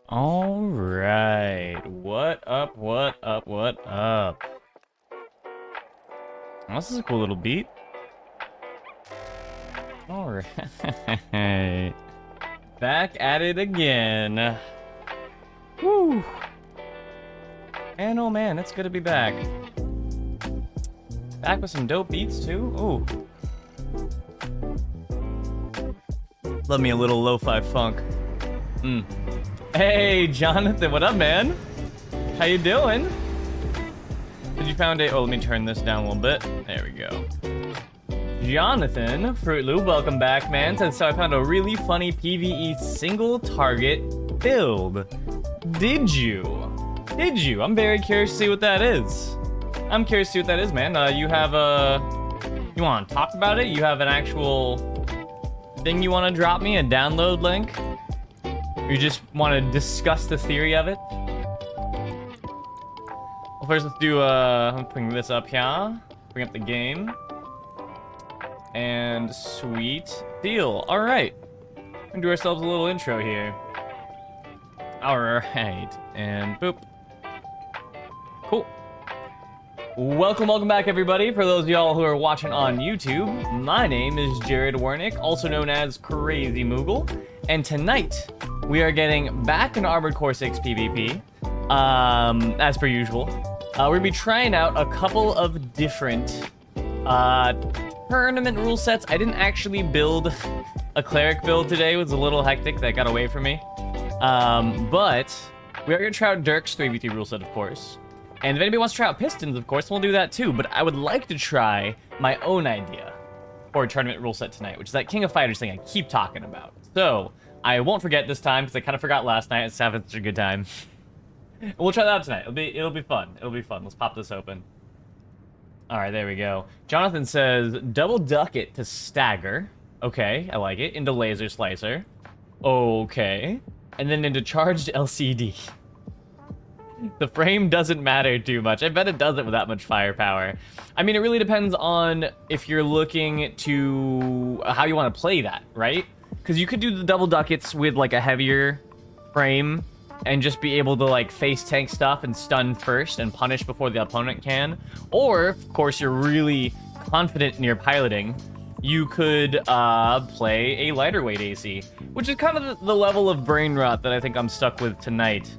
All right. What up, what up, what up? Oh, this is a cool little beat. All right. Back at it again. Woo. Man, oh man, it's good to be back. Back with some dope beats, too. Ooh. Love me a little lo-fi funk. Hey, Jonathan, what up, man? How you doing? Did you found a... Oh, let me turn this down a little bit. There we go. Jonathan, Fruit Loop, welcome back, man. Says, so I found a really funny PvE single target build. Did you? Did you? I'm very curious to see what that is. I'm curious to see what that is, man. You have a... You want to talk about it? You have an actual thing you want to drop me? A download link? Or you just want to discuss the theory of it? Well, first let's do, I'm putting this up here. Bring up the game. And sweet deal. Alright. We're gonna do ourselves a little intro here. Alright. And boop. Cool. Welcome back, everybody. For those of y'all who are watching on YouTube, my name is Jared Wernick, also known as Crazy Moogle. And tonight, we are getting back in Armored Core 6 PvP, as per usual. We're gonna be trying out a couple of different tournament rule sets. I didn't actually build a cleric build today. It was a little hectic. That got away from me. But we are gonna try out Dirk's 3v3 rule set, of course. And if anybody wants to try out Pistons, of course, we'll do that too. But I would like to try my own idea for a tournament rule set tonight, which is that King of Fighters thing I keep talking about. So I won't forget this time, because I kind of forgot last night. It's having such a good time. We'll try that out tonight. It'll be fun. It'll be fun. Let's pop this open. All right, there we go. Jonathan says, double duck it to stagger. Okay, I like it. Into laser slicer. Okay. And then into charged LCD. The frame doesn't matter too much. I bet it doesn't with that much firepower. I mean, it really depends on if you're looking to how you want to play that, right? Because you could do the double duckets with like a heavier frame and just be able to like face tank stuff and stun first and punish before the opponent can. Or, of course, you're really confident in your piloting, you could play a lighter weight AC, which is kind of the level of brain rot that I think I'm stuck with tonight.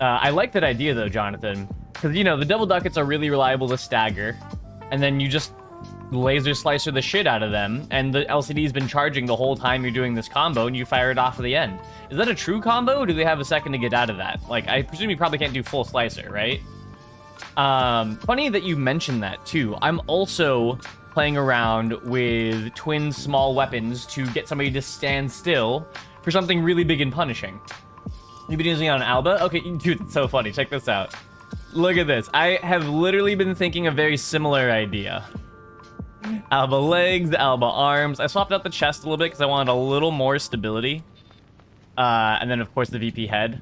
I like that idea though, Jonathan, because, you know, the double duckets are really reliable to stagger, and then you just laser slicer the shit out of them, and the LCD's been charging the whole time you're doing this combo, and you fire it off at the end. Is that a true combo, or do they have a second to get out of that? Like, I presume you probably can't do full slicer, right? Funny that you mentioned that, too. I'm also playing around with twin small weapons to get somebody to stand still for something really big and punishing. You've been using it on Alba? Okay, dude, it's so funny. Check this out. Look at this. I have literally been thinking a very similar idea. Alba legs, Alba arms. I swapped out the chest a little bit because I wanted a little more stability. And then, of course, the VP head.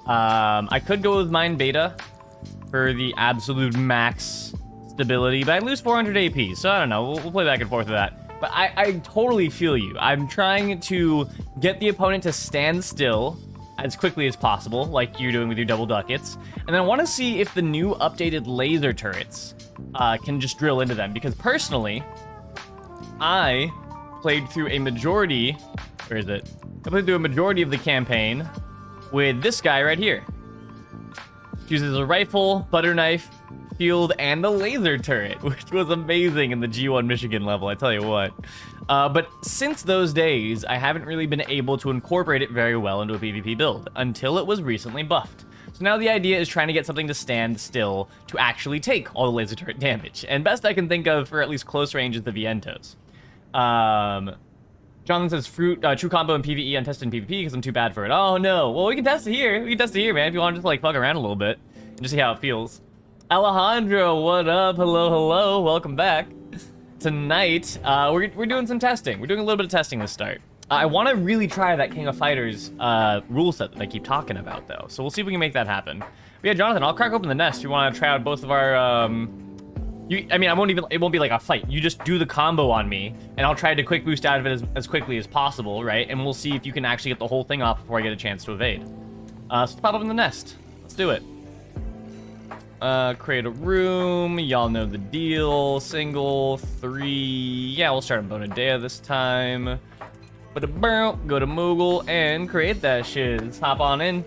I could go with Mind Beta for the absolute max stability, but I lose 400 AP, so I don't know. We'll play back and forth with that. But I totally feel you. I'm trying to get the opponent to stand still as quickly as possible, like you're doing with your double ducats. And then I want to see if the new updated laser turrets can just drill into them. Because personally, I played through a majority... Where is it? I played through a majority of the campaign with this guy right here. Uses a rifle, butter knife, shield, and the laser turret, which was amazing in the G1 Michigan level, I tell you what. But since those days, I haven't really been able to incorporate it very well into a PvP build, until it was recently buffed. So now the idea is trying to get something to stand still to actually take all the laser turret damage. And best I can think of for at least close range is the Vientos. Jonathan says, true combo in PvE, untested in PvP because I'm too bad for it. Oh no, well we can test it here. We can test it here, man, if you want to just like fuck around a little bit and just see how it feels. Alejandro, what up? Hello, hello, welcome back. Tonight, we're doing some testing. We're doing a little bit of testing to start. I want to really try that King of Fighters rule set that I keep talking about, though. So we'll see if we can make that happen. But yeah, Jonathan, I'll crack open the nest if you want to try out both of our... I mean, it won't be like a fight. You just do the combo on me, and I'll try to quick boost out of it as quickly as possible, right? And we'll see if you can actually get the whole thing off before I get a chance to evade. So let's pop open the nest. Let's do it. Create a room. Y'all know the deal. Single, 3. Yeah, we'll start on Bonadea this time. Go to Moogle and create that shiz. Hop on in.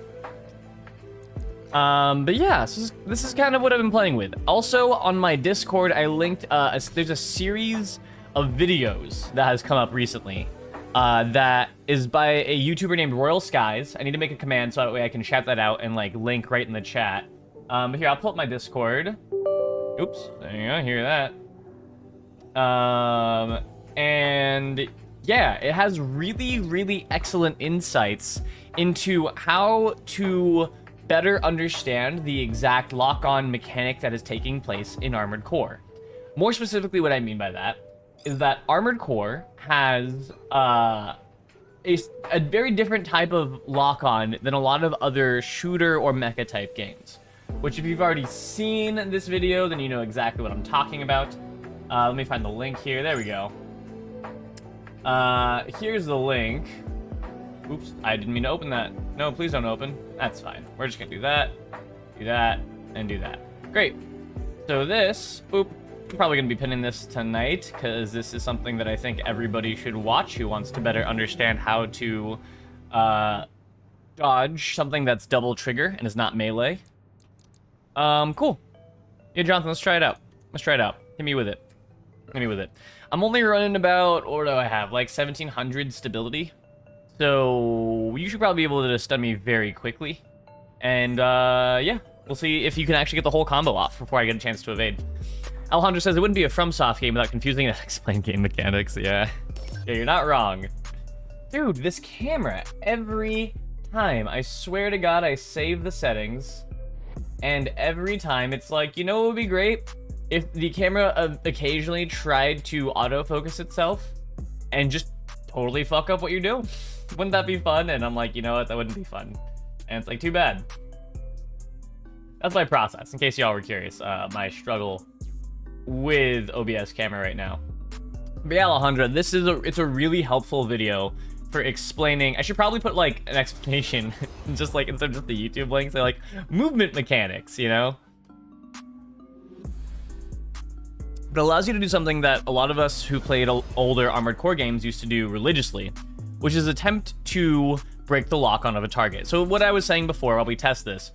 But yeah, so this is kind of what I've been playing with. Also, on my Discord, I linked, there's a series of videos that has come up recently, that is by a YouTuber named Royal Skies. I need to make a command so that way I can shout that out and, like, link right in the chat. But here, I'll pull up my Discord. Oops, there you go, hear that. And yeah, it has really, really excellent insights into how to better understand the exact lock-on mechanic that is taking place in Armored Core. More specifically, what I mean by that is that Armored Core has a very different type of lock-on than a lot of other shooter or mecha type games. Which, if you've already seen this video, then you know exactly what I'm talking about. Let me find the link here. There we go. Here's the link. Oops, I didn't mean to open that. No, please don't open. That's fine. We're just gonna do that, and do that. Great. So this, I'm probably gonna be pinning this tonight, because this is something that I think everybody should watch who wants to better understand how to dodge something that's double trigger and is not melee. Cool. Yeah, Jonathan, let's try it out. Hit me with it. I'm only running about, what do I have, like 1700 stability. So you should probably be able to stun me very quickly. And, yeah, we'll see if you can actually get the whole combo off before I get a chance to evade. Alejandro says it wouldn't be a FromSoft game without confusing and explain game mechanics. Yeah, you're not wrong. Dude, this camera, every time, I swear to God, I save the settings. And every time, it's like, you know what would be great? If the camera occasionally tried to autofocus itself and just totally fuck up what you're doing. Wouldn't that be fun? And I'm like, you know what? That wouldn't be fun. And it's like, too bad. That's my process, in case y'all were curious. My struggle with OBS camera right now. But yeah, Alejandra, it's a really helpful video for explaining. I should probably put like an explanation, just like instead of just the YouTube links, say like movement mechanics, you know? But it allows you to do something that a lot of us who played older Armored Core games used to do religiously, which is attempt to break the lock-on of a target. So what I was saying before while we test this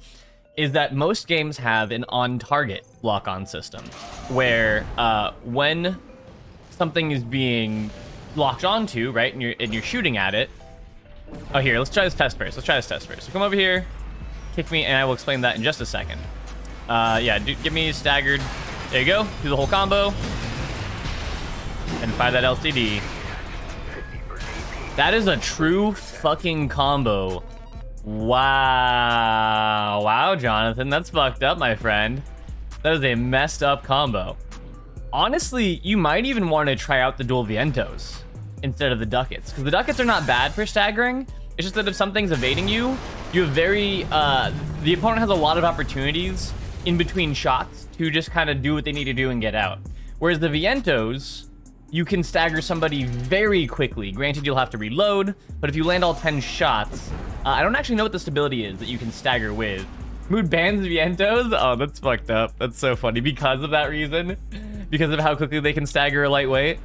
is that most games have an on-target lock-on system, where when something is being locked onto, right, and you're shooting at it. Oh, here, let's try this test first. So come over here, kick me, and I will explain that in just a second. Yeah, get me staggered. There you go. Do the whole combo, and fire that LCD. That is a true fucking combo. Wow, Jonathan, that's fucked up, my friend. That is a messed up combo. Honestly, you might even want to try out the dual vientos instead of the ducats, because the ducats are not bad for staggering. It's just that if something's evading you, you have the opponent has a lot of opportunities in between shots to just kind of do what they need to do and get out. Whereas the vientos, you can stagger somebody very quickly. Granted, you'll have to reload, but if you land all 10 shots, I don't actually know what the stability is that you can stagger with. Mood bans vientos? Oh, that's fucked up. That's so funny because of that reason. Because of how quickly they can stagger a lightweight.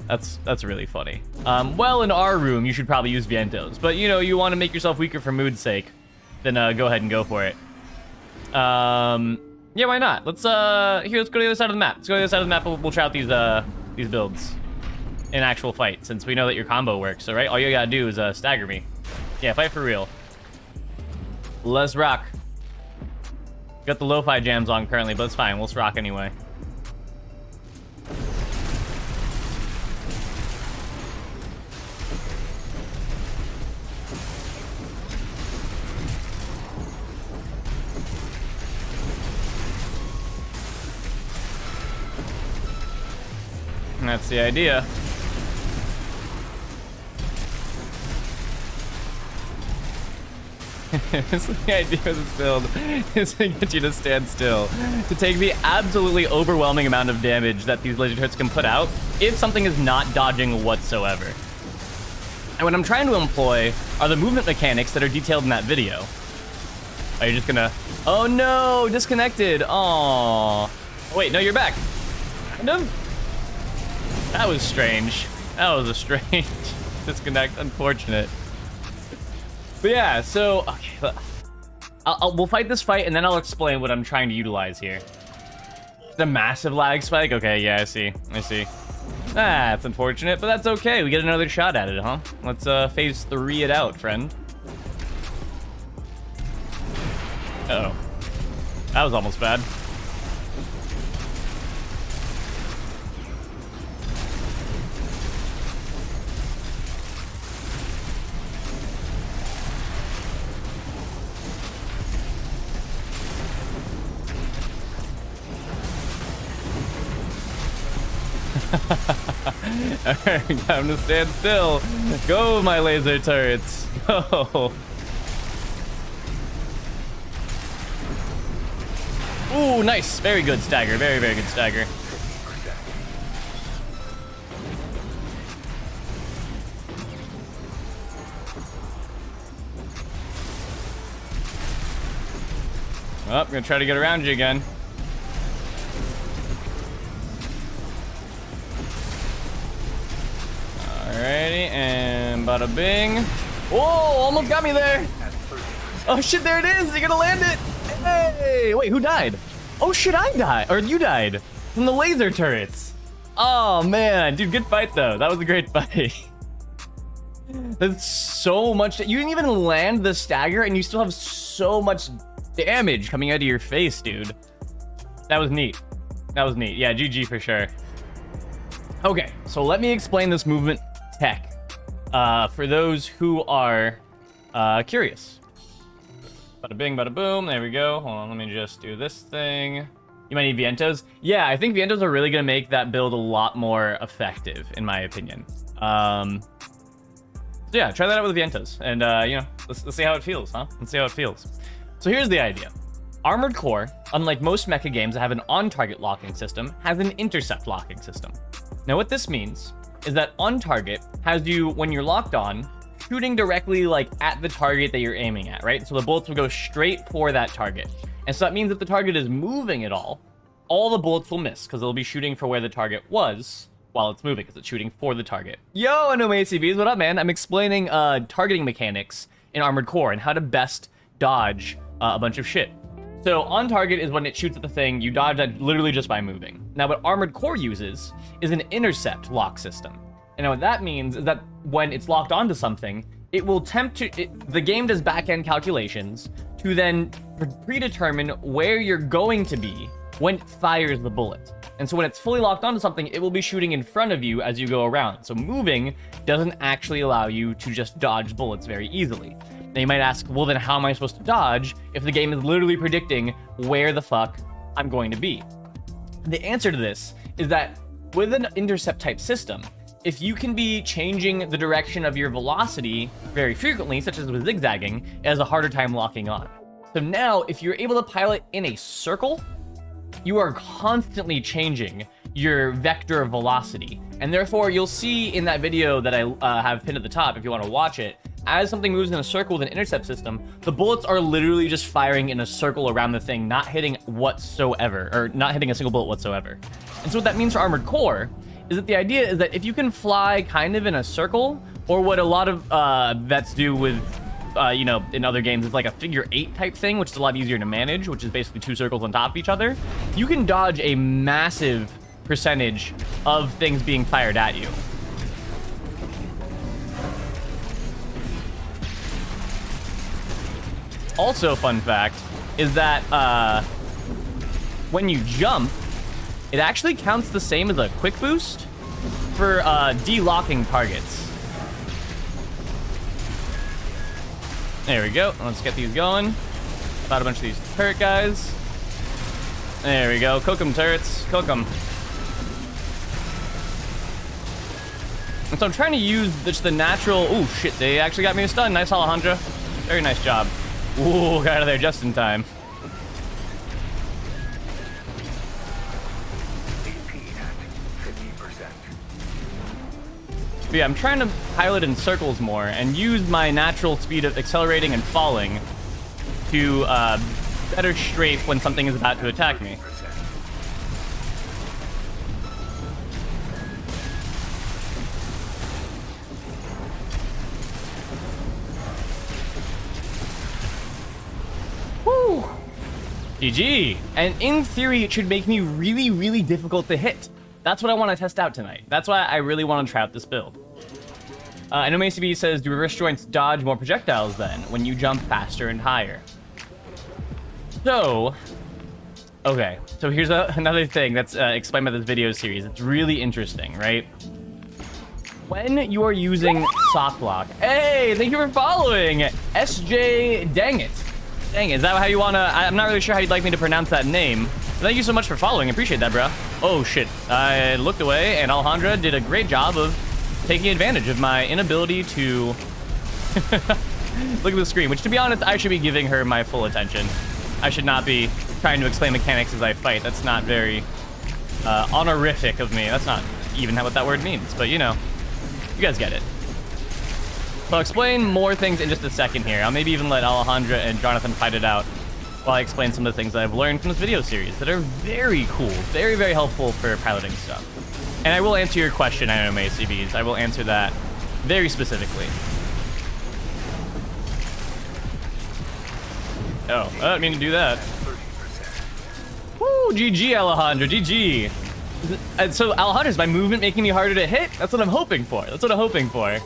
That's really funny. Well, in our room, you should probably use vientos. But, you know, you want to make yourself weaker for mood's sake, then go ahead and go for it. Yeah, why not? Let's go to the other side of the map. Let's go to the other side of the map. We'll try out these builds in actual fight, since we know that your combo works. So, right, all you gotta do is stagger me. Yeah, fight for real. Let's rock. Got the lo-fi jams on currently, but it's fine. Let's rock anyway. And that's the idea. The idea of this build is to get you to stand still, to take the absolutely overwhelming amount of damage that these laser turrets can put out if something is not dodging whatsoever. And what I'm trying to employ are the movement mechanics that are detailed in that video. Are you just gonna... Oh no, disconnected. Aww. Wait, no, you're back. Kind of? That was strange. That was a strange disconnect. Unfortunate. But yeah, so okay, we'll fight this fight, and then I'll explain what I'm trying to utilize here. The massive lag spike? Okay, yeah, I see. That's unfortunate, but that's okay. We get another shot at it, huh? Let's phase 3 it out, friend. Uh-oh. That was almost bad. Alright, time to stand still. Go, my laser turrets. Go. Ooh, nice. Very good stagger. Very, very good stagger. Oh, I'm gonna try to get around you again. Alrighty, and bada bing. Whoa, almost got me there. Oh shit, there it is. You're gonna land it. Hey, wait, who died? Oh shit, I died. Or you died from the laser turrets. Oh man, dude, good fight though. That was a great fight. That's so much. You didn't even land the stagger and you still have so much damage coming out of your face, dude. That was neat. That was neat. Yeah, GG for sure. Okay, so let me explain this movement tech for those who are curious. Bada bing, bada boom. There we go. Hold on, let me just do this thing. You might need vientos. Yeah, I think vientos are really gonna make that build a lot more effective, in my opinion. So yeah, try that out with the vientos, and you know, let's see how it feels, huh? Let's see how it feels. So here's the idea. Armored Core, unlike most mecha games that have an on-target locking system, has an intercept locking system. Now what this means is that on target has you, when you're locked on, shooting directly like at the target that you're aiming at, right? So the bullets will go straight for that target. And so that means if the target is moving at all the bullets will miss because they'll be shooting for where the target was while it's moving because it's shooting for the target. Yo, Anome ACVs, what up, man? I'm explaining targeting mechanics in Armored Core and how to best dodge a bunch of shit. So on target is when it shoots at the thing, you dodge that literally just by moving. Now what Armored Core uses is an intercept lock system. And what that means is that when it's locked onto something, it will attempt to, the game does back-end calculations to then predetermine where you're going to be when it fires the bullet. And so when it's fully locked onto something, it will be shooting in front of you as you go around. So moving doesn't actually allow you to just dodge bullets very easily. Now you might ask, well then how am I supposed to dodge if the game is literally predicting where the fuck I'm going to be? The answer to this is that with an intercept type system, if you can be changing the direction of your velocity very frequently, such as with zigzagging, it has a harder time locking on. So now if you're able to pilot in a circle, you are constantly changing your vector of velocity. And therefore you'll see in that video that I have pinned at the top, if you want to watch it, as something moves in a circle with an intercept system, the bullets are literally just firing in a circle around the thing, not hitting whatsoever, or not hitting a single bullet whatsoever. And so what that means for Armored Core is that the idea is that if you can fly kind of in a circle, or what a lot of vets do with, you know, in other games, it's like a figure 8 type thing, which is a lot easier to manage, which is basically 2 circles on top of each other, you can dodge a massive percentage of things being fired at you. Also, fun fact is that when you jump, it actually counts the same as a quick boost for de-locking targets. There we go. Let's get these going. About a bunch of these turret guys. There we go. Cook them, turrets. Cook them. And so I'm trying to use just the natural... Ooh, shit. They actually got me a stun. Nice, Alejandra. Very nice job. Ooh, got out of there just in time. But yeah, I'm trying to pilot in circles more and use my natural speed of accelerating and falling to better strafe when something is about to attack me. Woo! GG. And in theory, it should make me really, really difficult to hit. That's what I want to test out tonight. That's why I really want to try out this build. I know MACB says, do reverse joints dodge more projectiles then, when you jump faster and higher? So, okay. So here's another thing that's explained by this video series. It's really interesting, right? When you are using soft lock... Hey, thank you for following! SJ Dang It. Dang it, is that how you want to... I'm not really sure how you'd like me to pronounce that name. But thank you so much for following. I appreciate that, bro. Oh, shit. I looked away, and Alejandra did a great job of taking advantage of my inability to look at the screen, which, to be honest, I should be giving her my full attention. I should not be trying to explain mechanics as I fight. That's not very honorific of me. That's not even what that word means, but, you know, you guys get it. So I'll explain more things in just a second here. I'll maybe even let Alejandra and Jonathan fight it out while I explain some of the things that I've learned from this video series that are very cool, very, very helpful for piloting stuff. And I will answer your question, I know, ACBs. I will answer that very specifically. Oh, I didn't mean to do that. Woo, GG, Alejandra, GG. And so, Alejandra, is my movement making me harder to hit? That's what I'm hoping for. That's what I'm hoping for.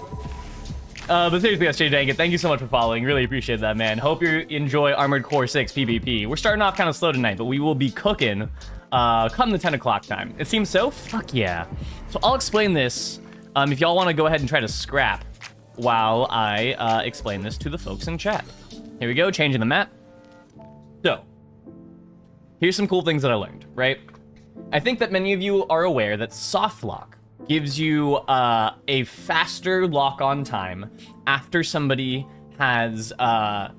But seriously, SJ Dang It, thank you so much for following. Really appreciate that, man. Hope you enjoy Armored Core 6 PvP. We're starting off kind of slow tonight, but we will be cooking come the 10 o'clock time. It seems so? Fuck yeah. So I'll explain this if y'all want to go ahead and try to scrap while I explain this to the folks in chat. Here we go, changing the map. So, here's some cool things that I learned, right? I think that many of you are aware that soft lock gives you a faster lock-on time after somebody has... oh,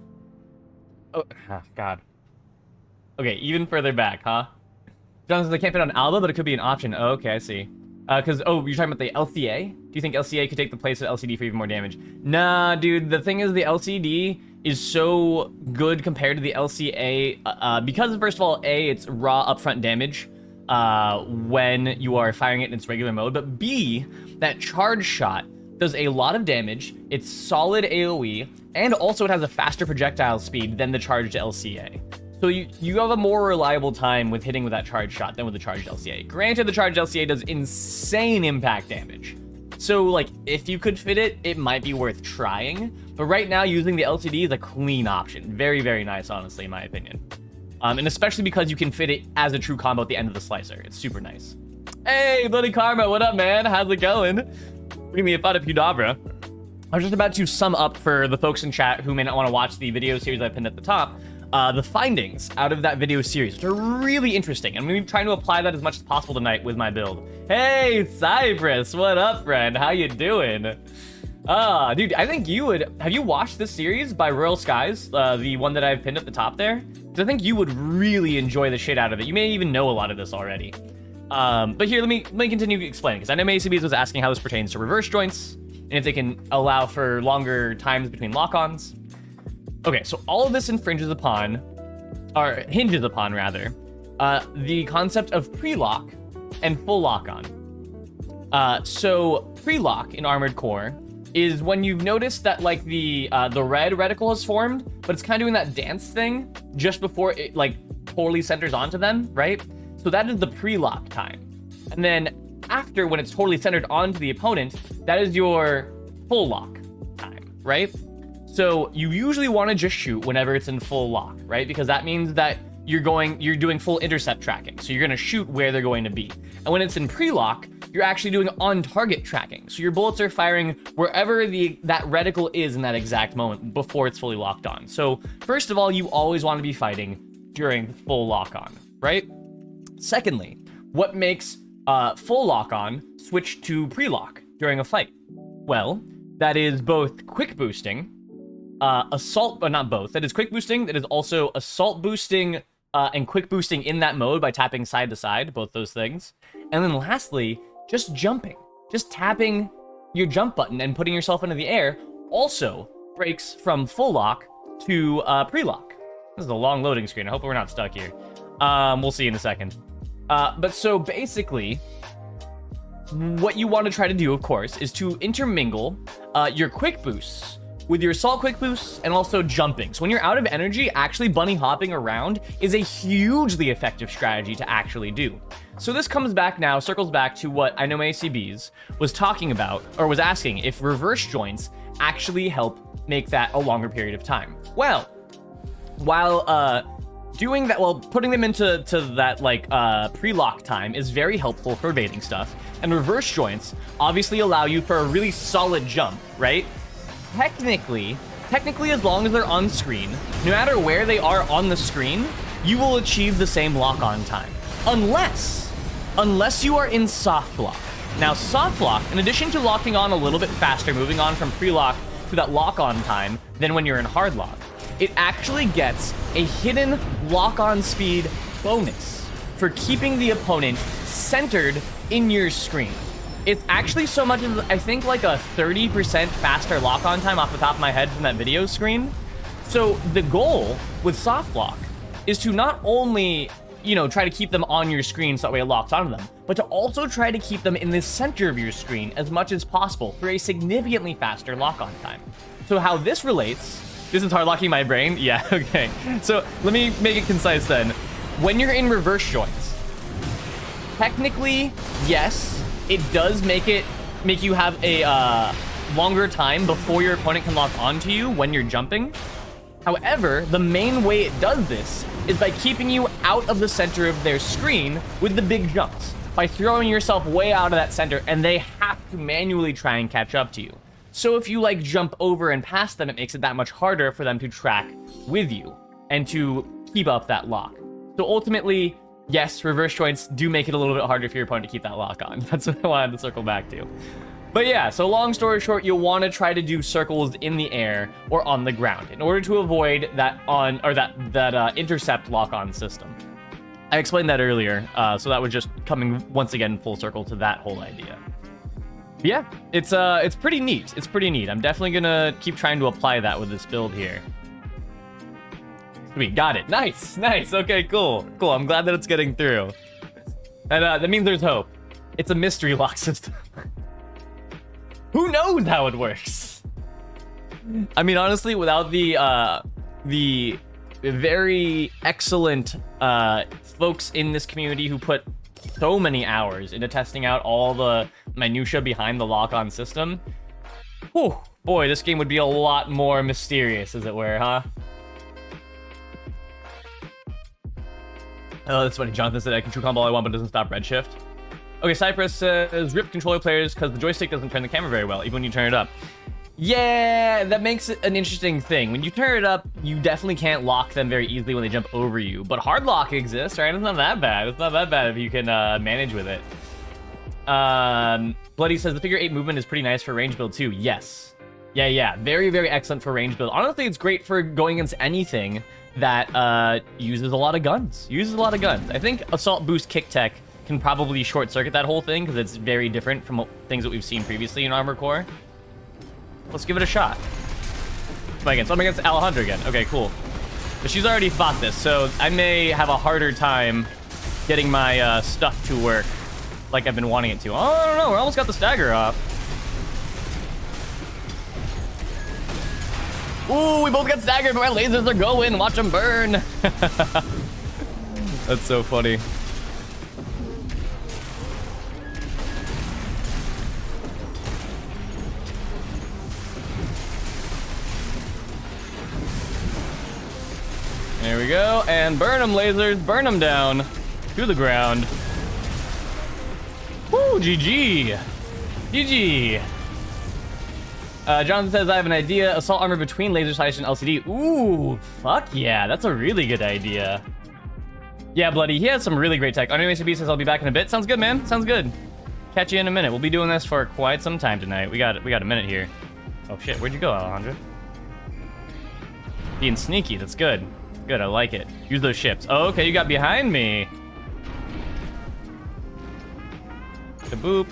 God. Okay, even further back, huh? Jonathan, they can't fit on Alba, but it could be an option. Oh, okay, I see. Because, oh, you're talking about the LCA? Do you think LCA could take the place of LCD for even more damage? Nah, dude, the thing is the LCD is so good compared to the LCA because, first of all, A, it's raw upfront damage when you are firing it in its regular mode, but B, that charge shot does a lot of damage, it's solid AoE, and also it has a faster projectile speed than the charged LCA. So you have a more reliable time with hitting with that charge shot than with the charged LCA. Granted, the charged LCA does insane impact damage. So, like, if you could fit it, it might be worth trying. But right now, using the LCD is a clean option. Very, very nice, honestly, in my opinion. And especially because you can fit it as a true combo at the end of the slicer. It's super nice. Hey, Bloody Karma, what up, man? How's it going? Bring me a Fada Pudabra. I was just about to sum up for the folks in chat who may not want to watch the video series I pinned at the top, the findings out of that video series, which are really interesting. I'm going to be trying to apply that as much as possible tonight with my build. Hey, Cypress, what up, friend? How you doing? Dude, I think you would... Have you watched this series by Royal Skies? The one that I've pinned at the top there? Because I think you would really enjoy the shit out of it. You may even know a lot of this already. But here, let me continue explaining, because I know MACBs was asking how this pertains to reverse joints, and if they can allow for longer times between lock-ons. Okay, so all of this hinges upon, rather, the concept of pre-lock and full lock-on. So pre-lock in Armored Core is when you've noticed that, like, the red reticle has formed, but it's kind of doing that dance thing just before it, like, totally centers onto them, right? So that is the pre-lock time. And then after, when it's totally centered onto the opponent, that is your full lock time, right? So you usually want to just shoot whenever it's in full lock, right? Because that means that you're doing full intercept tracking. So you're going to shoot where they're going to be. And when it's in pre-lock, you're actually doing on-target tracking. So your bullets are firing wherever that reticle is in that exact moment before it's fully locked on. So first of all, you always want to be fighting during full lock-on, right? Secondly, what makes full lock-on switch to pre-lock during a fight? Well, that is both quick boosting, assault, but not both. That is quick boosting, that is also assault boosting, and quick boosting in that mode by tapping side to side, both those things. And then lastly, just jumping. Just tapping your jump button and putting yourself into the air also breaks from full lock to pre-lock. This is a long loading screen. I hope we're not stuck here. We'll see in a second. But so basically, what you want to try to do, of course, is to intermingle your quick boosts with your assault quick boosts and also jumping. So when you're out of energy, actually bunny hopping around is a hugely effective strategy to actually do. So this circles back to what I know ACBs was talking about, or was asking if reverse joints actually help make that a longer period of time. Well, while doing that, putting them into that, like, pre-lock time is very helpful for evading stuff, and reverse joints obviously allow you for a really solid jump, right? Technically, as long as they're on screen, no matter where they are on the screen, you will achieve the same lock-on time. Unless you are in soft lock. Now, soft lock, in addition to locking on a little bit faster, moving on from pre-lock to that lock-on time than when you're in hard lock, it actually gets a hidden lock-on speed bonus for keeping the opponent centered in your screen. It's actually so much as, I think, like a 30% faster lock-on time off the top of my head from that video screen. So the goal with soft lock is to not only, try to keep them on your screen so that way it locks onto them, but to also try to keep them in the center of your screen as much as possible for a significantly faster lock-on time. So how this relates... This is hard locking my brain? Yeah, okay. So let me make it concise then. When you're in reverse joints, technically, yes, it does make you have a longer time before your opponent can lock onto you when you're jumping. However, the main way it does this is by keeping you out of the center of their screen with the big jumps, by throwing yourself way out of that center, and they have to manually try and catch up to you. So if you, like, jump over and past them, it makes it that much harder for them to track with you and to keep up that lock. So ultimately, yes, reverse joints do make it a little bit harder for your opponent to keep that lock on. That's what I wanted to circle back to. But yeah, so long story short, you'll want to try to do circles in the air or on the ground in order to avoid that intercept lock-on system. I explained that earlier, so that was just coming once again full circle to that whole idea. Yeah, it's pretty neat. It's pretty neat. I'm definitely gonna keep trying to apply that with this build here. Sweet, got it. Nice. Okay, cool. I'm glad that it's getting through. And that means there's hope. It's a mystery lock system. Who knows how it works? I mean, honestly, without the very excellent folks in this community who put so many hours into testing out all the minutia behind the lock-on system. Whew, boy, this game would be a lot more mysterious, as it were, huh? Oh, that's funny. Jonathan said I can true combo all I want, but it doesn't stop redshift. Okay, Cypress says rip controller players because the joystick doesn't turn the camera very well, even when you turn it up. Yeah, that makes it an interesting thing. When you turn it up, you definitely can't lock them very easily when they jump over you. But hard lock exists, right? It's not that bad. It's not that bad if you can manage with it. Bloody says the figure 8 movement is pretty nice for range build too. Yes. Yeah. Very, very excellent for range build. Honestly, it's great for going against anything that uses a lot of guns. I think Assault Boost Kick Tech can probably short circuit that whole thing because it's very different from things that we've seen previously in Armored Core. Let's give it a shot. So I'm against Alejandra again. Okay, cool. But she's already fought this, so I may have a harder time getting my stuff to work like I've been wanting it to. Oh, I don't know. We almost got the stagger off. Ooh, we both got staggered, but my lasers are going. Watch them burn. That's so funny. There we go, and burn them, lasers, burn them down to the ground. Woo, GG. GG. Jonathan says, I have an idea. Assault armor between laser slash and LCD. Ooh, fuck yeah, that's a really good idea. Yeah, Bloody, he has some really great tech. Anyway, CB says, I'll be back in a bit. Sounds good, man, sounds good. Catch you in a minute. We'll be doing this for quite some time tonight. We got a minute here. Oh shit, where'd you go, Alejandra? Being sneaky, that's good. Good, I like it. Use those ships. Oh, okay, you got behind me. Kaboop.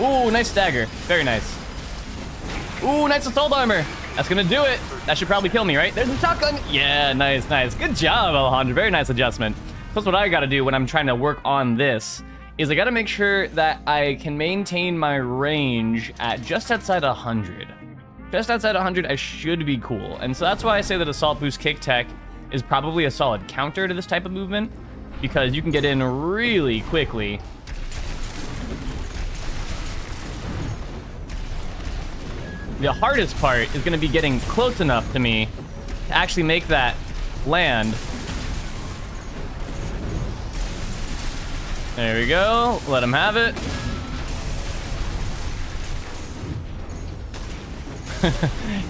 Ooh, nice stagger. Very nice. Ooh, nice assault armor. That's gonna do it. That should probably kill me, right? There's a shotgun. Yeah, nice, nice. Good job, Alejandro. Very nice adjustment. That's what I gotta do when I'm trying to work on this, is I gotta make sure that I can maintain my range at just outside 100. Just outside 100, I should be cool. And so that's why I say that Assault Boost Kick Tech is probably a solid counter to this type of movement, because you can get in really quickly. The hardest part is going to be getting close enough to me to actually make that land. There we go. Let him have it.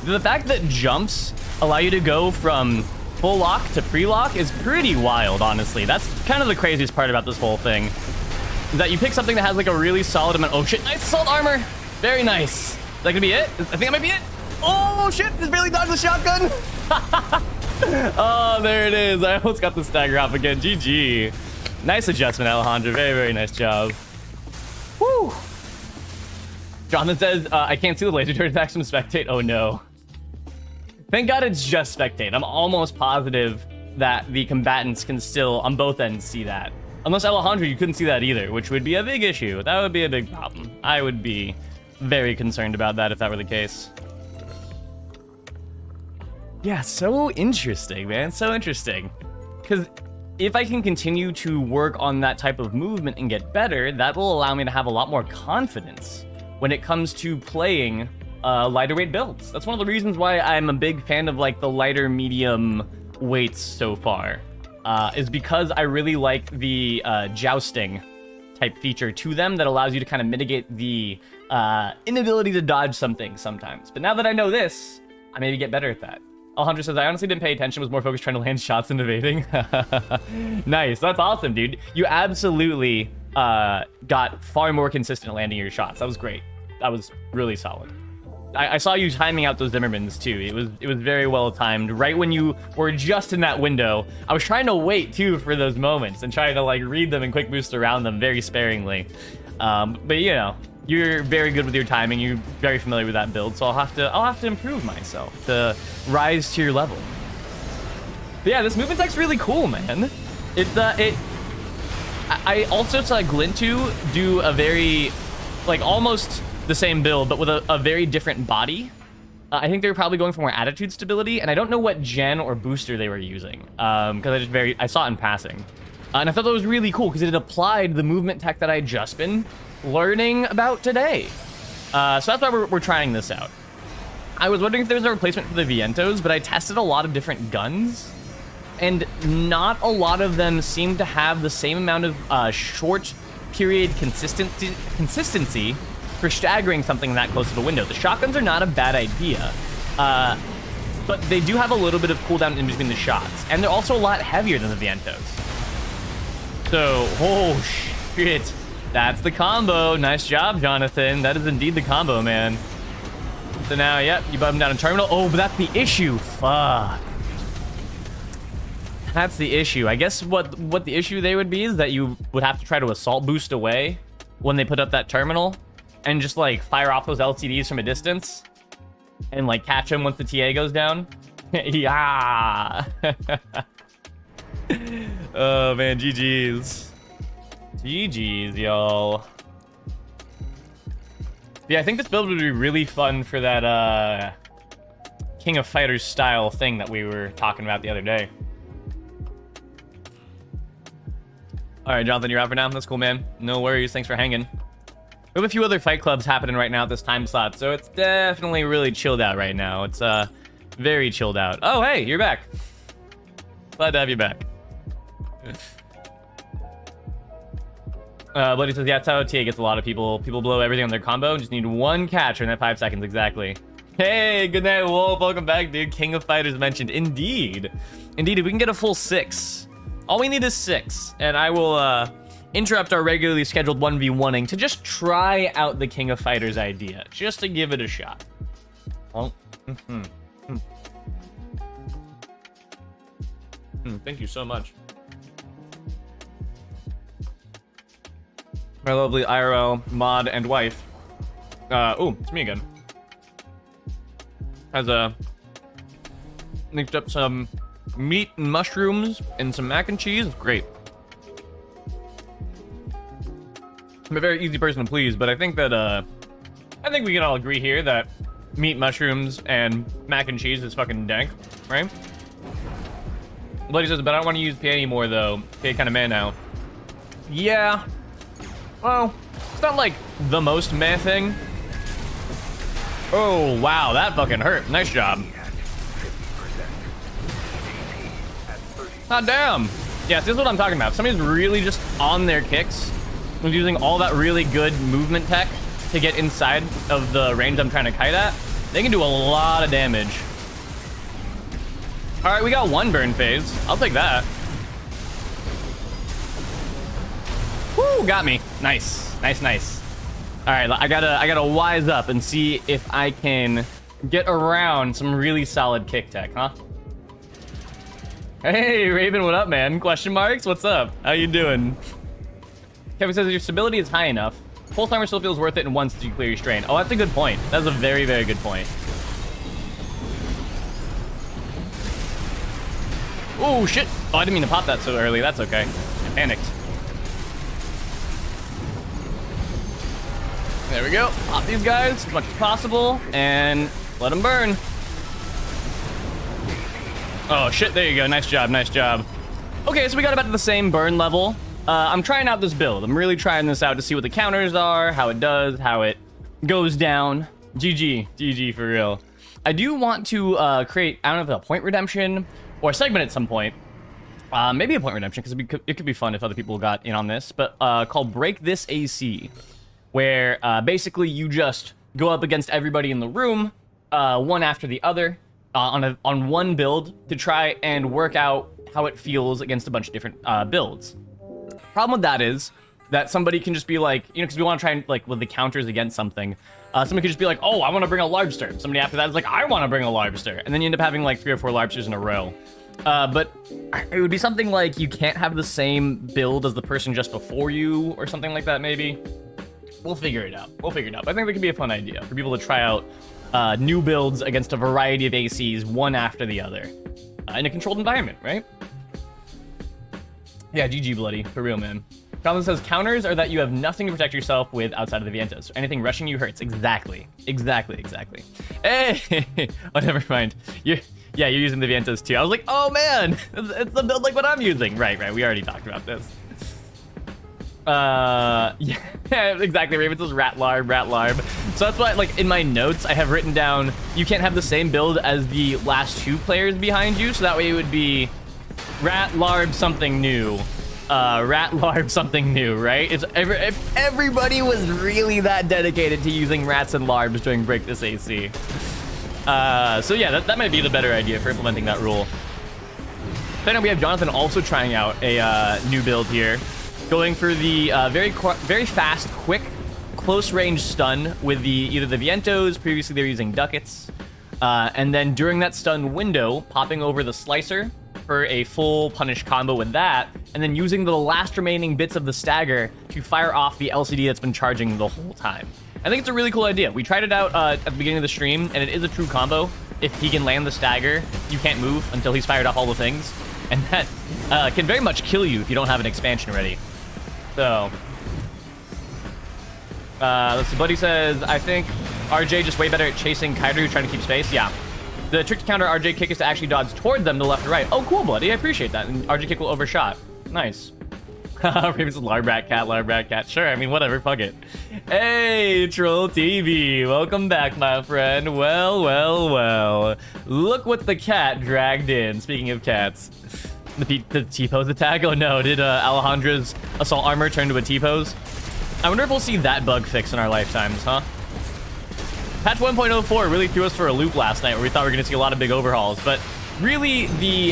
The fact that jumps allow you to go from full lock to pre-lock is pretty wild, honestly. That's kind of the craziest part about this whole thing. Is that you pick something that has like a really solid amount. Oh shit, nice assault armor. Very nice. Is that gonna be it? I think that might be it. Oh shit, just barely dodged the shotgun. Oh, there it is. I almost got the stagger off again. GG. Nice adjustment, Alejandro. Very, very nice job. Woo. Jonathan says, I can't see the laser turret attacks from spectate. Oh no. Thank God it's just spectate. I'm almost positive that the combatants can still, on both ends, see that. Unless Alejandro, you couldn't see that either, which would be a big issue. That would be a big problem. I would be very concerned about that if that were the case. Yeah, so interesting, man. So interesting. Because if I can continue to work on that type of movement and get better, that will allow me to have a lot more confidence when it comes to playing lighter weight builds. That's one of the reasons why I'm a big fan of like the lighter medium weights so far, is because I really like the jousting type feature to them that allows you to kind of mitigate the inability to dodge something sometimes. But now that I know this, I maybe get better at that. Alejandro says, I honestly didn't pay attention, was more focused trying to land shots and evading. Nice, that's awesome, dude. You absolutely got far more consistent at landing your shots. That was great. That was really solid. I saw you timing out those Zimmermans too. It was very well timed. Right when you were just in that window, I was trying to wait too for those moments and trying to like read them and quick boost around them very sparingly. But you know, you're very good with your timing. You're very familiar with that build, so I'll have to improve myself to rise to your level. But yeah, this movement tech's really cool, man. I also saw Glintu do a very, like, almost the same build, but with a very different body. I think they were probably going for more attitude stability, and I don't know what gen or booster they were using, because I saw it in passing. And I thought that was really cool, because it had applied the movement tech that I had just been learning about today. So that's why we're trying this out. I was wondering if there was a replacement for the Vientos, but I tested a lot of different guns, and not a lot of them seem to have the same amount of short period consistency for staggering something that close to the window. The shotguns are not a bad idea, but they do have a little bit of cooldown in between the shots, and they're also a lot heavier than the Vientos. So, oh shit, that's the combo. Nice job, Jonathan. That is indeed the combo, man. So now, yep, you button down a terminal. Oh, but that's the issue. Fuck. That's the issue. I guess what the issue they would be is that you would have to try to assault boost away when they put up that terminal and just like fire off those LCDs from a distance and like catch them once the TA goes down. Yeah. Oh man, GG's. GG's, y'all. Yeah, I think this build would be really fun for that King of Fighters style thing that we were talking about the other day. All right, Jonathan, you're out for now. That's cool, man. No worries. Thanks for hanging. We have a few other fight clubs happening right now at this time slot, so it's definitely really chilled out right now. It's very chilled out. Oh, hey, you're back. Glad to have you back. Bloody says, yeah, that's how TA gets a lot of people. People blow everything on their combo and just need one catcher in that 5 seconds exactly. Hey, good night, Wolf. Welcome back, dude. King of Fighters mentioned. Indeed. Indeed, if we can get a full 6. All we need is 6, and I will interrupt our regularly scheduled 1v1ing to just try out the King of Fighters idea, just to give it a shot. Well, thank you so much. My lovely IRL mod and wife. Oh, it's me again. Has mixed up some meat and mushrooms and some mac and cheese. Great. I'm a very easy person to please, but I think that I think we can all agree here that meat, mushrooms, and mac and cheese is fucking dank, right? Bloody says, but I don't want to use PA anymore though. PA kind of meh now. Yeah. Well, it's not like the most meh thing. Oh wow, that fucking hurt. Nice job. God damn. Yeah, this is what I'm talking about. If somebody's really just on their kicks and using all that really good movement tech to get inside of the range I'm trying to kite at, they can do a lot of damage. All right, we got 1 burn phase. I'll take that. Woo, got me. Nice, nice, nice. All right, I gotta wise up and see if I can get around some really solid kick tech, huh? Hey, Raven, what up, man? Question marks? What's up? How you doing? Kevin says, your stability is high enough. Full timer still feels worth it, and once you clear your strain. Oh, that's a good point. That's a very, very good point. Oh, shit. Oh, I didn't mean to pop that so early. That's okay. I panicked. There we go. Pop these guys as much as possible, and let them burn. Oh, shit, there you go. Nice job, nice job. Okay, so we got about the same burn level. I'm trying out this build. I'm really trying this out to see what the counters are, how it does, how it goes down. GG. GG for real. I do want to create, I don't know if a point redemption or a segment at some point. Maybe a point redemption, because it could be fun if other people got in on this, but called Break This AC, where basically you just go up against everybody in the room, one after the other, on one build to try and work out how it feels against a bunch of different builds. Problem with that is that somebody can just be like, you know, because we want to try and like with the counters against something, somebody could just be like, oh, I want to bring a Larbster. Somebody after that is like, I want to bring a Larbster, and then you end up having like 3 or 4 Larbsters in a row. But it would be something like you can't have the same build as the person just before you or something like that. Maybe we'll figure it out. We'll figure it out. But I think that could be a fun idea for people to try out new builds against a variety of ACs, one after the other. in a controlled environment, right? Yeah, GG bloody, for real, man. Colin says, counters are that you have nothing to protect yourself with outside of the Vientos. Anything rushing you hurts. Exactly. Hey! Oh, never mind. Yeah, you're using the Vientos too. I was like, oh man, it's the build like what I'm using. Right, we already talked about this. Yeah, exactly. Raven says rat larb. So that's why, like, in my notes, I have written down, you can't have the same build as the last 2 players behind you, so that way it would be rat larb something new. Something new, right? If everybody was really that dedicated to using rats and larbs during Break This AC. So yeah, that might be the better idea for implementing that rule. Then we have Jonathan also trying out a new build here. Going for the very fast, quick, close-range stun with either the Vientos, previously they were using ducats, and then during that stun window, popping over the slicer for a full punish combo with that, and then using the last remaining bits of the stagger to fire off the LCD that's been charging the whole time. I think it's a really cool idea. We tried it out at the beginning of the stream, and it is a true combo. If he can land the stagger, you can't move until he's fired off all the things, and that can very much kill you if you don't have an expansion ready. So, let's see, Buddy says, I think RJ just way better at chasing Kairu, trying to keep space. Yeah. The trick to counter RJ kick is to actually dodge toward them to left or right. Oh, cool, Buddy. I appreciate that. And RJ kick will overshot. Nice. Raven's Larbrat cat. Sure, I mean, whatever. Fuck it. Hey, Troll TV. Welcome back, my friend. Well. Look what the cat dragged in. Speaking of cats. The T-pose attack? Oh no, did Alejandra's assault armor turn to a T-pose? I wonder if we'll see that bug fixed in our lifetimes, huh? Patch 1.04 really threw us for a loop last night where we thought we were going to see a lot of big overhauls, but really the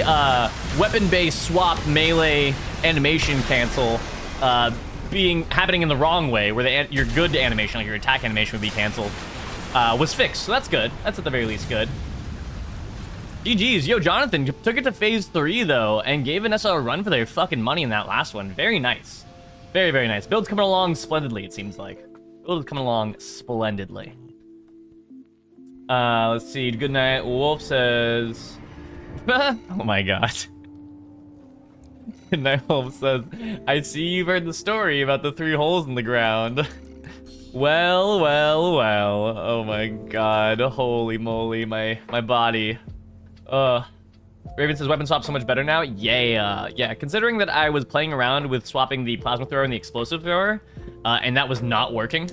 weapon-based swap melee animation cancel happening in the wrong way, where your good animation, like your attack animation, would be canceled, was fixed. So that's good. That's at the very least good. GG's. Yo, Jonathan took it to phase 3, though, and gave an SL a run for their fucking money in that last one. Very nice. Very, very nice. Build's coming along splendidly, it seems like. Build is coming along splendidly. Let's see. Good night. Wolf says... oh my god. Good night, Wolf says, I see you've heard the story about the 3 holes in the ground. Well. Oh my god. Holy moly, my body. Raven says weapon swap so much better now. Yeah. Considering that I was playing around with swapping the plasma thrower and the explosive thrower, and that was not working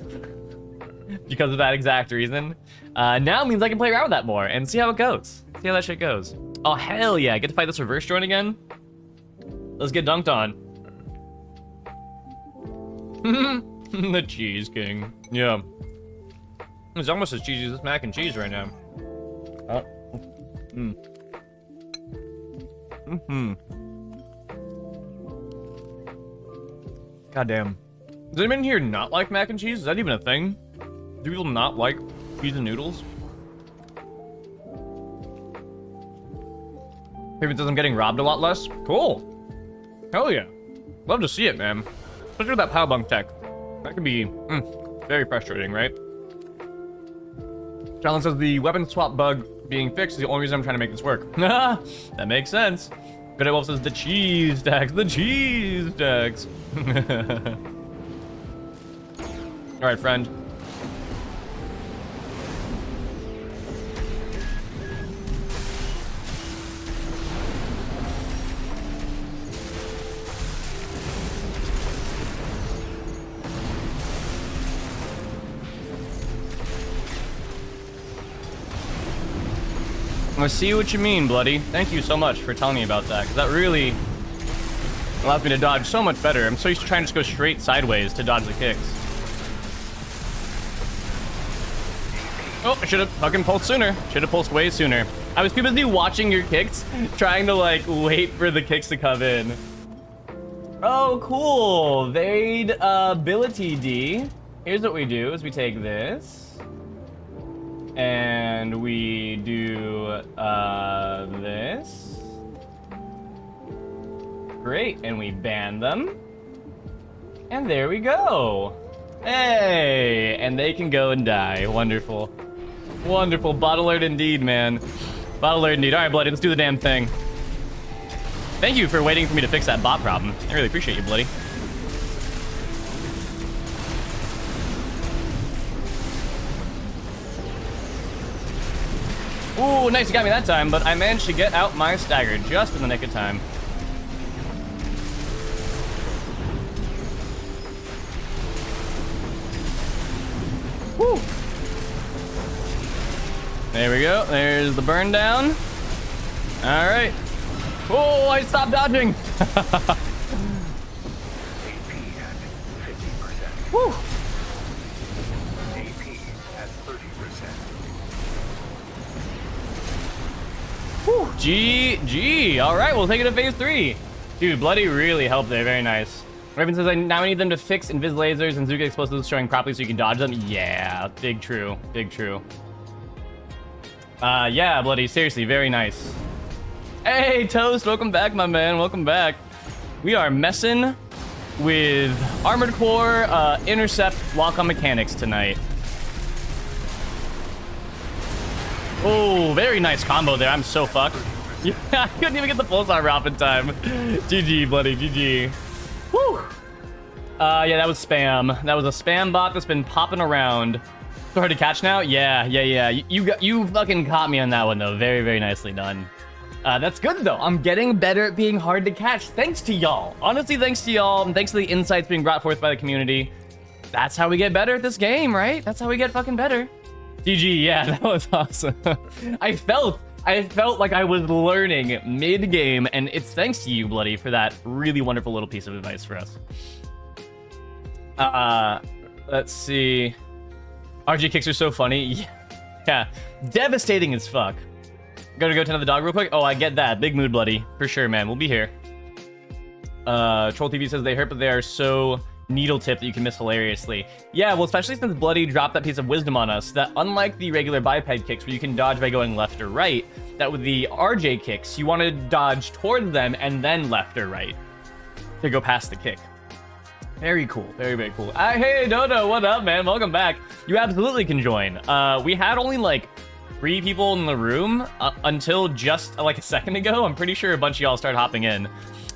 because of that exact reason, now means I can play around with that more and see how it goes. See how that shit goes. Oh hell yeah! I get to fight this reverse drone again. Let's get dunked on. The Cheese King. Yeah. It's almost as cheesy as this mac and cheese right now. God damn. Does anyone here not like mac and cheese? Is that even a thing? Do people not like cheese and noodles? Maybe it says I'm getting robbed a lot less. Cool. Hell yeah. Love to see it, man. Especially with that power bunk tech. That can be very frustrating, right? Challenge says the weapon swap bug being fixed is the only reason I'm trying to make this work. That makes sense. Good Wolf says the cheese stacks. All right, friend. I see what you mean, Bloody. Thank you so much for telling me about that, because that really allows me to dodge so much better. I'm so used to trying to just go straight sideways to dodge the kicks. Oh, I should have fucking pulsed sooner. Should have pulsed way sooner. I was too busy watching your kicks, trying to, like, wait for the kicks to come in. Oh, cool. Varied ability D. Here's what we do, is we take this. And we do this. Great, and we ban them. And there we go. Hey, and they can go and die. Wonderful. Wonderful. Bot alert indeed, man. Bot alert indeed. All right, Bloody, let's do the damn thing. Thank you for waiting for me to fix that bot problem. I really appreciate you, Bloody. Ooh, nice, you got me that time, but I managed to get out my stagger just in the nick of time. Woo! There we go, there's the burn down. All right. Oh, I stopped dodging. Woo! Whew, GG. All right, we'll take it to phase 3. Dude, Bloody really helped there. Very nice. Raven says, I now need them to fix invis lasers and Zuka explosives showing properly so you can dodge them. Yeah, big true. Big true. Yeah, Bloody, seriously, very nice. Hey, Toast, welcome back, my man. Welcome back. We are messing with Armored Core, Intercept, Lock-on Mechanics tonight. Oh, very nice combo there. I'm so fucked. Yeah, I couldn't even get the pulsar off in time. GG, Bloody, GG. Woo! Yeah, that was spam. That was a spam bot that's been popping around. So hard to catch now? Yeah. You fucking caught me on that one, though. Very, very nicely done. That's good, though. I'm getting better at being hard to catch. Thanks to y'all. Honestly, thanks to y'all. And thanks to the insights being brought forth by the community. That's how we get better at this game, right? That's how we get fucking better. GG, yeah, that was awesome. I felt like I was learning mid-game, and it's thanks to you, Bloody, for that really wonderful little piece of advice for us. Let's see. RG kicks are so funny. Yeah, devastating as fuck. Gotta go to another dog real quick. Oh, I get that. Big mood, Bloody. For sure, man. We'll be here. Troll TV says they hurt, but they are so needle tip that you can miss hilariously. Yeah, well, especially since Bloody dropped that piece of wisdom on us, that unlike the regular biped kicks where you can dodge by going left or right, that with the RJ kicks, you want to dodge toward them and then left or right to go past the kick. Very cool. Very, very cool. Hey, Dodo, what up, man? Welcome back. You absolutely can join. We had only like 3 people in the room until just like a second ago. I'm pretty sure a bunch of y'all started hopping in.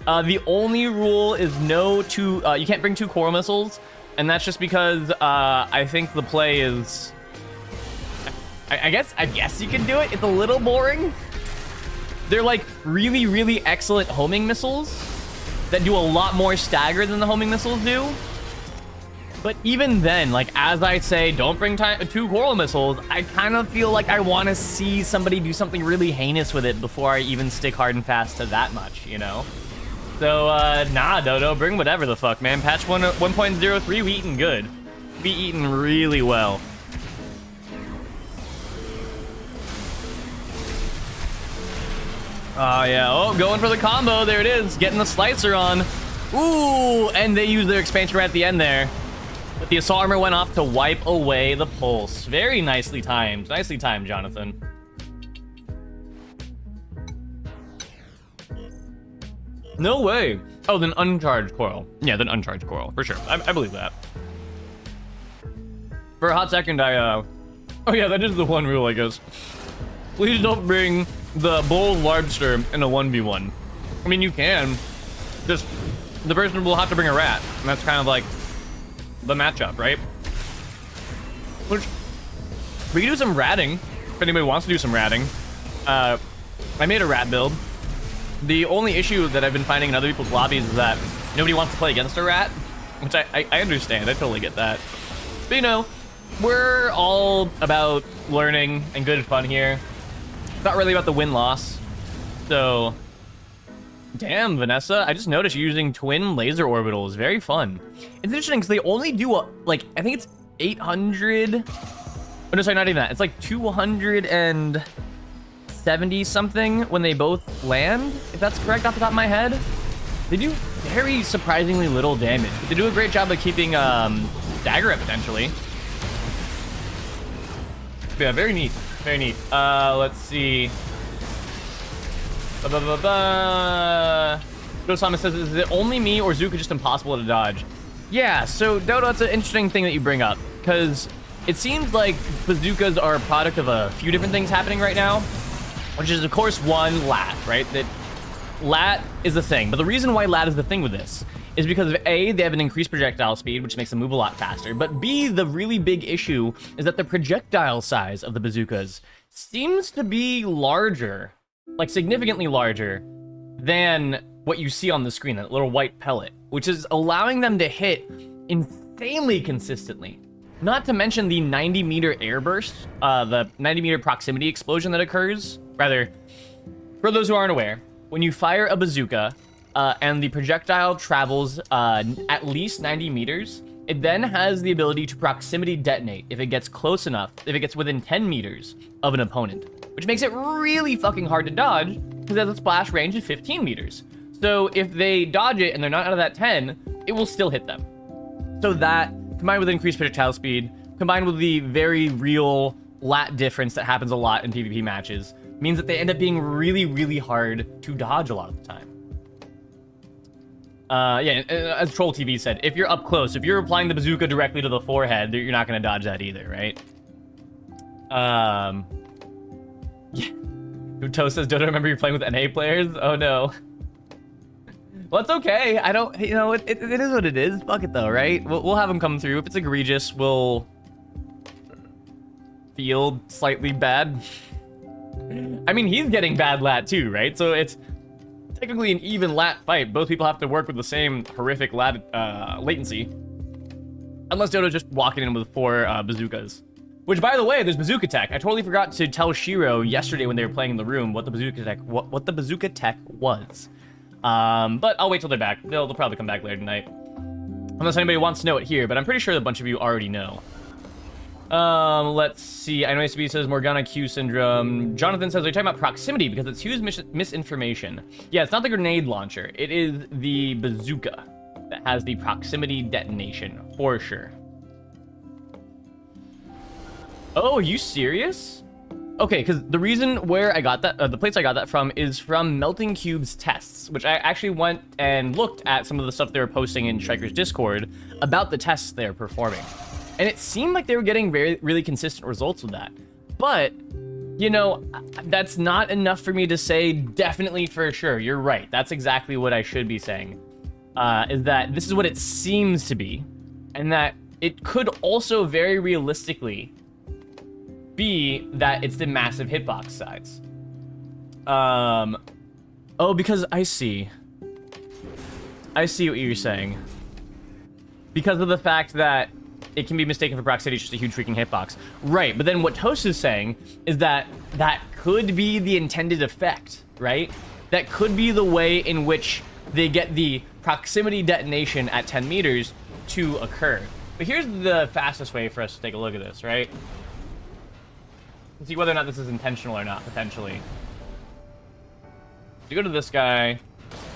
The only rule is you can't bring 2 coral missiles, and that's just because I think the play is, I guess you can do it. It's a little boring. They're like really, really excellent homing missiles that do a lot more stagger than the homing missiles do. But even then, like, as I say, don't bring 2 coral missiles, I kind of feel like I want to see somebody do something really heinous with it before I even stick hard and fast to that much, you know? So, nah, Dodo, bring whatever the fuck, man. Patch 1.03, we eating good. We eating really well. Yeah, oh, going for the combo, there it is. Getting the slicer on. Ooh, and they use their expansion right at the end there. But the assault armor went off to wipe away the pulse. Very nicely timed. Nicely timed, Jonathan. No way. Oh, then uncharged coral. Yeah, then uncharged coral, for sure. I believe that. For a hot second, oh yeah, that is the one rule, I guess. Please don't bring the bull lobster in a 1v1. I mean, you can. Just, the person will have to bring a rat. And that's kind of like the matchup, right? Which, we can do some ratting, if anybody wants to do some ratting. I made a rat build. The only issue that I've been finding in other people's lobbies is that nobody wants to play against a rat, which I understand. I totally get that. But, you know, we're all about learning and good fun here. Not really about the win-loss. So, damn, Vanessa, I just noticed you're using twin laser orbitals. Very fun. It's interesting because they only do, like, I think it's 800... Oh, no, sorry, not even that. It's like 270 something when they both land, if that's correct off the top of my head. They do very surprisingly little damage, but they do a great job of keeping dagger it potentially. Yeah, very neat. Very neat. Let's see. Dosama says, is it only me or Zuka just impossible to dodge? Yeah, so Dodo, that's an interesting thing that you bring up, because it seems like bazookas are a product of a few different things happening right now. Which is, of course, one, lat, right? That lat is the thing, but the reason why lat is the thing with this is because of A, they have an increased projectile speed, which makes them move a lot faster, but B, the really big issue is that the projectile size of the bazookas seems to be larger, like significantly larger than what you see on the screen, that little white pellet, which is allowing them to hit insanely consistently. Not to mention the 90-meter airburst, the 90-meter proximity explosion that occurs. Rather, for those who aren't aware, when you fire a bazooka and the projectile travels at least 90 meters, it then has the ability to proximity detonate if it gets close enough, if it gets within 10 meters of an opponent, which makes it really fucking hard to dodge because it has a splash range of 15 meters. So if they dodge it and they're not out of that 10, it will still hit them. So that, combined with increased projectile speed, combined with the very real lat difference that happens a lot in PvP matches, means that they end up being really, really hard to dodge a lot of the time. Yeah, as Troll TV said, if you're up close, if you're applying the bazooka directly to the forehead, you're not going to dodge that either, right? Yeah. Uto says, don't remember you're playing with NA players? Oh, no. Well, it's okay. I don't, you know, it is what it is. Fuck it, though, right? We'll have them come through. If it's egregious, we'll feel slightly bad. I mean, he's getting bad lat, too, right? So it's technically an even lat fight. Both people have to work with the same horrific lat latency. Unless Dojo's just walking in with 4 bazookas. Which, by the way, there's bazooka tech. I totally forgot to tell Shiro yesterday when they were playing in the room what the bazooka tech was. But I'll wait till they're back. They'll probably come back later tonight. Unless anybody wants to know it here, but I'm pretty sure a bunch of you already know. Let's see. I know SB says Morgana Q syndrome. Jonathan says, are you talking about proximity? Because it's huge misinformation. Yeah, it's not the grenade launcher. It is the bazooka that has the proximity detonation, for sure. Oh, are you serious? Okay, because the reason where I got that, the place I got that from is from Melting Cube's tests, which I actually went and looked at some of the stuff they were posting in Striker's Discord about the tests they're performing. And it seemed like they were getting really consistent results with that. But, you know, that's not enough for me to say definitely for sure. You're right. That's exactly what I should be saying. Is that this is what it seems to be. And that it could also very realistically be that it's the massive hitbox size. Oh, because I see what you're saying. Because of the fact that it can be mistaken for proximity, it's just a huge freaking hitbox. Right, but then what Toast is saying is that that could be the intended effect, right? That could be the way in which they get the proximity detonation at 10 meters to occur. But here's the fastest way for us to take a look at this, right? To see whether or not this is intentional or not, potentially. You go to this guy,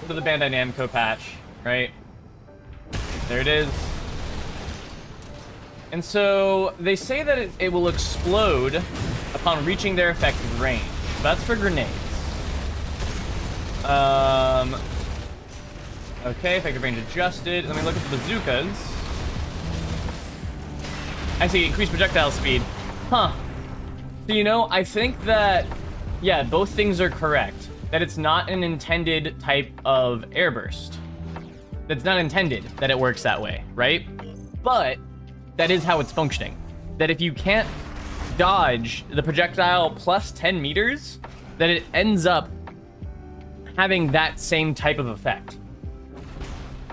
go to the Bandai Namco patch, right? There it is. And so they say that it will explode upon reaching their effective range. That's for grenades. Okay, effective range adjusted. Let me look at the bazookas. I see, increased projectile speed. Huh. So, you know, I think that, yeah, both things are correct. That it's not an intended type of airburst. That's not intended that it works that way, right? But that is how it's functioning. That if you can't dodge the projectile plus 10 meters, that it ends up having that same type of effect.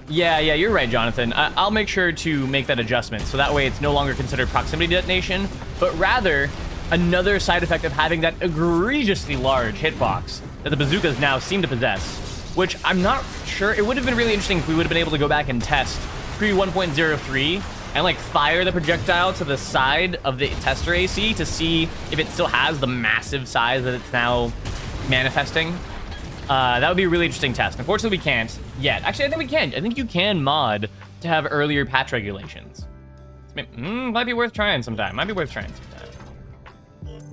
Yeah, you're right, Jonathan. I'll make sure to make that adjustment, so that way it's no longer considered proximity detonation, but rather another side effect of having that egregiously large hitbox that the bazookas now seem to possess, which I'm not sure. It would have been really interesting if we would have been able to go back and test pre 1.03 and like fire the projectile to the side of the tester AC to see if it still has the massive size that it's now manifesting. That would be a really interesting test. Unfortunately, we can't yet. Actually, I think we can. I think you can mod to have earlier patch regulations. Might be worth trying sometime.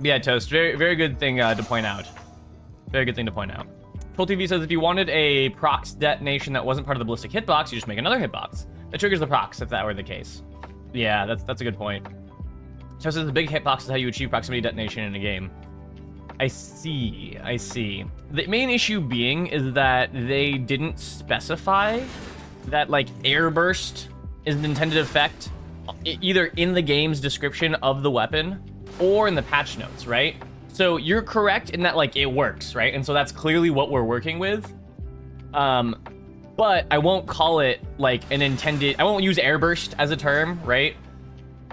Yeah, Toast. Very, very good thing to point out. Very good thing to point out. Troll TV says if you wanted a prox detonation that wasn't part of the ballistic hitbox, you just make another hitbox that triggers the prox, if that were the case. Yeah, that's a good point. Toast says the big hitbox is how you achieve proximity detonation in a game. I see. I see. The main issue being is that they didn't specify that, like, airburst is an intended effect either in the game's description of the weapon or in the patch notes, right? So you're correct in that, like, it works, right? And so that's clearly what we're working with. But I won't call it, like, an intended... I won't use airburst as a term, right?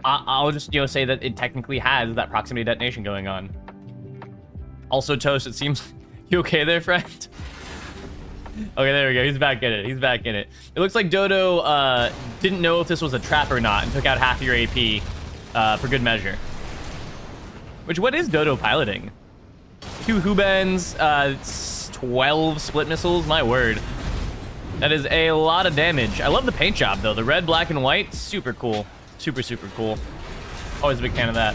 I'll just, you know, say that it technically has that proximity detonation going on. Also, Toast, it seems... You okay there, friend? Okay, there we go. He's back in it. He's back in it. It looks like Dodo didn't know if this was a trap or not and took out half your AP for good measure. Which, what is Dodo piloting? 2 Hubens, 12 split missiles? My word. That is a lot of damage. I love the paint job, though. The red, black, and white, super cool. Super, super cool. Always a big fan of that.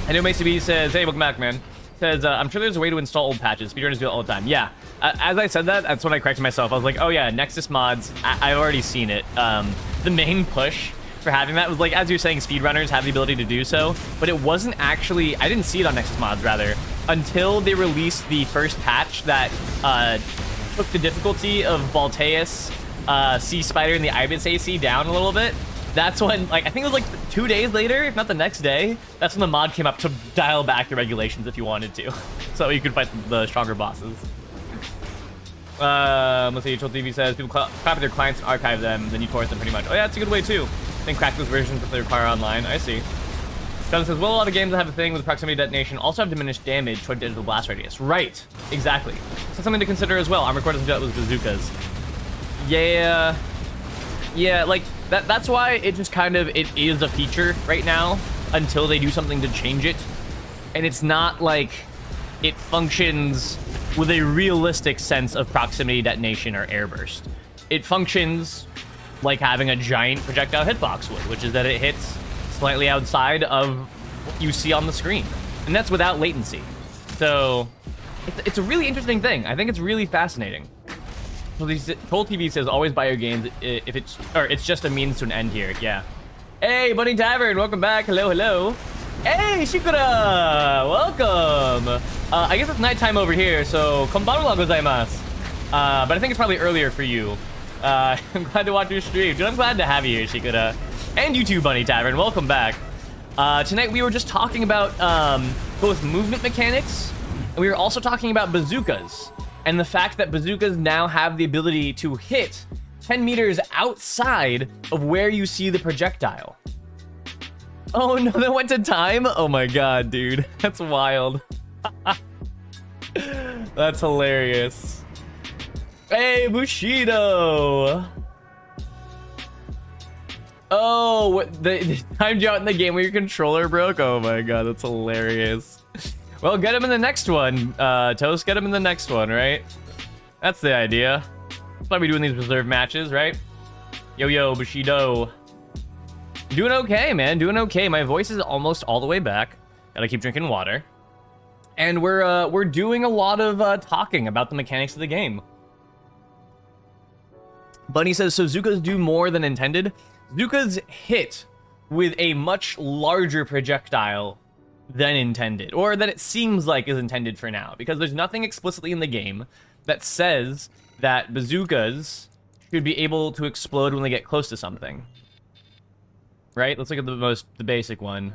I know Macy B says, hey, welcome back, man. Says, I'm sure there's a way to install old patches. Speedrunners do it all the time. Yeah. As I said that, that's when I corrected myself. I was like, oh, yeah, Nexus mods. I've already seen it. The main push for having that was, like, as you're saying, speedrunners have the ability to do so. But it wasn't actually... I didn't see it on Nexus mods, rather, until they released the first patch that took the difficulty of Voltaeus, Sea Spider, and the Ibis AC down a little bit. That's when, like, I think it was like 2 days later, if not the next day, that's when the mod came up to dial back the regulations if you wanted to. So you could fight the stronger bosses. Let's see, Troll TV says, people copy their clients and archive them, then you torrent them pretty much. Oh yeah, that's a good way too. I think crack those versions if they require online. I see. John says, well, a lot of games that have a thing with proximity detonation also have diminished damage toward digital blast radius. Right, exactly. So something to consider as well. I'm recording some that with bazookas. Yeah, like, that's why it just kind of, it is a feature right now until they do something to change it. And it's not like it functions with a realistic sense of proximity detonation or airburst. It functions like having a giant projectile hitbox would, which is that it hits slightly outside of what you see on the screen. And that's without latency. So it's a really interesting thing. I think it's really fascinating. Troll TV says always buy your games if it's just a means to an end here. Yeah. Hey, Bunny Tavern, welcome back. Hello, hello. Hey, Shikura, welcome. I guess it's nighttime over here, so konbanwa gozaimasu. But I think it's probably earlier for you. I'm glad to watch your stream. Dude, I'm glad to have you here, Shikura. And you too, Bunny Tavern, welcome back. Tonight we were just talking about both movement mechanics, and we were also talking about bazookas. And the fact that bazookas now have the ability to hit 10 meters outside of where you see the projectile. Oh no, that went to time? Oh my god, dude. That's wild. That's hilarious. Hey, Bushido! Oh, what, the timed you out in the game where your controller broke? Oh my god, that's hilarious. Well, get him in the next one, Toast. Get him in the next one, right? That's the idea. That's why we're doing these reserve matches, right? Yo, Bushido. Doing okay, man. Doing okay. My voice is almost all the way back. Gotta keep drinking water. And we're doing a lot of talking about the mechanics of the game. Bunny says, so Zukas do more than intended? Zukas hit with a much larger projectile than intended, or that it seems like is intended for now, because there's nothing explicitly in the game that says that bazookas should be able to explode when they get close to something. Right? Let's look at the basic one.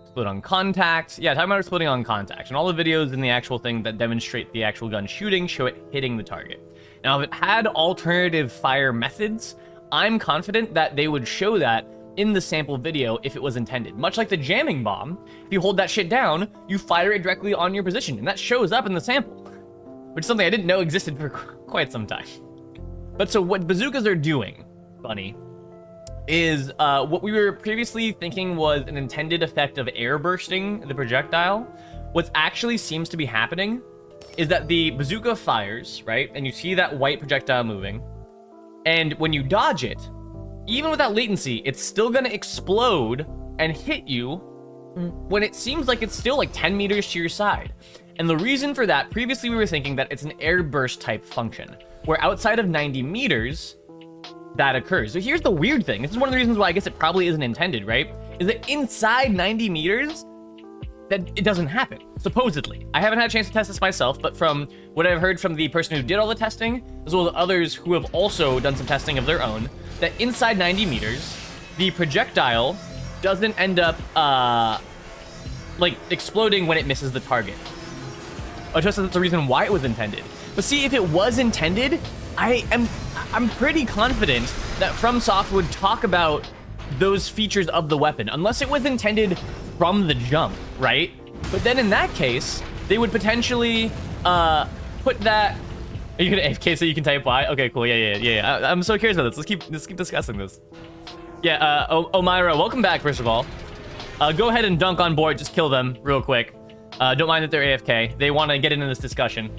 Explode on contact. Yeah, talking about exploding on contact. And all the videos in the actual thing that demonstrate the actual gun shooting show it hitting the target. Now, if it had alternative fire methods, I'm confident that they would show that in the sample video if it was intended. Much like the jamming bomb, if you hold that shit down, you fire it directly on your position, and that shows up in the sample. Which is something I didn't know existed for quite some time. But so what bazookas are doing, Bunny, is what we were previously thinking was an intended effect of air bursting the projectile. What actually seems to be happening is that the bazooka fires, right? And you see that white projectile moving. And when you dodge it, even without latency, it's still gonna explode and hit you when it seems like it's still like 10 meters to your side. And the reason for that, previously we were thinking that it's an air burst type function, where outside of 90 meters, that occurs. So here's the weird thing. This is one of the reasons why I guess it probably isn't intended, right? Is that inside 90 meters, that it doesn't happen, supposedly. I haven't had a chance to test this myself, but from what I've heard from the person who did all the testing, as well as others who have also done some testing of their own, that inside 90 meters, the projectile doesn't end up, like, exploding when it misses the target. Just that's the reason why it was intended. But see, if it was intended, I'm pretty confident that FromSoft would talk about those features of the weapon, unless it was intended from the jump, right? But then in that case, they would potentially put that. Are you gonna AFK so you can type Y? Okay, cool. Yeah. I'm so curious about this. Let's keep discussing this. Yeah. Omira, welcome back. First of all, go ahead and dunk on board. Just kill them real quick. Don't mind that they're AFK. They want to get into this discussion.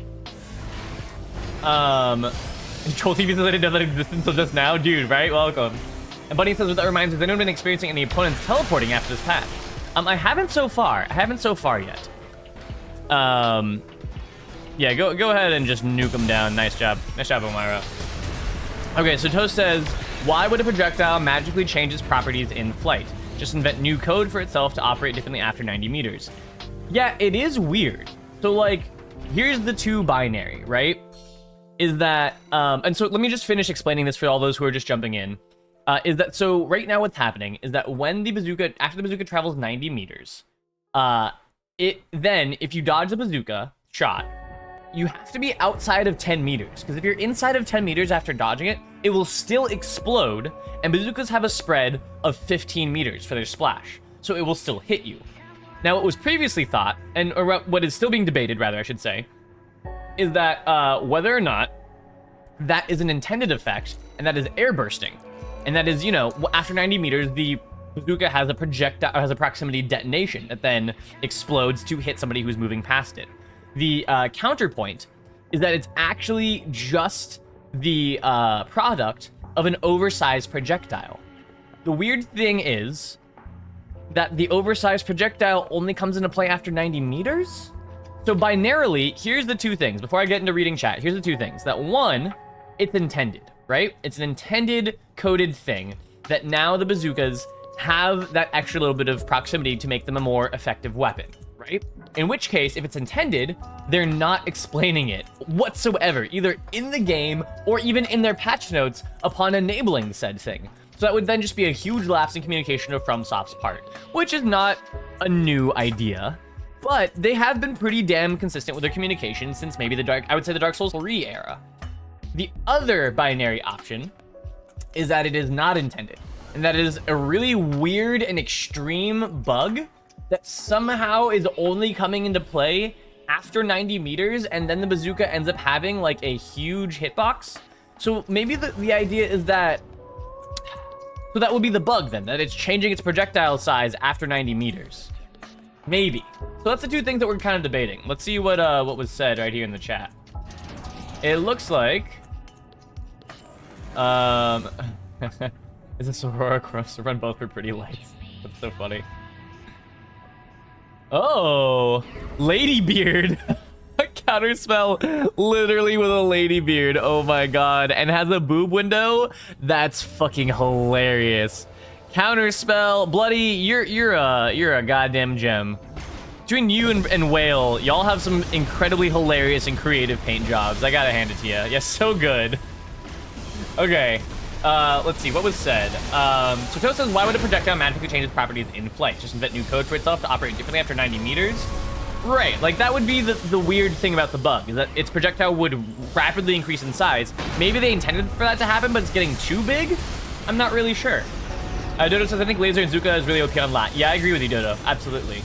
Troll TV says I didn't know that existed until just now, dude. Right? Welcome. And Bunny says, that reminds me, has anyone been experiencing any opponents teleporting after this patch? I haven't so far. I haven't so far yet. Yeah, go ahead and just nuke them down. Nice job. Nice job, Omira. Okay, so Toast says, why would a projectile magically change its properties in flight? Just invent new code for itself to operate differently after 90 meters. Yeah, it is weird. So, like, here's the two binary, right? Is that, and so let me just finish explaining this for all those who are just jumping in. Is that, so right now what's happening is that when the bazooka, after the bazooka travels 90 meters, then, if you dodge the bazooka shot, you have to be outside of 10 meters. Because if you're inside of 10 meters after dodging it, it will still explode, and bazookas have a spread of 15 meters for their splash. So it will still hit you. Now, what was previously thought, or what is still being debated, rather, I should say, is that whether or not that is an intended effect, and that is air bursting. And that is, you know, after 90 meters, the bazooka has a projectile, has a proximity detonation that then explodes to hit somebody who's moving past it. The counterpoint is that it's actually just the product of an oversized projectile. The weird thing is that the oversized projectile only comes into play after 90 meters? So binarily, here's the two things. Before I get into reading chat, here's the two things. That one, it's intended, right? It's an intended coded thing that now the bazookas have that extra little bit of proximity to make them a more effective weapon, right? In which case, if it's intended, they're not explaining it whatsoever, either in the game or even in their patch notes upon enabling said thing. So that would then just be a huge lapse in communication of FromSoft's part, which is not a new idea, but they have been pretty damn consistent with their communication since maybe the Dark Souls 3 era. The other binary option is that it is not intended, and that it is a really weird and extreme bug that somehow is only coming into play after 90 meters, and then the bazooka ends up having like a huge hitbox. So maybe the idea is that, so that would be the bug then, that it's changing its projectile size after 90 meters. Maybe. So that's the two things that we're kind of debating. Let's see what was said right here in the chat. It looks like is this Aurora Cross to run both for pretty lights? That's so funny. Oh, Ladybeard. A counterspell literally with a ladybeard. Oh my god. And has a boob window? That's fucking hilarious. Counterspell. Bloody, you're a goddamn gem. Between you and Whale, y'all have some incredibly hilarious and creative paint jobs. I gotta hand it to you. Yeah, so good. Okay. Let's see, what was said? So Toast says, why would a projectile magically change its properties in flight? Just invent new code for itself to operate differently after 90 meters? Right, like that would be the weird thing about the bug, is that its projectile would rapidly increase in size. Maybe they intended for that to happen, but it's getting too big? I'm not really sure. Dodo says, I think Laser and Zuka is really OP on Lat. Yeah, I agree with you, Dodo. Absolutely.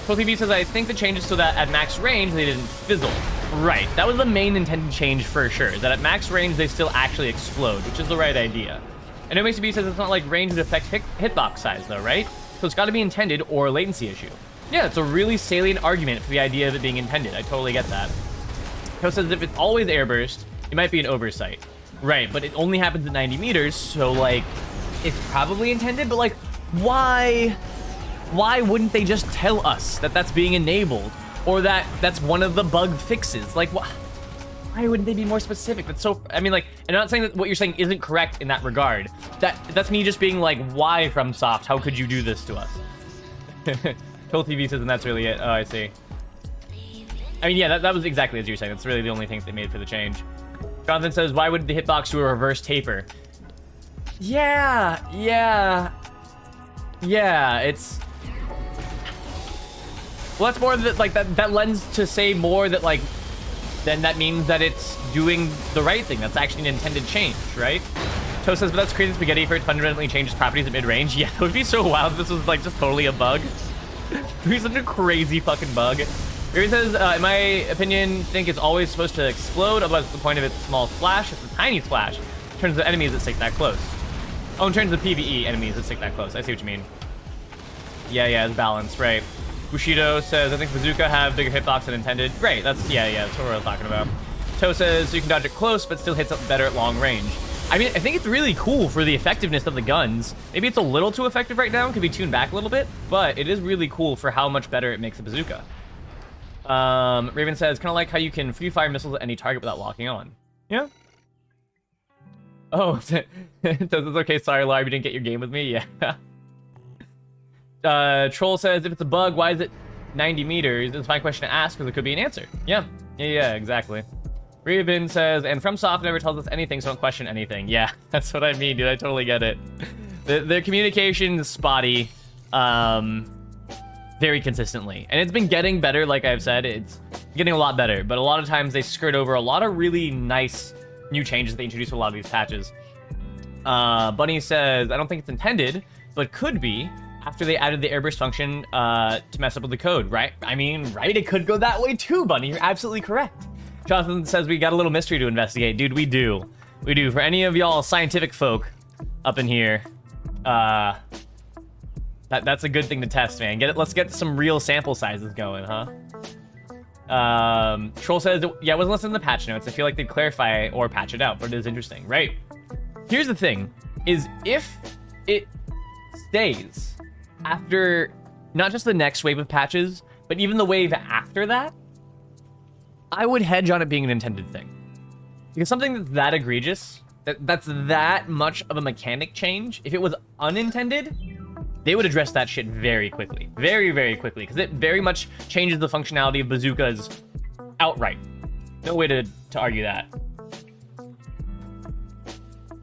TV says, I think the change is so that at max range, they didn't fizzle. Right, that was the main intended change for sure, that at max range, they still actually explode, which is the right idea. And MACB says it's not like range that affects hitbox size though, right? So it's gotta be intended or a latency issue. Yeah, it's a really salient argument for the idea of it being intended. I totally get that. Ko says if it's always airburst, it might be an oversight. Right, but it only happens at 90 meters, so like, it's probably intended, but like, why wouldn't they just tell us that that's being enabled? Or that that's one of the bug fixes? Like, why wouldn't they be more specific? That's so, I mean, like, and I'm not saying that what you're saying isn't correct in that regard. That's me just being like, why FromSoft? How could you do this to us? Total TV says, and that's really it. Oh, I see. I mean, yeah, that was exactly as you were saying. That's really the only thing they made for the change. Jonathan says, why would the hitbox do a reverse taper? Yeah, it's... Well, that's more that, like, that lends to say more that, like, then that means that it's doing the right thing. That's actually an intended change, right? Toast says, but that's crazy spaghetti for it fundamentally changes properties at mid-range. Yeah, it would be so wild if this was, like, just totally a bug. It would be such a crazy fucking bug. He says, in my opinion, think it's always supposed to explode, otherwise what's the point of its small splash? It's a tiny splash. In terms of enemies that stick that close. Oh, in terms of PvE enemies that stick that close. I see what you mean. Yeah, it's balanced, right. Bushido says, I think Bazooka have bigger hitbox than intended. Right, that's what we're talking about. Toe says, you can dodge it close, but still hits up better at long range. I mean, I think it's really cool for the effectiveness of the guns. Maybe it's a little too effective right now, could be tuned back a little bit, but it is really cool for how much better it makes a bazooka. Raven says, kind of like how you can free fire missiles at any target without locking on. Yeah. Oh, it's okay, sorry, Larry, you didn't get your game with me? Yeah. Troll says, if it's a bug, why is it 90 meters? It's my question to ask, because it could be an answer. Yeah, exactly. Raven says, and FromSoft never tells us anything, so don't question anything. Yeah, that's what I mean, dude. I totally get it. Their communication is spotty, very consistently. And it's been getting better, like I've said. It's getting a lot better, but a lot of times they skirt over a lot of really nice new changes they introduced with a lot of these patches. Bunny says, I don't think it's intended, but could be after they added the airburst function to mess up with the code, right? I mean, right? It could go that way too, Bunny. You're absolutely correct. Jonathan says we got a little mystery to investigate. Dude, we do. We do. For any of y'all scientific folk up in here, that's a good thing to test, man. Let's get some real sample sizes going, huh? Troll says, yeah, I wasn't listening to the patch notes. I feel like they'd clarify or patch it out, but it is interesting, right? Here's the thing, is if it stays after not just the next wave of patches, but even the wave after that, I would hedge on it being an intended thing. Because something that's that egregious, that's that much of a mechanic change, if it was unintended, they would address that shit very quickly. Very, very quickly. Because it very much changes the functionality of bazookas outright. No way to argue that.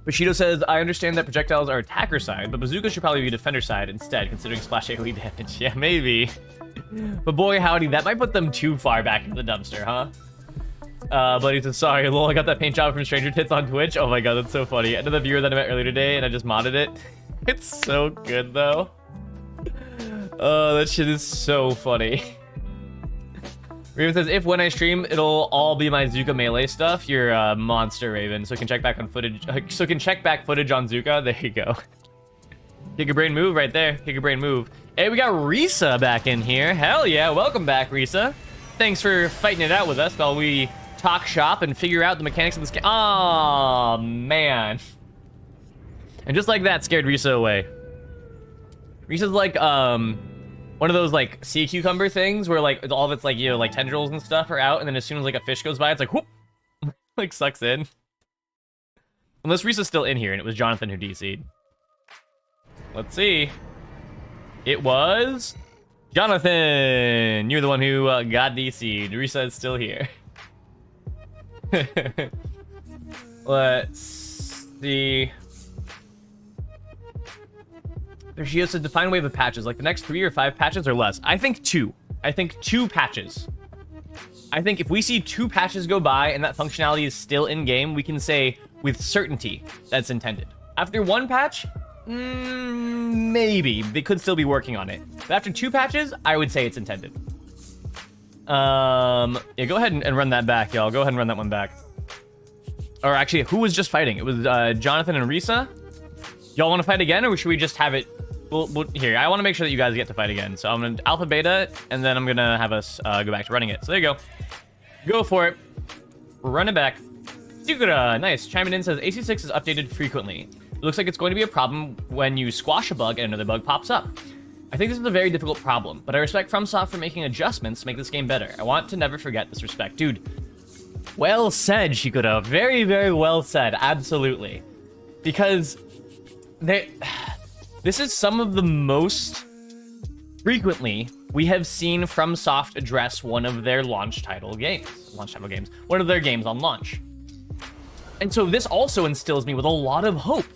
Bushido says, I understand that projectiles are attacker side, but bazookas should probably be defender side instead, considering splash AoE damage. Yeah, maybe. But boy, howdy, that might put them too far back into the dumpster, huh? Buddy says, sorry, lol, I got that paint job from Stranger Tits on Twitch. Oh my god, that's so funny. Another viewer that I met earlier today, and I just modded it. It's so good, though. Oh, that shit is so funny. Raven says, if when I stream, it'll all be my Zuka melee stuff. You're a monster, Raven. So can check back on footage. So can check back footage on Zuka. There you go. Kick a brain move right there. Kick a brain move. Hey, we got Risa back in here. Hell yeah. Welcome back, Risa. Thanks for fighting it out with us while we talk shop and figure out the mechanics of this game. Oh, man. And just like that, scared Risa away. Risa's like, one of those, like, sea cucumber things where, like, all of its, like, you know, like, tendrils and stuff are out, and then as soon as, like, a fish goes by, it's like, whoop! Like, sucks in. Unless Risa's still in here, and it was Jonathan who DC'd. Let's see. It was Jonathan! You're the one who got DC'd. Risa is still here. Let's see. She has to define wave of patches, like the next 3 or 5 patches or less. I think 2. I think 2 patches. I think if we see 2 patches go by and that functionality is still in game, we can say with certainty that's intended. After 1 patch, maybe they could still be working on it. But after 2 patches, I would say it's intended. Yeah, go ahead and run that back, y'all. Go ahead and run that one back. Or actually, who was just fighting? It was Jonathan and Risa. Y'all want to fight again, or should we just have it? Well, here, I want to make sure that you guys get to fight again. So I'm going to alpha beta, and then I'm going to have us go back to running it. So there you go. Go for it. Run it back. Sugura, nice. Chiming in says, AC6 is updated frequently. It looks like it's going to be a problem when you squash a bug and another bug pops up. I think this is a very difficult problem, but I respect FromSoft for making adjustments to make this game better. I want to never forget this respect. Dude, well said, Shikudo. Very, very well said. Absolutely. Because this is some of the most frequently we have seen FromSoft address one of their launch title games, one of their games on launch. And so this also instills me with a lot of hope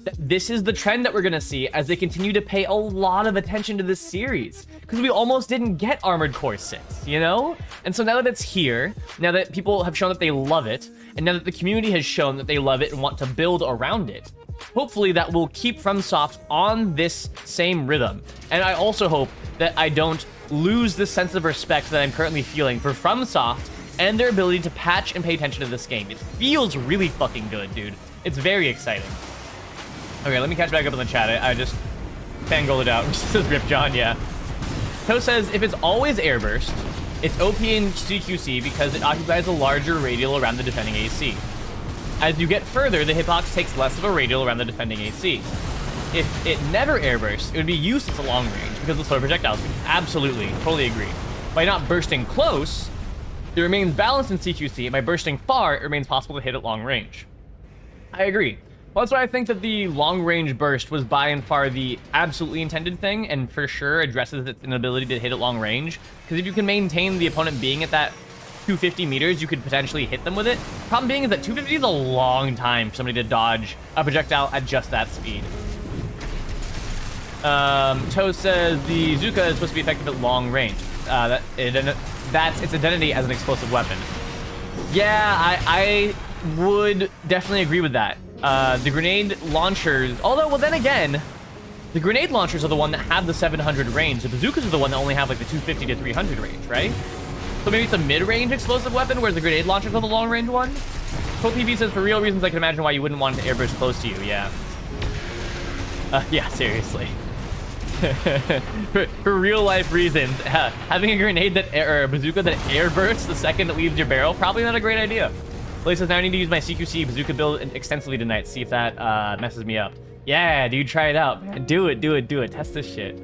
that this is the trend that we're going to see as they continue to pay a lot of attention to this series. Because we almost didn't get Armored Core 6, you know? And so now that it's here, now that people have shown that they love it, and now that the community has shown that they love it and want to build around it, hopefully that will keep FromSoft on this same rhythm. And I also hope that I don't lose the sense of respect that I'm currently feeling for FromSoft and their ability to patch and pay attention to this game. It feels really fucking good, dude. It's very exciting. Okay, let me catch back up in the chat. I just fangirled it out. It says Rip John, yeah. Toe says, if it's always airburst, it's OP in CQC because it occupies a larger radial around the defending AC. As you get further, the hitbox takes less of a radial around the defending AC. If it never airbursts, it would be useless at long range because of slower projectile speed. Absolutely, totally agree. By not bursting close, it remains balanced in CQC. By bursting far, it remains possible to hit at long range. I agree. Well, that's why I think that the long-range burst was by and far the absolutely intended thing, and for sure addresses its inability to hit at long range. Because if you can maintain the opponent being at that 250 meters, you could potentially hit them with it. Problem being is that 250 is a long time for somebody to dodge a projectile at just that speed. Toe says the Zuka is supposed to be effective at long range. That's its identity as an explosive weapon. Yeah, I would definitely agree with that. The grenade launchers, although, well, then again, the grenade launchers are the one that have the 700 range. The bazookas are the one that only have like the 250 to 300 range, right? So maybe it's a mid-range explosive weapon, whereas the grenade launchers are the long-range one. Cold TV says, for real reasons, I can imagine why you wouldn't want it to airburst close to you. Yeah. Yeah, seriously. for real-life reasons, having a grenade that or a bazooka that airbursts the second it leaves your barrel, probably not a great idea. Blake says, now I need to use my CQC bazooka build extensively tonight, see if that messes me up. Yeah, dude, try it out, man. Do it. Test this shit.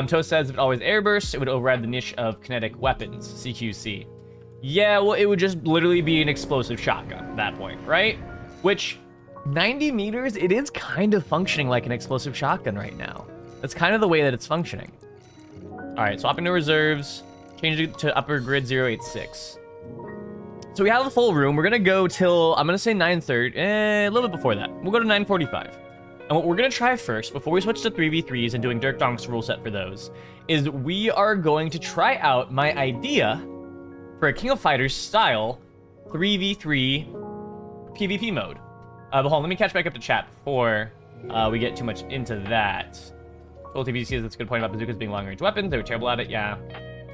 Toast says, if it always airbursts, it would override the niche of kinetic weapons, CQC. Yeah, well, it would just literally be an explosive shotgun at that point, right? Which, 90 meters, it is kind of functioning like an explosive shotgun right now. That's kind of the way that it's functioning. All right, swapping to reserves, change it to upper grid 086. So we have a full room. We're gonna go till, I'm gonna say 9:30, a little bit before that. We'll go to 9:45. And what we're gonna try first, before we switch to 3v3s and doing Dirk Donk's rule set for those, is we are going to try out my idea for a King of Fighters style 3v3 PvP mode. But hold on, let me catch back up to chat before we get too much into that. Full TV says that's a good point about bazookas being long-range weapons. They were terrible at it, yeah.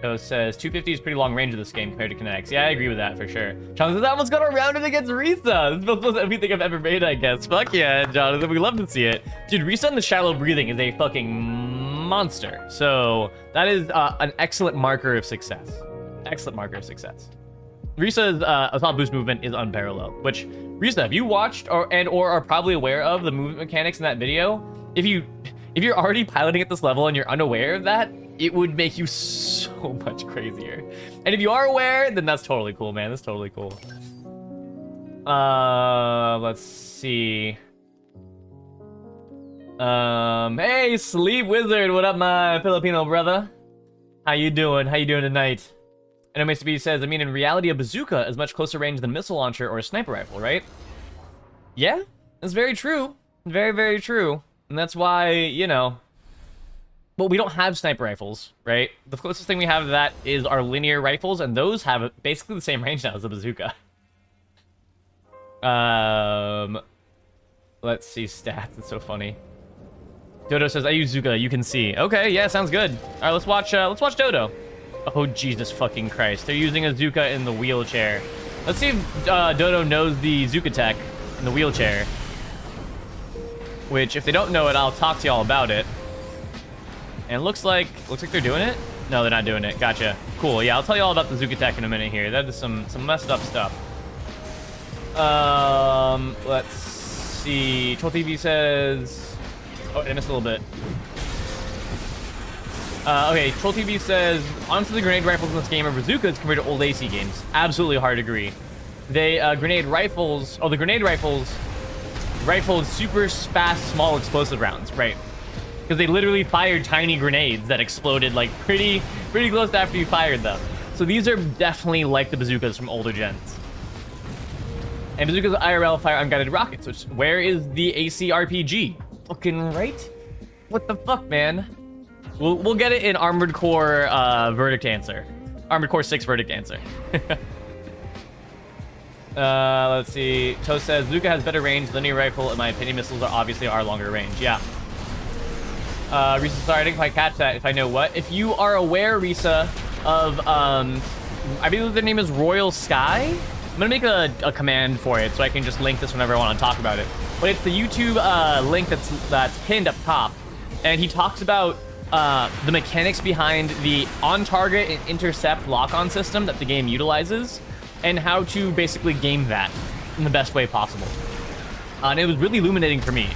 So says 250 is pretty long range of this game compared to kinetics. Yeah, I agree with that for sure. Jonathan says, I almost got around it against Risa. This is the most everything I've ever made, I guess. Fuck yeah, Jonathan. We love to see it. Dude, Risa in the shallow breathing is a fucking monster. So that is an excellent marker of success. Excellent marker of success. Risa's assault boost movement is unparalleled. Which, Risa, have you watched or are probably aware of the movement mechanics in that video? If you're already piloting at this level and you're unaware of that, it would make you so much crazier. And if you are aware, then that's totally cool, man. That's totally cool. Let's see. Hey, Sleep Wizard, what up, my Filipino brother? How you doing? How you doing tonight? And MSB says, I mean, in reality, a bazooka is much closer range than a missile launcher or a sniper rifle, right? Yeah, that's very true. Very, very true. And that's why, you know, well, we don't have sniper rifles, right? The closest thing we have to that is our linear rifles, and those have basically the same range now as a bazooka. Let's see stats. It's so funny. Dodo says, I use Zuka, you can see. Okay, yeah, sounds good. All right, let's watch Dodo. Oh, Jesus fucking Christ. They're using a Zuka in the wheelchair. Let's see if Dodo knows the Zuka tech in the wheelchair. Which, if they don't know it, I'll talk to y'all about it. And it looks like they're doing it? No, they're not doing it. Gotcha. Cool. Yeah, I'll tell you all about the Zuka tech in a minute here. That is some messed up stuff. Let's see. Troll TV says... Oh, I missed a little bit. Okay, Troll TV says, honestly, the grenade rifles in this game are bazookas compared to old AC games. Absolutely hard to agree. They, grenade rifles... Oh, the grenade rifles rifled super fast, small explosive rounds, right? because they literally fired tiny grenades that exploded like pretty close after you fired them. So these are definitely like the bazookas from older gens. And bazookas IRL fire unguided rockets, which where is the AC RPG? Fucking right? What the fuck, man? We'll get it in Armored Core verdict answer. Armored Core 6 verdict answer. Let's see. Toast says, Luca has better range. Linear rifle, in my opinion, missiles are obviously longer range. Yeah. Risa, sorry, I didn't quite catch that. If I know what. If you are aware, Risa, of, I believe their name is Royal Sky. I'm gonna make a command for it so I can just link this whenever I want to talk about it. But it's the YouTube link that's pinned up top. And he talks about the mechanics behind the on-target and intercept lock-on system that the game utilizes, and how to basically game that in the best way possible. And it was really illuminating for me.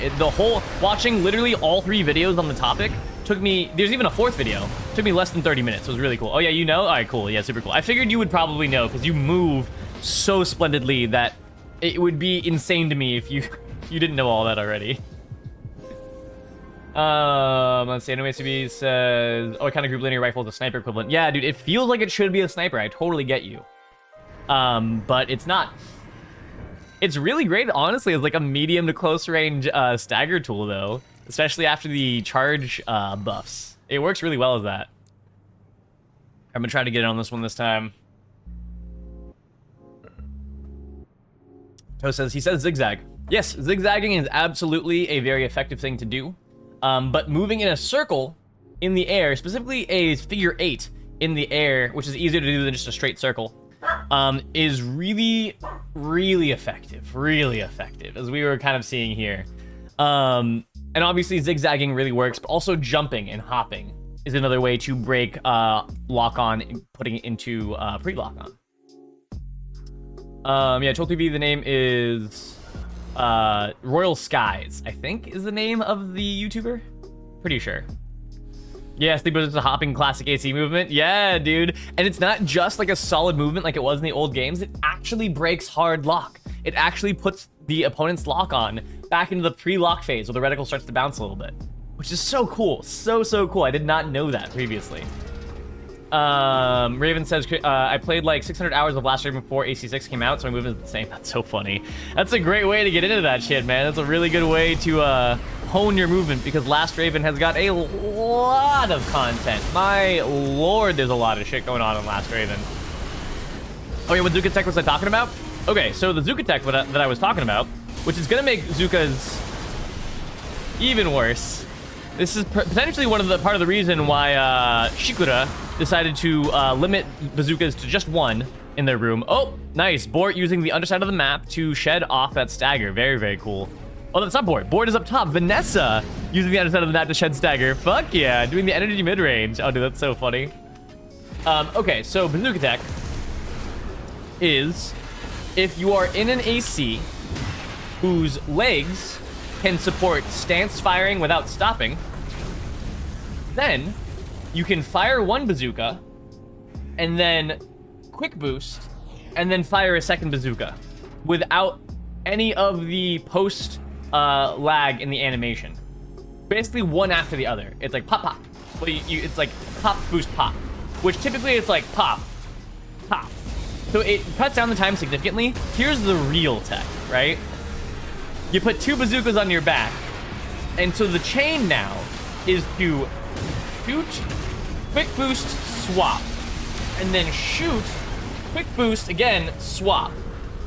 Watching literally all 3 videos on the topic took me, there's even a 4th video, took me less than 30 minutes. It was really cool. Oh yeah, you know? All right, cool. Yeah, super cool. I figured you would probably know because you move so splendidly that it would be insane to me if you didn't know all that already. Let's see. NOACB says, oh, what kind of group linear rifle is a sniper equivalent? Yeah, dude, it feels like it should be a sniper. I totally get you. But it's not. It's really great, honestly, as like a medium to close range stagger tool, though, especially after the charge buffs. It works really well as that. I'm gonna try to get in on this one this time. Toast says, he says zigzag. Yes, zigzagging is absolutely a very effective thing to do. But moving in a circle in the air, specifically a figure 8 in the air, which is easier to do than just a straight circle, is really effective, as we were kind of seeing here. And obviously zigzagging really works, but also jumping and hopping is another way to break lock-on, putting it into pre-lock-on. Yeah, Troll TV, the name is Royal Skies, I think is the name of the YouTuber. Pretty sure. Yeah, Sleeper is a hopping classic AC movement. Yeah, dude. And it's not just like a solid movement like it was in the old games. It actually breaks hard lock. It actually puts the opponent's lock on back into the pre-lock phase where the reticle starts to bounce a little bit, which is so cool. So cool. I did not know that previously. Raven says, I played like 600 hours of Last Raven before AC6 came out, so my movement is the same. That's so funny. That's a great way to get into that shit, man. That's a really good way to hone your movement, because Last Raven has got a lot of content. My lord, there's a lot of shit going on in Last Raven. Oh yeah, what Zuka Tech was I talking about? Okay, so the Zuka Tech that I was talking about, which is gonna make Zuka's even worse. This is potentially part of the reason why Shikura decided to limit bazookas to just 1 in their room. Oh, nice. Bort using the underside of the map to shed off that stagger. Very cool. Oh, that's not Bort. Bort is up top. Vanessa using the underside of the map to shed stagger. Fuck yeah. Doing the energy mid-range. Oh, dude, that's so funny. Okay, so bazooka tech is if you are in an AC whose legs can support stance firing without stopping, then you can fire 1 bazooka and then quick boost and then fire a second bazooka without any of the post lag in the animation. Basically one after the other. It's like pop. Well, it's like pop, boost, pop, which typically it's like pop, pop. So it cuts down the time significantly. Here's the real tech, right? You put 2 bazookas on your back, and so the chain now is to shoot, quick boost, swap, and then shoot, quick boost, again, swap,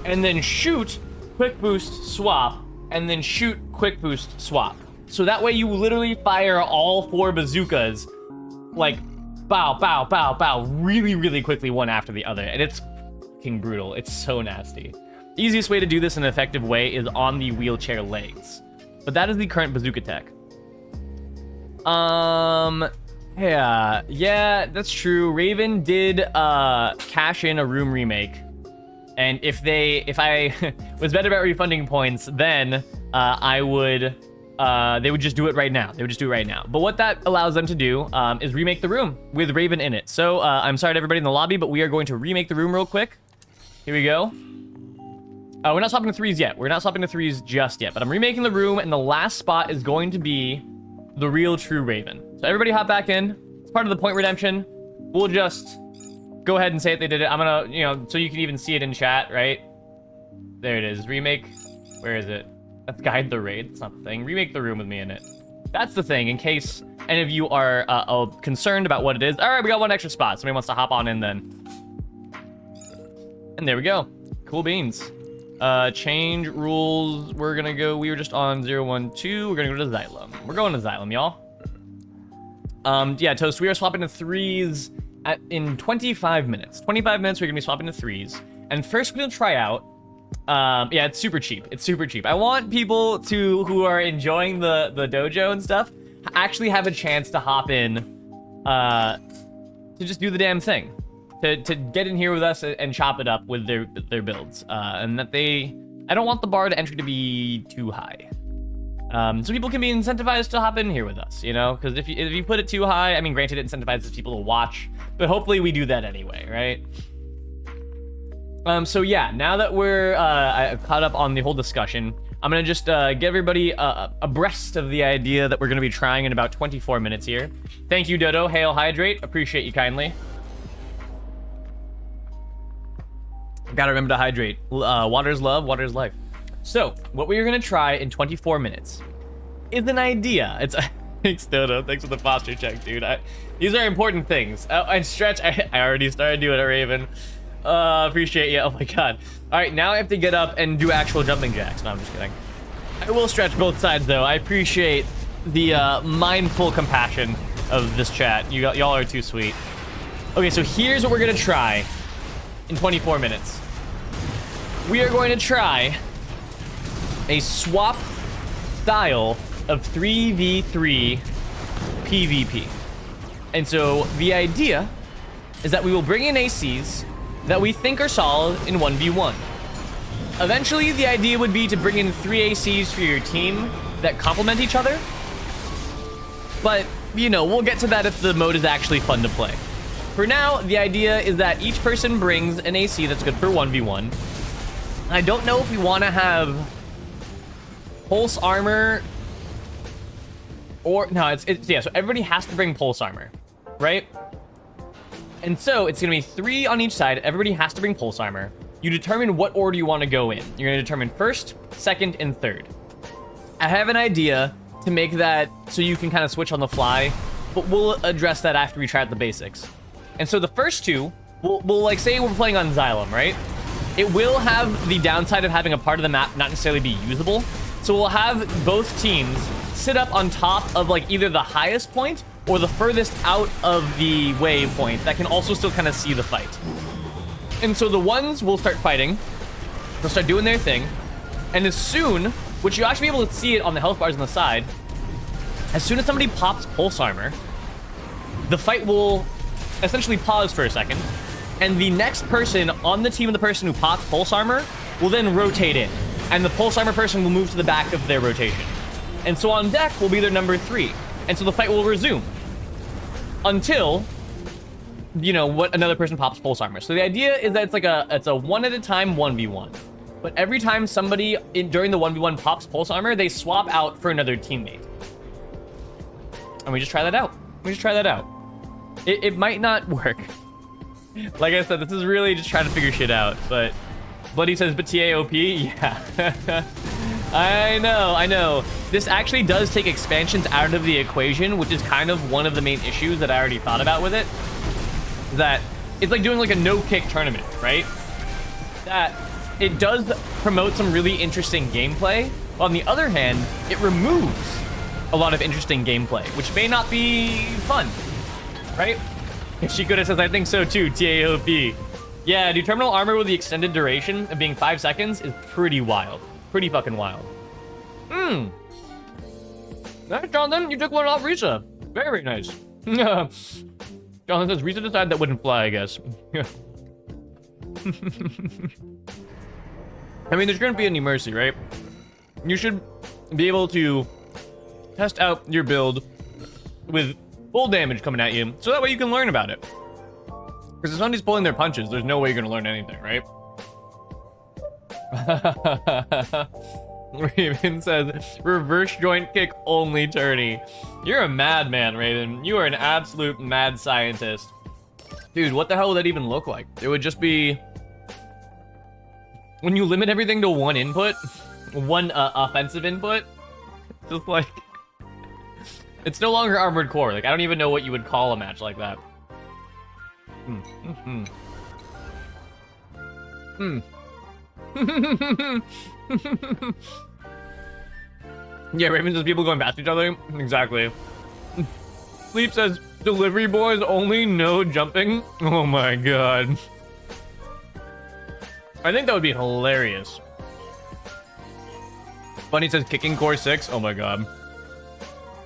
and then shoot, quick boost, swap, and then shoot, quick boost, swap. So that way you literally fire all 4 bazookas, like, bow, really quickly, one after the other, and it's fucking brutal. It's so nasty. The easiest way to do this in an effective way is on the wheelchair legs. But that is the current bazooka tech. Yeah, that's true. Raven did cash in a room remake. And if I was better about refunding points, then they would just do it right now. They would just do it right now. But what that allows them to do is remake the room with Raven in it. So I'm sorry to everybody in the lobby, but we are going to remake the room real quick. Here we go. We're not swapping to 3s yet. We're not swapping to 3s just yet, but I'm remaking the room, and the last spot is going to be the real true Raven. So everybody hop back in. It's part of the point redemption. We'll just go ahead and say it. They did it. I'm gonna, you know, so you can even see it in chat, right? There it is. Remake. Where is it? That's guide the raid. That's not the thing. Remake the room with me in it. That's the thing, in case any of you are concerned about what it is. All right, we got one extra spot. Somebody wants to hop on in then. And there we go. Cool beans. Change rules. We're gonna go, we were just on 012. We're gonna go to Xylem. We're going to Xylem, y'all. Yeah, Toast, we are swapping to threes in 25 minutes. 25 minutes, we're gonna be swapping to threes. And first, we're gonna try out. Yeah, it's super cheap. It's super cheap. I want people who are enjoying the dojo and stuff actually have a chance to hop in, to just do the damn thing. To get in here with us and chop it up with their builds. And that I don't want the bar to entry to be too high. So people can be incentivized to hop in here with us, you know? Because if you put it too high, I mean, granted, it incentivizes people to watch, but hopefully we do that anyway, right? So yeah, now that we're caught up on the whole discussion, I'm gonna just get everybody abreast of the idea that we're gonna be trying in about 24 minutes here. Thank you, Dodo. Hail Hydrate. Appreciate you kindly. Gotta remember to hydrate. Water's love, water's life. So, what we are gonna try in 24 minutes is an idea. It's thanks, Dodo. Thanks for the posture check, dude. These are important things. And Stretch, I already started doing it, Raven. Appreciate you. Oh my god. All right, now I have to get up and do actual jumping jacks. No, I'm just kidding. I will stretch both sides, though. I appreciate the mindful compassion of this chat. Y'all are too sweet. Okay, so here's what we're gonna try in 24 minutes. We are going to try a swap style of 3v3 PvP. And so the idea is that we will bring in ACs that we think are solid in 1v1. Eventually, the idea would be to bring in 3 ACs for your team that complement each other. But, you know, we'll get to that if the mode is actually fun to play. For now, the idea is that each person brings an AC that's good for 1v1. I don't know if we want to have pulse armor or... No, yeah, so everybody has to bring pulse armor, right? And so it's going to be 3 on each side. Everybody has to bring pulse armor. You determine what order you want to go in. You're going to determine first, second, and third. I have an idea to make that so you can kind of switch on the fly, but we'll address that after we try out the basics. And so the first two, we'll like say we're playing on Xylem, right? It will have the downside of having a part of the map not necessarily be usable. So we'll have both teams sit up on top of like either the highest point or the furthest out of the waypoint that can also still kind of see the fight. And so the ones will start fighting. They'll start doing their thing. And as soon, which you'll actually be able to see it on the health bars on the side, as soon as somebody pops pulse armor, the fight will essentially pause for a second. And the next person on the team of the person who pops pulse armor will then rotate in. And the pulse armor person will move to the back of their rotation. And so on deck will be their number 3. And so the fight will resume until, you know, what another person pops pulse armor. So the idea is that it's like it's a one at a time 1v1. But every time somebody during the 1v1 pops pulse armor, they swap out for another teammate. And we just try that out. It might not work. Like I said, this is really just trying to figure shit out. But Bloody says, but TAOP? Yeah. I know. This actually does take expansions out of the equation, which is kind of one of the main issues that I already thought about with it. That it's like doing like a no-kick tournament, right? That it does promote some really interesting gameplay. But on the other hand, it removes a lot of interesting gameplay, which may not be fun, right? Shikuda says, I think so too, TAOP. Yeah, dude, terminal armor with the extended duration of being 5 seconds is pretty wild. Pretty fucking wild. Nice, Jonathan. You took one off Risa. Very, very nice. Jonathan says, Risa decided that wouldn't fly, I guess. I mean, there shouldn't be any mercy, right? You should be able to test out your build with full damage coming at you, so that way you can learn about it. Because if somebody's pulling their punches, there's no way you're going to learn anything, right? Raven says, reverse joint kick only tourney. You're a madman, Raven. You are an absolute mad scientist. Dude, what the hell would that even look like? It would just be... When you limit everything to one input, one offensive input, just like... It's no longer Armored Core. Like, I don't even know what you would call a match like that. Yeah, Raven says people going past each other. Exactly. Sleep says delivery boys only, no jumping. Oh my god. I think that would be hilarious. Bunny says kicking core 6. Oh my god.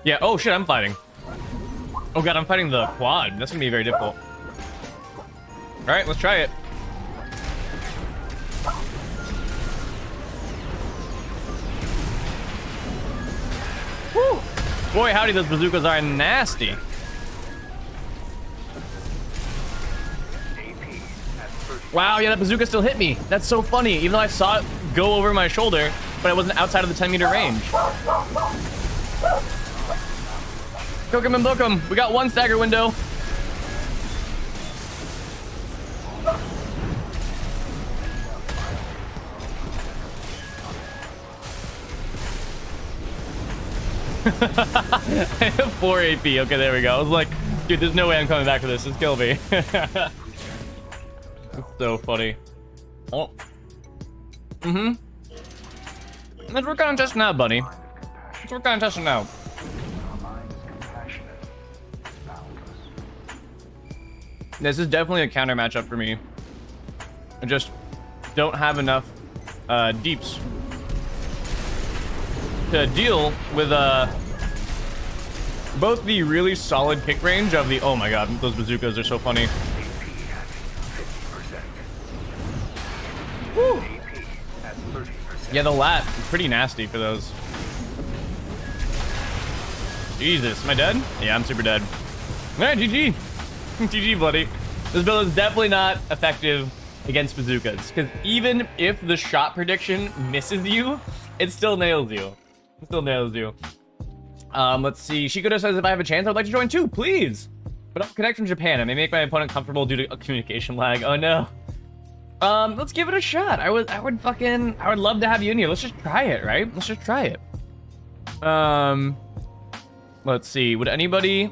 Yeah, oh shit, I'm fighting. Oh god, I'm fighting the quad. That's gonna be very difficult. Alright, let's try it. Woo! Boy, howdy, those bazookas are nasty. Wow, yeah, that bazooka still hit me. That's so funny, even though I saw it go over my shoulder, but I wasn't outside of the 10-meter range. Cook him and book him. We got one stagger window. I have 4 AP. Okay, there we go. I was like, dude, there's no way I'm coming back for this. Just kill me. It's so funny. Oh. Let's work on testing out, buddy. Let's work on testing out. This is definitely a counter matchup for me. I just don't have enough deeps to deal with both the really solid kick range of the... Oh my god, those bazookas are so funny. Woo. Yeah, the lat is pretty nasty for those. Jesus, am I dead? Yeah, I'm super dead. Alright, GG. GG, buddy. This build is definitely not effective against bazookas, because even if the shot prediction misses you, it still nails you. It still nails you. Let's see. Shikoda says, if I have a chance, I would like to join too, please. But I'll connect from Japan. I may make my opponent comfortable due to a communication lag. Oh no. Let's give it a shot. I would love to have you in here. Let's just try it, right? Let's just try it. Let's see. Would anybody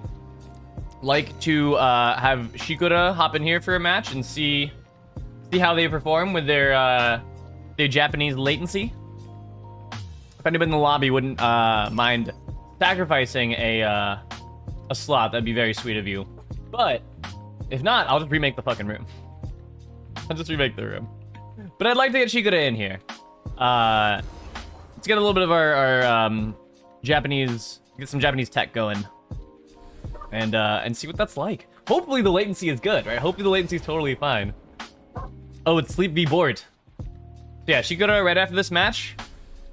like to have Shikoda hop in here for a match and see how they perform with their Japanese latency? If anybody in the lobby wouldn't mind sacrificing a slot, that'd be very sweet of you. But if not, I'll just remake the fucking room. I'll just remake the room. But I'd like to get Shikoda in here. Let's get a little bit of our Japanese, get some Japanese tech going. And see what that's like. Hopefully the latency is good, right? Hopefully the latency is totally fine. Oh, it's Sleep v Board. Yeah, Shikoda, right after this match,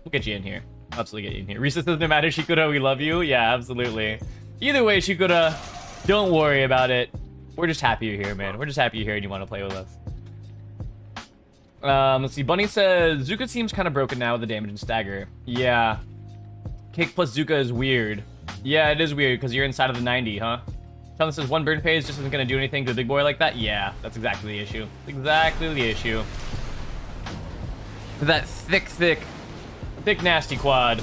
we'll get you in here. Absolutely get you in here. Risa says, no matter, Shikoda, we love you. Yeah, absolutely. Either way, Shikoda, don't worry about it. We're just happy you're here, man. We're just happy you're here and you want to play with us. Let's see. Bunny says, Zuka seems kind of broken now with the damage and stagger. Yeah. Kick plus Zuka is weird. Yeah, it is weird because you're inside of the 90, huh? Sean says, one burn phase just isn't going to do anything to a big boy like that? Yeah, that's exactly the issue. Exactly the issue. That thick, nasty quad.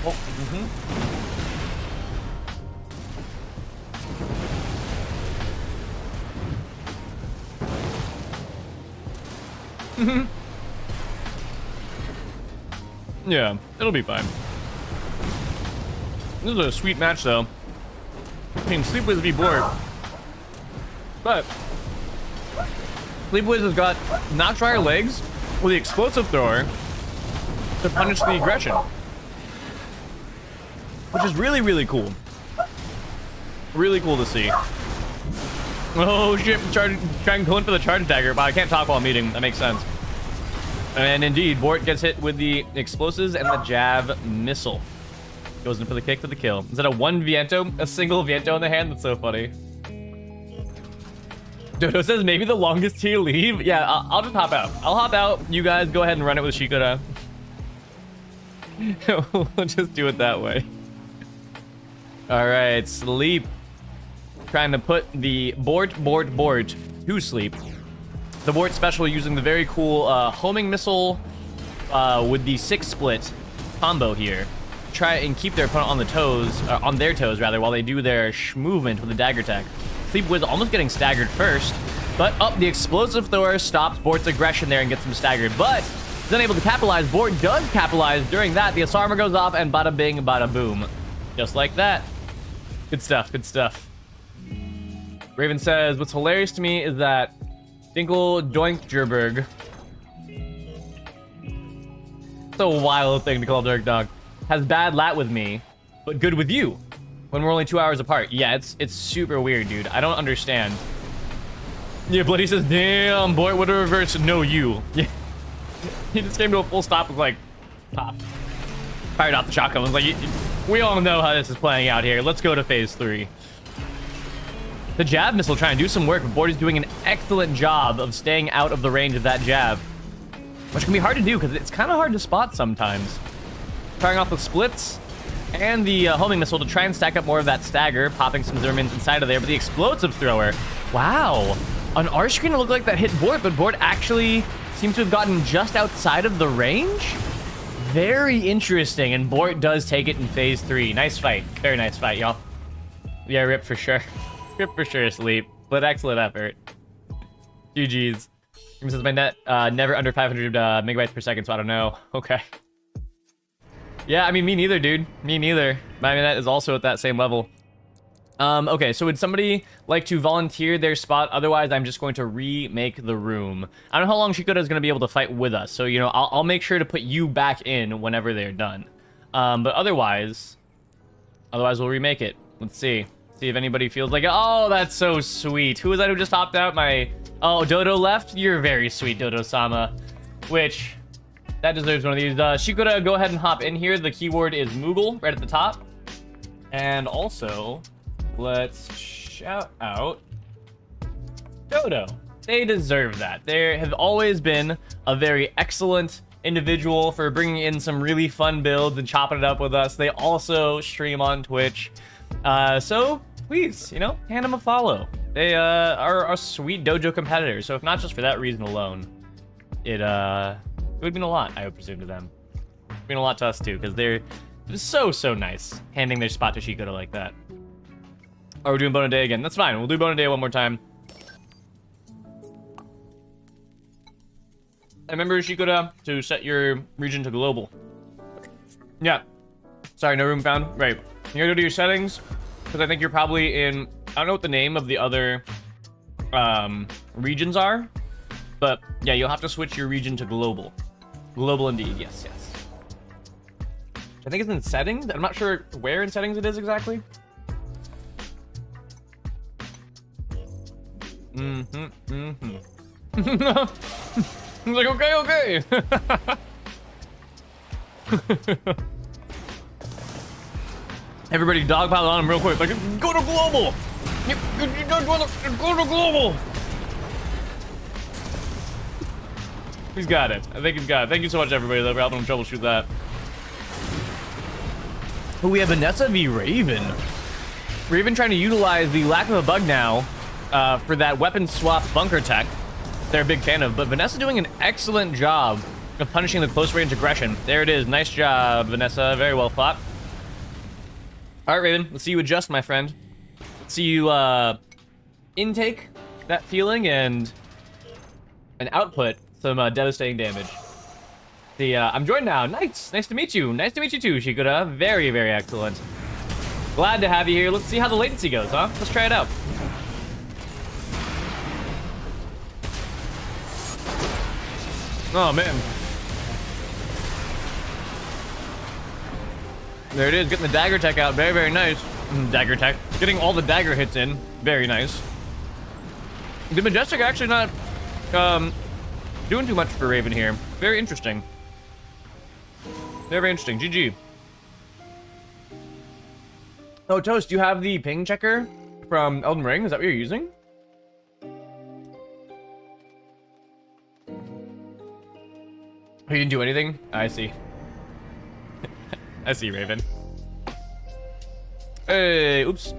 Oh, Yeah, it'll be fine. This is a sweet match, though. I mean, Sleepwiz v Board. But Sleepwiz has got Knockfire legs with the explosive thrower to punish the aggression, which is really, really cool. Really cool to see. Oh shit! Trying to go in for the charge dagger, but I can't talk while I'm eating. That makes sense. And indeed, Bort gets hit with the explosives and the jab missile. Goes in for the kick for the kill. Is that a one Viento? A single Viento in the hand? That's so funny. Dodo says maybe the longest to leave. Yeah, I'll just hop out. I'll hop out. You guys go ahead and run it with Shikora. We'll just do it that way. All right, sleep. Trying to put the Bort to sleep. The Bort special using the very cool homing missile with the 6-split combo here. Try and keep their opponent on the toes, on their toes rather, while they do their movement with the dagger tech. Sleep was almost getting staggered first, but the explosive thrower stops Bort's aggression there and gets him staggered, but he's unable to capitalize. Bort does capitalize during that. The Asarma goes off and bada bing, bada boom. Just like that. Good stuff, good stuff. Raven says, what's hilarious to me is that Dinkle Doinkjerberg, it's a wild thing to call Dirk Dog, has bad lat with me, but good with you when we're only 2 hours apart. Yeah, it's super weird, dude. I don't understand. Yeah, Bloody says, damn, boy, what a reverse. No, you. Yeah. He just came to a full stop with like, pop. Fired off the shotgun. Was like, we all know how this is playing out here. Let's go to phase 3. The jab missile trying to do some work, but Bort is doing an excellent job of staying out of the range of that jab, which can be hard to do because it's kind of hard to spot sometimes. Firing off the splits and the homing missile to try and stack up more of that stagger, popping some Zermans inside of there, but the explosive thrower, wow. On our screen, it looked like that hit Bort, but Bort actually seems to have gotten just outside of the range. Very interesting, and Bort does take it in phase 3. Nice fight. Very nice fight, y'all. Yeah, rip for sure. Rip for sure, sleep. But excellent effort. GG's. He says my net never under 500 megabytes per second, so I don't know. Okay. Yeah, I mean, me neither, dude. Me neither. My net is also at that same level. Okay, so would somebody like to volunteer their spot? Otherwise, I'm just going to remake the room. I don't know how long Shikoda is going to be able to fight with us. So, you know, I'll make sure to put you back in whenever they're done. But otherwise we'll remake it. Let's see. See if anybody feels like it. Oh, that's so sweet. Who was that who just hopped out? Oh, Dodo left? You're very sweet, Dodo-sama. Which, that deserves one of these. Shikoda, go ahead and hop in here. The keyword is Moogle right at the top. And also, let's shout out Dodo. They deserve that. They have always been a very excellent individual for bringing in some really fun builds and chopping it up with us. They also stream on Twitch. So please, you know, hand them a follow. They are sweet Dojo competitors. So if not just for that reason alone, it would mean a lot, I would presume, to them. It would mean a lot to us too, because they're so nice handing their spot to Shikoda like that. Oh, we're doing Bona Day again. That's fine. We'll do Bona Day one more time. I remember, Shikoda, to set your region to global. Yeah. Sorry, no room found. Right. You gotta go to your settings, because I think you're probably in... I don't know what the name of the other regions are, but yeah, you'll have to switch your region to global. Global indeed. Yes. I think it's in settings. I'm not sure where in settings it is exactly. I'm like, okay. Everybody dogpile on him real quick. Like, go to global. You don't want to go to global. He's got it. I think he's got it. Thank you so much, everybody, though, for helping him troubleshoot that. Oh, we have Vanessa v. Raven. Raven trying to utilize the lack of a bug now for that weapon swap bunker tech they're a big fan of, but Vanessa doing an excellent job of punishing the close range aggression. There it is. Nice job, Vanessa. Very well fought. All right, Raven. Let's see you adjust, my friend. Let's see you intake that feeling and output some devastating damage. I'm joined now. Nice to meet you. Nice to meet you too, Shikoda. Very excellent. Glad to have you here. Let's see how the latency goes, huh? Let's try it out. Oh, man. There it is, getting the dagger tech out. Very nice. Dagger tech. Getting all the dagger hits in. Very nice. The Majestic actually not doing too much for Raven here. Very interesting. Very interesting. GG. Oh, Toast, you have the ping checker from Elden Ring? Is that what you're using? Oh, you didn't do anything? I see. I see, Raven. Hey, oops.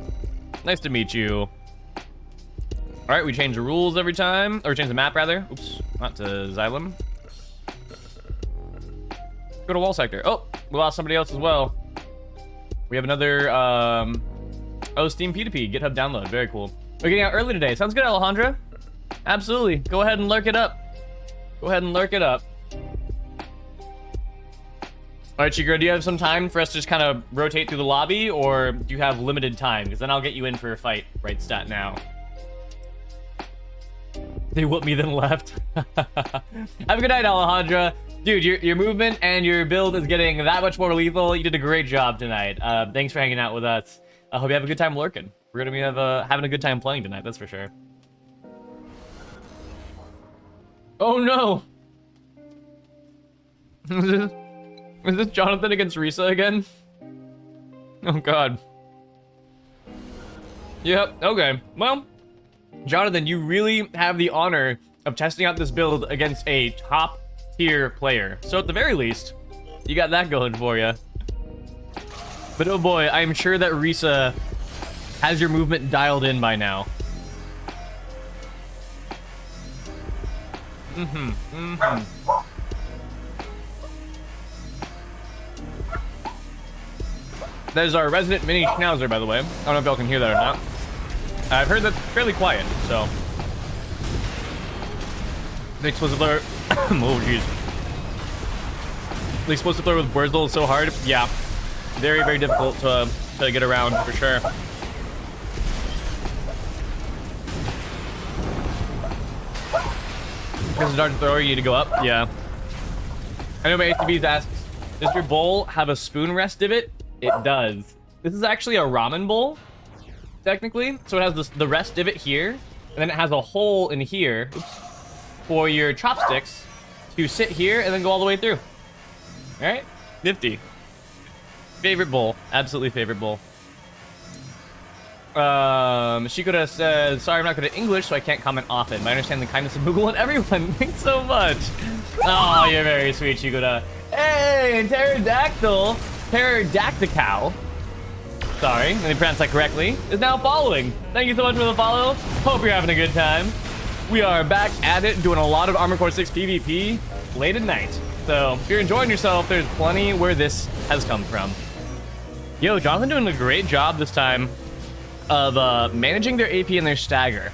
Nice to meet you. All right, we change the rules every time, or change the map rather. Oops, not to Xylem. Go to wall sector. Oh, we lost somebody else as well. We have another, oh, Steam P2P, GitHub download. Very cool. We're getting out early today. Sounds good, Alejandra. Absolutely. Go ahead and lurk it up. Go ahead and lurk it up. All right, Chigro, do you have some time for us to just kind of rotate through the lobby, or do you have limited time? Because then I'll get you in for a fight right stat now. They whooped me, then left. Have a good night, Alejandra. Dude, your movement and your build is getting that much more lethal. You did a great job tonight. Thanks for hanging out with us. I hope you have a good time lurking. We're going to be having a good time playing tonight, that's for sure. Oh, no. Is this Jonathan against Risa again? Oh, God. Yep, okay. Well, Jonathan, you really have the honor of testing out this build against a top-tier player. So at the very least, you got that going for you. But oh boy, I'm sure that Risa has your movement dialed in by now. That is our resident mini schnauzer, by the way. I don't know if y'all can hear that or not. I've heard that's fairly quiet, so. The explosive flare. Oh, jeez. The explosive flare with Wurzel is so hard. Yeah. Very, very difficult to get around, for sure. Because the dodge thrower, you need to go up. Yeah. I know my ACBs asks, does your bowl have a spoon rest divot? It does. This is actually a ramen bowl, technically. So it has the rest divot here, and then it has a hole in here for your chopsticks to sit here and then go all the way through. All right, nifty. Favorite bowl, absolutely favorite bowl. Shikoda says, sorry, I'm not good at English, so I can't comment often. But I understand the kindness of Google and everyone. Thanks so much. Oh, you're very sweet, Shikoda. Hey, pterodactyl. Pterodactyl. Sorry, let me pronounce that correctly. Is now following. Thank you so much for the follow. Hope you're having a good time. We are back at it, doing a lot of Armored Core 6 PvP late at night. So if you're enjoying yourself, there's plenty where this has come from. Yo, Jonathan doing a great job this time of managing their AP and their stagger.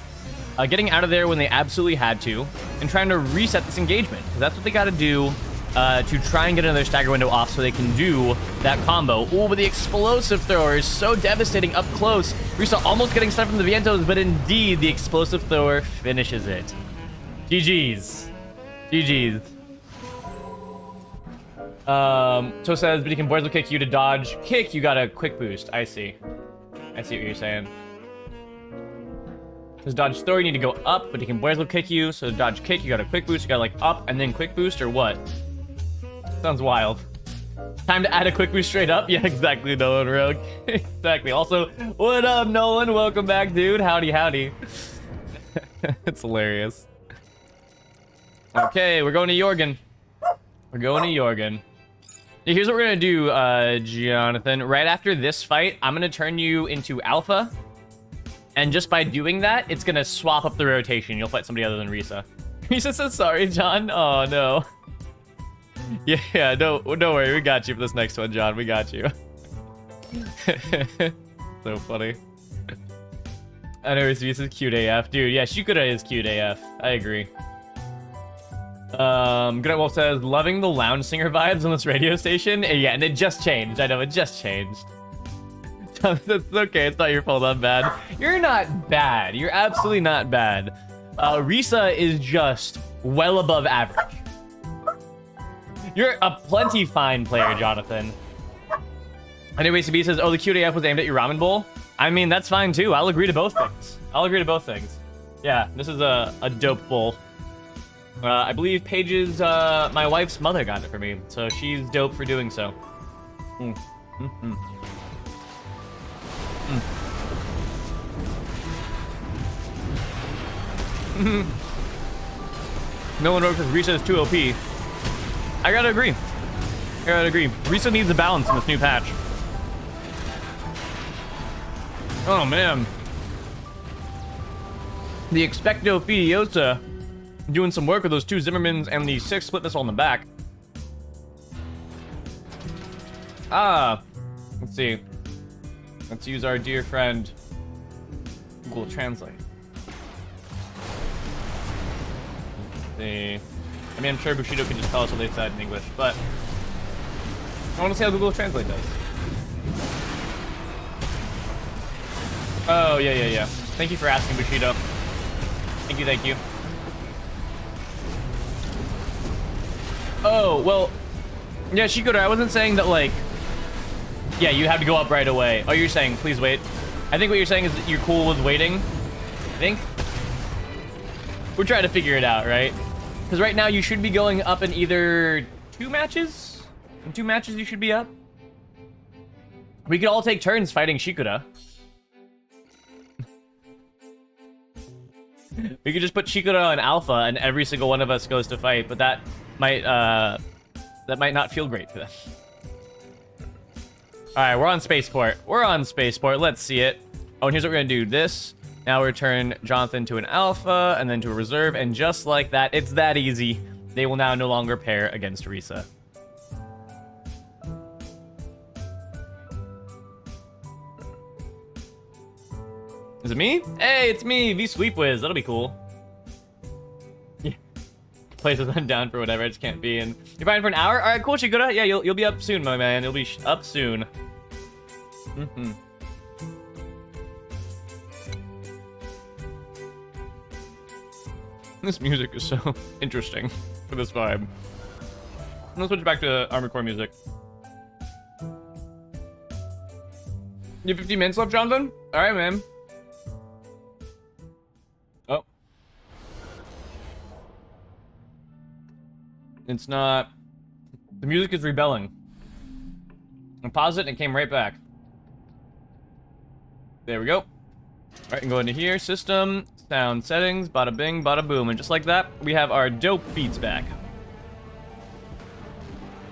Getting out of there when they absolutely had to, and trying to reset this engagement. Because that's what they got to do to try and get another stagger window off so they can do that combo. Ooh, but the explosive thrower is so devastating up close. Risa almost getting stuff from the Vientos, but indeed, the explosive thrower finishes it. GG's. GG's. So says, but he can Borzle kick you to dodge. Kick, you got a quick boost. I see. I see what you're saying. Because dodge throw, you need to go up, but he can Borzle kick you. So dodge kick, you got a quick boost. You got like up and then quick boost, or what? Sounds wild. Time to add a quick boost straight up? Yeah, exactly, Nolan Rogue. Exactly. Also, what up, Nolan? Welcome back, dude. Howdy, howdy. It's hilarious. Okay, we're going to Jorgen. We're going to Jorgen. Here's what we're going to do, Jonathan. Right after this fight, I'm going to turn you into Alpha. And just by doing that, it's going to swap up the rotation. You'll fight somebody other than Risa. Risa says sorry, John. Oh, no. Yeah, don't worry. We got you for this next one, John. We got you. So funny. I know Risa's cute AF. Dude, yeah, Shikuda is cute AF. I agree. Good Wolf says, loving the lounge singer vibes on this radio station. Yeah, and it just changed. I know, it just changed. It's okay, it's not your fault I'm bad. You're not bad. You're absolutely not bad. Risa is just well above average. You're a plenty fine player, Jonathan. Anyway, CB says, oh, the QDF was aimed at your ramen bowl. I mean, that's fine too. I'll agree to both things. I'll agree to both things. Yeah, this is a dope bowl. I believe Paige's, my wife's mother got it for me, so she's dope for doing so. No one wrote because Risa is too OP. I gotta agree. Risa needs a balance in this new patch. Oh man. The Expecto Furiosa doing some work with those 2 Zimmermans and the 6 split missile on the back. Let's see. Let's use our dear friend Google Translate. Let's see. I mean, I'm sure Bushido can just tell us what they said in English, but I want to see how Google Translate does. Oh, yeah. Thank you for asking, Bushido. Thank you. Oh, well, yeah, Shikoda, I wasn't saying that, like, yeah, you have to go up right away. Oh, you're saying, please wait. I think what you're saying is that you're cool with waiting. I think. We're trying to figure it out, right? Because right now you should be going up in either 2 matches? In 2 matches you should be up. We could all take turns fighting Shikoda. We could just put Shikoda on Alpha and every single one of us goes to fight, but that might not feel great for them. Alright, we're on Spaceport. Let's see it. Oh, and here's what we're gonna do. This. Now we turn Jonathan to an Alpha, and then to a Reserve, and just like that, it's that easy. They will now no longer pair against Risa. Is it me? Hey, it's me, V Sweep Wiz. That'll be cool. Yeah. Places I'm down for whatever. I just can't be in. You're fine for an hour? All right, cool, Shikoda. Yeah, you'll be up soon, my man. You'll be up soon. This music is so interesting for this vibe. Let's switch back to Armored Core music. You have 15 minutes left, Jonathan? All right, man. Oh. It's not... The music is rebelling. I paused it and it came right back. There we go. All right, and go into here. System, sound settings, bada bing, bada boom. And just like that, we have our dope beats back.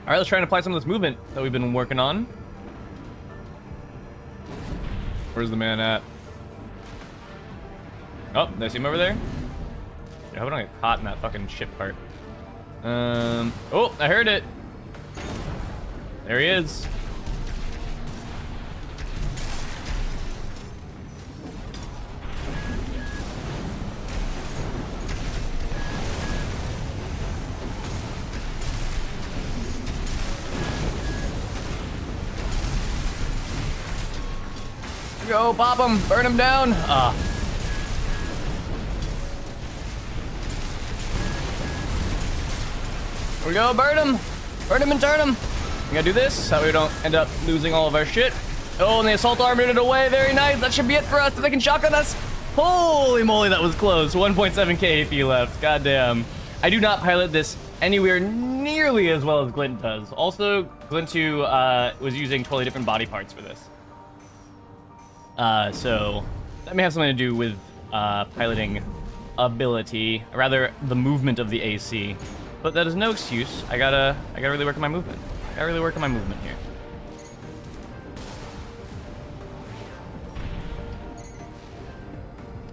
All right, let's try and apply some of this movement that we've been working on. Where's the man at? Oh, did I see him over there? I hope I don't get caught in that fucking ship part. Oh, I heard it. There he is. Go, pop him, burn him down. Here we go, burn him and turn him. We gotta do this so we don't end up losing all of our shit. Oh, and the assault armor it away. Very nice. That should be it for us. If they can shotgun us. Holy moly, that was close. 1.7k AP left. Goddamn. I do not pilot this anywhere nearly as well as Glint does. Also, Glint 2 was using totally different body parts for this. So that may have something to do with piloting ability, or rather the movement of the AC. But that is no excuse. I gotta really work on my movement. I gotta really work on my movement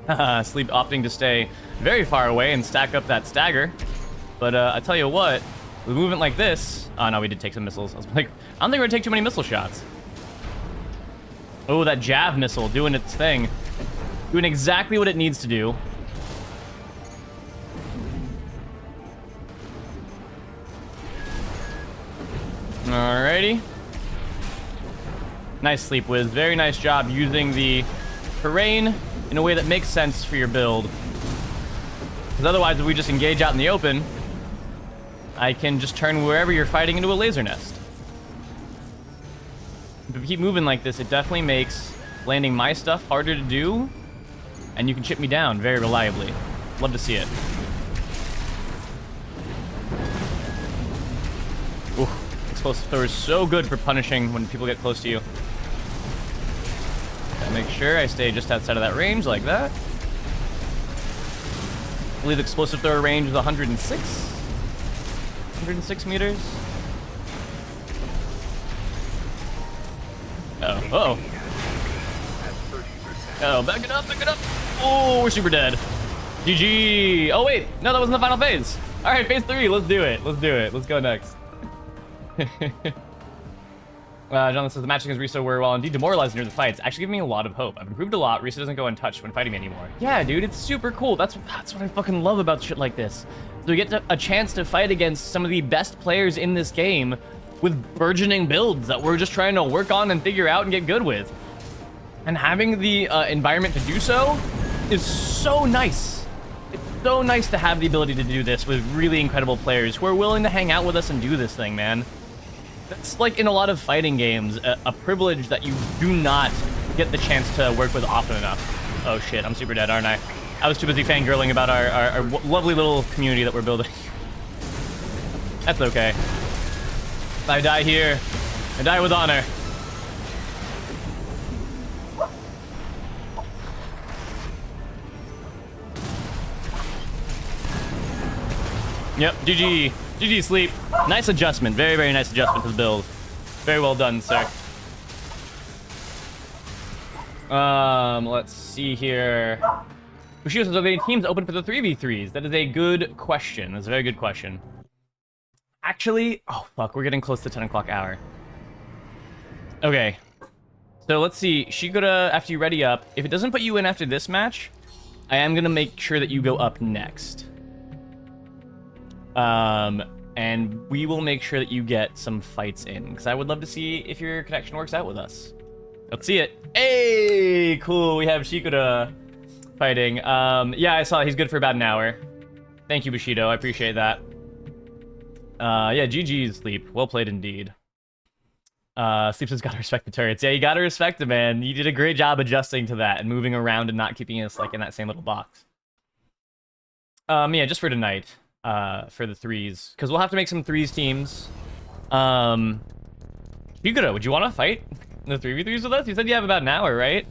here. Sleep opting to stay very far away and stack up that stagger. But I tell you what, with movement like this, oh no, we did take some missiles. I was like, I don't think we're gonna take too many missile shots. Oh, that Jav missile doing its thing. Doing exactly what it needs to do. Alrighty. Nice Sleep Wiz. Very nice job using the terrain in a way that makes sense for your build. Because otherwise, if we just engage out in the open, I can just turn wherever you're fighting into a laser nest. If we keep moving like this, it definitely makes landing my stuff harder to do, and you can chip me down very reliably. Love to see it. Ooh, explosive thrower is so good for punishing when people get close to you. Gotta make sure I stay just outside of that range like that. I believe explosive thrower range is 106. 106 meters. Uh-oh. Oh, back it up, back it up. Oh, we're super dead. GG. Oh, wait. No, that wasn't the final phase. All right, phase 3. Let's do it. Let's do it. Let's go next. John says the matching is Riso were well indeed demoralized near the fights. Actually giving me a lot of hope. I've improved a lot. Riso doesn't go untouched when fighting me anymore. Yeah, dude, it's super cool. That's what I fucking love about shit like this. So we get a chance to fight against some of the best players in this game with burgeoning builds that we're just trying to work on and figure out and get good with. And having the environment to do so is so nice. It's so nice to have the ability to do this with really incredible players who are willing to hang out with us and do this thing, man. That's like in a lot of fighting games, a privilege that you do not get the chance to work with often enough. Oh shit, I'm super dead, aren't I? I was too busy fangirling about our lovely little community that we're building. That's okay. If I die here, I die with honor. Yep, GG. GG Sleep. Nice adjustment. Very, very nice adjustment to the build. Very well done, sir. Let's see here. Bushido says, are there any teams open for the 3v3s? That is a good question. That's a very good question. Actually, oh fuck, we're getting close to 10 o'clock hour. Okay. So let's see. Shikura, after you ready up, if it doesn't put you in after this match, I am gonna make sure that you go up next. And we will make sure that you get some fights in, because I would love to see if your connection works out with us. Let's see it. Hey, cool. We have Shikura fighting. Yeah, I saw he's good for about an hour. Thank you, Bushido. I appreciate that. Yeah, GG's Sleep. Well played indeed. Sleep says gotta respect the turrets. Yeah, you gotta respect it, man. You did a great job adjusting to that and moving around and not keeping us like in that same little box. Yeah, just for tonight. For the threes, because we'll have to make some threes teams. Shikura, would you want to fight in the 3v3s with us? You said you have about an hour, right?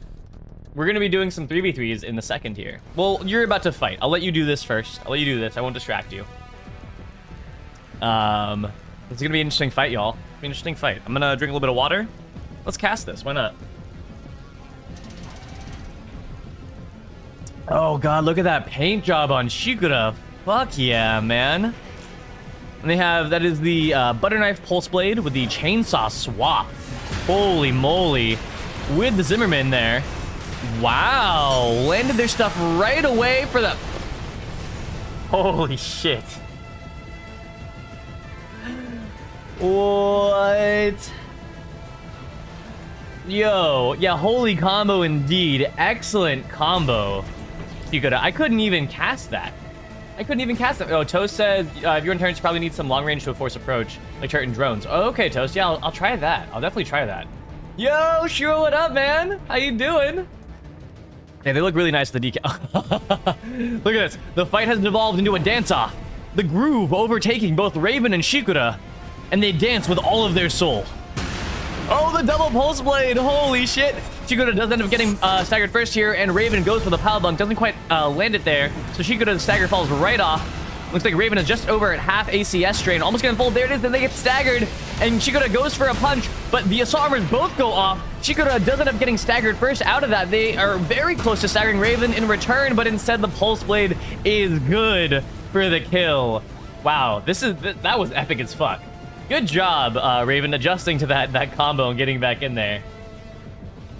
We're gonna be doing some 3v3s in the second here. Well, you're about to fight. I'll let you do this first. I'll let you do this. I won't distract you. It's gonna be an interesting fight, y'all. An interesting fight. I'm gonna drink a little bit of water. Let's cast this. Why not? Oh god, look at that paint job on Shikura. Fuck yeah, man. And they have, that is the butter knife pulse blade with the chainsaw swap. Holy moly. With the Zimmerman there. Wow. Landed their stuff right away for the... Holy shit. What? Yo. Yeah, holy combo indeed. Excellent combo. I couldn't even cast that. I couldn't even cast it. Oh, Toast said, if you're in turns, you probably need some long range to a force approach, like turret and drones. Oh, okay, Toast. Yeah, I'll try that. I'll definitely try that. Yo, Shiro, what up, man? How you doing? Yeah, they look really nice with the decal. Look at this. The fight has devolved into a dance-off. The groove overtaking both Raven and Shikura, and they dance with all of their soul. Oh, the double pulse blade. Holy shit. Shikura does end up getting staggered first here, and Raven goes for the power bunk. Doesn't quite land it there. So Shikura's stagger falls right off. Looks like Raven is just over at half ACS strain. Almost gonna fold. There it is. Then they get staggered, and Shikura goes for a punch, but the assault armors both go off. Shikura does end up getting staggered first out of that. They are very close to staggering Raven in return, but instead the pulse blade is good for the kill. Wow, that was epic as fuck. Good job, Raven, adjusting to that combo and getting back in there.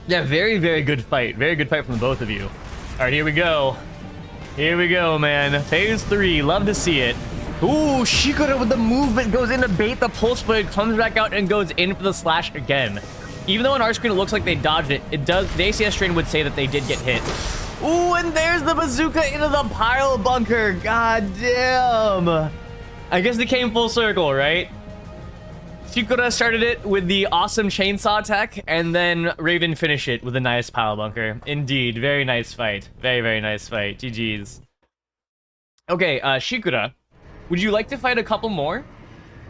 Yeah, very, very good fight. Very good fight from the both of you. All right, here we go. Here we go, man. Phase 3. Love to see it. Ooh, Shikura with the movement goes in to bait the pulse blade, comes back out and goes in for the slash again. Even though on our screen it looks like they dodged it, the ACS strain would say that they did get hit. Ooh, and there's the bazooka into the pile bunker. God damn. I guess they came full circle, right? Shikura started it with the awesome chainsaw tech, and then Raven finished it with a nice pile bunker. Indeed, very nice fight. Very, very nice fight. GG's. Okay, Shikura, would you like to fight a couple more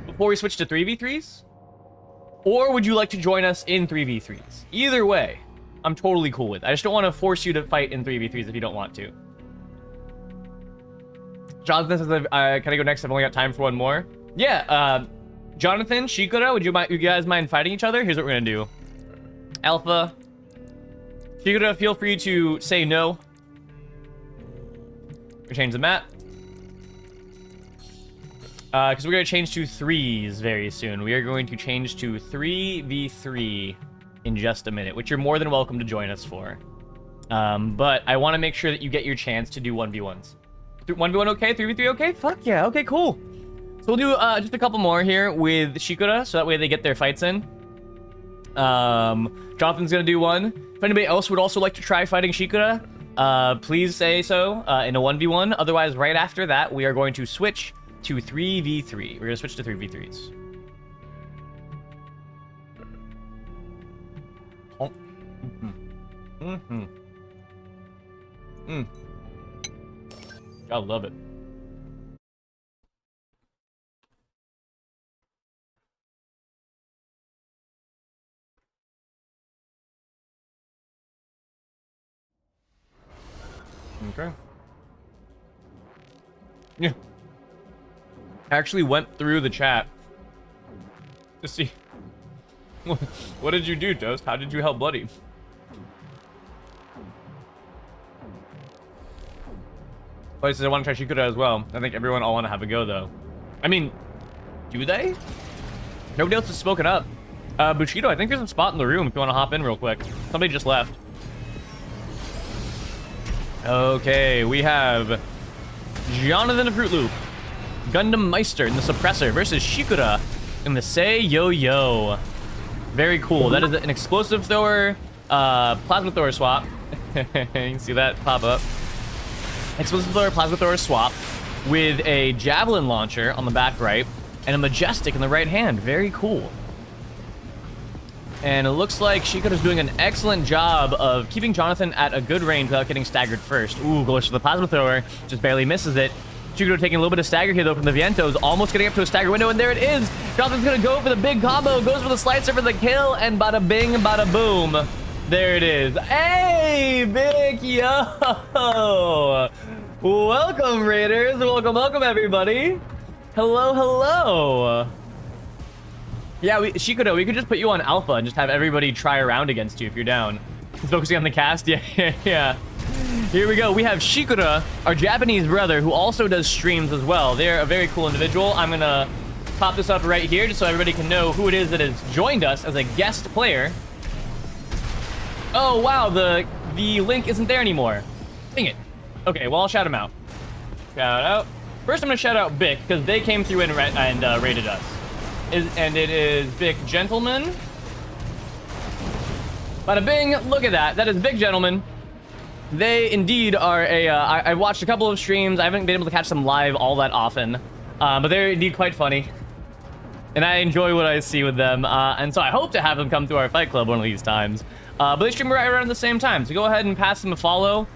before we switch to 3v3s? Or would you like to join us in 3v3s? Either way, I'm totally cool with it. I just don't want to force you to fight in 3v3s if you don't want to. Jonathan says, can I go next? I've only got time for one more. Yeah, Jonathan, Shikura, would you guys mind fighting each other? Here's what we're gonna do. Alpha, Shikura, feel free to say no. We change the map. Because we're going to change to 3s very soon. We are going to change to 3v3 in just a minute, which you're more than welcome to join us for. But I want to make sure that you get your chance to do 1v1s. 1v1 okay? 3v3 okay? Fuck yeah. Okay, cool. So we'll do just a couple more here with Shikura, so that way they get their fights in. Jonathan's going to do one. If anybody else would also like to try fighting Shikura, please say so in a 1v1. Otherwise, right after that, we are going to switch to 3v3. We're gonna switch to 3v3s. Oh. I love it. Okay. Yeah. I actually went through the chat to see what did you do, Toast? How did you help Bloody? But he says I want to try Shikura as well. I think everyone all want to have a go though. I mean, do they? Nobody else has spoken up. Bushido, I think there's a spot in the room if you want to hop in real quick. Somebody just left. Okay, we have Jonathan of Fruit Loop, Gundam Meister in the Suppressor versus Shikura in the Say Yo Yo. Very cool. That is an explosive thrower, plasma thrower swap. You can see that pop up. Explosive thrower, plasma thrower swap with a javelin launcher on the back right and a majestic in the right hand. Very cool. And it looks like Shikura's doing an excellent job of keeping Jonathan at a good range without getting staggered first. Ooh, goes for the plasma thrower, just barely misses it. Shikura taking a little bit of stagger here though from the Vientos, almost getting up to a stagger window, and there it is. Jonathan's gonna go for the big combo, goes for the slicer for the kill, and bada bing, bada boom. There it is. Hey, big yo! Welcome, Raiders. Welcome, everybody. Hello, hello. Yeah, Shikura, we could just put you on Alpha and just have everybody try around against you if you're down. He's focusing on the cast. Yeah. Here we go. We have Shikura, our Japanese brother, who also does streams as well. They're a very cool individual. I'm gonna pop this up right here just so everybody can know who it is that has joined us as a guest player. Oh, wow, the link isn't there anymore. Dang it. Okay, well, I'll shout him out. Shout out. First, I'm gonna shout out Bick, because they came through and raided us. And it is Bick Gentleman. Bada bing, look at that. That is Big Gentleman. They indeed are a, I've watched a couple of streams. I haven't been able to catch them live all that often. But they're indeed quite funny. And I enjoy what I see with them. And so I hope to have them come to our fight club one of these times. But they stream right around the same time. So go ahead and pass them a follow.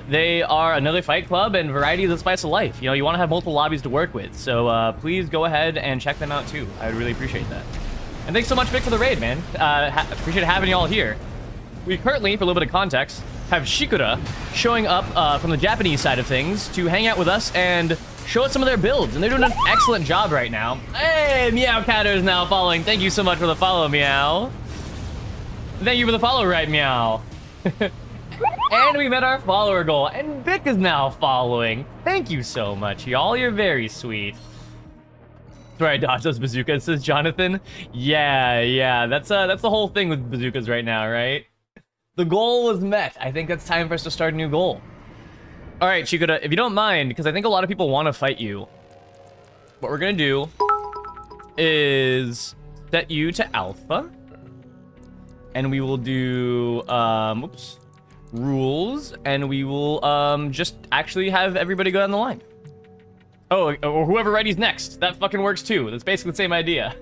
They are another fight club, and variety is the spice of life. You know, you want to have multiple lobbies to work with. So please go ahead and check them out too. I would really appreciate that. And thanks so much, Vic, for the raid, man. Appreciate having you all here. We currently, for a little bit of context, have Shikura showing up from the Japanese side of things to hang out with us and show us some of their builds. And they're doing an excellent job right now. Hey, Meow Catter is now following. Thank you so much for the follow, Meow. Thank you for the follow, right, Meow. And we met our follower goal, and Vic is now following. Thank you so much, y'all. You're very sweet. That's where I dodged those bazookas, says Jonathan. Yeah. That's the whole thing with bazookas right now, right? The goal was met. I think it's time for us to start a new goal. All right, Shikura, if you don't mind, because I think a lot of people want to fight you, what we're gonna do is set you to Alpha, and we will do rules, and we will just actually have everybody go down the line. Oh, or whoever ready's next. That fucking works too. That's basically the same idea.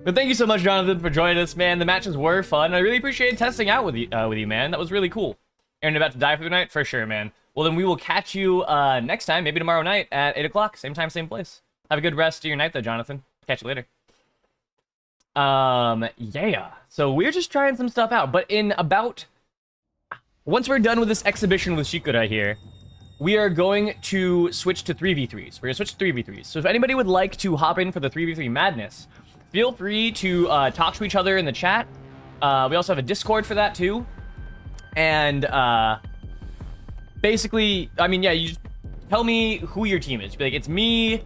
But thank you so much, Jonathan, for joining us, man. The matches were fun. I really appreciated testing out with you, man. That was really cool. Aaron, about to die for the night? For sure, man. Well, then we will catch you next time, maybe tomorrow night at 8 o'clock. Same time, same place. Have a good rest of your night, though, Jonathan. Catch you later. Yeah. So we're just trying some stuff out. But in about... Once we're done with this exhibition with Shikura here, we are going to switch to 3v3s. We're going to switch to 3v3s. So if anybody would like to hop in for the 3v3 madness, feel free to talk to each other in the chat. We also have a Discord for that too. And basically, I mean, yeah, you just tell me who your team is. Be like, it's me,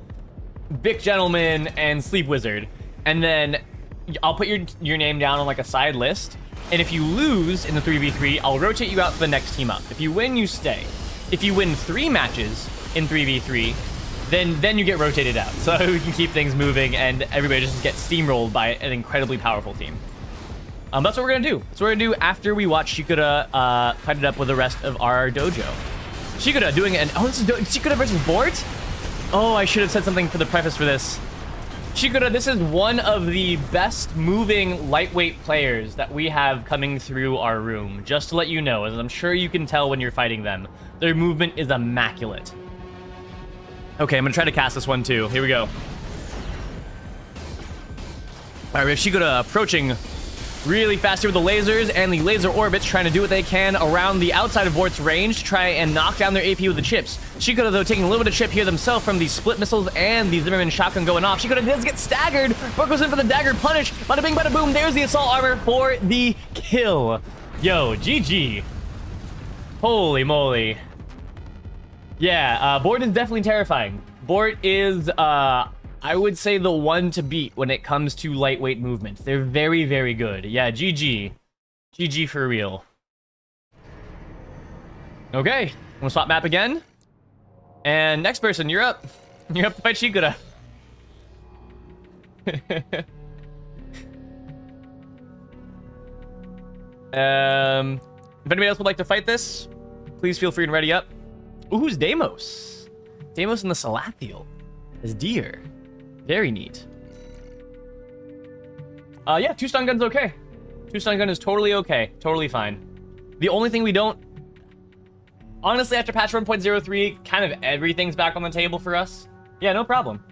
Vic Gentleman, and Sleep Wizard. And then I'll put your name down on like a side list. And if you lose in the 3v3, I'll rotate you out to the next team up. If you win, you stay. If you win 3 matches in 3v3, then you get rotated out. So we can keep things moving and everybody just gets steamrolled by an incredibly powerful team. That's what we're gonna do. That's what we're gonna do after we watch Shikuda fight it up with the rest of our dojo. Shikuda doing an this is Shikuda versus Bort? Oh, I should have said something for the preface for this. Shikuda, this is one of the best moving lightweight players that we have coming through our room. Just to let you know, as I'm sure you can tell when you're fighting them, their movement is immaculate. Okay, I'm gonna try to cast this one too. Here we go. All right, we have Shikuda approaching really fast here with the lasers and the laser orbits, trying to do what they can around the outside of Bort's range to try and knock down their AP with the chips. Shikuda, though, taking a little bit of chip here themselves from the split missiles and the Zimmerman shotgun going off. Shikuda does get staggered. Bort goes in for the dagger punish. Bada bing, bada boom. There's the assault armor for the kill. Yo, GG. Holy moly. Yeah, Bort is definitely terrifying. Bort is, I would say, the one to beat when it comes to lightweight movement. They're very, very good. Yeah, GG. GG for real. Okay, we'll swap map again. And next person, you're up. You're up to fight Shikuda. If anybody else would like to fight this, please feel free and ready up. Ooh, who's Deimos? Deimos in the Salathiel as Deer. Very neat. Yeah, 2 stun guns okay. 2 stun gun is totally okay. Totally fine. The only thing we don't... Honestly, after patch 1.03, kind of everything's back on the table for us. Yeah, no problem.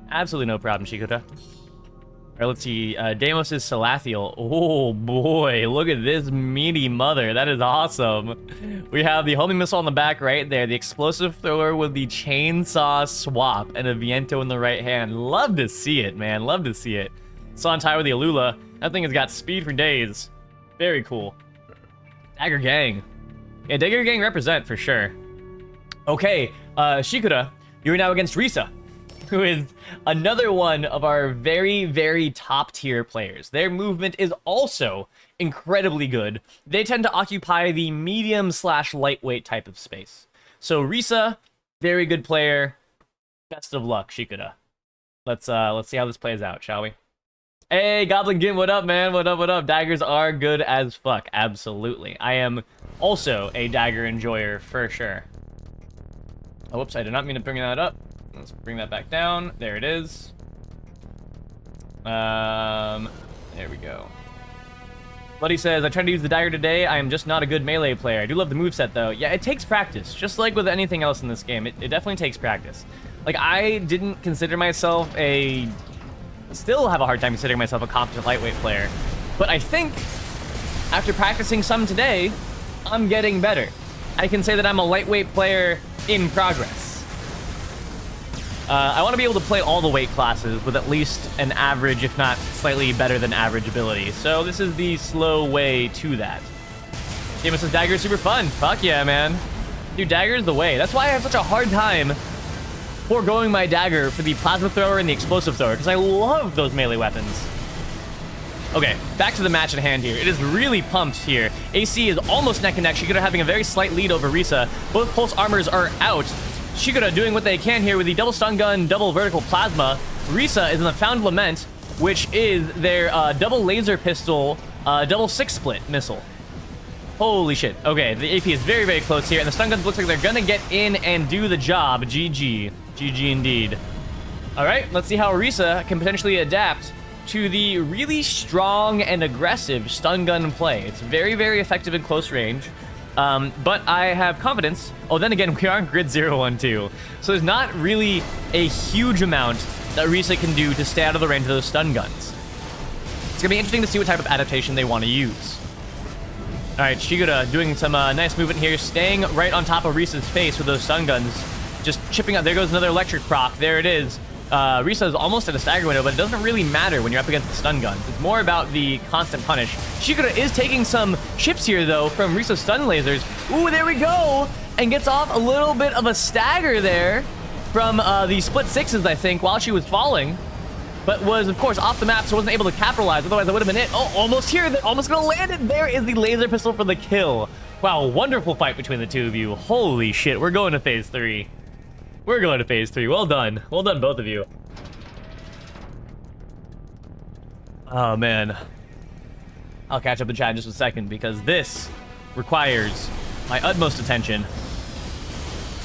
Absolutely no problem, Shikuda. All right, let's see. Deimos is Salathiel. Oh, boy. Look at this meaty mother. That is awesome. We have the homing missile on the back right there. The explosive thrower with the chainsaw swap and a Viento in the right hand. Love to see it, man. Love to see it. Sontai with the Alula. That thing has got speed for days. Very cool. Dagger Gang. Yeah, Dagger Gang represent for sure. Okay, Shikuda, you're now against Risa, who is another one of our very, very top tier players. Their movement is also incredibly good. They tend to occupy the medium/lightweight type of space. So Risa, very good player. Best of luck, Shikuda. Let's see how this plays out, shall we? Hey, Goblin Gin, what up, man? What up, what up? Daggers are good as fuck, absolutely. I am also a dagger enjoyer for sure. Oh, whoops, I did not mean to bring that up. Let's bring that back down. There it is. There we go. Buddy says, I tried to use the dagger today. I am just not a good melee player. I do love the moveset, though. Yeah, it takes practice. Just like with anything else in this game, it definitely takes practice. Like, I didn't consider myself a... Still have a hard time considering myself a competent lightweight player. But I think, after practicing some today, I'm getting better. I can say that I'm a lightweight player in progress. I want to be able to play all the weight classes with at least an average, if not slightly better than average ability. So this is the slow way to that. Deimos says dagger is super fun. Fuck yeah, man. Dude, dagger is the way. That's why I have such a hard time foregoing my dagger for the plasma thrower and the explosive thrower, because I love those melee weapons. Okay, back to the match at hand here. It is really pumped here. AC is almost neck and neck. Shikuda having a very slight lead over Risa. Both pulse armors are out. Shikuda doing what they can here with the double stun gun, double vertical plasma. Risa is in the Found Lament, which is their double laser pistol, double 6-split missile. Holy shit. Okay, the AP is very, very close here, and the stun guns looks like they're gonna get in and do the job. GG. GG indeed. All right, let's see how Risa can potentially adapt to the really strong and aggressive stun gun play. It's very, very effective in close range. But I have confidence. Oh, then again, we are on grid 012. So there's not really a huge amount that Risa can do to stay out of the range of those stun guns. It's gonna be interesting to see what type of adaptation they want to use. All right, Shigura doing some nice movement here, staying right on top of Risa's face with those stun guns. Just chipping out. There goes another electric proc. There it is. Risa is almost at a stagger window, but it doesn't really matter when you're up against the stun guns. It's more about the constant punish. Shigura is taking some chips here, though, from Risa's stun lasers. Ooh, there we go! And gets off a little bit of a stagger there from the split sixes, I think, while she was falling. But was, of course, off the map, so wasn't able to capitalize. Otherwise, that would have been it. Oh, almost here. They're almost going to land it. There is the laser pistol for the kill. Wow, wonderful fight between the two of you. Holy shit, we're going to phase 3. We're going to phase 3. Well done. Well done, both of you. Oh, man. I'll catch up in chat in just a second, because this requires my utmost attention.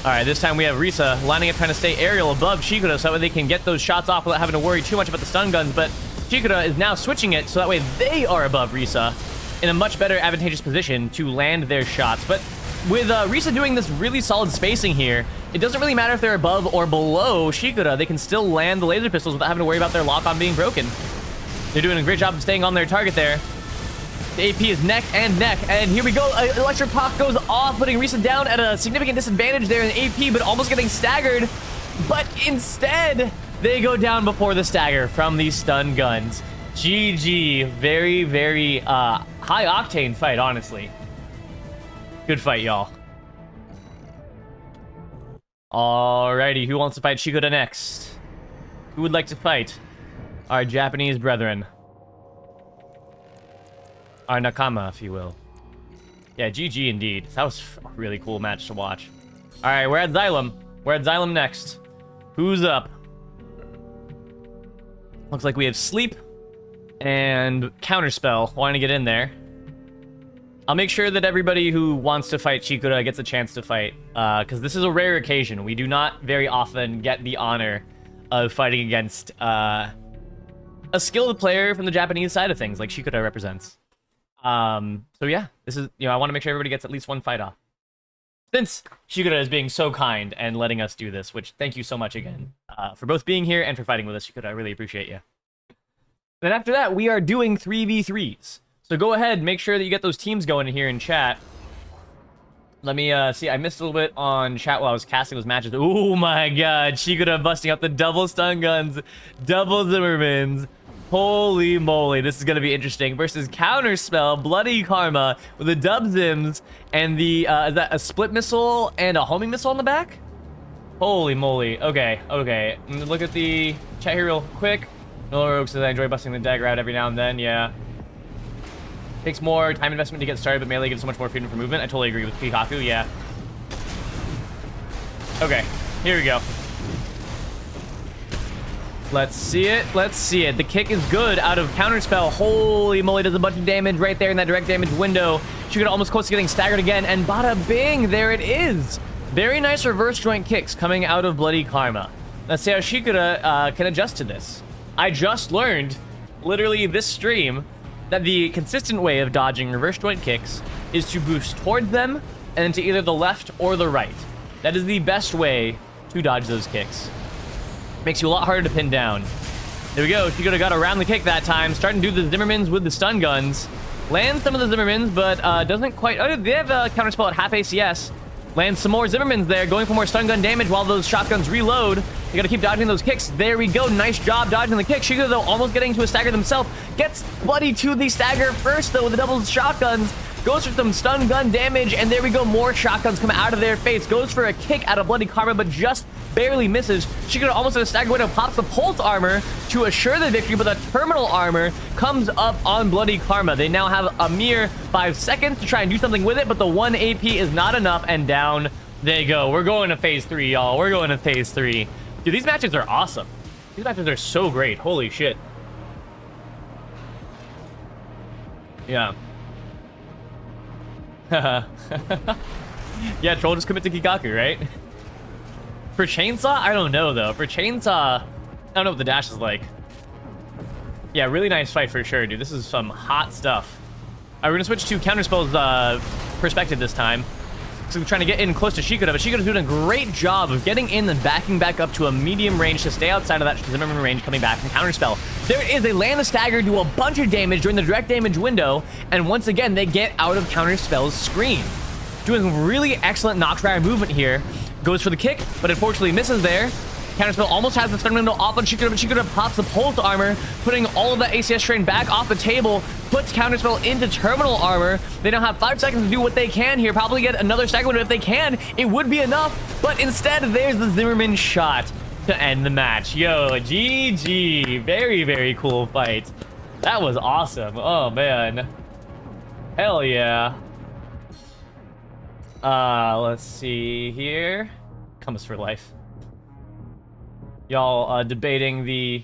All right, this time we have Risa lining up, trying to stay aerial above Shikuda so that way they can get those shots off without having to worry too much about the stun guns. But Shikuda is now switching it so that way they are above Risa in a much better advantageous position to land their shots. But with Risa doing this really solid spacing here, it doesn't really matter if they're above or below Shikuda. They can still land the laser pistols without having to worry about their lock-on being broken. They're doing a great job of staying on their target there. The AP is neck and neck, and here we go. Electric Pop goes off, putting Risa down at a significant disadvantage there in the AP, but almost getting staggered. But instead, they go down before the stagger from these stun guns. GG. Very, very high-octane fight, honestly. Good fight, y'all. Alrighty, who wants to fight Shikuda next? Who would like to fight our Japanese brethren? Our Nakama, if you will. Yeah, GG indeed. That was a really cool match to watch. Alright, we're at Xylem. We're at Xylem next. Who's up? Looks like we have Sleep and Counterspell wanting to get in there. I'll make sure that everybody who wants to fight Shikuda gets a chance to fight, because this is a rare occasion. We do not very often get the honor of fighting against a skilled player from the Japanese side of things, like Shikuda represents. So yeah, this is, I want to make sure everybody gets at least one fight off. Since Shikuda is being so kind and letting us do this, which thank you so much again, for both being here and for fighting with us, Shikuda. I really appreciate you. Then after that, we are doing 3v3s. So go ahead, make sure that you get those teams going here in chat. Let me see, I missed a little bit on chat while I was casting those matches. Oh my god, Shikuda busting out the double stun guns, double Zimmermans. Holy moly, this is going to be interesting. Versus Counterspell, Bloody Karma, with the dub Zims, and the, is that a split missile and a homing missile on the back? Holy moly. Okay, okay. I'm gonna look at the chat here real quick. No Rogue says I enjoy busting the dagger out every now and then, yeah. Takes more time investment to get started, but melee gives so much more freedom for movement. I totally agree with Pikaku, yeah. Okay, here we go. Let's see it. Let's see it. The kick is good out of Counterspell. Holy moly, does a bunch of damage right there in that direct damage window. Shikuda almost close to getting staggered again, and bada bing, there it is. Very nice reverse joint kicks coming out of Bloody Karma. Let's see how Shikuda can adjust to this. I just learned, literally this stream, that the consistent way of dodging reverse joint kicks is to boost towards them and then to either the left or the right. That is the best way to dodge those kicks. Makes you a lot harder to pin down. There we go. Shikuda got around the kick that time. Starting to do the Zimmermans with the stun guns. Lands some of the Zimmermans, but doesn't quite... Oh, they have a counterspell at half ACS. Lands some more Zimmermans there, going for more stun gun damage while those shotguns reload. You gotta keep dodging those kicks. There we go. Nice job dodging the kick. Shikuda, though, almost getting to a stagger themselves. Gets Bloody to the stagger first, though, with the double shotguns. Goes for some stun gun damage, and there we go. More shotguns come out of their face. Goes for a kick out of Bloody Karma, but just barely misses. Shikuda almost at a stagger window, pops the pulse armor to assure the victory, but the terminal armor comes up on Bloody Karma. They now have a mere 5 seconds to try and do something with it, but the 1 AP is not enough, and down they go. We're going to phase 3, y'all. We're going to phase 3. Dude, these matches are awesome. These matches are so great. Holy shit. Yeah. Yeah, Troll just commit to Kikaku, right? For Chainsaw, I don't know, though. For Chainsaw, I don't know what the dash is like. Yeah, really nice fight for sure, dude. This is some hot stuff. All right, we're gonna switch to Counterspell's perspective this time. So trying to get in close to Shikoda, but Shikoda's doing a great job of getting in and backing back up to a medium range to stay outside of that minimum range coming back from Counterspell. There is a land of stagger, do a bunch of damage during the direct damage window, and once again, they get out of Counterspell's screen. Doing really excellent Knockfire movement here. Goes for the kick, but unfortunately misses there. Counterspell almost has the stun window off on Shikoda, but Shikoda pops the pulse armor, putting all of that ACS strain back off the table, puts Counterspell into terminal armor. They now have 5 seconds to do what they can here, probably get another stagger window if they can. It would be enough, but instead there's the Zimmerman shot to end the match. Yo, GG. Very, very cool fight. That was awesome. Oh, man. Hell yeah. Let's see here. Comes for life. Y'all debating the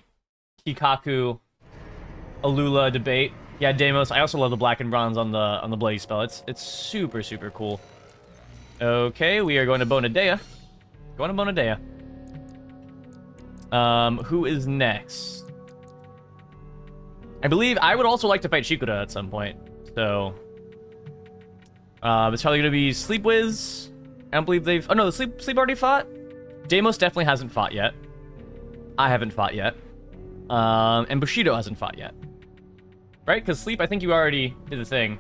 Kikaku Alula debate. Yeah, Deimos. I also love the black and bronze on the bloody spell. It's super, super cool. Okay, we are going to Bonadea. Going to Bonadea. Who is next? I believe I would also like to fight Shikoda at some point. So it's probably gonna be Sleepwiz. I don't believe they've. Oh no, the Sleep already fought. Deimos definitely hasn't fought yet. I haven't fought yet. And Bushido hasn't fought yet. Right? Because Sleep, I think you already did the thing.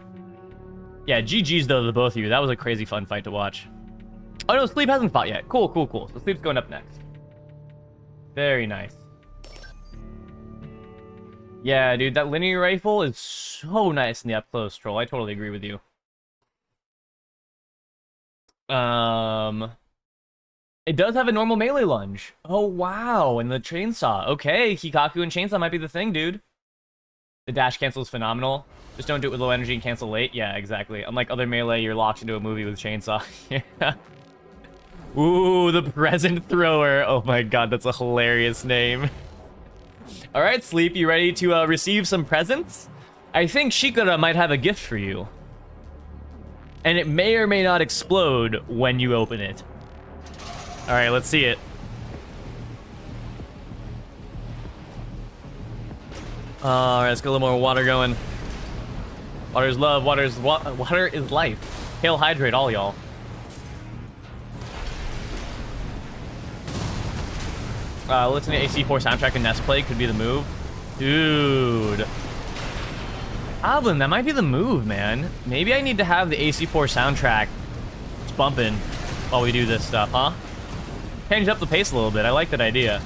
Yeah, GG's though, the both of you. That was a crazy fun fight to watch. Oh no, Sleep hasn't fought yet. Cool, cool, cool. So Sleep's going up next. Very nice. Yeah, dude, that linear rifle is so nice in the up-close troll. I totally agree with you. It does have a normal melee lunge. Oh, wow. And the chainsaw. Okay, Kikaku and chainsaw might be the thing, dude. The dash cancel is phenomenal. Just don't do it with low energy and cancel late. Yeah, exactly. Unlike other melee, you're locked into a movie with chainsaw. Yeah. Ooh, the present thrower. Oh my god, that's a hilarious name. All right, Sleep, you ready to receive some presents? I think Shikoda might have a gift for you. And it may or may not explode when you open it. All right, let's see it. All right, let's get a little more water going. Water is love, water is life. Hail hydrate, all y'all. Listen to AC4 soundtrack and Nest Play could be the move. Dude. Goblin, that might be the move, man. Maybe I need to have the AC4 soundtrack just bumping while we do this stuff, huh? Change up the pace a little bit. I like that idea.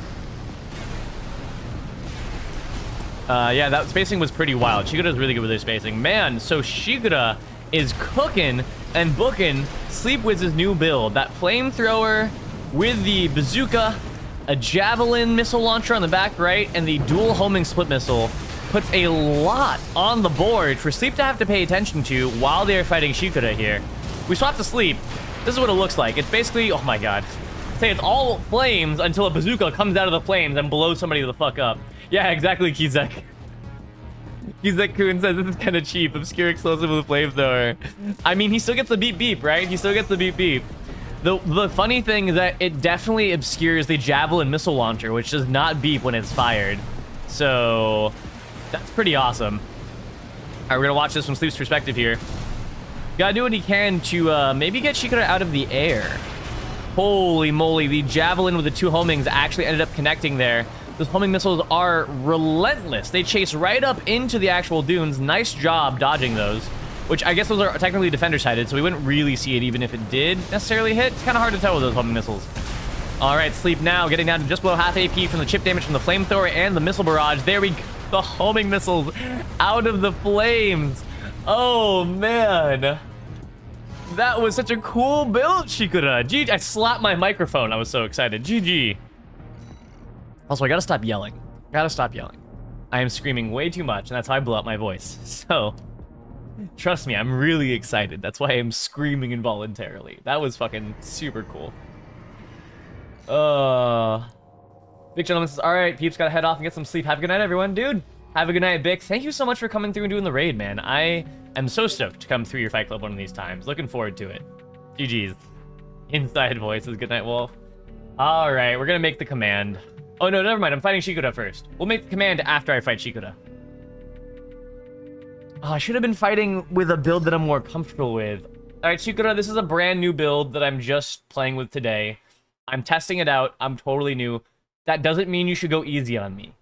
Yeah, that spacing was pretty wild. Shikoda's really good with their spacing. Man, so Shikoda is cooking and booking Sleepwiz's new build. That flamethrower with the bazooka, a javelin missile launcher on the back right, and the dual homing split missile puts a lot on the board for Sleep to have to pay attention to while they're fighting Shikoda here. We swap to Sleep. This is what it looks like. It's basically, oh my god. Say it's all flames until a bazooka comes out of the flames and blows somebody the fuck up. Yeah, exactly, Kizek. Kizek-kun says this is kind of cheap. Obscure explosive with a flamethrower. I mean, he still gets the beep beep, right? He still gets the beep beep. The funny thing is that it definitely obscures the javelin missile launcher, which does not beep when it's fired. So that's pretty awesome. All right, we're gonna watch this from Sleep's perspective here. Gotta do what he can to maybe get Shikoda out of the air. Holy moly, the javelin with the two homings actually ended up connecting there. Those homing missiles are relentless. They chase right up into the actual dunes. Nice job dodging those, which I guess those are technically defender-sided, so we wouldn't really see it even if it did necessarily hit. It's kind of hard to tell with those homing missiles. All right, Sleep now getting down to just below half AP from the chip damage from the flamethrower and the missile barrage. There we go. The homing missiles out of the flames. Oh, man. That was such a cool build, Shikoda. GG. I slapped my microphone. I was so excited. GG. Also, I gotta stop yelling. Gotta stop yelling. I am screaming way too much, and that's how I blow up my voice. So, trust me, I'm really excited. That's why I'm screaming involuntarily. That was fucking super cool. Big Gentleman says, all right, peeps, gotta head off and get some sleep. Have a good night, everyone. Dude, have a good night, Bick. Thank you so much for coming through and doing the raid, man. I am so stoked to come through your Fight Club one of these times. Looking forward to it. GG's. Inside voices. Good night, Wolf. All right, we're gonna make the command. Oh, no, never mind. I'm fighting Shikoda first. We'll make the command after I fight Shikoda. Oh, I should have been fighting with a build that I'm more comfortable with. Alright, Shikura, this is a brand new build that I'm just playing with today. I'm testing it out. I'm totally new. That doesn't mean you should go easy on me.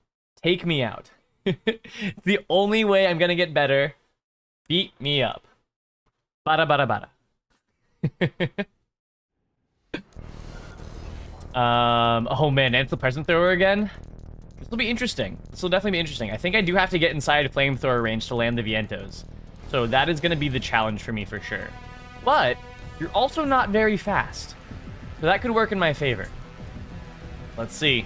Take me out. It's the only way I'm gonna get better. Beat me up. Bada bada bada. Oh man, Ansel Present Thrower again? This will be interesting. This will definitely be interesting. I think I do have to get inside flamethrower range to land the Vientos. So that is going to be the challenge for me for sure. But you're also not very fast. So that could work in my favor. Let's see.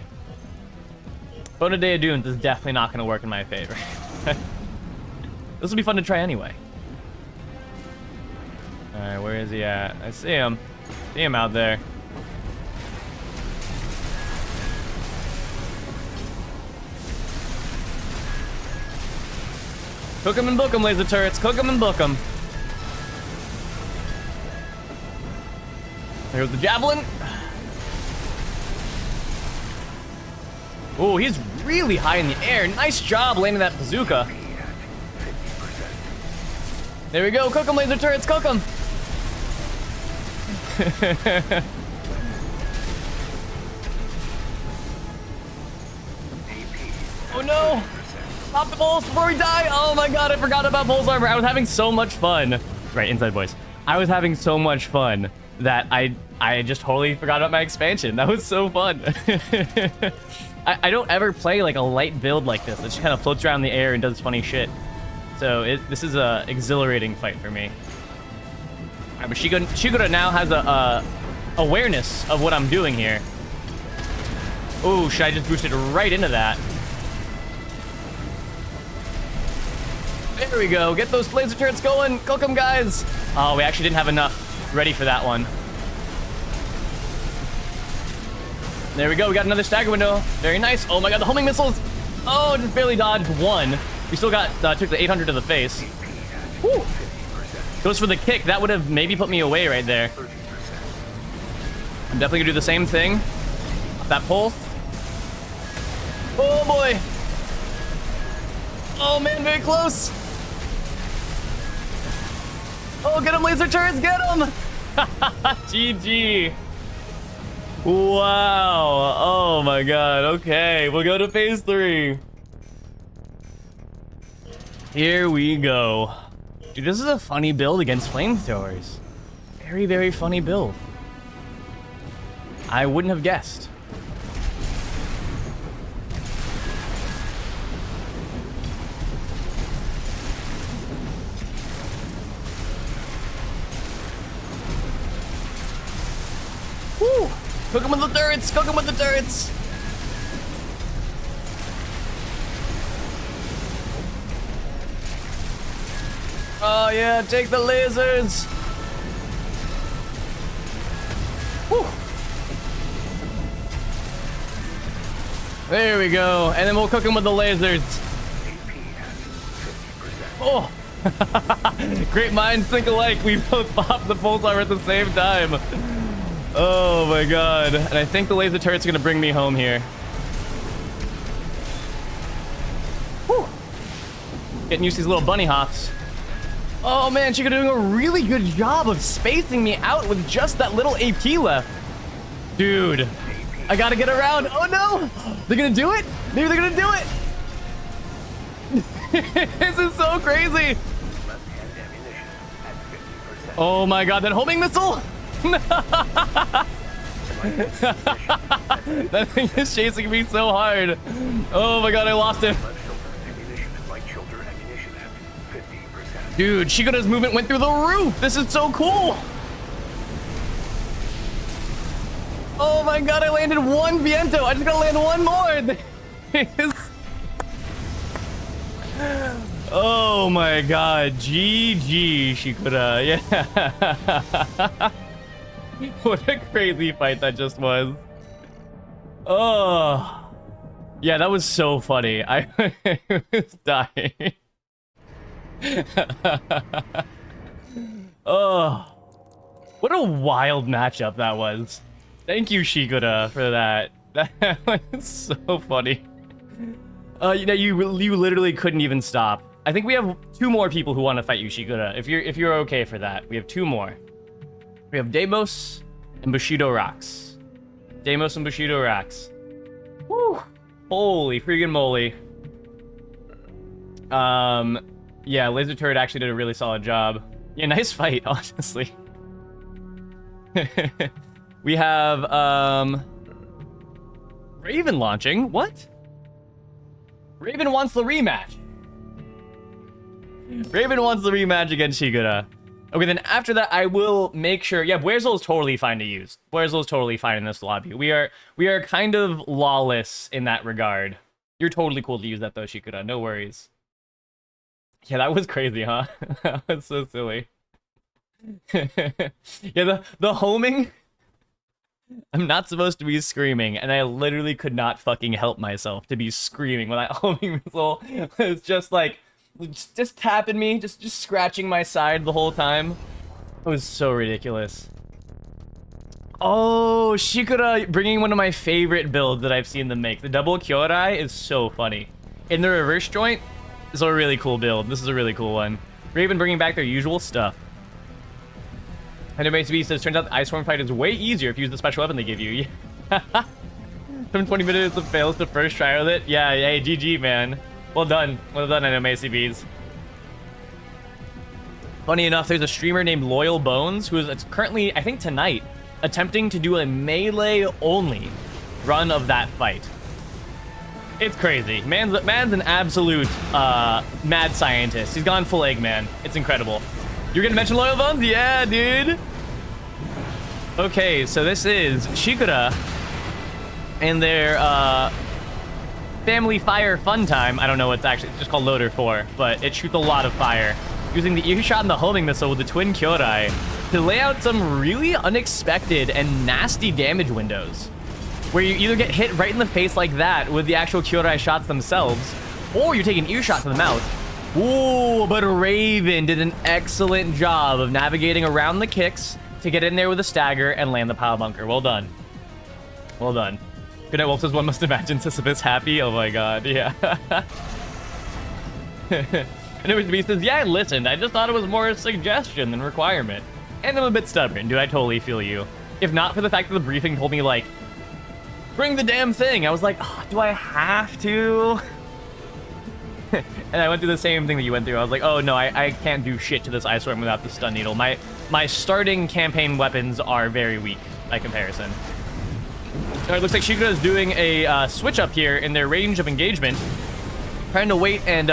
Bona de Dunes is definitely not going to work in my favor. This will be fun to try anyway. Alright, where is he at? I see him. See him out there. Cook 'em and book 'em, laser turrets. Cook 'em and book 'em. There's the javelin. Oh, he's really high in the air. Nice job landing that bazooka. There we go. Cook 'em, laser turrets. Cook 'em. Oh no. Pop the pulse before we die! Oh my god, I forgot about pulse armor. I was having so much fun. Right, inside voice. I was having so much fun that I just totally forgot about my expansion. That was so fun. I don't ever play like a light build like this. It just kind of floats around in the air and does funny shit. So this is a exhilarating fight for me. Alright, but Shigura now has a awareness of what I'm doing here. Oh, should I just boost it right into that? There we go. Get those laser turrets going. Cook them, guys. Oh, we actually didn't have enough ready for that one. There we go. We got another stagger window. Very nice. Oh my god, the homing missiles. Oh, just barely dodged one. We still got took the 800 to the face. Woo. Goes for the kick. That would have maybe put me away right there. I'm definitely gonna do the same thing. That pulse. Oh boy. Oh man, very close. Oh, get him, laser turrets, get him! GG. Wow. Oh my god. Okay, we'll go to phase 3. Here we go. Dude, this is a funny build against flamethrowers. Very, very funny build. I wouldn't have guessed. Woo! Cook him with the turrets! Cook him with the turrets! Oh yeah, take the lasers! Woo! There we go, and then we'll cook him with the lasers. Oh! Great minds think alike. We both popped the pulse armor at the same time. Oh my god. And I think the laser turret's gonna bring me home here. Whew. Getting used to these little bunny hops. Oh man, Chica doing a really good job of spacing me out with just that little AP left. Dude, I gotta get around. Oh no! They're gonna do it? Maybe they're gonna do it! This is so crazy! Oh my god, that homing missile! That thing is chasing me so hard. Oh my god, I lost him. Dude, Shikoda's movement went through the roof. This is so cool. Oh my god, I landed one Viento. I just gotta land one more. Oh my god, GG, Shikoda. Yeah. What a crazy fight that just was. Oh. Yeah, that was so funny. I was dying. Oh. What a wild matchup that was. Thank you, Shikoda, for that. That was so funny. You know, you literally couldn't even stop. I think we have 2 more people who want to fight you, Shikoda. If you're okay for that, we have 2 more. We have Deimos and Bushido rocks. Deimos and Bushido rocks. Woo! Holy freaking moly. Yeah, Laser Turret actually did a really solid job. Yeah, nice fight, honestly. We have, Raven launching. What? Raven wants the rematch. Raven wants the rematch against Shigura. Okay, then after that, I will make sure... Yeah, Buerzel is totally fine to use. Buerzel is totally fine in this lobby. We are kind of lawless in that regard. You're totally cool to use that, though, Shikura. No worries. Yeah, that was crazy, huh? That was so silly. Yeah, the homing... I'm not supposed to be screaming, and I literally could not fucking help myself to be screaming when that homing missile was just like... Just tapping me, just scratching my side the whole time. It was so ridiculous. Oh, Shikura bringing one of my favorite builds that I've seen them make. The double Kyorai is so funny. In the reverse joint is a really cool build. This is a really cool one. Raven bringing back their usual stuff. And MHB says, turns out the Ice Storm fight is way easier if you use the special weapon they give you. From 20 minutes of fails to first try with it. Yeah, hey, GG, man. Well done, NMACBs. Funny enough, there's a streamer named Loyal Bones who is currently, I think tonight, attempting to do a melee-only run of that fight. It's crazy. Man's an absolute mad scientist. He's gone full Eggman. It's incredible. You're gonna mention Loyal Bones? Yeah, dude. Okay, so this is Shikura and their Family Fire Fun Time. I don't know what's actually, it's just called Loader 4, but it shoots a lot of fire. Using the earshot and the homing missile with the twin Kyorai to lay out some really unexpected and nasty damage windows. Where you either get hit right in the face like that with the actual Kyorai shots themselves, or you take an earshot to the mouth. Ooh, but Raven did an excellent job of navigating around the kicks to get in there with a stagger and land the pile bunker. Well done. Well done. Good night, Wolf says, one must imagine Sisyphus happy. Oh my god, yeah. And it was me says, yeah, I listened. I just thought it was more a suggestion than requirement. And I'm a bit stubborn, dude. I totally feel you. If not for the fact that the briefing told me, like, bring the damn thing. I was like, oh, do I have to? And I went through the same thing that you went through. I was like, oh no, I can't do shit to this Ice Storm without the stun needle. My starting campaign weapons are very weak by comparison. It looks like Shikura is doing a switch up here in their range of engagement. Trying to wait and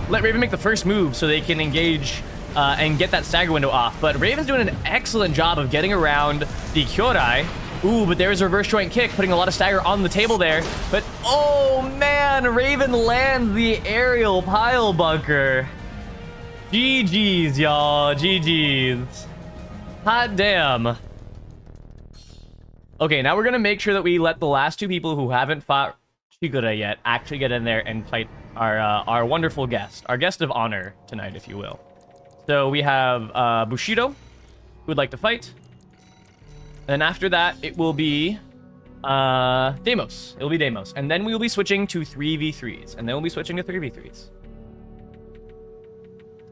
let Raven make the first move so they can engage and get that stagger window off. But Raven's doing an excellent job of getting around the Kyorai. Ooh, but there's a reverse joint kick, putting a lot of stagger on the table there. But, oh man, Raven lands the aerial pile bunker. GG's, y'all. GG's. Hot damn. Okay, now we're going to make sure that we let the last two people who haven't fought Shikura yet actually get in there and fight our wonderful guest. Our guest of honor tonight, if you will. So we have Bushido, who would like to fight. And after that, it will be Deimos. It'll be Deimos. And then we will be switching to 3v3s. And then we'll be switching to 3v3s.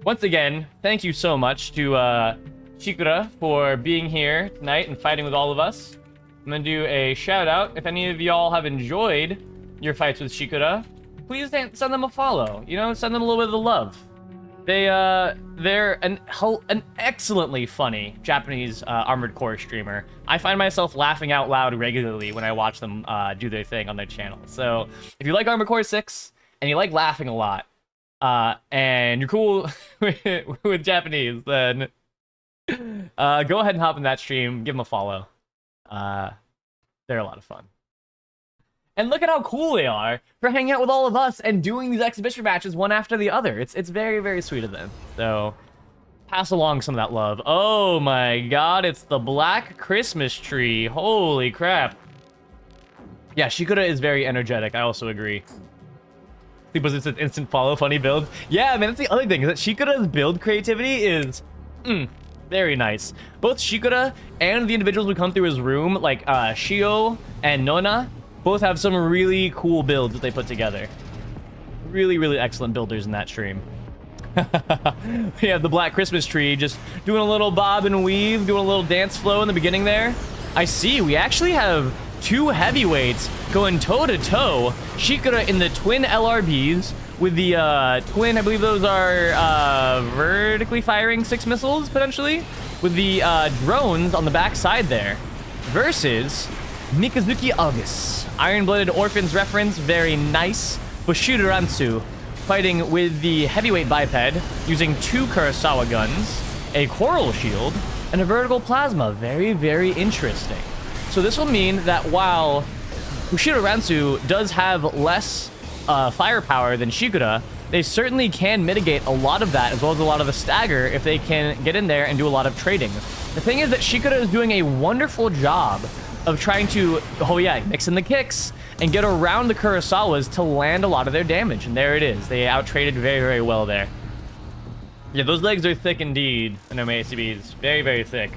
Once again, thank you so much to Shikura for being here tonight and fighting with all of us. I'm going to do a shout out. If any of y'all have enjoyed your fights with Shikura, please send them a follow. You know, send them a little bit of the love. They're an excellently funny Japanese Armored Core streamer. I find myself laughing out loud regularly when I watch them do their thing on their channel. So if you like Armored Core 6 and you like laughing a lot, and you're cool with Japanese, then go ahead and hop in that stream, give them a follow. They're a lot of fun. And look at how cool they are for hanging out with all of us and doing these exhibition matches one after the other. It's very, very sweet of them. So pass along some of that love. Oh my god, it's the Black Christmas tree. Holy crap. Yeah, Shikura is very energetic. I also agree. Was it an instant follow funny build? Yeah, man, that's the other thing, is that Shikura's build creativity is very nice. Both Shikura and the individuals who come through his room, like Shio and Nona, both have some really cool builds that they put together. Really, really excellent builders in that stream. We have the Black Christmas tree just doing a little bob and weave, doing a little dance flow in the beginning there. I see, we actually have two heavyweights going toe-to-toe. Shikura in the twin LRBs with the twin, I believe those are vertically firing 6 missiles, potentially, with the drones on the back side there, versus Mikazuki August. Iron-Blooded Orphans reference, very nice. Bushido Ransu fighting with the heavyweight biped, using 2 Kurosawa guns, a coral shield, and a vertical plasma. Very, very interesting. So this will mean that while Bushido Ransu does have less firepower than Shikura, they certainly can mitigate a lot of that, as well as a lot of the stagger, if they can get in there and do a lot of trading. The thing is that Shikura is doing a wonderful job of trying to, oh yeah, mix in the kicks and get around the Kurosawas to land a lot of their damage. And there it is. They out-traded very, very well there. Yeah, those legs are thick indeed, in their ACBs. Very, very thick.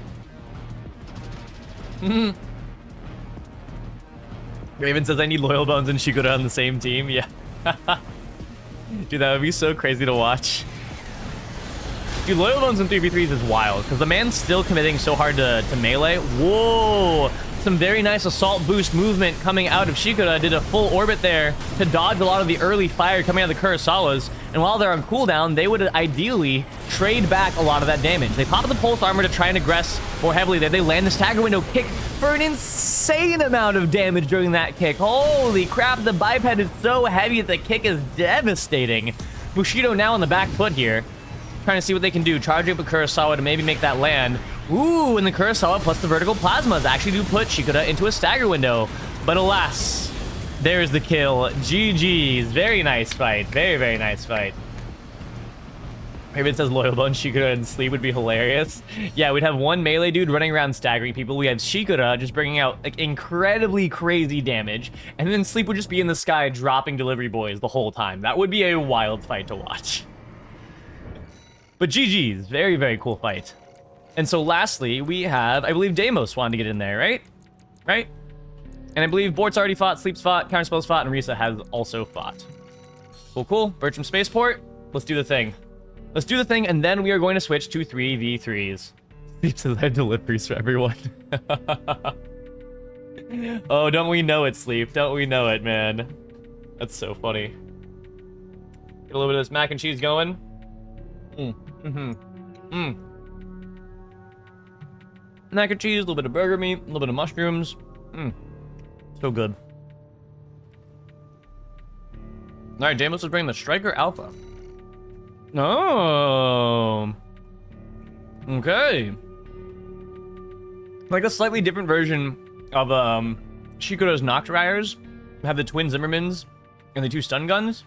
Raven says, I need Loyal Bones and Shikura on the same team. Yeah. Dude, that would be so crazy to watch. Dude, Loyal Bones in 3v3s is wild, because the man's still committing so hard to melee. Whoa! Some very nice assault boost movement coming out of Shikura. Did a full orbit there to dodge a lot of the early fire coming out of the Kurosawas. And while they're on cooldown, they would ideally trade back a lot of that damage. They pop the pulse armor to try and aggress more heavily there. They land the stagger window kick for an insane amount of damage during that kick. Holy crap, the biped is so heavy that the kick is devastating. Bushido now on the back foot here, trying to see what they can do. Charge up a Kurosawa to maybe make that land. Ooh, and the Kurosawa plus the vertical plasmas actually do put Shikura into a stagger window. But alas, there's the kill. GG's. Very nice fight. Very, very nice fight. Maybe it says Loyal Bone Shikura and Sleep would be hilarious. Yeah, we'd have one melee dude running around staggering people. We have Shikura just bringing out like incredibly crazy damage. And then Sleep would just be in the sky dropping delivery boys the whole time. That would be a wild fight to watch. But GG's. Very, very cool fight. And so lastly, we have, I believe Deimos wanted to get in there, right? Right? And I believe Bort's already fought, Sleep's fought, Counterspell's fought, and Risa has also fought. Cool, cool. Bertram Spaceport. Let's do the thing. Let's do the thing, and then we are going to switch to 3v3s. Sleep says I have deliveries for everyone. Oh, don't we know it, Sleep? Don't we know it, man? That's so funny. Get a little bit of this mac and cheese going. Mac and cheese, a little bit of burger meat, a little bit of mushrooms. So good. Alright, Deimos is bringing the Striker Alpha. Oh. Okay. Like a slightly different version of Shikura's Noct Riders. Have the twin Zimmermans and the 2 stun guns.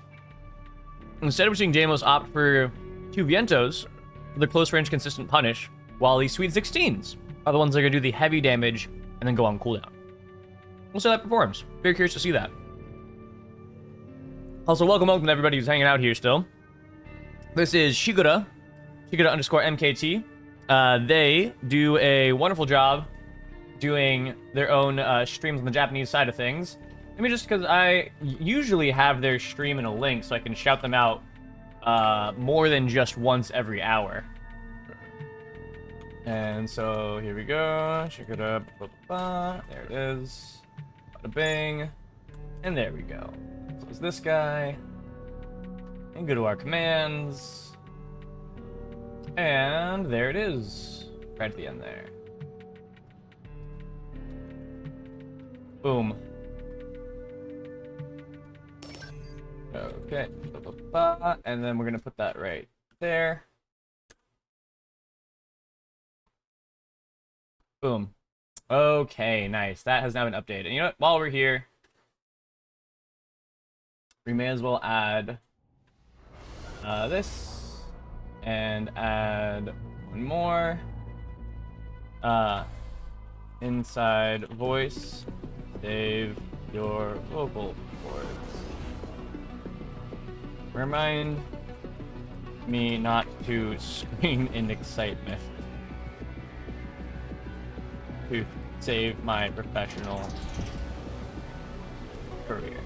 Instead, we're seeing Deimos opt for 2 Vientos for the close range consistent punish, while the Sweet 16s are the ones that are going to do the heavy damage and then go on cooldown. We'll see how that performs. Very curious to see that. Also, welcome to everybody who's hanging out here still. This is Shikura, Shikura_MKT. They do a wonderful job doing their own streams on the Japanese side of things. Let me just, because I usually have their stream in a link so I can shout them out more than just once every hour. And so here we go. Shikura, there it is. Bada bing. And there we go. So it's this guy. And go to our commands. And there it is. Right at the end there. Boom. Okay. And then we're going to put that right there. Boom. Okay, nice. That has now been updated. And you know what? While we're here, we may as well add this and add one more. Inside voice, save your vocal cords. Remind me not to scream in excitement to save my professional career.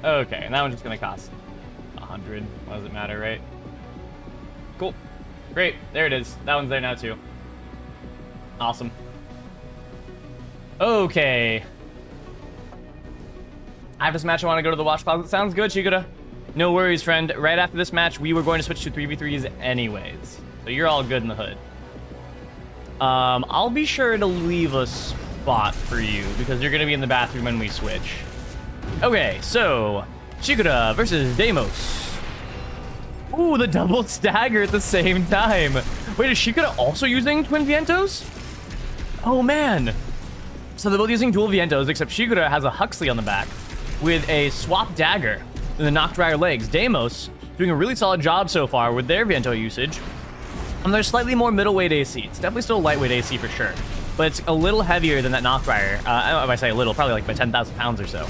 Okay, and that one's just gonna cost 100. Why does it matter, right? Cool. Great. There it is. That one's there now, too. Awesome. Okay. After this match, I want to go to the watch closet. Sounds good, Shigura. No worries, friend. Right after this match, we were going to switch to 3v3s anyways. So you're all good in the hood. I'll be sure to leave a spot for you because you're going to be in the bathroom when we switch. Okay, so Shigura versus Deimos. Ooh, the double stagger at the same time. Wait, is Shigura also using twin Vientos? Oh, man. So they're both using dual Vientos, except Shigura has a Huxley on the back with a swap dagger in the Knockdryer legs. Deimos doing a really solid job so far with their Viento usage. And they're slightly more middleweight AC. It's definitely still lightweight AC for sure, but it's a little heavier than that Knockdryer. If I say a little, probably like by 10,000 pounds or so.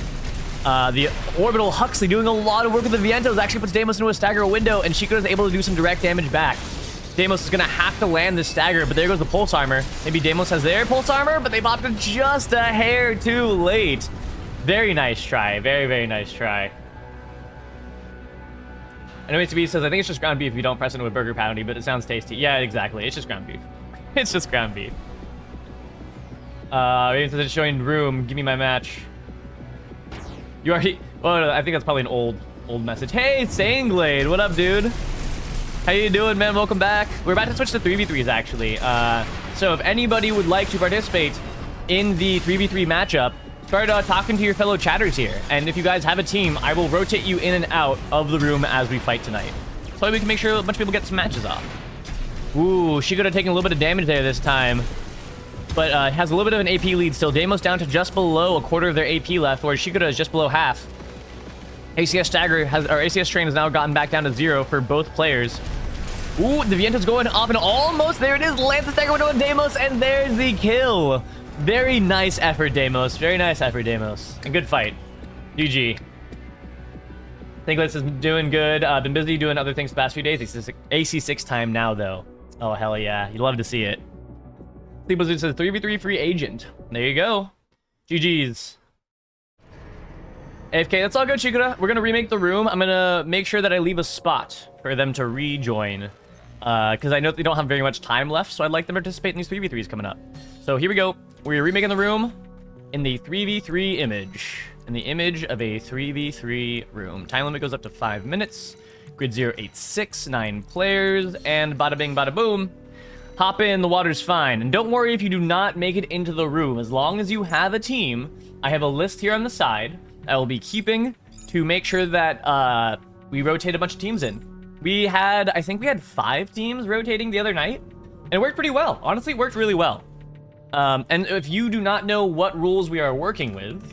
The Orbital Huxley doing a lot of work with the Vientos actually puts Deimos into a stagger window, and Shigura's able to do some direct damage back. Deimos is going to have to land this stagger, but there goes the pulse armor. Maybe Deimos has their pulse armor, but they popped it just a hair too late. Very nice try. Very, very nice try. I know HB says, I think it's just ground beef if you don't press into a burger patty, but it sounds tasty. Yeah, exactly. It's just ground beef. It's just ground beef. Raven says it's showing room. Give me my match. You already... Oh, no, I think that's probably an old message. Hey, Sanglade. What up, dude? How you doing, man? Welcome back. We're about to switch to 3v3s, actually. So if anybody would like to participate in the 3v3 matchup, start talking to your fellow chatters here. And if you guys have a team, I will rotate you in and out of the room as we fight tonight. So we can make sure a bunch of people get some matches off. Ooh, Shigura taking a little bit of damage there this time. But has a little bit of an AP lead still. Deimos down to just below a quarter of their AP left, whereas Shigura is just below half. ACS Stagger has, or ACS Strain has now gotten back down to 0 for both players. Ooh, the Viento's going up and almost, there it is, lands the Stagger window on Deimos, and there's the kill. Very nice effort, Deimos. Very nice effort, Deimos. A good fight. GG. Thinkless is doing good. Been busy doing other things the past few days. AC6 time now, though. Oh, hell yeah. You'd love to see it. Sleepless says 3v3 free agent. There you go. GG's. AFK, that's all good, Shigura. We're going to remake the room. I'm going to make sure that I leave a spot for them to rejoin. Because I know they don't have very much time left, so I'd like them to participate in these 3v3s coming up. So here we go. We're remaking the room in the 3v3 image. In the image of a 3v3 room. Time limit goes up to 5 minutes. Grid 086, 9 players, and bada bing, bada boom. Hop in, the water's fine. And don't worry if you do not make it into the room. As long as you have a team, I have a list here on the side I will be keeping to make sure that we rotate a bunch of teams in. I think we had 5 teams rotating the other night, and it worked pretty well. Honestly, it worked really well. And if you do not know what rules we are working with,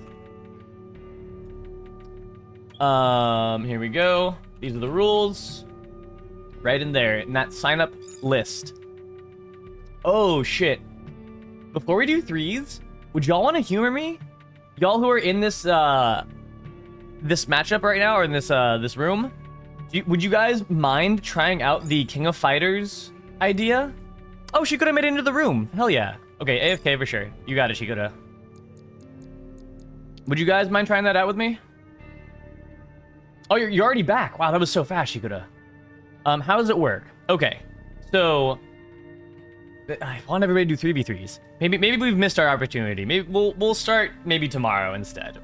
here we go. These are the rules. Right in there, in that sign-up list. Oh, shit. Before we do 3s, would y'all want to humor me? Y'all who are in this, this matchup right now, or in this, this room, would you guys mind trying out the King of Fighters idea? Oh, she could have made it into the room. Hell yeah. Okay, AFK for sure. You got it, Shigura. Would you guys mind trying that out with me? Oh, you're already back. Wow, that was so fast, Shigura. How does it work? Okay, so I want everybody to do 3v3s. Maybe we've missed our opportunity. Maybe we'll start maybe tomorrow instead.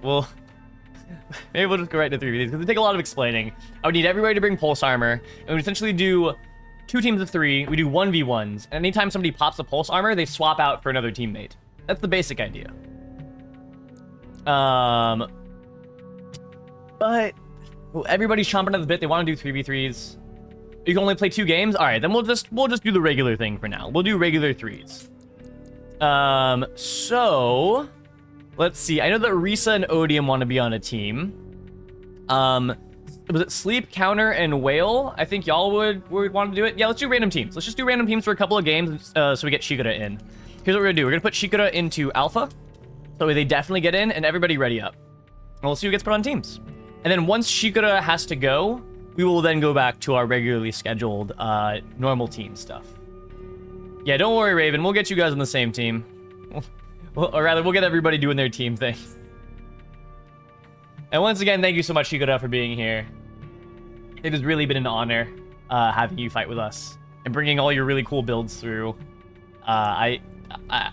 Maybe we'll just go right to 3v3s because they take a lot of explaining. I would need everybody to bring pulse armor, and we essentially do 2 teams of 3. We do 1v1s, and anytime somebody pops a pulse armor, they swap out for another teammate. That's the basic idea. But everybody's chomping at the bit. They want to do 3v3s. You can only play 2 games. All right, then we'll just do the regular thing for now. We'll do regular 3s. So let's see. I know that Risa and Odium want to be on a team. Was it Sleep, Counter, and Whale? I think y'all would want to do it. Yeah, let's do random teams. Let's just do random teams for a couple of games, so we get Shigura in. Here's what we're gonna do. We're gonna put Shigura into Alpha, so they definitely get in, and everybody ready up. And we'll see who gets put on teams. And then once Shigura has to go, we will then go back to our regularly scheduled normal team stuff. Yeah, don't worry, Raven. We'll get you guys on the same team. Or rather, we'll get everybody doing their team thing. And once again, thank you so much, Shigura, for being here. It has really been an honor having you fight with us and bringing all your really cool builds through. I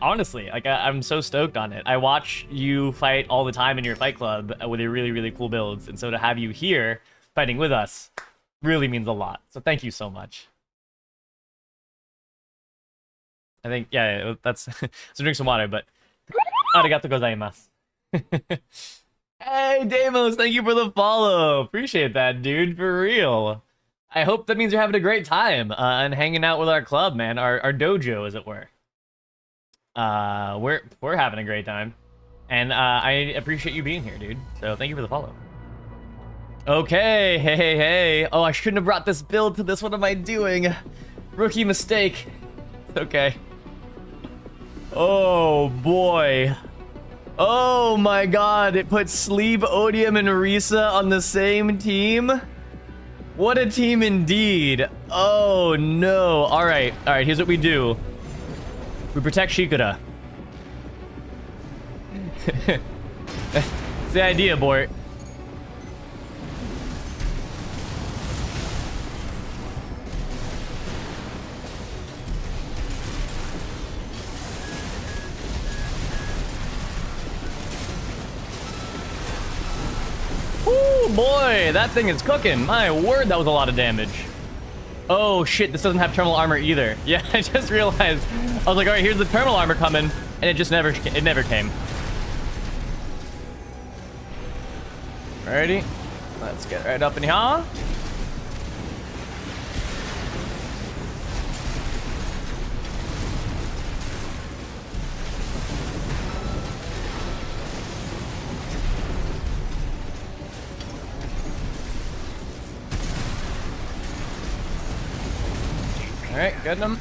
honestly, like, I'm so stoked on it. I watch you fight all the time in your fight club with your really, really cool builds. And so to have you here fighting with us really means a lot. So thank you so much. I think, yeah, that's... so drink some water, but... Arigato gozaimasu. Hey, Deimos, thank you for the follow. Appreciate that, dude, for real. I hope that means you're having a great time and hanging out with our club, man. Our dojo, as it were. We're having a great time. And I appreciate you being here, dude. So thank you for the follow. Okay, hey. Oh, I shouldn't have brought this build to this. What am I doing? Rookie mistake. It's okay. Oh, boy. Oh, my God. It put Sleep, Odium, and Risa on the same team? What a team indeed. Oh, no. All right, here's what we do. We protect Shikura. That's the idea, Bort. Ooh, boy, that thing is cooking. My word, that was a lot of damage. Oh shit, this doesn't have terminal armor either. Yeah, I just realized. I was like, all right, here's the terminal armor coming, and it just never came. Alrighty, let's get right up in here. Alright, getting him.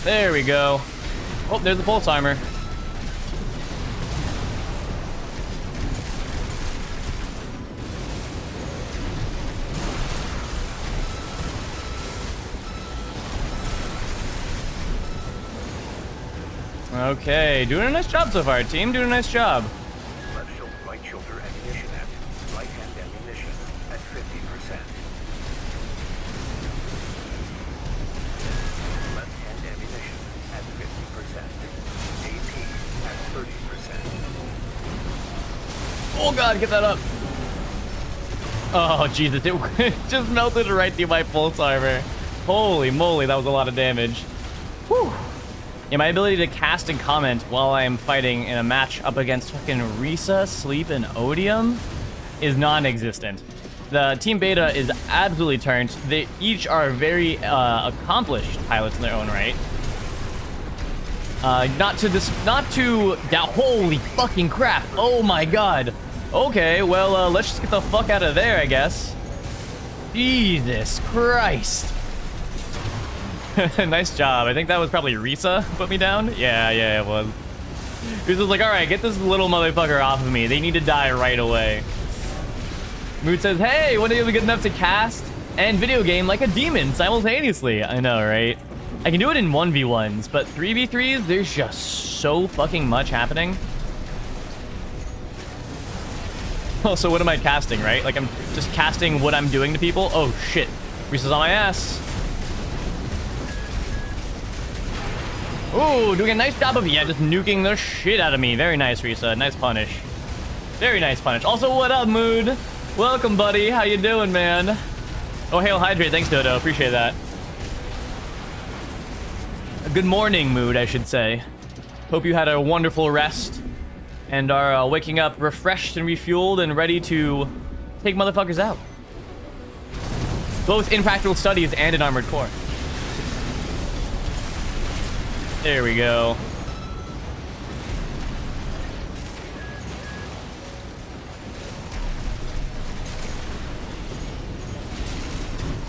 There we go. Oh, there's the pulse timer. Okay, doing a nice job so far, team. Doing a nice job. Right shoulder ammunition at right hand ammunition at 50%. Left hand ammunition at 50%. AP at 30%. Oh god, get that up. Oh Jesus, it just melted right through my pulse armor. Holy moly, that was a lot of damage. Whew. Yeah, my ability to cast and comment while I am fighting in a match up against fucking Risa, Sleep, and Odium is non-existent. The Team Beta is absolutely turned. They each are very accomplished pilots in their own right. Holy fucking crap. Oh my god. Okay, well, let's just get the fuck out of there, I guess. Jesus Christ. Nice job. I think that was probably Risa put me down. Yeah, it was. Risa's like, all right, get this little motherfucker off of me. They need to die right away. Mood says, hey, when are you good enough to cast and video game like a demon simultaneously? I know, right? I can do it in 1v1s, but 3v3s, there's just so fucking much happening. Oh, so what am I casting, right? Like, I'm just casting what I'm doing to people? Oh, shit. Risa's on my ass. Ooh, doing a nice job of, yeah, just nuking the shit out of me. Very nice, Risa. Nice punish. Very nice punish. Also, what up, Mood? Welcome, buddy. How you doing, man? Oh, hail hydrate. Thanks, Dodo. Appreciate that. Good morning, Mood, I should say. Hope you had a wonderful rest and are waking up refreshed and refueled and ready to take motherfuckers out. Both in practical studies and in armored core. There we go.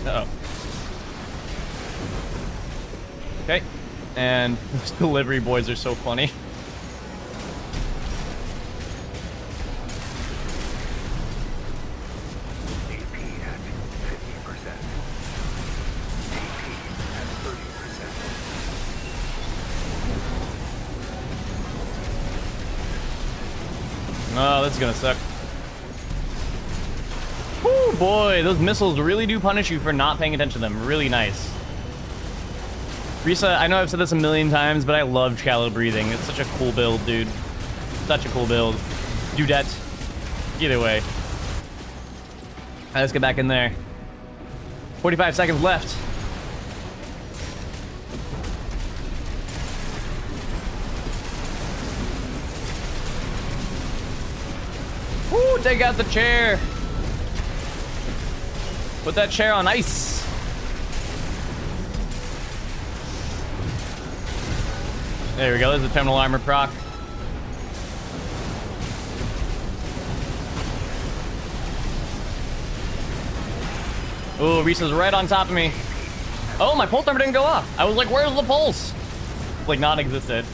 Uh-oh. Okay. And those delivery boys are so funny. Oh, that's gonna suck. Oh boy, those missiles really do punish you for not paying attention to them. Really nice. Risa, I know I've said this a million times, but I love shallow breathing. It's such a cool build, dude. Such a cool build. Dudette. Either way. All right, let's get back in there. 45 seconds left. Woo, take out the chair. Put that chair on ice. There we go. There's the terminal armor proc. Oh, Risa's right on top of me. Oh, my pulse armor didn't go off. I was like, where's the pulse? Like, non-existent.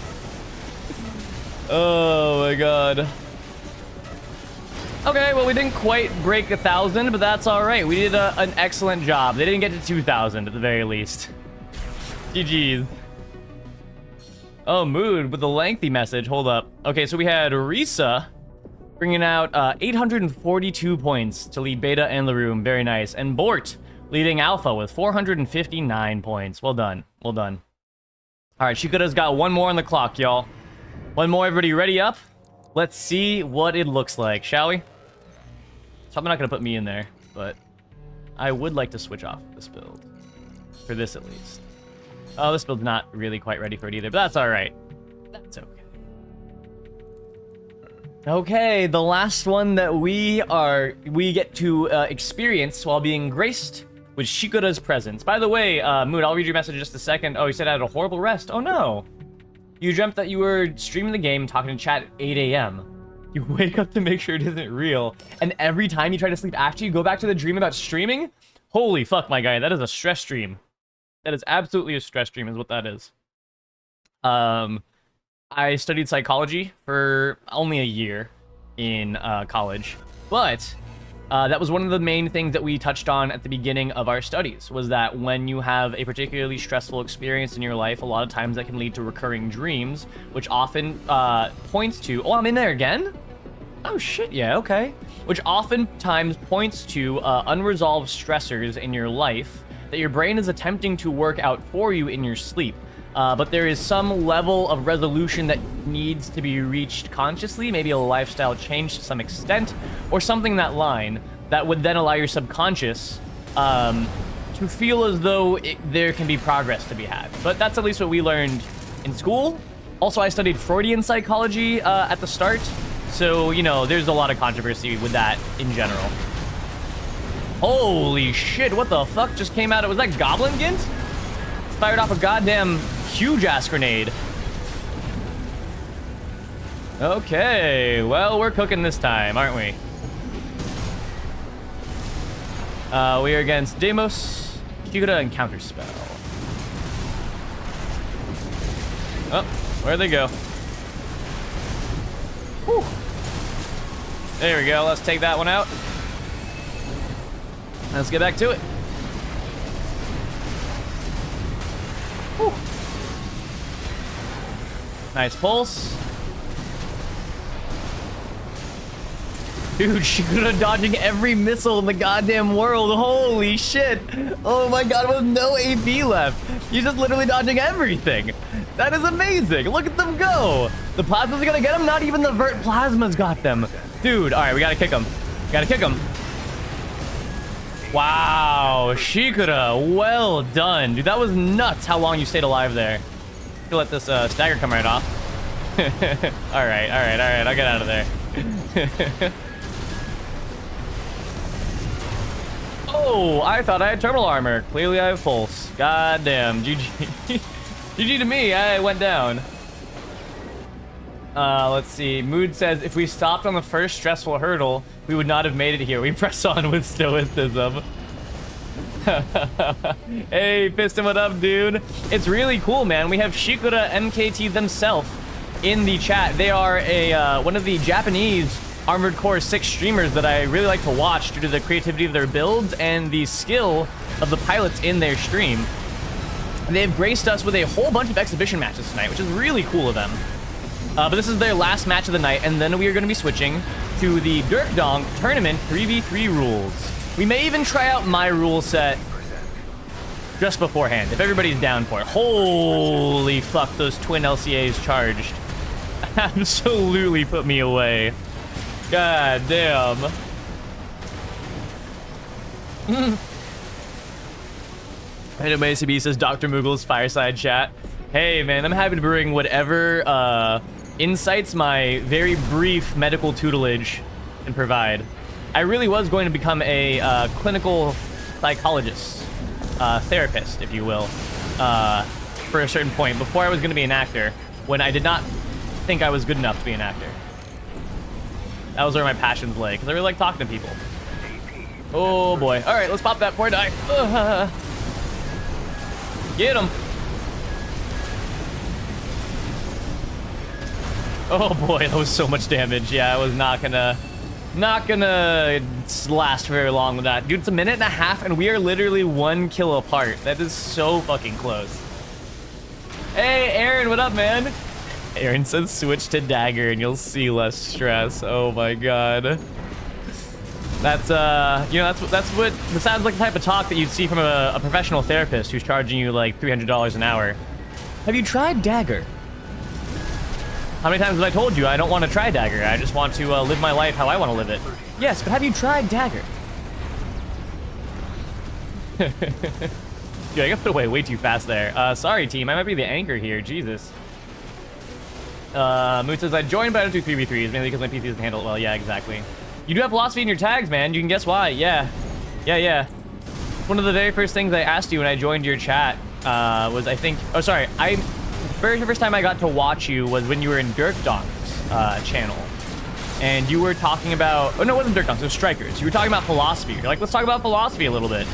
Oh my god. Okay, well, we didn't quite break 1,000, but that's all right. We did an excellent job. They didn't get to 2,000 at the very least. GG's. Oh, Mood with the lengthy message. Hold up. Okay, so we had Risa bringing out 842 points to lead Beta and Laroom. Very nice. And Bort leading Alpha with 459 points. Well done. Well done. All right, Shikuda's got one more on the clock, y'all. One more. Everybody ready up? Let's see what it looks like, shall we? So I'm not going to put me in there, but I would like to switch off this build. For this, at least. Oh, this build's not really quite ready for it either, but that's all right. That's okay. Okay, the last one that we get to experience while being graced with Shikuda's presence. By the way, Mood, I'll read your message in just a second. Oh, you said I had a horrible rest. Oh, no. You dreamt that you were streaming the game, talking to chat at 8 a.m. You wake up to make sure it isn't real, and every time you try to sleep after you go back to the dream about streaming? Holy fuck, my guy, that is a stress stream. That is absolutely a stress stream is what that is. I studied psychology for only a year in college, but that was one of the main things that we touched on at the beginning of our studies, was that when you have a particularly stressful experience in your life, a lot of times that can lead to recurring dreams, which often points to... Oh, I'm in there again? Oh, shit, yeah, okay. Which oftentimes points to unresolved stressors in your life that your brain is attempting to work out for you in your sleep. But there is some level of resolution that needs to be reached consciously, maybe a lifestyle change to some extent, or something in that line that would then allow your subconscious to feel as though there can be progress to be had. But that's at least what we learned in school. Also, I studied Freudian psychology at the start, so, you know, there's a lot of controversy with that in general. Holy shit, what the fuck just came out? Was that Goblin Gint? Fired off a goddamn huge-ass grenade. Okay, well, we're cooking this time, aren't we? We are against Deimos, Shikuda, and Counterspell. Oh, where'd they go? Whew. There we go, let's take that one out. Let's get back to it. Whew. Nice pulse. Dude, Shikuda dodging every missile in the goddamn world. Holy shit. Oh my god, with no AP left. He's just literally dodging everything. That is amazing. Look at them go. The plasma's gonna get him. Not even the vert plasma's got them. Dude, all right, we gotta kick him. Gotta kick him. Wow, Shikuda, well done. Dude, that was nuts how long you stayed alive there. You'll let this stagger come right off. all right, I'll get out of there. Oh, I thought I had terminal armor. Clearly I have pulse. God damn, GG. GG to me, I went down. Let's see. Mood says, if we stopped on the first stressful hurdle, we would not have made it here. We press on with stoicism. Hey, Piston, what up, dude? It's really cool, man. We have Shikuda MKT themselves in the chat. They are a one of the Japanese Armored Core 6 streamers that I really like to watch due to the creativity of their builds and the skill of the pilots in their stream. They've graced us with a whole bunch of exhibition matches tonight, which is really cool of them. But this is their last match of the night, and then we are going to be switching to the Dirk Donk Tournament 3v3 rules. We may even try out my rule set just beforehand, if everybody's down for it. Holy fuck, those twin LCAs charged. Absolutely put me away. God damn. Anyway, CB says Dr. Moogle's fireside chat. Hey man, I'm happy to bring whatever insights my very brief medical tutelage can provide. I really was going to become a clinical psychologist, therapist, if you will, for a certain point, before I was going to be an actor, when I did not think I was good enough to be an actor. That was where my passions lay, because I really like talking to people. Oh boy. Alright, let's pop that poor die. Get him. Oh boy, that was so much damage. Yeah, I was not gonna last very long with that. Dude, it's a minute and a half and we are literally 1 kill apart. That is so fucking close. Hey, Aaron, what up, man? Aaron says switch to dagger and you'll see less stress. Oh my god. That's you know, that's what that sounds like the type of talk that you'd see from a professional therapist who's charging you like $300 an hour. Have you tried dagger? How many times have I told you I don't want to try dagger? I just want to live my life how I want to live it. Yes, but have you tried dagger? Dude, I got put away way too fast there. Sorry, team. I might be the anchor here. Jesus. Moot says, I joined, but I don't do 3v3s, mainly because my PC doesn't handle it well. Yeah, exactly. You do have philosophy in your tags, man. You can guess why. Yeah. Yeah. One of the very first things I asked you when I joined your chat was, I think... Oh, sorry. Very first time I got to watch you was when you were in Dirk Donk's channel. And you were talking about... Oh, no, it wasn't Dirk Donks. It was Strikers. You were talking about philosophy. You're like, let's talk about philosophy a little bit.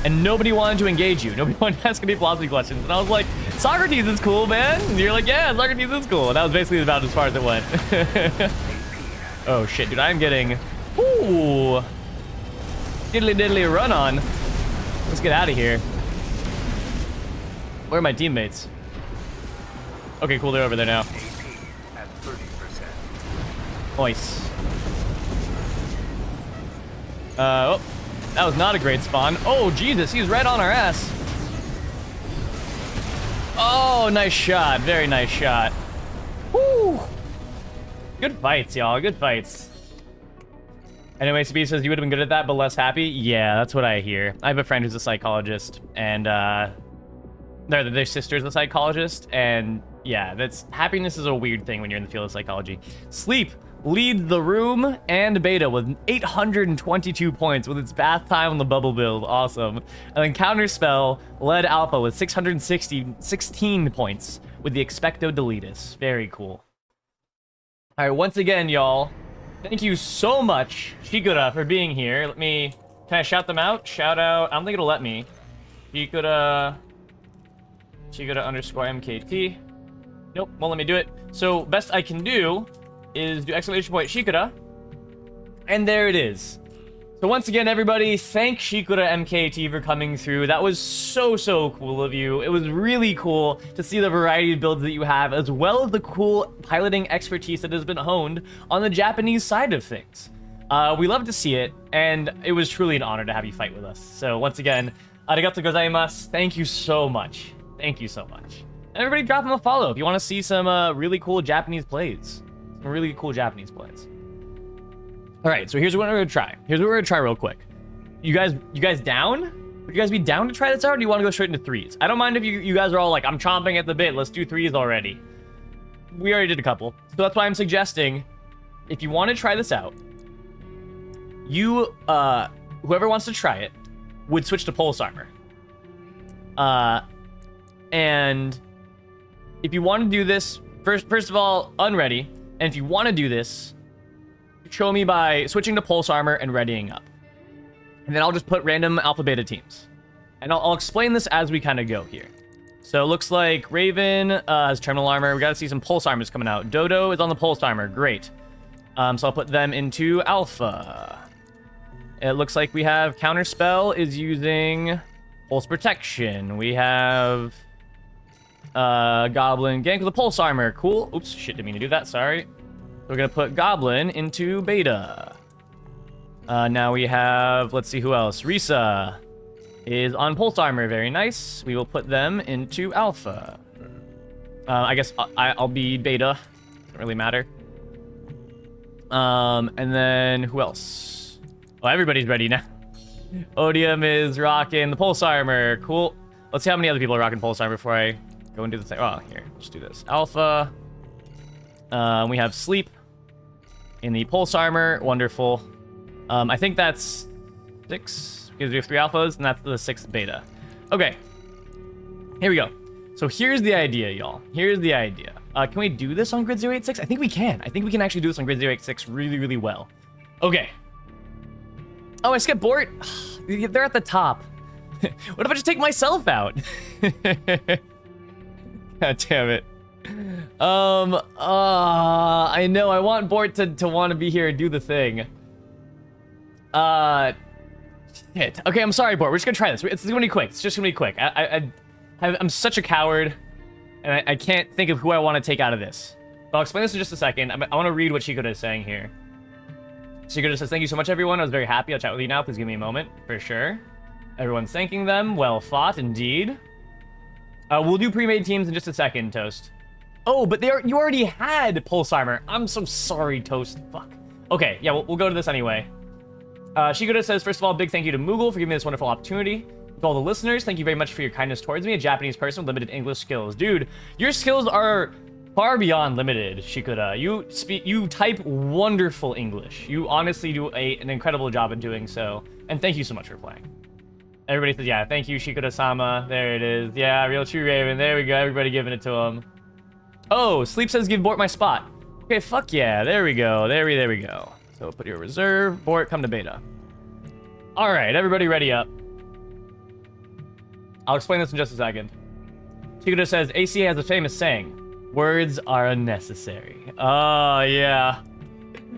And nobody wanted to engage you. Nobody wanted to ask any philosophy questions. And I was like, Socrates is cool, man. And you're like, yeah, Socrates is cool. And that was basically about as far as it went. Oh, shit, dude. I'm getting... Ooh. Diddly run on. Let's get out of here. Where are my teammates? Okay, cool. They're over there now. Nice. Oh. That was not a great spawn. Oh, Jesus. He's right on our ass. Oh, nice shot. Very nice shot. Woo. Good fights, y'all. Good fights. Anyway, CB says you would have been good at that, but less happy. Yeah, that's what I hear. I have a friend who's a psychologist, and their sister's a psychologist, and yeah, happiness is a weird thing when you're in the field of psychology. Sleep leads the room and beta with 822 points with its bath time on the bubble build. Awesome. And then Counterspell led alpha with 616 points with the Expecto Deletus. Very cool. All right, once again, y'all, thank you so much, Shikura, for being here. Can I shout them out? Shout out, I don't think it'll let me. Shikura underscore MKT. Nope, won't let me do it. So best I can do is do exclamation point Shikura. And there it is. So once again, everybody, thank Shikura MKT for coming through. That was so cool of you. It was really cool to see the variety of builds that you have, as well as the cool piloting expertise that has been honed on the Japanese side of things. We love to see it, and it was truly an honor to have you fight with us. So once again, arigato gozaimasu. Thank you so much. Thank you so much. And everybody drop him a follow if you want to see some really cool Japanese plays. Some really cool Japanese plays. All right, so here's what we're gonna try. Real quick. You guys down? Would you guys be down to try this out, or do you want to go straight into threes? I don't mind if you guys are all like, I'm chomping at the bit. Let's do threes already. We already did a couple. So that's why I'm suggesting, if you want to try this out, you, whoever wants to try it, would switch to Pulse Armor. And if you want to do this, first of all, unready. And if you want to do this, show me by switching to Pulse Armor and readying up. And then I'll just put random Alpha Beta teams. And I'll explain this as we kind of go here. So it looks like Raven has Terminal Armor. We got to see some Pulse Armors coming out. Dodo is on the Pulse Armor. Great. So I'll put them into Alpha. It looks like we have Counterspell is using Pulse Protection. We have Goblin Gank with the Pulse Armor. Cool. Oops, shit, didn't mean to do that. Sorry. We're going to put Goblin into Beta. Now we have, let's see who else. Risa is on Pulse Armor. Very nice. We will put them into Alpha. I guess I'll be Beta. Doesn't really matter. And then who else? Oh, everybody's ready now. Odium is rocking the Pulse Armor. Cool. Let's see how many other people are rocking Pulse Armor before I go and do the thing. Oh, here. Let's do this. Alpha. We have Sleep in the Pulse Armor. Wonderful. I think that's 6, because we have 3 alphas, and that's the 6th beta. Okay. Here we go. So here's the idea, y'all. Here's the idea. Can we do this on Grid 086? I think we can. I think we can actually do this on Grid 086 really, really well. Okay. Oh, I skipped Bort. They're at the top. What if I just take myself out? God damn it. I know. I want Bort to want to be here and do the thing. Shit. Okay, I'm sorry, Bort. We're just gonna try this. It's gonna be quick. It's just gonna be quick. I'm such a coward, and I can't think of who I want to take out of this. But I'll explain this in just a second. I want to read what Shikoda is saying here. Shikoda says, "Thank you so much, everyone. I was very happy. I'll chat with you now. Please give me a moment." For sure. Everyone's thanking them. Well fought, indeed. We'll do pre-made teams in just a second, Toast. Oh, but you already had Pulse Armor. I'm so sorry, Toast. Fuck. Okay, yeah, we'll go to this anyway. Shikoda says, first of all, big thank you to Moogle for giving me this wonderful opportunity. To all the listeners, thank you very much for your kindness towards me, a Japanese person with limited English skills. Dude, your skills are far beyond limited, Shikoda. You type wonderful English. You honestly do an incredible job in doing so. And thank you so much for playing. Everybody says, yeah, thank you, Shikoda-sama. There it is. Yeah, real true Raven. There we go. Everybody giving it to him. Oh, Sleep says give Bort my spot. Okay, fuck yeah. There we go. There we go. So put your reserve. Bort, come to beta. All right, everybody ready up. I'll explain this in just a second. Shikoda says, ACA has a famous saying, words are unnecessary. Oh, yeah.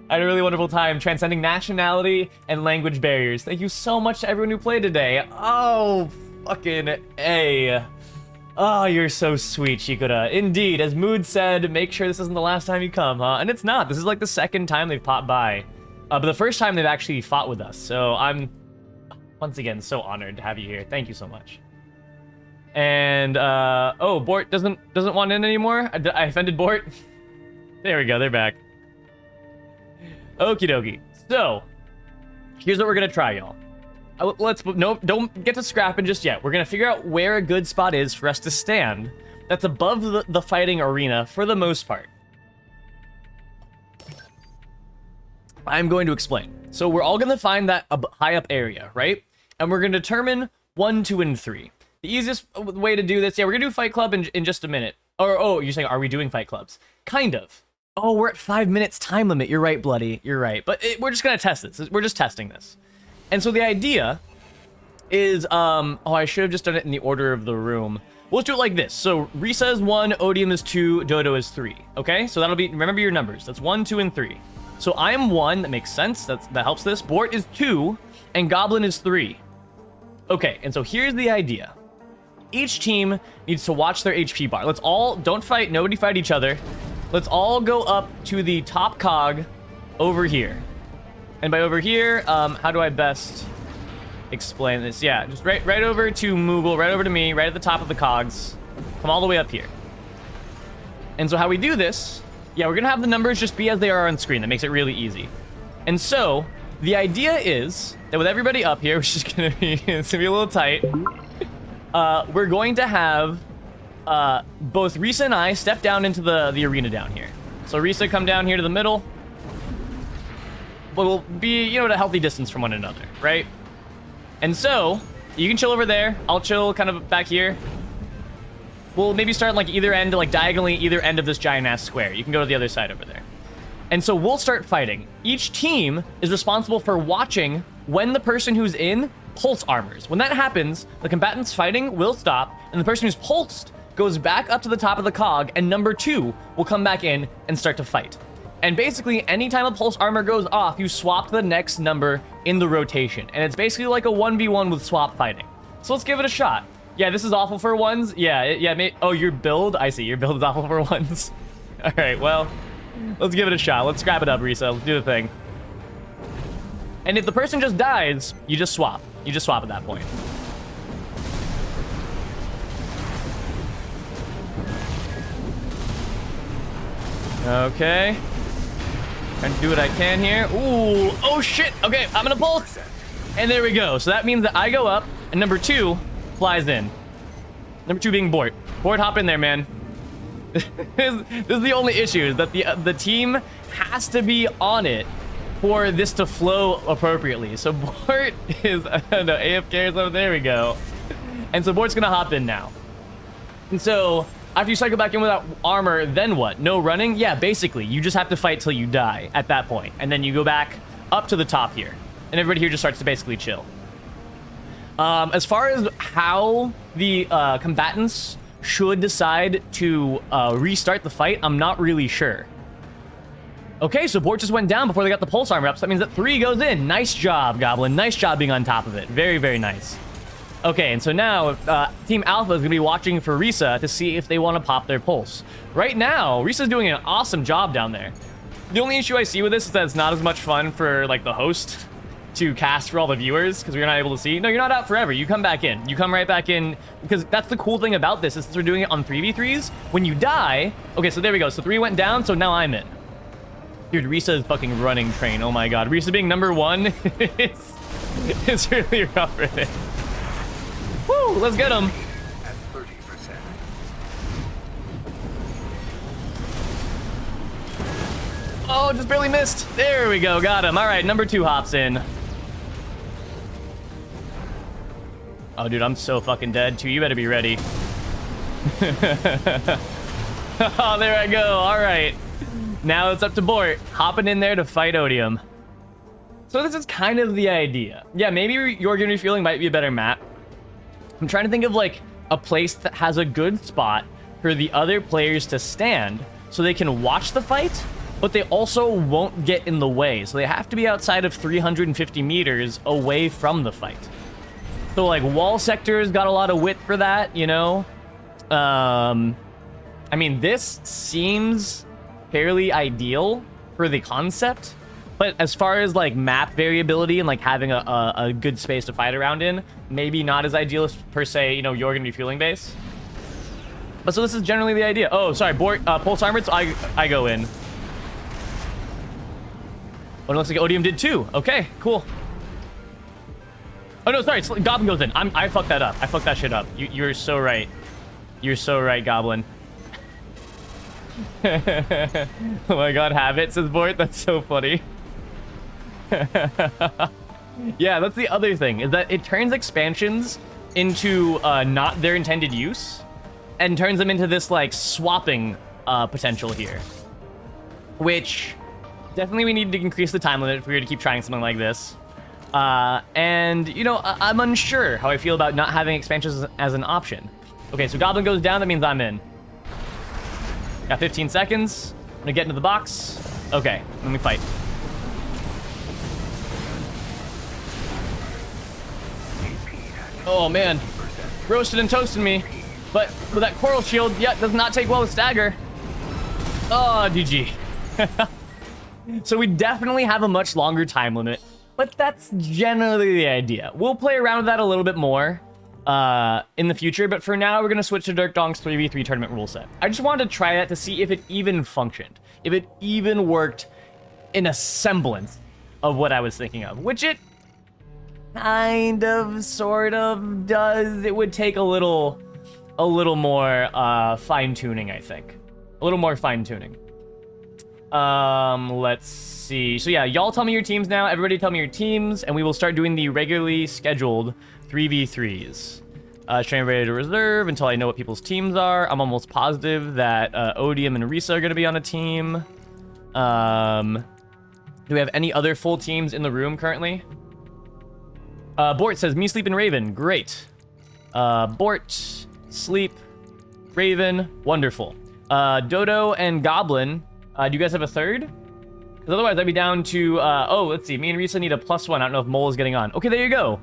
I had a really wonderful time transcending nationality and language barriers. Thank you so much to everyone who played today. Oh, fucking A. Oh, you're so sweet, Shikoda. Indeed, as Mood said, make sure this isn't the last time you come, huh? And it's not. This is like the second time they've popped by. But the first time they've actually fought with us. So I'm, once again, so honored to have you here. Thank you so much. And, oh, Bort doesn't want in anymore? I offended Bort? There we go, they're back. Okie dokie. So, here's what we're gonna try, y'all. Don't get to scrapping just yet. We're gonna figure out where a good spot is for us to stand that's above the fighting arena for the most part. I'm going to explain. So we're all gonna find that high up area, right? And we're gonna determine 1, 2, and 3. The easiest way to do this, yeah, we're gonna do Fight Club in just a minute. Or, oh, you're saying, are we doing Fight Clubs? Kind of. Oh, we're at 5 minutes time limit. You're right, Bloody. You're right. But we're just gonna test this. We're just testing this. And so the idea is, oh, I should have just done it in the order of the room. We'll just do it like this. So Risa is 1, Odium is 2, Dodo is 3. Okay? So that'll be, remember your numbers. That's 1, 2, and 3. So I am 1. That makes sense. That helps this. Bort is 2, and Goblin is 3. Okay, and so here's the idea. Each team needs to watch their HP bar. Let's all, don't fight, nobody fight each other. Let's all go up to the top cog over here. And by over here, how do I best explain this? Yeah, just right over to Moogle, right over to me, right at the top of the cogs. Come all the way up here. And so how we do this, yeah, we're gonna have the numbers just be as they are on screen. That makes it really easy. And so the idea is that with everybody up here, which is gonna be, it's gonna be a little tight, we're going to have both Risa and I step down into the arena down here. So Risa, come down here to the middle. We'll be, you know, at a healthy distance from one another, right? And so, you can chill over there. I'll chill kind of back here. We'll maybe start like either end, like diagonally either end of this giant-ass square. You can go to the other side over there. And so we'll start fighting. Each team is responsible for watching when the person who's in pulse armors. When that happens, the combatants fighting will stop, and the person who's pulsed goes back up to the top of the cog, and number 2 will come back in and start to fight. And basically, anytime a pulse armor goes off, you swap the next number in the rotation. And it's basically like a 1v1 with swap fighting. So let's give it a shot. Yeah, this is awful for ones. Yeah, oh, your build? I see, your build is awful for ones. All right, well, let's give it a shot. Let's scrap it up, Risa. Let's do the thing. And if the person just dies, you just swap. You just swap at that point. Okay. Trying to do what I can here. Ooh, oh shit. Okay, I'm gonna pulse. And there we go. So that means that I go up, and number 2 flies in. Number 2 being Bort. Bort, hop in there, man. This is the only issue, is that the team has to be on it for this to flow appropriately. So Bort is, no, AFK or something. There we go. And so Bort's gonna hop in now. And so after you cycle back in without armor, then what? No running? Yeah, basically, you just have to fight till you die at that point. And then you go back up to the top here. And everybody here just starts to basically chill. As far as how the combatants should decide to restart the fight, I'm not really sure. Okay, so Bort just went down before they got the pulse armor up, so that means that 3 goes in. Nice job, Goblin. Nice job being on top of it. Very, very nice. Okay, and so now Team Alpha is going to be watching for Risa to see if they want to pop their pulse. Right now, Risa's doing an awesome job down there. The only issue I see with this is that it's not as much fun for, like, the host to cast for all the viewers, because we're not able to see. No, you're not out forever. You come back in. You come right back in, because that's the cool thing about this, is since we're doing it on 3v3s, when you die... Okay, so there we go. So 3 went down, so now I'm in. Dude, Risa is fucking running train. Oh my god. Risa being number 1 it's really rough for this. Woo, let's get him. At 30%. Oh, just barely missed. There we go. Got him. All right, number 2 hops in. Oh, dude, I'm so fucking dead, too. You better be ready. Oh, there I go. All right. Now it's up to Bort, hopping in there to fight Odium. So this is kind of the idea. Yeah, maybe Your Game Refueling might be a better map. I'm trying to think of, like, a place that has a good spot for the other players to stand so they can watch the fight, but they also won't get in the way. So they have to be outside of 350 meters away from the fight. So, like, wall sectors got a lot of width for that, you know? I mean, this seems fairly ideal for the concept, but as far as, like, map variability and, like, having a good space to fight around in, maybe not as ideal as, per se, you know, you're going to be fueling base. But so this is generally the idea. Oh, sorry, pulse armored, so I go in. Oh, it looks like Odium did too. Okay, cool. Oh, no, sorry, Goblin goes in. I fucked that up. I fucked that shit up. You're so right. You're so right, Goblin. Oh my god, Habit, says Bort. That's so funny. Yeah, that's the other thing, is that it turns expansions into not their intended use and turns them into this, like, swapping potential here. Which, definitely we need to increase the time limit if we were to keep trying something like this. And, you know, I'm unsure how I feel about not having expansions as an option. Okay, so Goblin goes down, that means I'm in. Got 15 seconds. I'm gonna get into the box. Okay, let me fight. Oh, man. Roasted and toasted me. But with that coral shield, yeah, does not take well with stagger. Oh, GG. So we definitely have a much longer time limit, but that's generally the idea. We'll play around with that a little bit more in the future, but for now, we're going to switch to Dirk Dong's 3v3 tournament rule set. I just wanted to try that to see if it even functioned, if it even worked in a semblance of what I was thinking of, which it kind of, sort of does. It would take a little more fine-tuning, I think. A little more fine-tuning. Let's see. So yeah, y'all tell me your teams now. Everybody tell me your teams, and we will start doing the regularly scheduled 3v3s. Train ready to reserve until I know what people's teams are. I'm almost positive that Odium and Risa are going to be on a team. Do we have any other full teams in the room currently? Bort says, me, Sleep, and Raven. Great. Bort, Sleep, Raven. Wonderful. Dodo and Goblin. Do you guys have a third? Because otherwise I'd be down to... oh, let's see. Me and Risa need a +1. I don't know if Mole is getting on. Okay, there you go.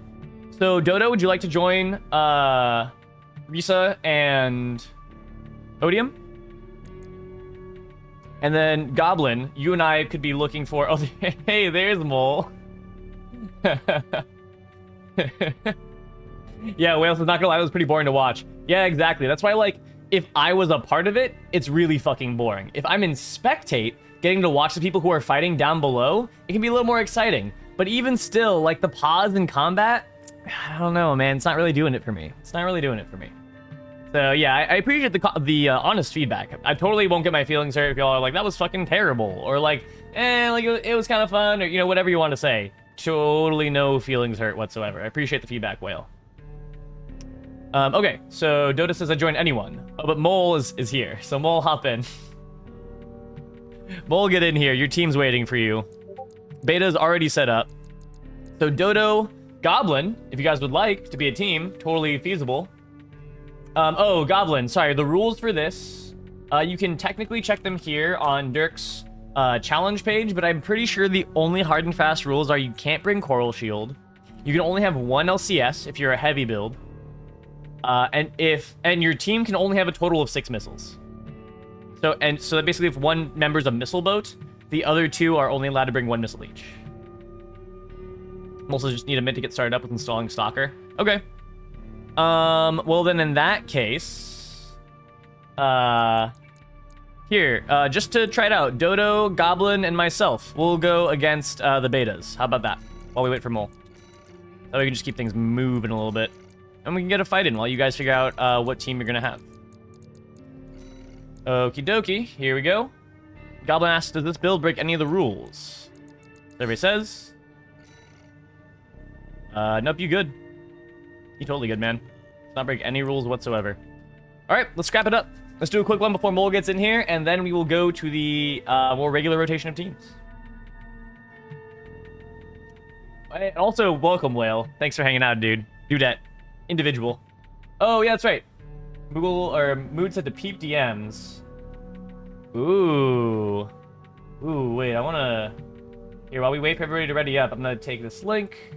So, Dodo, would you like to join Risa and Odium? And then Goblin, you and I could be looking for... Oh, hey, there's Mole. Yeah, Wales is not gonna lie, it was pretty boring to watch. Yeah, exactly. That's why, like, if I was a part of it, it's really fucking boring. If I'm in spectate, getting to watch the people who are fighting down below, it can be a little more exciting. But even still, like, the pause in combat, I don't know, man. It's not really doing it for me. It's not really doing it for me. So, yeah, I appreciate the honest feedback. I totally won't get my feelings hurt if y'all are like, that was fucking terrible. Or like, like, it was kind of fun. Or, you know, whatever you want to say. Totally no feelings hurt whatsoever. I appreciate the feedback, Whale. Okay, so Dota says I join anyone. Oh, but Mole is here. So Mole, hop in. Mole, get in here. Your team's waiting for you. Beta's already set up. So Dodo, Goblin, if you guys would like to be a team, totally feasible. Oh, Goblin, sorry. The rules for this, you can technically check them here on Dirk's challenge page, but I'm pretty sure the only hard and fast rules are you can't bring Coral Shield. You can only have one LCS if you're a heavy build. And your team can only have a total of 6 missiles. So that basically if one member's a missile boat, the other 2 are only allowed to bring 1 missile each. Also just need a minute to get started up with installing Stalker. Okay. Well then in that case, here, just to try it out, Dodo, Goblin, and myself, we'll go against the betas. How about that? While we wait for Mole. So we can just keep things moving a little bit. And we can get a fight in while you guys figure out what team you're gonna have. Okie dokie, here we go. Goblin asks, does this build break any of the rules? Survey says... nope, you good. You totally good, man. Does not break any rules whatsoever. Alright, let's scrap it up. Let's do a quick one before Mole gets in here, and then we will go to the more regular rotation of teams. And also, welcome, Whale. Thanks for hanging out, dude. Dudette. Individual. Oh, yeah, that's right. Mood said to peep DMs. Ooh. Ooh, wait, I wanna... Here, while we wait for everybody to ready up, I'm gonna take this link.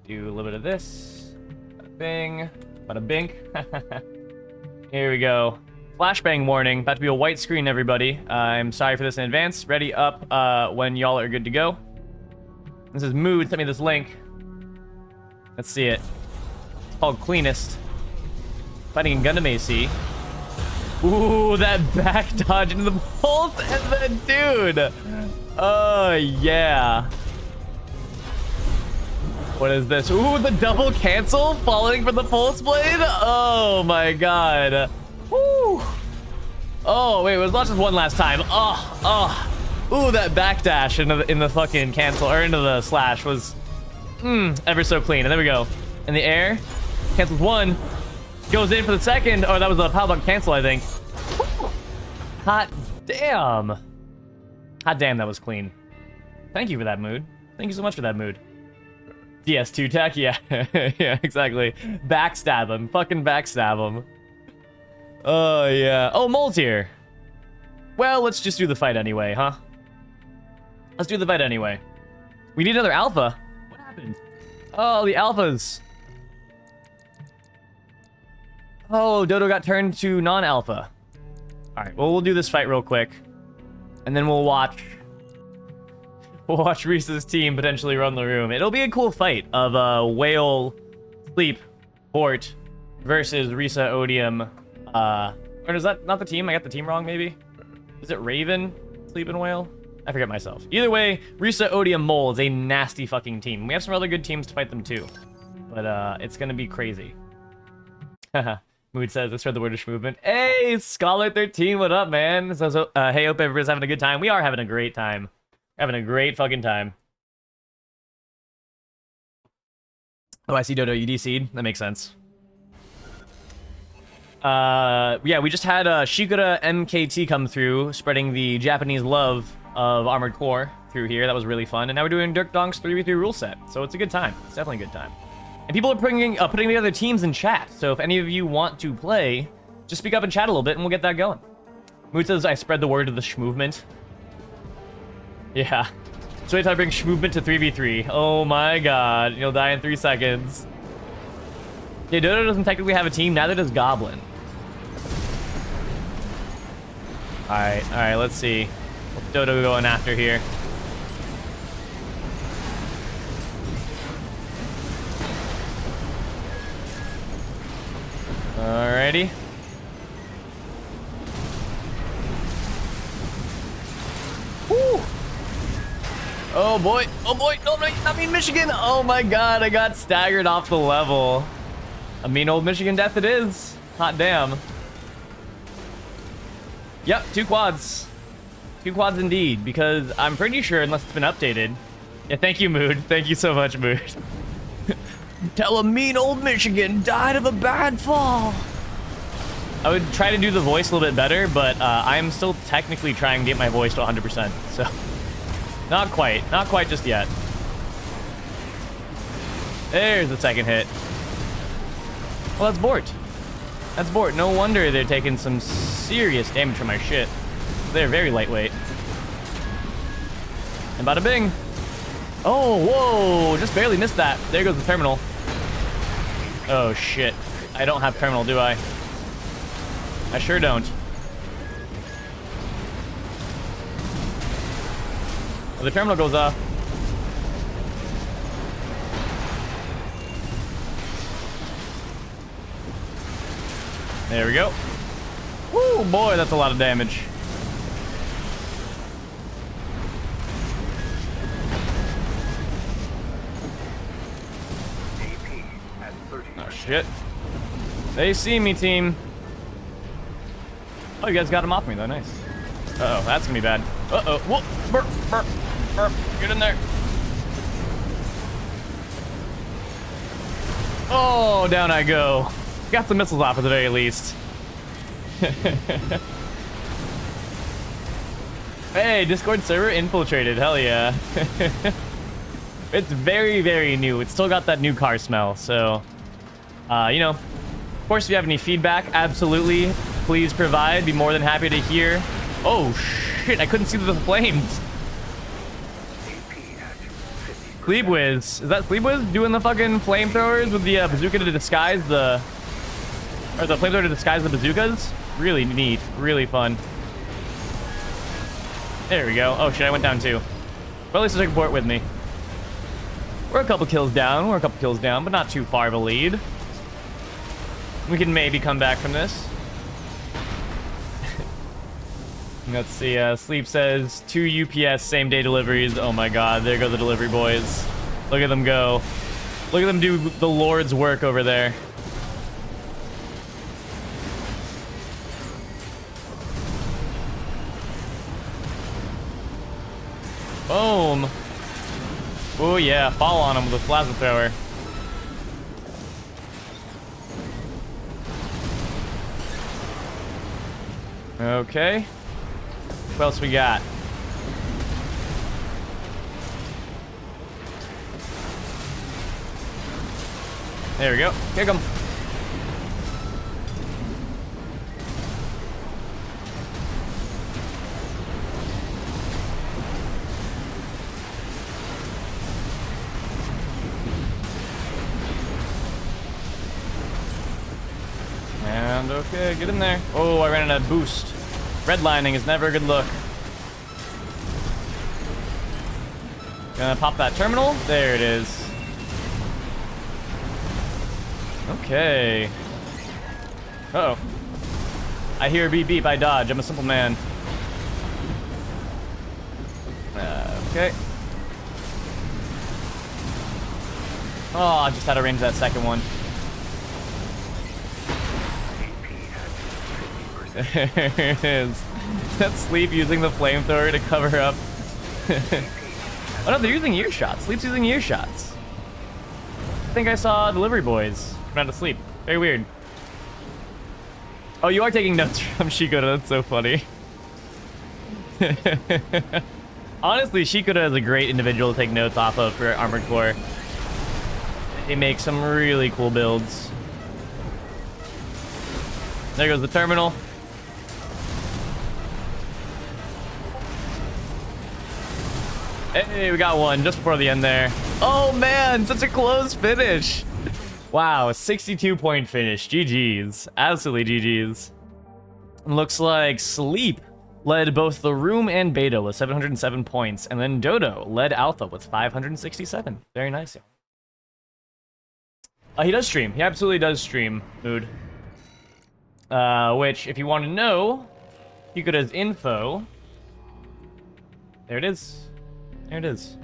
Do a little bit of this. Bada bing. Bada bink. Here we go. Flashbang warning. About to be a white screen, everybody. I'm sorry for this in advance. Ready up when y'all are good to go. This is Mood. Sent me this link. Let's see it. It's called Cleanest. Fighting in Gundam AC. Ooh, that back dodge into the pulse and then, dude. Oh, yeah. What is this? Ooh, the double cancel falling for the pulse blade. Oh my god. Woo. Oh wait, let's watch this one last time. Ooh, that backdash in the fucking cancel or into the slash was ever so clean. And there we go. In the air, cancels one, goes in for the second. Oh, that was a power button cancel, I think. Woo. Hot damn. Hot damn, that was clean. Thank you for that, Mood. Thank you so much for that, Mood. DS2 tech, yeah. Yeah, exactly. Backstab him. Fucking backstab him. Oh, yeah. Oh, Mole's here. Well, let's just do the fight anyway, huh? Let's do the fight anyway. We need another alpha. What happened? Oh, the alphas. Oh, Dodo got turned to non-alpha. All right, well, we'll do this fight real quick. And then we'll watch Reese's team potentially run the room. It'll be a cool fight of Whale, Sleep, Bort versus Risa, Odium. Or is that not the team? I got the team wrong, maybe? Is it Raven, Sleep, and Whale? I forget myself. Either way, Risa, Odium, Mole is a nasty fucking team. We have some other good teams to fight them too. But it's gonna be crazy. Haha. Mood says, let's spread the word of movement. Hey, Scholar 13, what up, man? So, hey, hope everybody's having a good time. We are having a great time. Having a great fucking time. Oh, I see Dodo, you DC'd. That makes sense. Yeah, we just had Shigura MKT come through, spreading the Japanese love of Armored Core through here. That was really fun. And now we're doing Dirk Donk's 3v3 rule set. So it's a good time. It's definitely a good time. And people are putting together teams in chat. So if any of you want to play, just speak up and chat a little bit and we'll get that going. Mood says I spread the word of the schmovement. Yeah. So wait till I bring schmovement to 3v3. Oh my god. You'll die in 3 seconds. Yeah, Dodo doesn't technically have a team, neither does Goblin. Alright, let's see. What's Dodo going after here? Alrighty. Woo! Oh boy, no, not mean Michigan. Oh my god, I got staggered off the level. A mean old Michigan death it is. Hot damn. Yep, 2 quads. 2 quads indeed, because I'm pretty sure, unless it's been updated. Yeah, thank you, Mood. Thank you so much, Mood. Tell a mean old Michigan died of a bad fall. I would try to do the voice a little bit better, but I'm still technically trying to get my voice to 100%, so... Not quite just yet. There's the second hit. Well, that's Bort. That's Bort. No wonder they're taking some serious damage from my shit. They're very lightweight. And bada bing. Oh, whoa, just barely missed that. There goes the terminal. Oh, shit. I don't have terminal, do I? I sure don't. Well, the terminal goes off. There we go. Woo, boy, that's a lot of damage. Oh, shit. They see me, team. Oh, you guys got him off me, though. Nice. Uh-oh, that's gonna be bad. Uh-oh. Whoop. Burp, burp, burp. Get in there. Oh, down I go. Got some missiles off at the very least. Hey, Discord server infiltrated. Hell yeah. It's very, very new. It's still got that new car smell, so... you know, of course, if you have any feedback, absolutely, please provide. Be more than happy to hear. Oh, shit, I couldn't see the flames. Sleepwiz. Is that Sleepwiz doing the fucking flamethrowers with the bazooka to disguise the... Or the flamethrower to disguise the bazookas? Really neat. Really fun. There we go. Oh, shit, I went down too. But at least I took Bort with me. We're a couple kills down. But not too far of a lead. We can maybe come back from this. Let's see, Sleep says 2 UPS same day deliveries. Oh my god, there go the delivery boys. Look at them go. Look at them do the Lord's work over there. Boom. Oh yeah, fall on him with a plasma thrower. Okay. What else we got? There we go. Kick him. And okay, get in there. Oh, I ran out of boost. Redlining is never a good look. Gonna pop that terminal. There it is. Okay. Uh-oh. I hear beep beep, I dodge. I'm a simple man. Okay. Oh, I just had to range that second one. There it is. That's Sleep using the flamethrower to cover up. Oh no, they're using earshots. Sleep's using earshots. I think I saw delivery boys run out of sleep. Very weird. Oh, you are taking notes from Shikoda. That's so funny. Honestly, Shikoda is a great individual to take notes off of for Armored Core. They make some really cool builds. There goes the terminal. Hey, we got one just before the end there. Oh man, such a close finish. Wow, 62-point finish. GG's. Absolutely GG's. Looks like Sleep led both the Room and Beta with 707 points, and then Dodo led Alpha with 567. Very nice. He does stream. He absolutely does stream, Mood. Which, if you want to know, you could as info. There it is. There it is.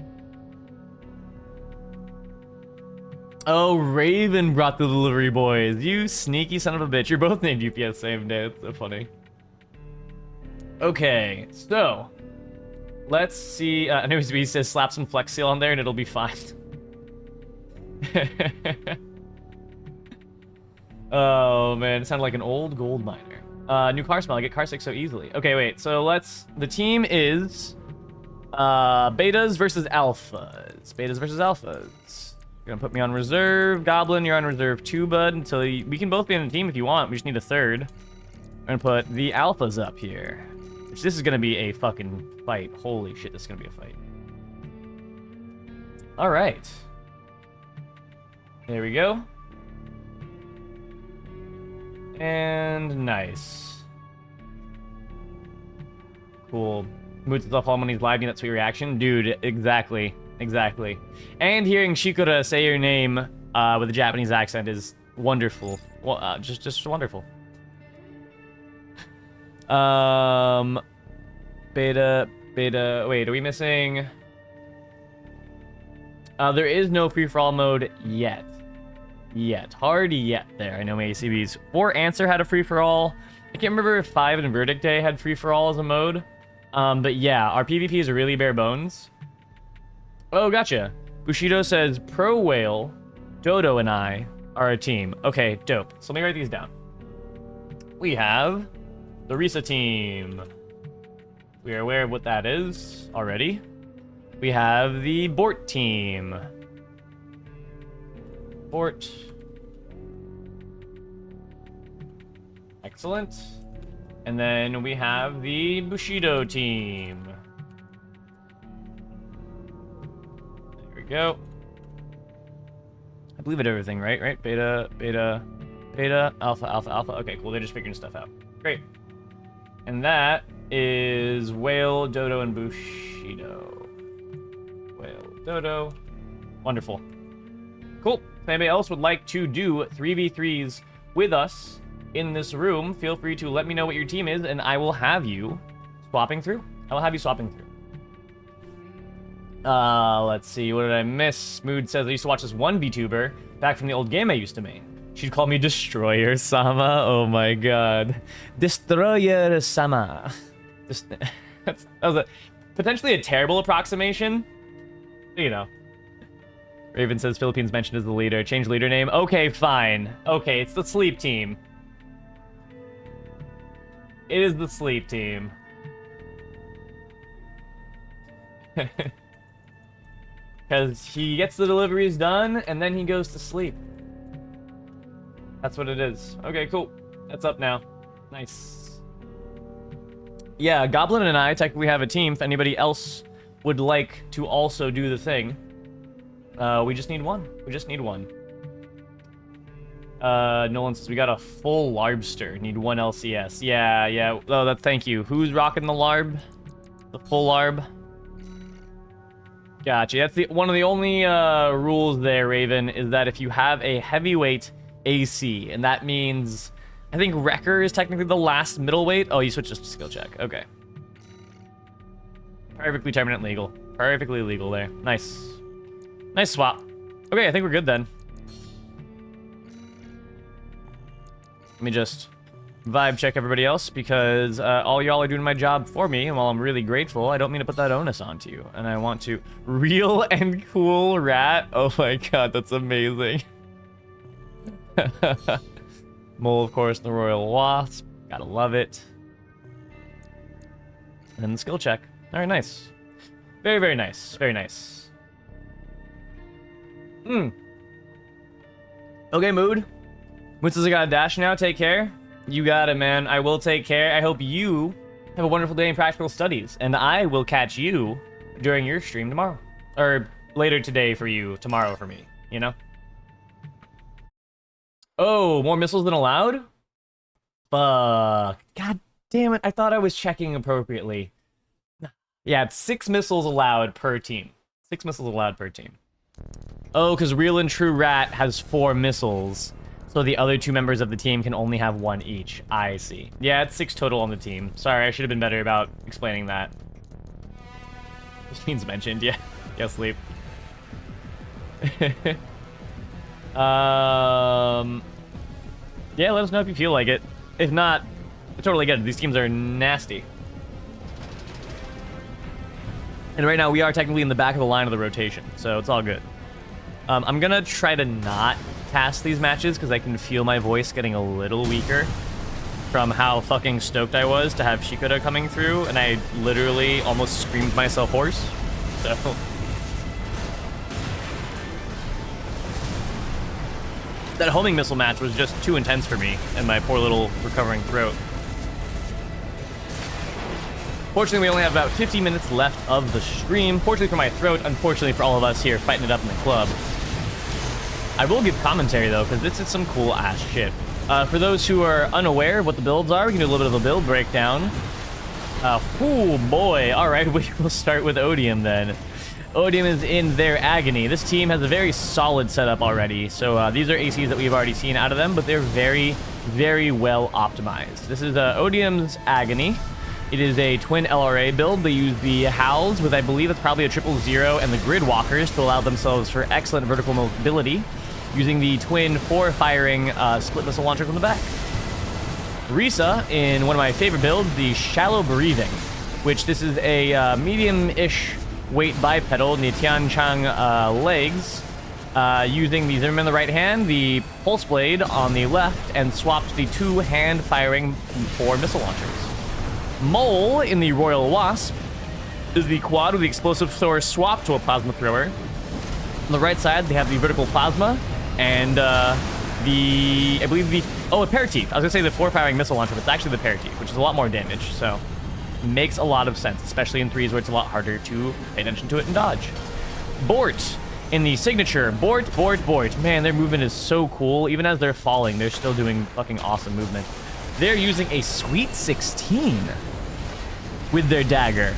Oh, Raven brought the delivery boys. You sneaky son of a bitch. You're both named UPS same day. It's so funny. Okay, so let's see. I know he says slap some Flex Seal on there and it'll be fine. Oh man, it sounded like an old gold miner. New car smell. I get car sick so easily. Okay, wait. So the team is betas versus alphas. Betas versus alphas. You're gonna put me on reserve. Goblin, you're on reserve too, bud. We can both be in a team if you want. We just need a third. I'm gonna put the alphas up here. This is gonna be a fucking fight. Holy shit, this is gonna be a fight. All right. There we go. And nice. Cool. Moods stuff all when he's live, that sweet reaction. Dude, exactly. Exactly. And hearing Shikura say your name with a Japanese accent is wonderful. Well, just wonderful. Beta. Wait, are we missing? There is no free-for-all mode yet. Hard yet there. I know ACB's 4 Answer had a free-for-all. I can't remember if 5 and Verdict Day had free-for-all as a mode. But yeah, our PvP is really bare bones. Oh, gotcha. Bushido says, Pro Whale, Dodo, and I are a team. Okay, dope. So let me write these down. We have the Risa team. We are aware of what that is already. We have the Bort team. Bort. Excellent. And then we have the Bushido team. There we go. I believe it everything, right? Beta, alpha. Okay, cool. They're just figuring stuff out. Great. And that is Whale, Dodo, and Bushido. Whale, Dodo. Wonderful. Cool. If anybody else would like to do 3v3s with us in this room, feel free to let me know what your team is, and I will have you swapping through. Let's see. What did I miss? Mood says, I used to watch this one VTuber back from the old game I used to main. She'd call me Destroyer Sama. Oh my god. Destroyer Sama. That was potentially a terrible approximation. You know. Raven says Philippines mentioned as the leader. Change leader name. Okay, fine. Okay, it's the sleep team. It is the sleep team. Because he gets the deliveries done, and then he goes to sleep. That's what it is. Okay, cool. That's up now. Nice. Yeah, Goblin and I technically have a team. If anybody else would like to also do the thing, we just need one. Nolan says we got a full Larbster. Need one LCS. Yeah. Oh, thank you. Who's rocking the Larb? The full Larb? Gotcha. That's one of the only rules there, Raven, is that if you have a heavyweight AC, and that means, I think Wrecker is technically the last middleweight. Oh, you switched just to skill check. Okay. Perfectly terminant legal. Perfectly legal there. Nice. Nice swap. Okay, I think we're good then. Let me just vibe check everybody else, because all y'all are doing my job for me, and while I'm really grateful, I don't mean to put that onus onto you. And I want to... Real and cool rat? Oh my god, that's amazing. Mole, of course, the Royal Wasp. Gotta love it. And then the skill check. Alright, nice. Very, very nice. Very nice. Okay, Mood. Mood says I got a dash now. Take care. You got it, man. I will take care. I hope you have a wonderful day in practical studies. And I will catch you during your stream tomorrow. Or later today for you, tomorrow for me. You know? Oh, more missiles than allowed? Fuck. God damn it. I thought I was checking appropriately. Yeah, it's 6 missiles allowed per team. 6 missiles allowed per team. Oh, because Real and True Rat has 4 missiles. So the other 2 members of the team can only have 1 each. I see. Yeah, it's 6 total on the team. Sorry, I should have been better about explaining that. This means mentioned, yeah. Yeah, sleep. Yeah, let us know if you feel like it. If not, I totally get it. These teams are nasty. And right now, we are technically in the back of the line of the rotation, so it's all good. I'm gonna try to not cast these matches because I can feel my voice getting a little weaker from how fucking stoked I was to have Shikoda coming through, and I literally almost screamed myself hoarse. So that homing missile match was just too intense for me and my poor little recovering throat. Fortunately, we only have about 50 minutes left of the stream. Fortunately for my throat, unfortunately for all of us here fighting it up in the club. I will give commentary, though, because this is some cool-ass shit. For those who are unaware of what the builds are, we can do a little bit of a build breakdown. Oh boy. All right, we will start with Odium, then. Odium is in their agony. This team has a very solid setup already. So these are ACs that we've already seen out of them, but they're very, very well optimized. This is Odium's agony. It is a twin LRA build. They use the Howls with, I believe it's probably a 000 and the Grid Walkers to allow themselves for excellent vertical mobility, using the twin 4-firing split missile launcher from the back. Risa in one of my favorite builds, the Shallow Breathing, which this is a medium-ish weight bipedal in the Tianchang legs, using the Zimmerman in the right hand, the Pulse Blade on the left, and swapped the 2 hand-firing 4 missile launchers. Mole in the Royal Wasp is the quad with the explosive thrower swapped to a plasma thrower. On the right side, they have the vertical plasma and I believe the Aperitif. I was gonna say the 4-firing missile launcher, but it's actually the Aperitif, which is a lot more damage. So makes a lot of sense, especially in 3s where it's a lot harder to pay attention to it and dodge. Bort in the signature. Bort. Man, their movement is so cool. Even as they're falling, they're still doing fucking awesome movement. They're using a Sweet 16 with their dagger,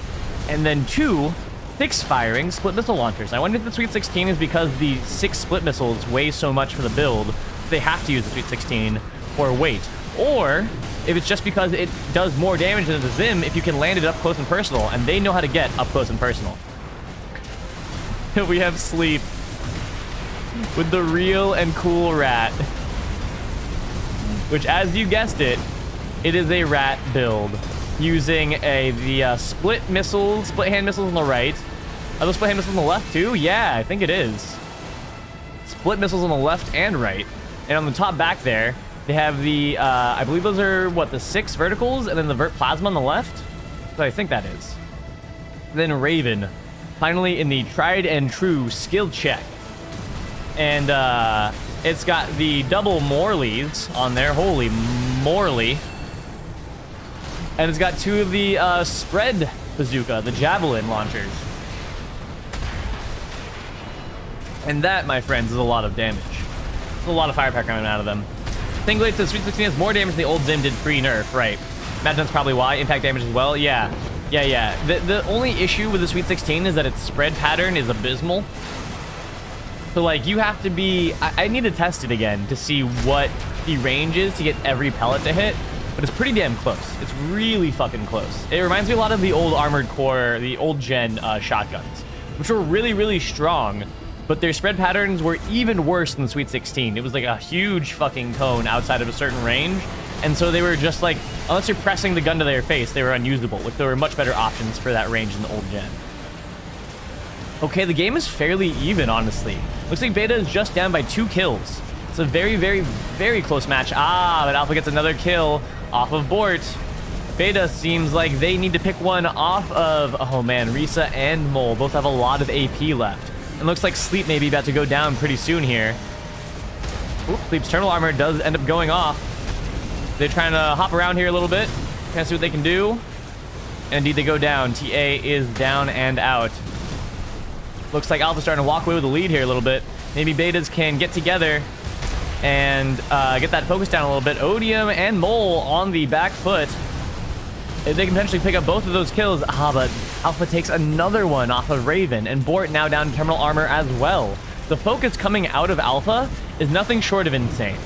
and then 2 6-firing split missile launchers. I wonder if the Sweet 16 is because the 6 split missiles weigh so much for the build, they have to use the Sweet 16 for weight. Or if it's just because it does more damage than the Zim if you can land it up close and personal, and they know how to get up close and personal. We have Sleep with the real and cool rat, which, as you guessed it, it is a rat build using the split hand missiles on the right. Are those split hand missiles on the left too? Yeah, I think it is. Split missiles on the left and right. And on the top back there, they have the, I believe those are, what, the 6 verticals and then the vert plasma on the left? So I think that is. Then Raven, finally in the tried and true skill check. And it's got the double Morleys on there. Holy Morley. And it's got 2 of the spread bazooka, the javelin launchers. And that, my friends, is a lot of damage. There's a lot of firepower coming out of them. Thankfully, the Sweet 16 has more damage than the old Zim did pre-nerf, right? Imagine that's probably why. Impact damage as well. Yeah. The only issue with the Sweet 16 is that its spread pattern is abysmal. So, like, you have to be... I need to test it again to see what the range is to get every pellet to hit. But it's pretty damn close. It's really fucking close. It reminds me a lot of the old Armored Core, the old gen shotguns, which were really, really strong. But their spread patterns were even worse than the Sweet 16. It was like a huge fucking cone outside of a certain range. And so they were just like, unless you're pressing the gun to their face, they were unusable. Like, there were much better options for that range in the old gen. Okay, the game is fairly even, honestly. Looks like Beta is just down by 2 kills. It's a very, very, very close match. But Alpha gets another kill off of Bort. Beta seems like they need to pick one off of, oh man, Risa and Mole both have a lot of AP left. And looks like Sleep may be about to go down pretty soon here. Oop, Sleep's terminal armor does end up going off. They're trying to hop around here a little bit, trying to see what they can do. And indeed, they go down. TA is down and out. Looks like Alpha's starting to walk away with the lead here a little bit. Maybe Betas can get together and get that focus down a little bit. Odium and Mole on the back foot. They can potentially pick up both of those kills. But Alpha takes another one off of Raven, and Bort now down to terminal armor as well. The focus coming out of Alpha is nothing short of insane.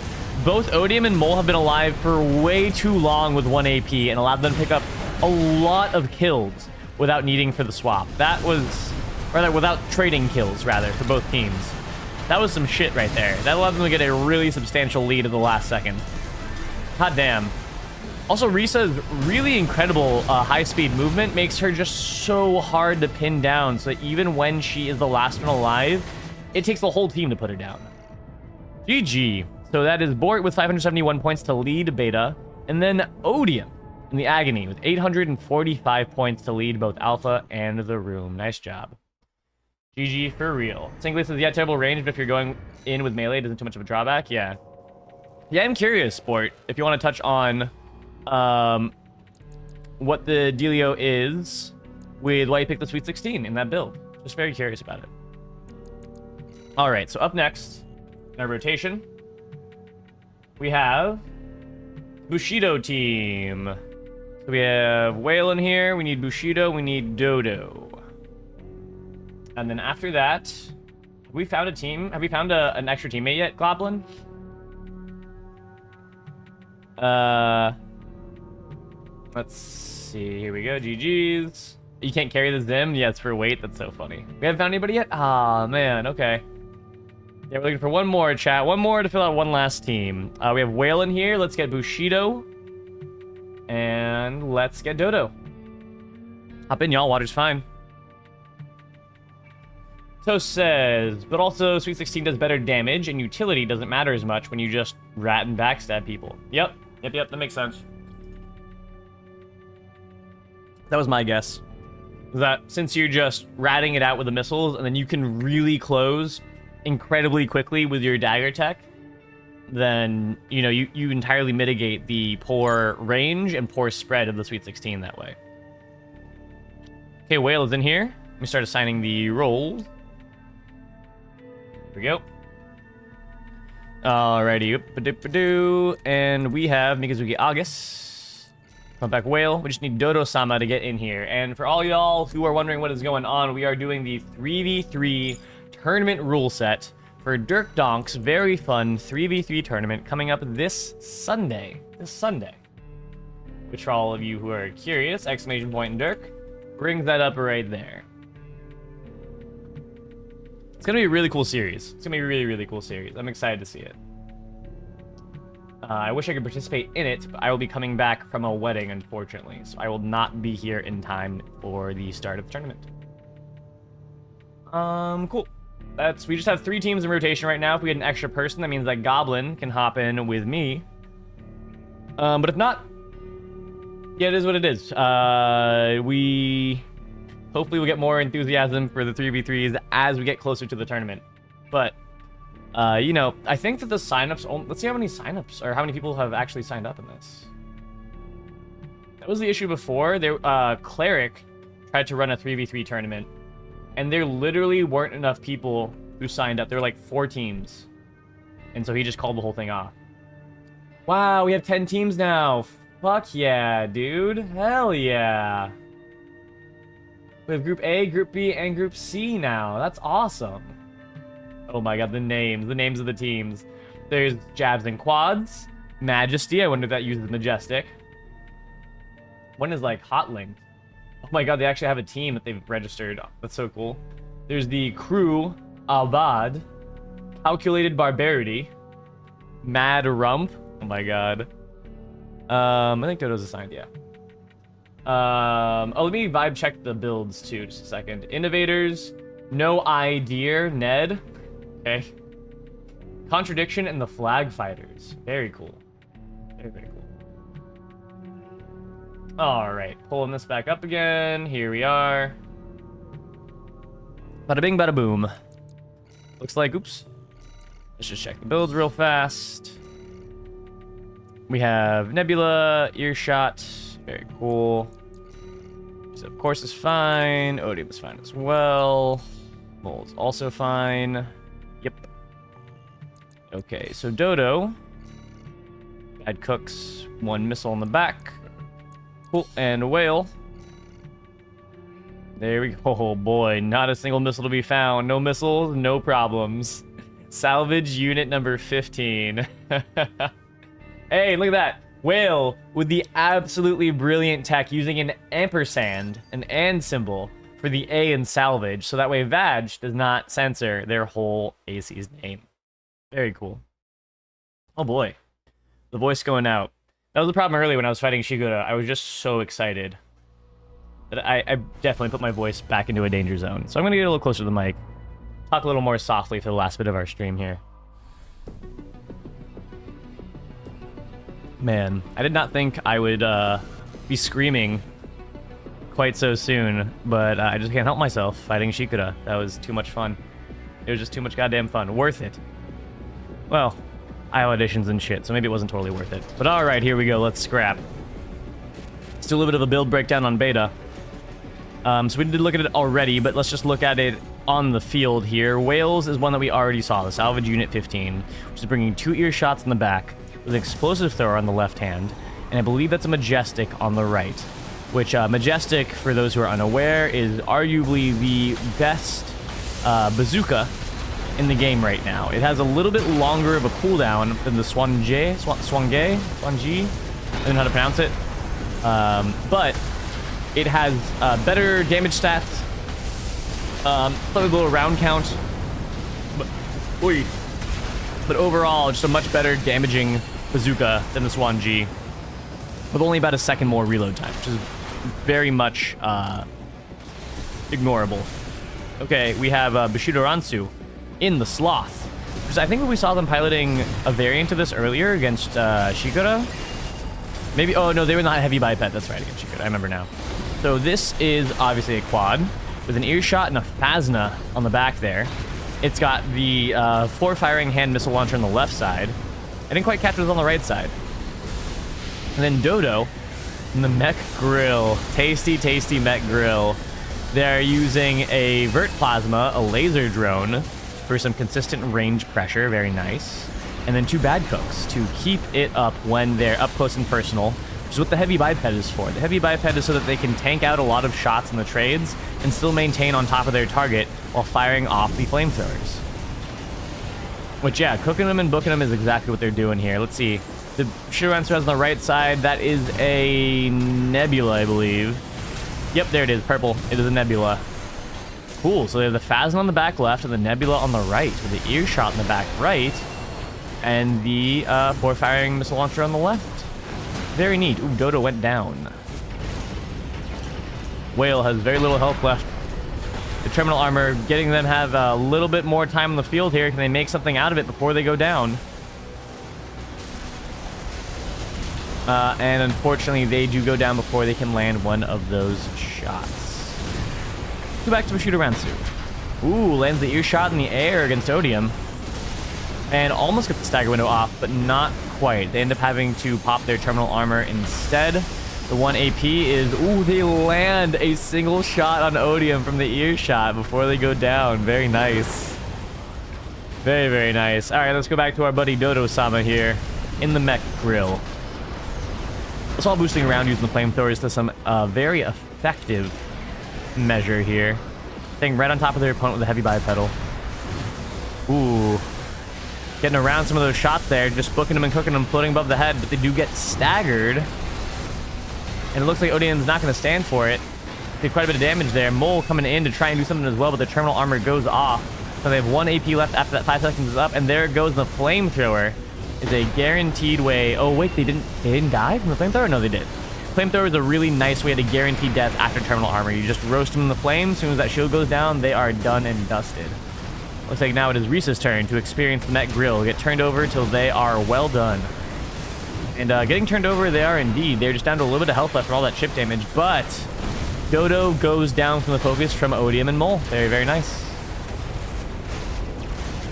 both Odium and Mole have been alive for way too long with 1 AP and allowed them to pick up a lot of kills without needing for the swap. That was, rather, without trading kills, rather, for both teams. That was some shit right there. That allowed them to get a really substantial lead at the last second. Hot damn. Also, Risa's really incredible high-speed movement makes her just so hard to pin down, so that even when she is the last one alive, it takes the whole team to put her down. GG. So that is Bort with 571 points to lead Beta, and then Odium in the Agony with 845 points to lead both Alpha and the Room. Nice job. GG for real. Singly says, yeah, terrible range, but if you're going in with melee, it isn't too much of a drawback. Yeah. Yeah, I'm curious, Sport, if you want to touch on what the dealio is with why you picked the Sweet 16 in that build. Just very curious about it. All right, so up next in our rotation, we have Bushido team. So we have Whale in here. We need Bushido. We need Dodo. And then after that, have we found a team? Have we found an extra teammate yet, Goblin? Let's see. Here we go. GG's. You can't carry the Zim? Yeah, it's for weight. That's so funny. We haven't found anybody yet? Ah, man. Okay. Yeah, we're looking for one more, chat. One more to fill out one last team. We have Whale in here. Let's get Bushido. And let's get Dodo. Hop in, y'all. Water's fine. Toast says, but also Sweet 16 does better damage, and utility doesn't matter as much when you just rat and backstab people. Yep. That makes sense. That was my guess. That since you're just ratting it out with the missiles, and then you can really close incredibly quickly with your dagger tech, then, you know, you entirely mitigate the poor range and poor spread of the Sweet 16 that way. Okay, Whale is in here. Let me start assigning the roles. Here we go. Alrighty, and we have Mikazuki August. Come back, Whale. We just need Dodo-sama to get in here. And for all y'all who are wondering what is going on, we are doing the 3v3 tournament rule set for Dirk Donk's very fun 3v3 tournament coming up this Sunday. Which for all of you who are curious, exclamation point and Dirk brings that up right there. It's gonna be a really cool series. It's gonna be a really, really cool series. I'm excited to see it. I wish I could participate in it, but I will be coming back from a wedding, unfortunately. So I will not be here in time for the start of the tournament. Cool. We just have 3 teams in rotation right now. If we get an extra person, that means that Goblin can hop in with me. But if not, yeah, it is what it is. Hopefully we'll get more enthusiasm for the 3v3s as we get closer to the tournament. But, you know, I think that the signups... Let's see how many signups, or how many people have actually signed up in this. That was the issue before. Cleric tried to run a 3v3 tournament, and there literally weren't enough people who signed up. There were like 4 teams. And so he just called the whole thing off. Wow, we have 10 teams now. Fuck yeah, dude. Hell yeah. We have Group A, Group B, and Group C now. That's awesome. Oh my god, the names of the teams. There's Jabs and Quads, Majesty. I wonder if that uses Majestic. One is like Hot Linked. Oh my god, they actually have a team that they've registered. That's so cool. There's the Crew, Albad, Calculated Barbarity, Mad Rump. Oh my god. I think Dodo's assigned, yeah. Let me vibe check the builds too, just a second. Innovators, No Idea, Ned. Okay. Contradiction and the Flag Fighters. Very cool. Very, very cool. Alright, pulling this back up again. Here we are. Bada bing, bada boom. Looks like, oops. Let's just check the builds real fast. We have Nebula, Earshot. Very cool. So of course is fine. Odium is fine as well. Mold's also fine. Yep. Okay, so Dodo. Bad Cooks. 1 missile in the back. Cool. And Whale. There we go. Oh boy, not a single missile to be found. No missiles, no problems. Salvage unit number 15. Hey, look at that. Whale with the absolutely brilliant tech using an ampersand, an and symbol, for the A in salvage. So that way Vag does not censor their whole AC's name. Very cool. Oh boy. The voice going out. That was the problem earlier when I was fighting Shigura. I was just so excited that I definitely put my voice back into a danger zone. So I'm going to get a little closer to the mic. Talk a little more softly for the last bit of our stream here. Man, I did not think I would be screaming quite so soon, but I just can't help myself fighting Shikura. That was too much fun. It was just too much goddamn fun. Worth it. Well, I have auditions and shit, so maybe it wasn't totally worth it. But alright, here we go. Let's scrap. Still a little bit of a build breakdown on beta. So we did look at it already, but let's just look at it on the field here. Wales is one that we already saw, the Salvage Unit 15, which is bringing 2 ear shots in the back, with an explosive thrower on the left hand, and I believe that's a Majestic on the right. Which, Majestic, for those who are unaware, is arguably the best bazooka in the game right now. It has a little bit longer of a cooldown than the Swanji, I don't know how to pronounce it. But it has better damage stats, probably a little round count, but overall, just a much better damaging bazooka than the Swanji, with only about a second more reload time, which is very much ignorable. Okay, we have Bushido Ransu in the Sloth, because I think we saw them piloting a variant of this earlier against Shikura. Maybe, oh no, they were not heavy biped, that's right, against Shikura, I remember now. So this is obviously a quad, with an earshot and a Phasna on the back there. It's got the four-firing hand missile launcher on the left side. I didn't quite catch what was on the right side. And then Dodo and the mech grill. Tasty, tasty mech grill. They're using a Vert Plasma, a laser drone, for some consistent range pressure. Very nice. And then 2 bad cooks to keep it up when they're up close and personal, which is what the heavy biped is for. The heavy biped is so that they can tank out a lot of shots in the trades and still maintain on top of their target while firing off the flamethrowers. Which, yeah, cooking them and booking them is exactly what they're doing here. Let's see. The Shiransu has on the right side, that is a Nebula, I believe. Yep, there it is, purple. It is a Nebula. Cool, so they have the Phasma on the back left and the Nebula on the right, with the earshot in the back right, and the four-firing missile launcher on the left. Very neat. Ooh, Dodo went down. Whale has very little health left. The terminal armor getting them have a little bit more time on the field here. Can they make something out of it before they go down? And unfortunately, they do go down before they can land one of those shots. Go back to Bushido Ransu. Ooh, lands the earshot in the air against Odium. And almost gets the stagger window off, but not quite. They end up having to pop their terminal armor instead. The 1 AP is, ooh, they land a single shot on Odium from the earshot before they go down. Very nice. Very, very nice. All right, let's go back to our buddy Dodo-sama here in the mech grill. It's all boosting around using the flamethrowers to some very effective measure here. Staying right on top of their opponent with a heavy bipedal. Ooh. Getting around some of those shots there, just booking them and cooking them, floating above the head, but they do get staggered. And it looks like Odium's not going to stand for it. Did quite a bit of damage there. Mole coming in to try and do something as well, but the terminal armor goes off. So they have 1 AP left after that 5 seconds is up, and there goes the flamethrower. Is a guaranteed way. Oh wait, they didn't die from the flamethrower? No, they did. Flamethrower is a really nice way to guarantee death after terminal armor. You just roast them in the flames. As soon as that shield goes down, they are done and dusted. Looks like now it is Risa's turn to experience the mech grill. Get turned over till they are well done. And getting turned over, they are indeed. They're just down to a little bit of health left from all that chip damage, but Dodo goes down from the focus from Odium and Mole. Very, very nice.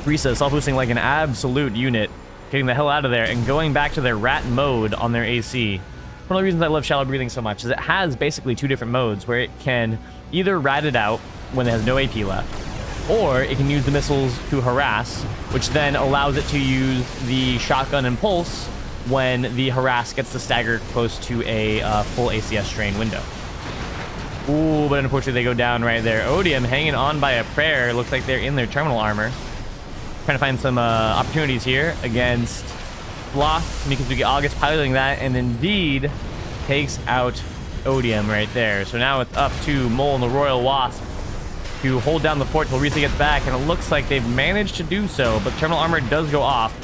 Risa self-boosting like an absolute unit, getting the hell out of there and going back to their rat mode on their AC. One of the reasons I love shallow breathing so much is it has basically 2 different modes where it can either rat it out when it has no AP left, or it can use the missiles to harass, which then allows it to use the shotgun and pulse when the harass gets the stagger close to a full ACS strain window. Ooh, but unfortunately they go down right there. Odium hanging on by a prayer. Looks like they're in their terminal armor. Trying to find some opportunities here against Sloth. Mikazuki August piloting that, and indeed takes out Odium right there. So now it's up to Mole and the Royal Wasp to hold down the fort till Risa gets back, and it looks like they've managed to do so, but terminal armor does go off.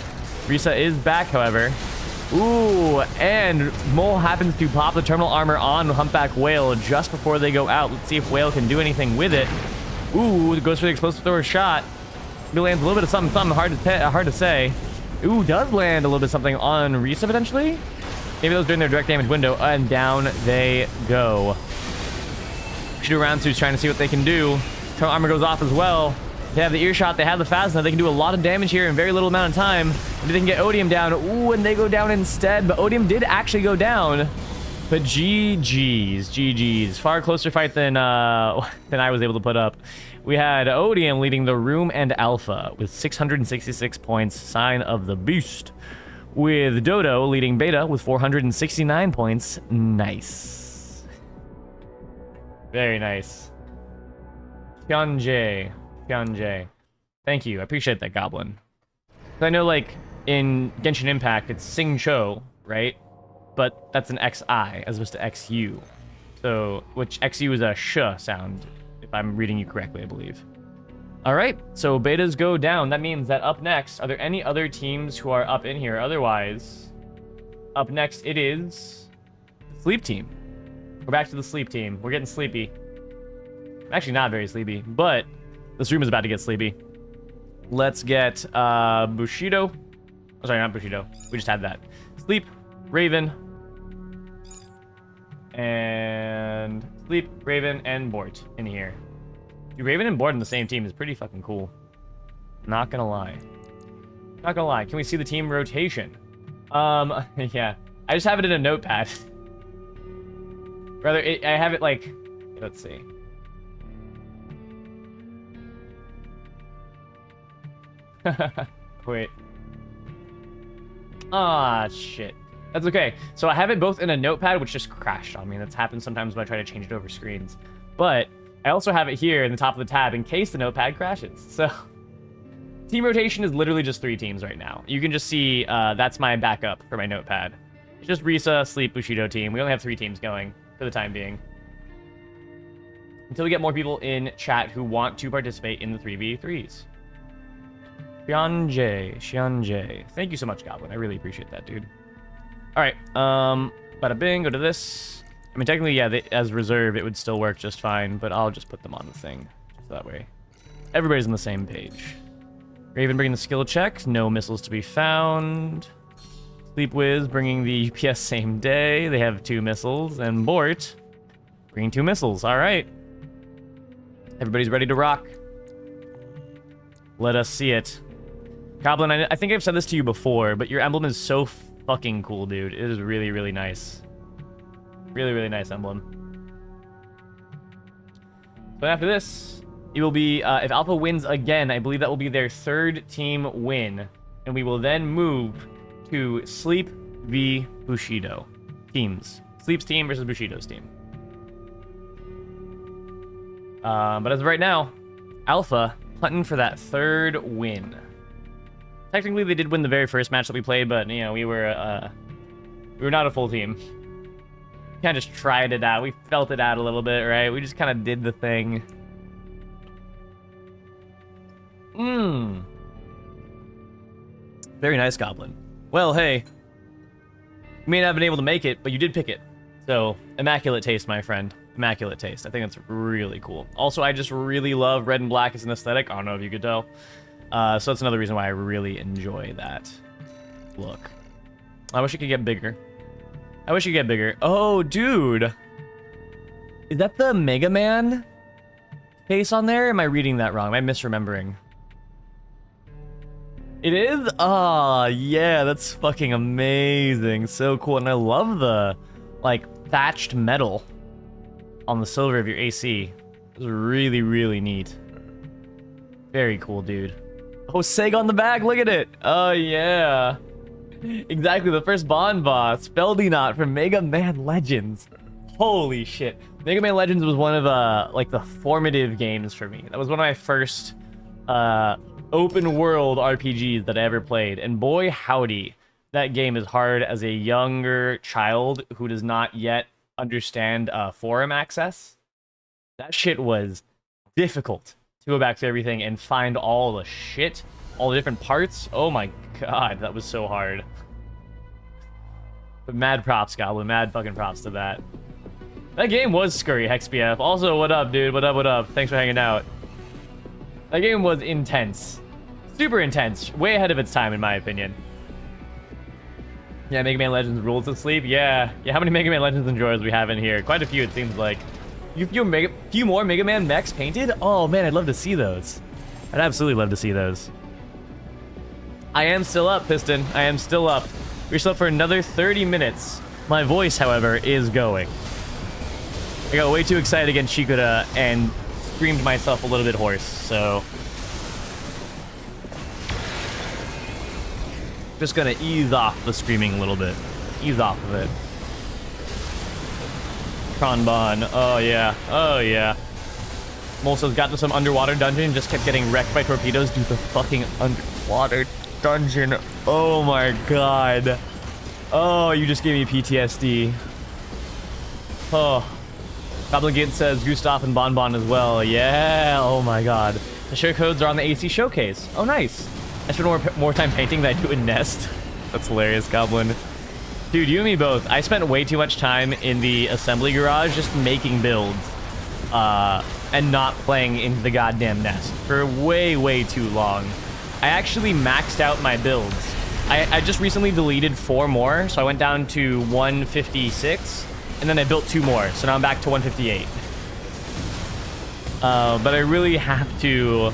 Risa is back, however. Ooh, and Mole happens to pop the terminal armor on Humpback Whale just before they go out. Let's see if Whale can do anything with it. Ooh, goes for the explosive thrower shot. He lands a little bit of something, hard to say. Ooh, does land a little bit of something on Risa potentially. Maybe those during their direct damage window, and down they go. Shoot around, so he's trying to see what they can do. Terminal armor goes off as well. They have the earshot, they have the Phasma. They can do a lot of damage here in very little amount of time. Maybe they can get Odium down. Ooh, and they go down instead. But Odium did actually go down. But GG's. Far closer fight than I was able to put up. We had Odium leading the Room and Alpha with 666 points, sign of the beast. With Dodo leading Beta with 469 points. Nice. Very nice. Hyunjae. Thank you. I appreciate that, Goblin. I know, like, in Genshin Impact, it's Sing Cho, right? But that's an XI as opposed to XU. So, which XU is a sh sound, if I'm reading you correctly, I believe. All right, so betas go down. That means that up next, are there any other teams who are up in here? Otherwise, up next it is Sleep Team. We're back to the Sleep Team. We're getting sleepy. I'm actually not very sleepy, but this room is about to get sleepy. Let's get Bushido. Oh, sorry, not Bushido. We just had that. Sleep, Raven, and Bort in here. Dude, Raven and Bort in the same team is pretty fucking cool. Not gonna lie. Can we see the team rotation? Yeah. I just have it in a notepad. Rather, I have it like... Let's see. Wait. Ah, shit. That's okay. So I have it both in a notepad, which just crashed on me. That's happened sometimes when I try to change it over screens. But I also have it here in the top of the tab in case the notepad crashes. So team rotation is literally just 3 teams right now. You can just see that's my backup for my notepad. It's just Risa, Sleep, Bushido team. We only have 3 teams going for the time being. Until we get more people in chat who want to participate in the 3v3s. Xianjay. Thank you so much, Goblin. I really appreciate that, dude. Alright, bada bing, go to this. I mean, technically, yeah, as reserve, it would still work just fine, but I'll just put them on the thing. Just that way. Everybody's on the same page. Raven bringing the skill check. No missiles to be found. Sleep Wiz bringing the UPS same day. They have 2 missiles. And Bort bringing 2 missiles. Alright. Everybody's ready to rock. Let us see it. Goblin, I think I've said this to you before, but your emblem is so fucking cool, dude. It is really, really nice. Really, really nice emblem. But after this, it will be, if Alpha wins again, I believe that will be their 3rd team win. And we will then move to Sleep v Bushido. Teams. Sleep's team versus Bushido's team. But as of right now, Alpha hunting for that 3rd win. Technically, they did win the very first match that we played, but, you know, we were not a full team. Kind of just tried it out. We felt it out a little bit, right? We just kind of did the thing. Very nice, Goblin. Well, hey. You may not have been able to make it, but you did pick it. So, immaculate taste, my friend. Immaculate taste. I think that's really cool. Also, I just really love red and black as an aesthetic. I don't know if you could tell. So that's another reason why I really enjoy that look. I wish it could get bigger. Oh, dude. Is that the Mega Man face on there? Am I reading that wrong? Am I misremembering? It is? Ah, yeah, that's fucking amazing. So cool. And I love the, like, thatched metal on the silver of your AC. It's really, really neat. Very cool, dude. Oh, Seg on the back, look at it. Oh, yeah. Exactly, the first Bond boss, Feldinot from Mega Man Legends. Holy shit. Mega Man Legends was one of, like, the formative games for me. That was one of my first, open world RPGs that I ever played. And boy, howdy, that game is hard as a younger child who does not yet understand forum access. That shit was difficult to go back to everything and find all the shit, all the different parts. Oh my god, that was so hard. But mad props, Goblin. Mad fucking props to that. That game was scurry, HexPF. Also, what up, dude? What up, what up? Thanks for hanging out. That game was intense. Super intense. Way ahead of its time, in my opinion. Yeah, Mega Man Legends rules to sleep. Yeah. Yeah, how many Mega Man Legends enjoyers we have in here? Quite a few, it seems like. Few more Mega Man mechs painted? Oh, man, I'd love to see those. I'd absolutely love to see those. I am still up, Piston. I am still up. We're still up for another 30 minutes. My voice, however, is going. I got way too excited against Shikuda and screamed myself a little bit hoarse, so... just gonna ease off the screaming a little bit. Ease off of it. Tronbon. Oh, yeah. Oh, yeah. Molso's got to some underwater dungeon, just kept getting wrecked by torpedoes. Dude, the fucking underwater dungeon. Oh, my God. Oh, you just gave me PTSD. Oh. Goblin Gate says Gustav and Bonbon as well. Yeah. Oh, my God. The share codes are on the AC showcase. Oh, nice. I spent more time painting than I do in Nest. That's hilarious, Goblin. Dude, you and me both. I spent way too much time in the assembly garage just making builds. And not playing into the goddamn Nest for way, way too long. I actually maxed out my builds. I just recently deleted 4 more, so I went down to 156, and then I built 2 more, so now I'm back to 158. But I really have to...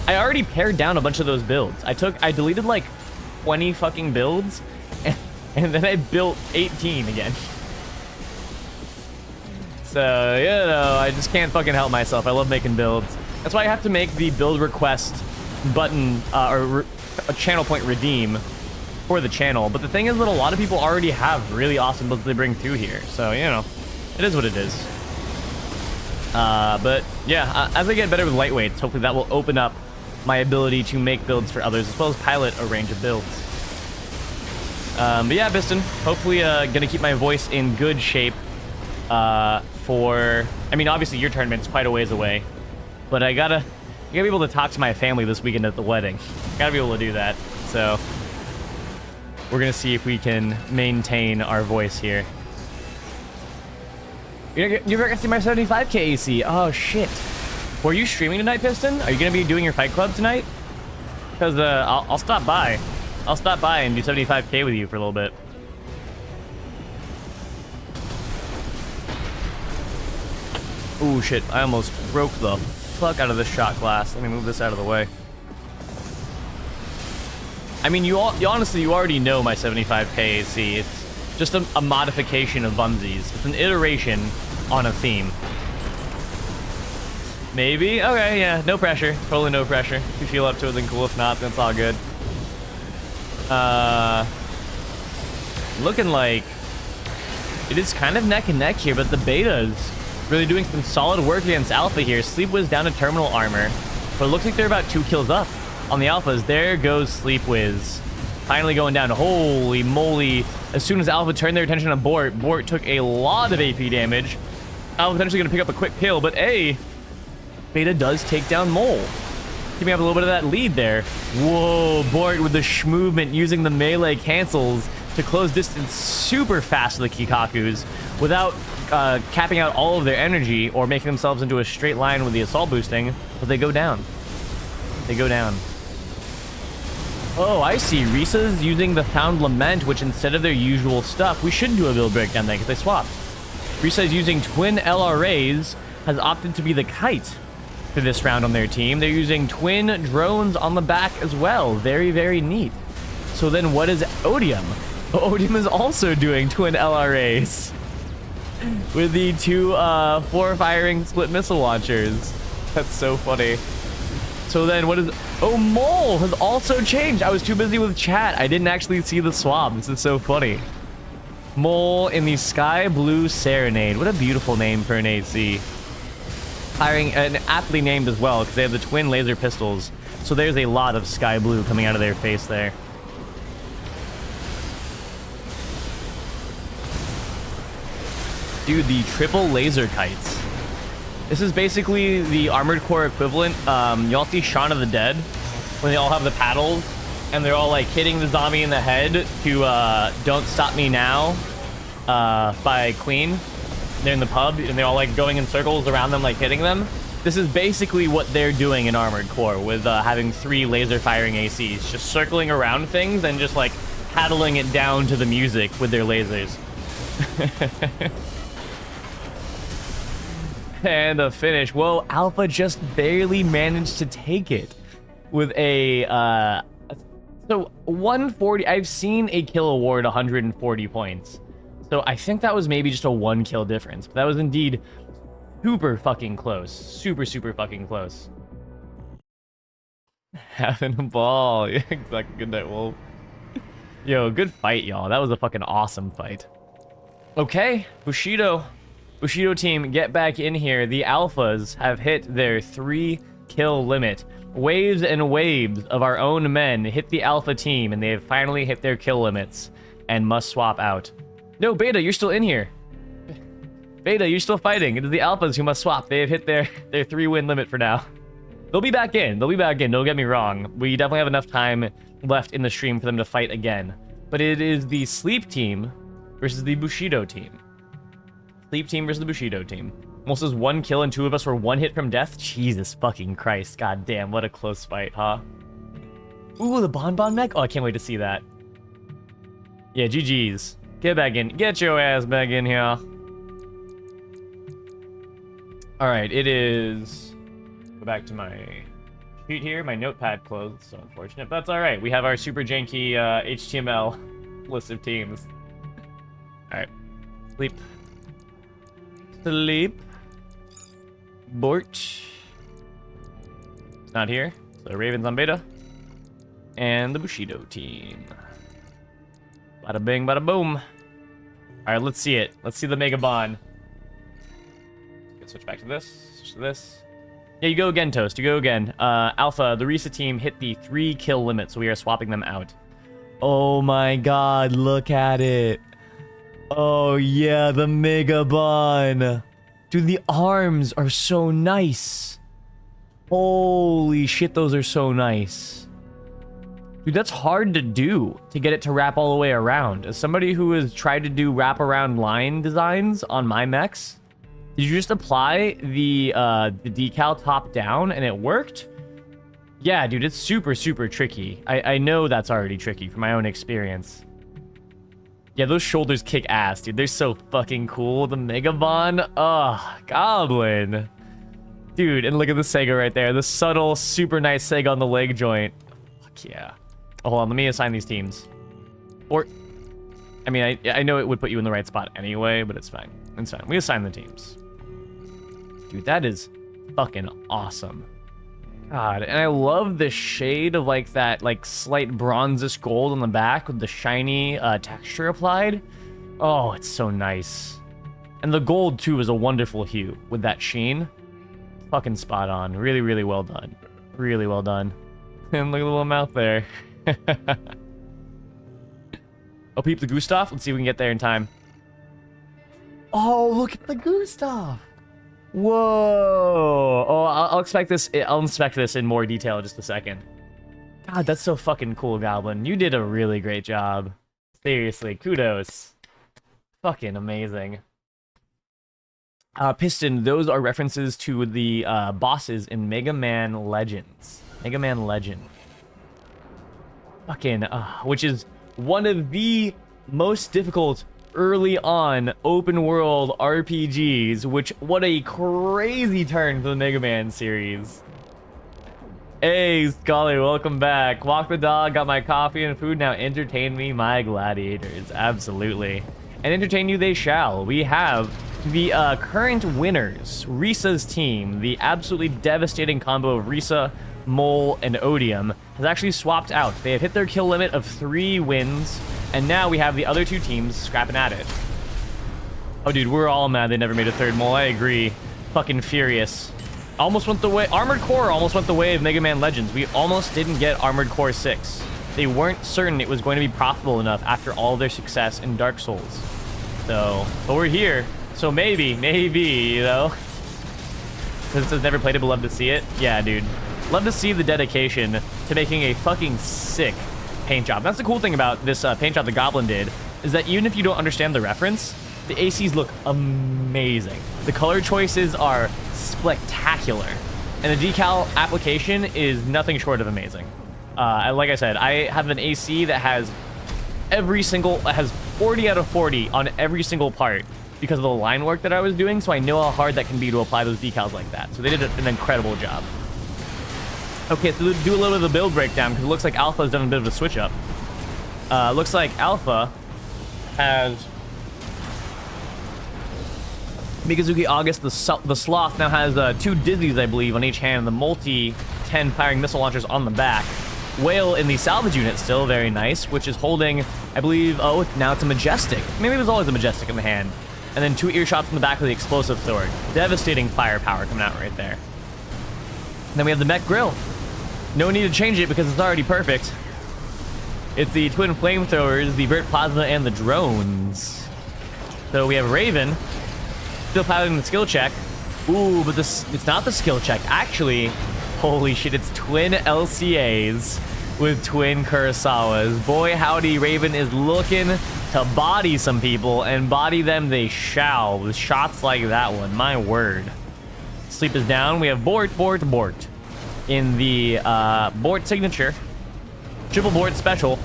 I already pared down a bunch of those builds. I deleted like 20 fucking builds, and then I built 18 again. So, you know, I just can't fucking help myself. I love making builds. That's why I have to make the build request button, or a channel point redeem for the channel. But the thing is that a lot of people already have really awesome builds they bring through here. So, you know, it is what it is. But, yeah, as I get better with lightweights, hopefully that will open up my ability to make builds for others, as well as pilot a range of builds. But yeah, Biston, hopefully gonna keep my voice in good shape for... I mean, obviously your tournament's quite a ways away, but I gotta be able to talk to my family this weekend at the wedding. Gotta be able to do that, so... we're gonna see if we can maintain our voice here. You ever gonna see my 75k AC? Oh, shit. Were you streaming tonight, Piston? Are you gonna be doing your fight club tonight? Because I'll stop by. I'll stop by and do 75k with you for a little bit. Ooh, shit. I almost broke the fuck out of this shot glass. Let me move this out of the way. I mean, you honestly, you already know my 75k AC. It's just a modification of Bunsies. It's an iteration on a theme. Maybe? Okay, yeah. No pressure. Totally no pressure. If you feel up to it, then cool. If not, then it's all good. Looking like it is kind of neck and neck here, but the beta's really doing some solid work against Alpha here. Sleep Wiz down to terminal armor, but it looks like they're about 2 kills up on the Alphas. There goes Sleep Wiz. Finally going down. Holy moly. As soon as Alpha turned their attention to Bort, Bort took a lot of AP damage. Alpha potentially going to pick up a quick kill, but A, Beta does take down Mole. Keeping up a little bit of that lead there. Whoa, Bort with the movement using the melee cancels to close distance super fast with the Kikakus without capping out all of their energy or making themselves into a straight line with the assault boosting, but they go down. They go down. Oh, I see. Risa's using the Found Lament, which instead of their usual stuff, we should do a build breakdown there because they swapped. Risa's using twin LRAs, has opted to be the Kite for this round on their team. They're using twin drones on the back as well. Very, very neat. So then what is Odium? Odium is also doing twin LRAs with the 2 4-firing split missile launchers. That's so funny. So then what is... oh, Mole has also changed. I was too busy with chat. I didn't actually see the swap. This is so funny. Mole in the Sky Blue Serenade. What a beautiful name for an AC. Firing, and aptly named as well, because they have the twin laser pistols So there's a lot of sky blue coming out of their face there. Dude, the triple laser kites. This is basically the Armored Core equivalent. You all see Shaun of the Dead when they all have the paddles and they're all like hitting the zombie in the head to Don't Stop Me Now by Queen. They're in the pub and they're all like going in circles around them, like hitting them. This is basically what they're doing in Armored Core with having 3 laser firing ACs, just circling around things and just like paddling it down to the music with their lasers. And a finish. Whoa, Alpha just barely managed to take it with a so 140. I've seen a kill award 140 points, so I think that was maybe just a 1 kill difference, but that was indeed super fucking close. Super fucking close. Having a ball. Yeah, exactly. Good night, Wolf. Yo, good fight, y'all. That was a fucking awesome fight. Okay, Bushido team, get back in here. The Alphas have hit their 3 kill limit. Waves and waves of our own men hit the Alpha team, and they have finally hit their kill limits and must swap out. No, Beta, you're still in here. Beta, you're still fighting. It is the Alphas who must swap. They have hit their 3-win limit for now. They'll be back in. Don't get me wrong. We definitely have enough time left in the stream for them to fight again. But it is the Sleep team versus the Bushido team. Sleep team versus the Bushido team. Almost as 1 kill and 2 of us were 1 hit from death. Jesus fucking Christ. God damn, what a close fight, huh? Ooh, the Bonbon mech? Oh, I can't wait to see that. Yeah, GG's. Get back in. Get your ass back in here. Alright, it is... Go back to my sheet here. My notepad closed. So unfortunate, but that's alright. We have our super janky HTML list of teams. Alright. Sleep. Sleep. Bort. Not here. So Ravens on beta. And the Bushido team. Bada bing, bada boom. Alright, let's see it. Let's see the Mega Bond. Switch back to this. Switch to this. Yeah, you go again, Toast. You go again. Alpha, the Risa team hit the 3 kill limit, so we are swapping them out. Oh my god, look at it. Oh yeah, the Mega Bond. Dude, the arms are so nice. Holy shit, those are so nice. Dude, that's hard to do, to get it to wrap all the way around. As somebody who has tried to do wraparound line designs on my mechs, did you just apply the decal top down and it worked? Yeah, dude, it's super tricky. I know that's already tricky from my own experience. Yeah, those shoulders kick ass, dude. They're so fucking cool. The Mega Bond. Oh, Goblin. Dude, and look at the Sega right there. The subtle, super nice Sega on the leg joint. Fuck yeah. Oh, hold on, let me assign these teams. Or, I mean, I know it would put you in the right spot anyway, but it's fine. It's fine. We assign the teams. Dude, that is fucking awesome. God, and I love the shade of like that like slight bronzish gold on the back with the shiny texture applied. Oh, it's so nice. And the gold too is a wonderful hue with that sheen. Fucking spot on. Really well done. Really well done. And look at the little mouth there. Oh, peep the Gustav. Let's see if we can get there in time. Oh, look at the Gustav. Whoa. Oh, I'll inspect this in more detail in just a second. God, that's so fucking cool, Goblin. You did a really great job. Seriously, kudos. Fucking amazing. Piston, those are references to the bosses in Mega Man Legends. Mega Man Legend. Fucking, which is one of the most difficult early on open world RPGs, which, what a crazy turn for the Mega Man series. Hey, Scully, welcome back. Walk the dog, got my coffee and food, now entertain me, my gladiators. Absolutely. And entertain you they shall. We have the current winners, Risa's team, the absolutely devastating combo of Risa, Mole, and Odium, has actually swapped out. They have hit their kill limit of 3 wins, and now we have the other 2 teams scrapping at it. Oh, dude, we're all mad they never made a 3rd Mole. I agree. Fucking furious. Almost went the way... Armored Core almost went the way of Mega Man Legends. We almost didn't get Armored Core 6. They weren't certain it was going to be profitable enough after all their success in Dark Souls. So, but we're here. So maybe, you know? Since I've never played it, but love to see it. Yeah, dude. Love to see the dedication to making a fucking sick paint job. That's the cool thing about this paint job the Goblin did, is that even if you don't understand the reference, the ACs look amazing. The color choices are spectacular. And the decal application is nothing short of amazing. Like I said, I have an AC that has has 40 out of 40 on every single part because of the line work that I was doing, so I know how hard that can be to apply those decals like that. So they did an incredible job. Okay, so do a little bit of the build breakdown, because it looks like Alpha has done a bit of a switch up. Looks like Alpha has... Mikazuki August, the Sloth, now has 2 Dizzies, I believe, on each hand, and the multi-10 firing missile launchers on the back. Whale in the salvage unit still very nice, which is holding, I believe, oh, now it's a Majestic. Maybe it was always a Majestic in the hand. And then 2 ear shots in the back with the explosive sword. Devastating firepower coming out right there. And then we have the mech grill. No need to change it because it's already perfect. It's the twin flamethrowers, the Vert Plasma, and the drones. So we have Raven still piloting the skill check. Ooh, but it's not the skill check. Actually, holy shit, it's twin LCAs with twin Kurosawas. Boy, howdy, Raven is looking to body some people, and body them they shall with shots like that one. My word. Sleep is down. We have Bort. In the Bort signature, triple Bort special.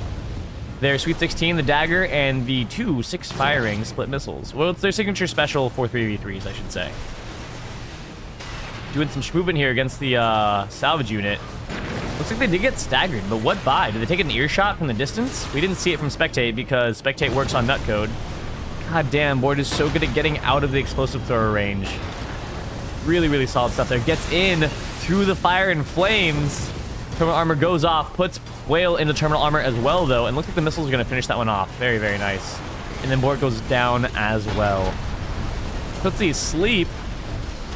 Their Sweet 16, the dagger, and the 2 6-firing split missiles. Well, it's their signature special for 3v3s, I should say. Doing some schmoovin' here against the salvage unit. Looks like they did get staggered, but what by? Did they take an earshot from the distance? We didn't see it from Spectate because Spectate works on nutcode. God damn, Bort is so good at getting out of the explosive thrower range. Really, really solid stuff there. Gets in through the fire and flames. Terminal armor goes off, puts Whale into terminal armor as well, though, and looks like the missiles are going to finish that one off. Very, very nice. And then Bort goes down as well. Let's see, Sleep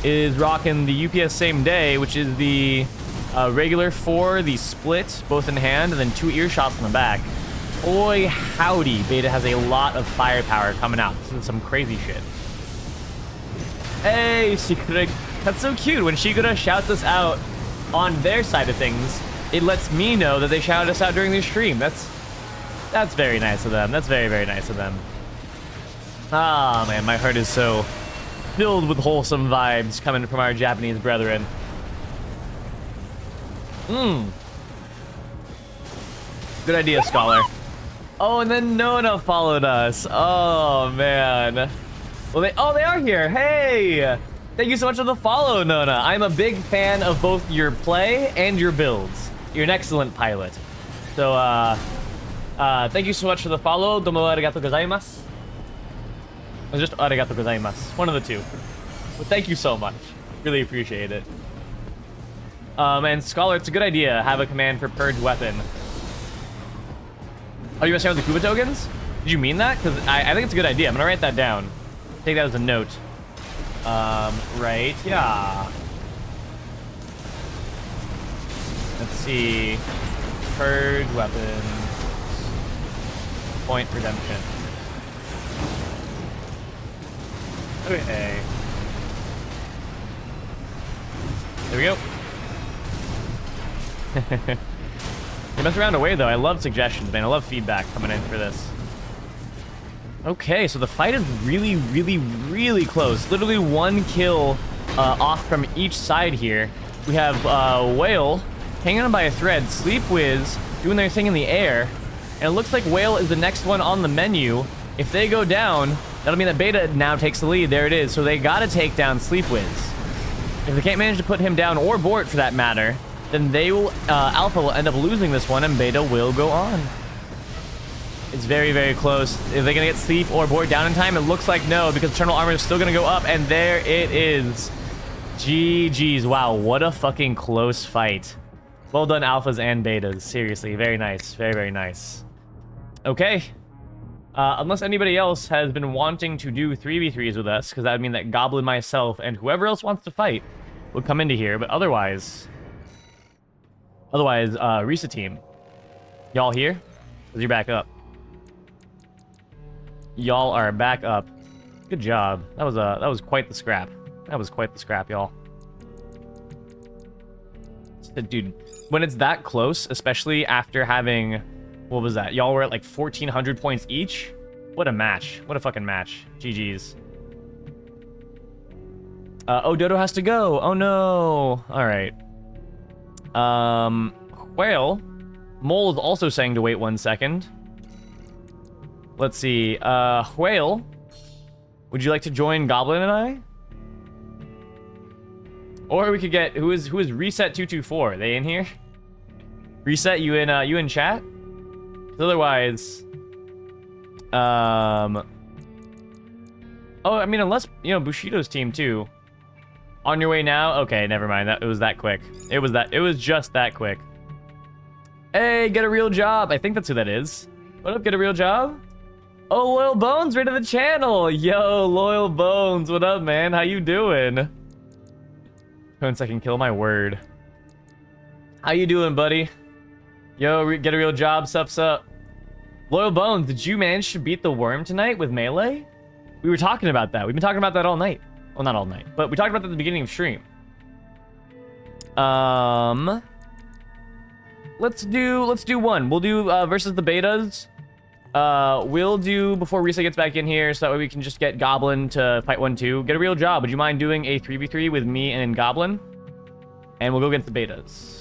is rocking the UPS same day, which is the regular 4, the split, both in hand, and then 2 ear shots in the back. Boy, howdy, Beta has a lot of firepower coming out. This is some crazy shit. Hey, Shigura. That's so cute. When Shigura shouts us out on their side of things, it lets me know that they shouted us out during their stream. That's very nice of them. That's very, very nice of them. Ah, man, my heart is so filled with wholesome vibes coming from our Japanese brethren. Good idea, Scholar. Oh, and then Nona followed us. Oh, man. Well, they are here. Hey! Thank you so much for the follow, Nona. I'm a big fan of both your play and your builds. You're an excellent pilot. So, thank you so much for the follow. Domo arigato gozaimasu. Or just arigato gozaimasu. One of the two. But thank you so much. Really appreciate it. And Scholar, it's a good idea. Have a command for Purge Weapon. Oh, you messing with the Kuba tokens? Did you mean that? Because I think it's a good idea. I'm gonna write that down. Take that as a note. Right, yeah. Let's see. Purge weapons. Point redemption. Okay. There we go. You mess around away though. I love suggestions, man. I love feedback coming in for this. Okay, so the fight is really, really, really close. Literally 1 kill off from each side here. We have Whale hanging on by a thread, Sleep Wiz doing their thing in the air, and it looks like Whale is the next one on the menu. If they go down, that'll mean that Beta now takes the lead. There it is. So they gotta take down Sleep Wiz. If they can't manage to put him down, or Bort for that matter, then they will Alpha will end up losing this one, and Beta will go on. It's very, very close. Are they gonna get Sleep or Bort down in time? It looks like no, because Eternal Armor is still gonna go up, and there it is. GG's. Wow, what a fucking close fight. Well done, Alphas and Betas. Seriously, very nice. Very, very nice. Okay. Unless anybody else has been wanting to do 3v3s with us, because that would mean that Goblin, myself, and whoever else wants to fight would come into here, but otherwise, Risa team, y'all here? 'Cause you're back up. Y'all are back up. Good job. That was quite the scrap. That was quite the scrap, y'all. Dude, when it's that close, especially after having, what was that? Y'all were at like 1,400 points each. What a match. What a fucking match. GG's. Oh, Dodo has to go. Oh no. All right. Whale. Mole is also saying to wait 1 second. Let's see. Whale, would you like to join Goblin and I? Or we could get who is Reset 224? Are they in here? Reset, you in chat? 'Cause otherwise, oh, I mean, unless Bushido's team too. On your way now? Okay, never mind. It was that quick. It was just that quick. Hey, get a real job. I think that's who that is. What up, get a real job? Oh, Loyal Bones, right to the channel. Yo, Loyal Bones, what up, man? How you doing? 1 second, kill my word. How you doing, buddy? Yo, get a real job, sup. Loyal Bones, did you manage to beat the worm tonight with melee? We were talking about that. We've been talking about that all night. Well, not all night, but we talked about that at the beginning of stream. Let's do one. We'll do versus the betas. We'll do before Risa gets back in here, so that way we can just get Goblin to fight 1-2. Get a real job. Would you mind doing a 3v3 with me and Goblin? And we'll go against the betas.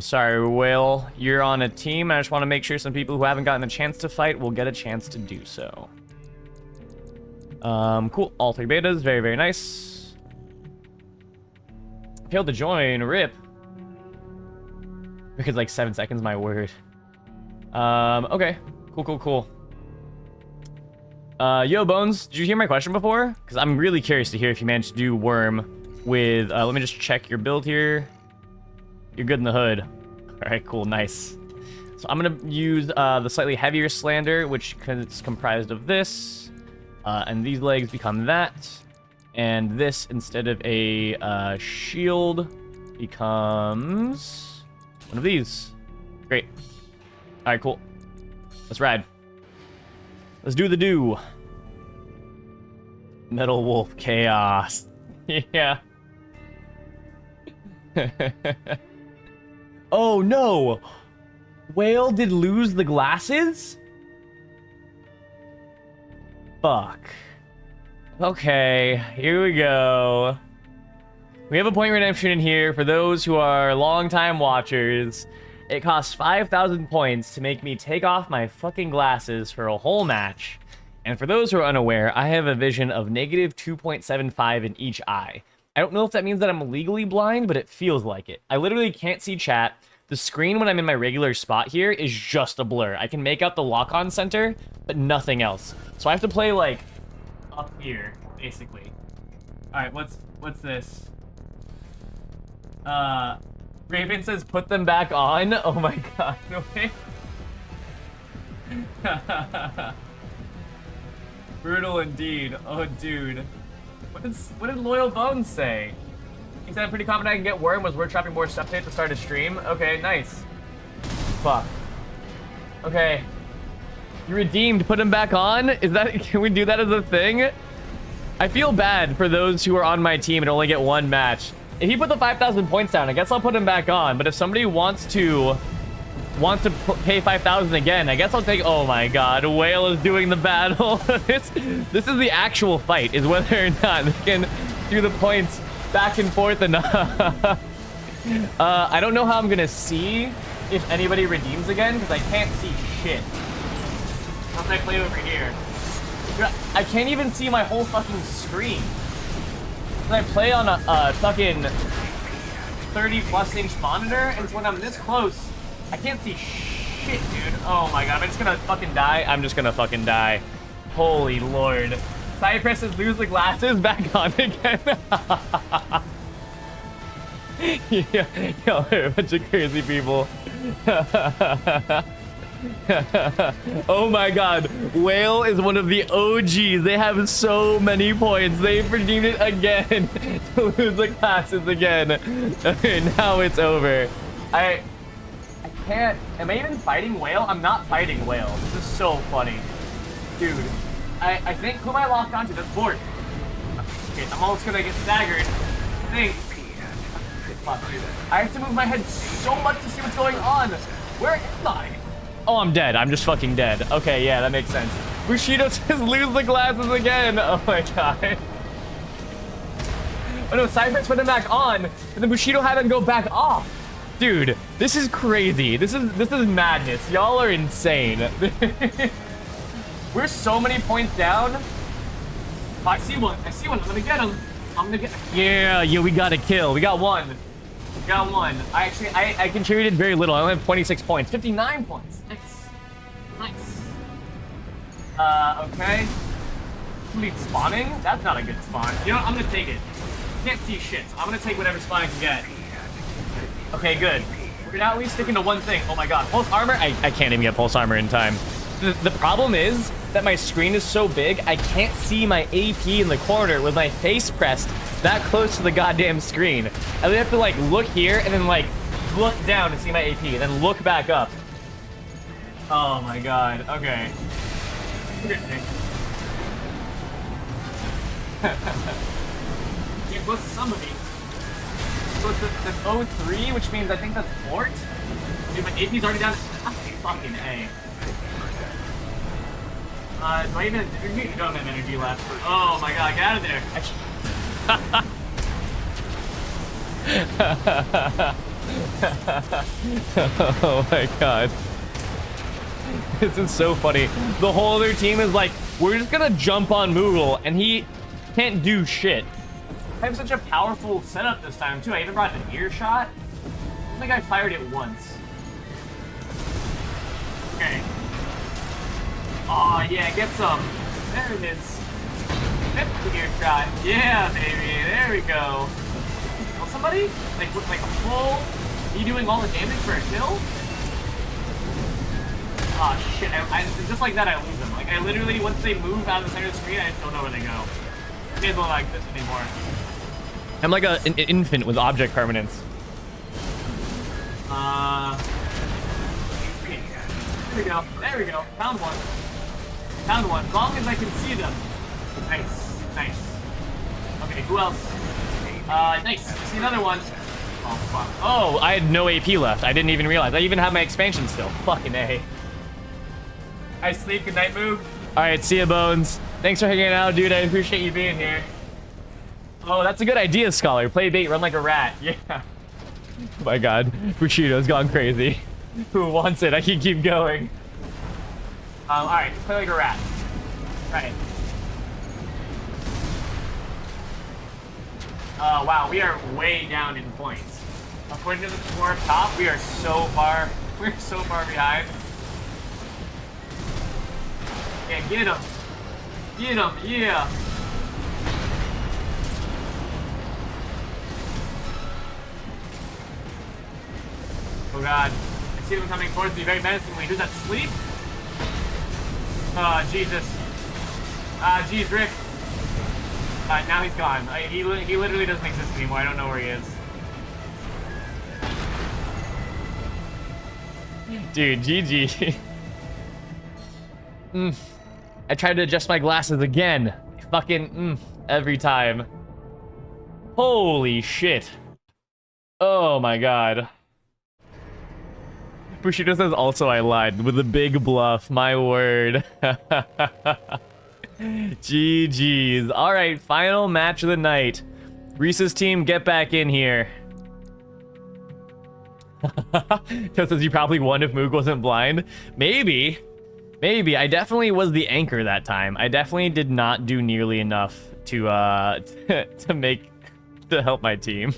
Sorry, Whale. You're on a team. I just want to make sure some people who haven't gotten a chance to fight will get a chance to do so. Cool. All 3 betas. Very, very nice. Failed to join. RIP. Because like 7 seconds, my word. Okay. Cool. Yo, Bones, did you hear my question before? Because I'm really curious to hear if you managed to do Worm with, let me just check your build here. You're good in the hood. All right, cool, nice. So I'm gonna use the slightly heavier Slander, which is comprised of this, and these legs become that, and this, instead of a shield, becomes one of these. Great. All right, cool. Let's ride. Let's do the do. Metal Wolf Chaos. Yeah. Oh no! Whale did lose the glasses? Fuck. Okay, here we go. We have a point redemption in here for those who are longtime watchers. It costs 5,000 points to make me take off my fucking glasses for a whole match. And for those who are unaware, I have a vision of negative 2.75 in each eye. I don't know if that means that I'm legally blind, but it feels like it. I literally can't see chat. The screen when I'm in my regular spot here is just a blur. I can make out the lock-on center, but nothing else. So I have to play, like, up here, basically. Alright, what's this? Raven says, put them back on? Oh my god, no way. Brutal indeed. Oh, dude. What did Loyal Bones say? He said, I'm pretty confident I can get Worm, was word shopping more stuff today to start a stream. Okay, nice. Fuck. Okay. You redeemed, put him back on? Is that, can we do that as a thing? I feel bad for those who are on my team and only get one match. If he put the 5,000 points down, I guess I'll put him back on. But if somebody wants to pay 5,000 again, I guess I'll take, oh my god, Whale is doing the battle. This is the actual fight, is whether or not they can do the points back and forth enough. I don't know how I'm gonna see if anybody redeems again, because I can't see shit. Once I play over here. I can't even see my whole fucking screen. I play on a fucking 30+ inch monitor, and so when I'm this close, I can't see shit, dude. Oh my god, am I just gonna fucking die? I'm just gonna fucking die. Holy lord. Cypress says lose the glasses, back on again. Yeah, y'all are a bunch of crazy people. Oh my god. Whale is one of the OGs. They have so many points. They've redeemed it again to lose the classes again. Okay, now it's over. I can't. Am I even fighting Whale? I'm not fighting Whale. This is so funny. Dude, I think who am I locked onto? That's Bort. Okay, I'm almost gonna get staggered. I think. Fuck, dude. I have to move my head so much to see what's going on. Where am I? Oh, I'm dead. I'm just fucking dead. Okay, yeah, that makes sense. Bushido says lose the glasses again. Oh my god. Oh no, Cypher's put them back on, and then Bushido had them go back off. Dude, this is crazy. This is madness. Y'all are insane. We're so many points down. Oh, I see one. I see one. I'm gonna get him. I'm gonna get. Yeah, we got a kill. We got one. We got one. I contributed very little. I only have 26 points. 59 points. Nice. Nice. Okay. Somebody spawning? That's not a good spawn. You know what? I'm gonna take it. Can't see shit. So I'm gonna take whatever spawn I can get. Okay, good. We're now at least sticking to one thing. Oh my god. Pulse armor? I can't even get pulse armor in time. The problem is that my screen is so big, I can't see my AP in the corner with my face pressed that close to the goddamn screen. I have to like look here and then like look down to see my AP and then look back up. Oh my god. Okay. Get close to somebody. So that's 03, which means I think that's Fort. Dude, my AP's already down. Fucking A. Do I even energy? I don't have energy left. Oh my god, get out of there. Oh my god. This is so funny. The whole other team is like, we're just gonna jump on Moogle, and he can't do shit. I have such a powerful setup this time, too. I even brought an earshot. I think I fired it once. Okay. Oh yeah, get some. There it is. Get the earshot. Yeah, baby. There we go. Kill somebody? Like with like a full. Me doing all the damage for a kill? Oh shit! Just like that, I lose them. Like I literally, once they move out of the center of the screen, I just don't know where they go. They don't like this anymore. I'm like an infant with object permanence. There we go. There we go. Found one. Found one. As long as I can see them. Nice. Nice. Okay, who else? Nice. I see another one. Oh, fuck. Oh, I had no AP left. I didn't even realize. I even have my expansion still. Fucking A. I sleep. Good night, Moog. Alright, see ya, Bones. Thanks for hanging out, dude. I appreciate you being here. Oh, that's a good idea, Scholar. Play bait, run like a rat. Yeah. Oh my god. Bushido's gone crazy. Who wants it? I can keep going. Alright, let's play like a rat. Right. Wow, we are way down in points. According to the score up top, we are so far. We're so far behind. Yeah, get him. Get him, yeah. Oh god. I see them coming towards me very menacingly. Who's that, Sleep? Oh, Jesus. Geez, Rick. Now he's gone. He literally doesn't exist anymore. I don't know where he is. Dude, GG. I tried to adjust my glasses again. Fucking, every time. Holy shit. Oh my god. Bushido says also I lied with a big bluff, my word. GG's. Alright, final match of the night. Reese's team, get back in here. Toast says you probably won if Moog wasn't blind. Maybe. Maybe. I definitely was the anchor that time. I definitely did not do nearly enough to to help my team.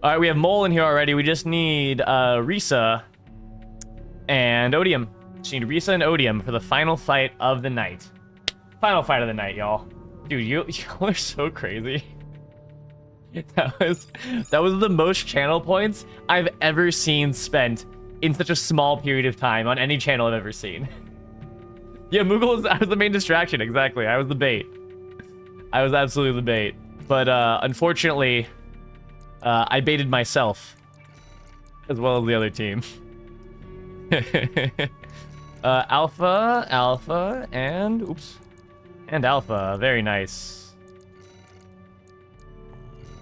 Alright, we have Mole in here already. We just need Risa and Odium. Just need Risa and Odium for the final fight of the night. Final fight of the night, y'all. Dude, y'all are so crazy. That was the most channel points I've ever seen spent in such a small period of time on any channel I've ever seen. Yeah, Moogle I was the main distraction, exactly. I was the bait. I was absolutely the bait. But unfortunately, I baited myself as well as the other team. Alpha, Alpha, and oops. And Alpha, very nice.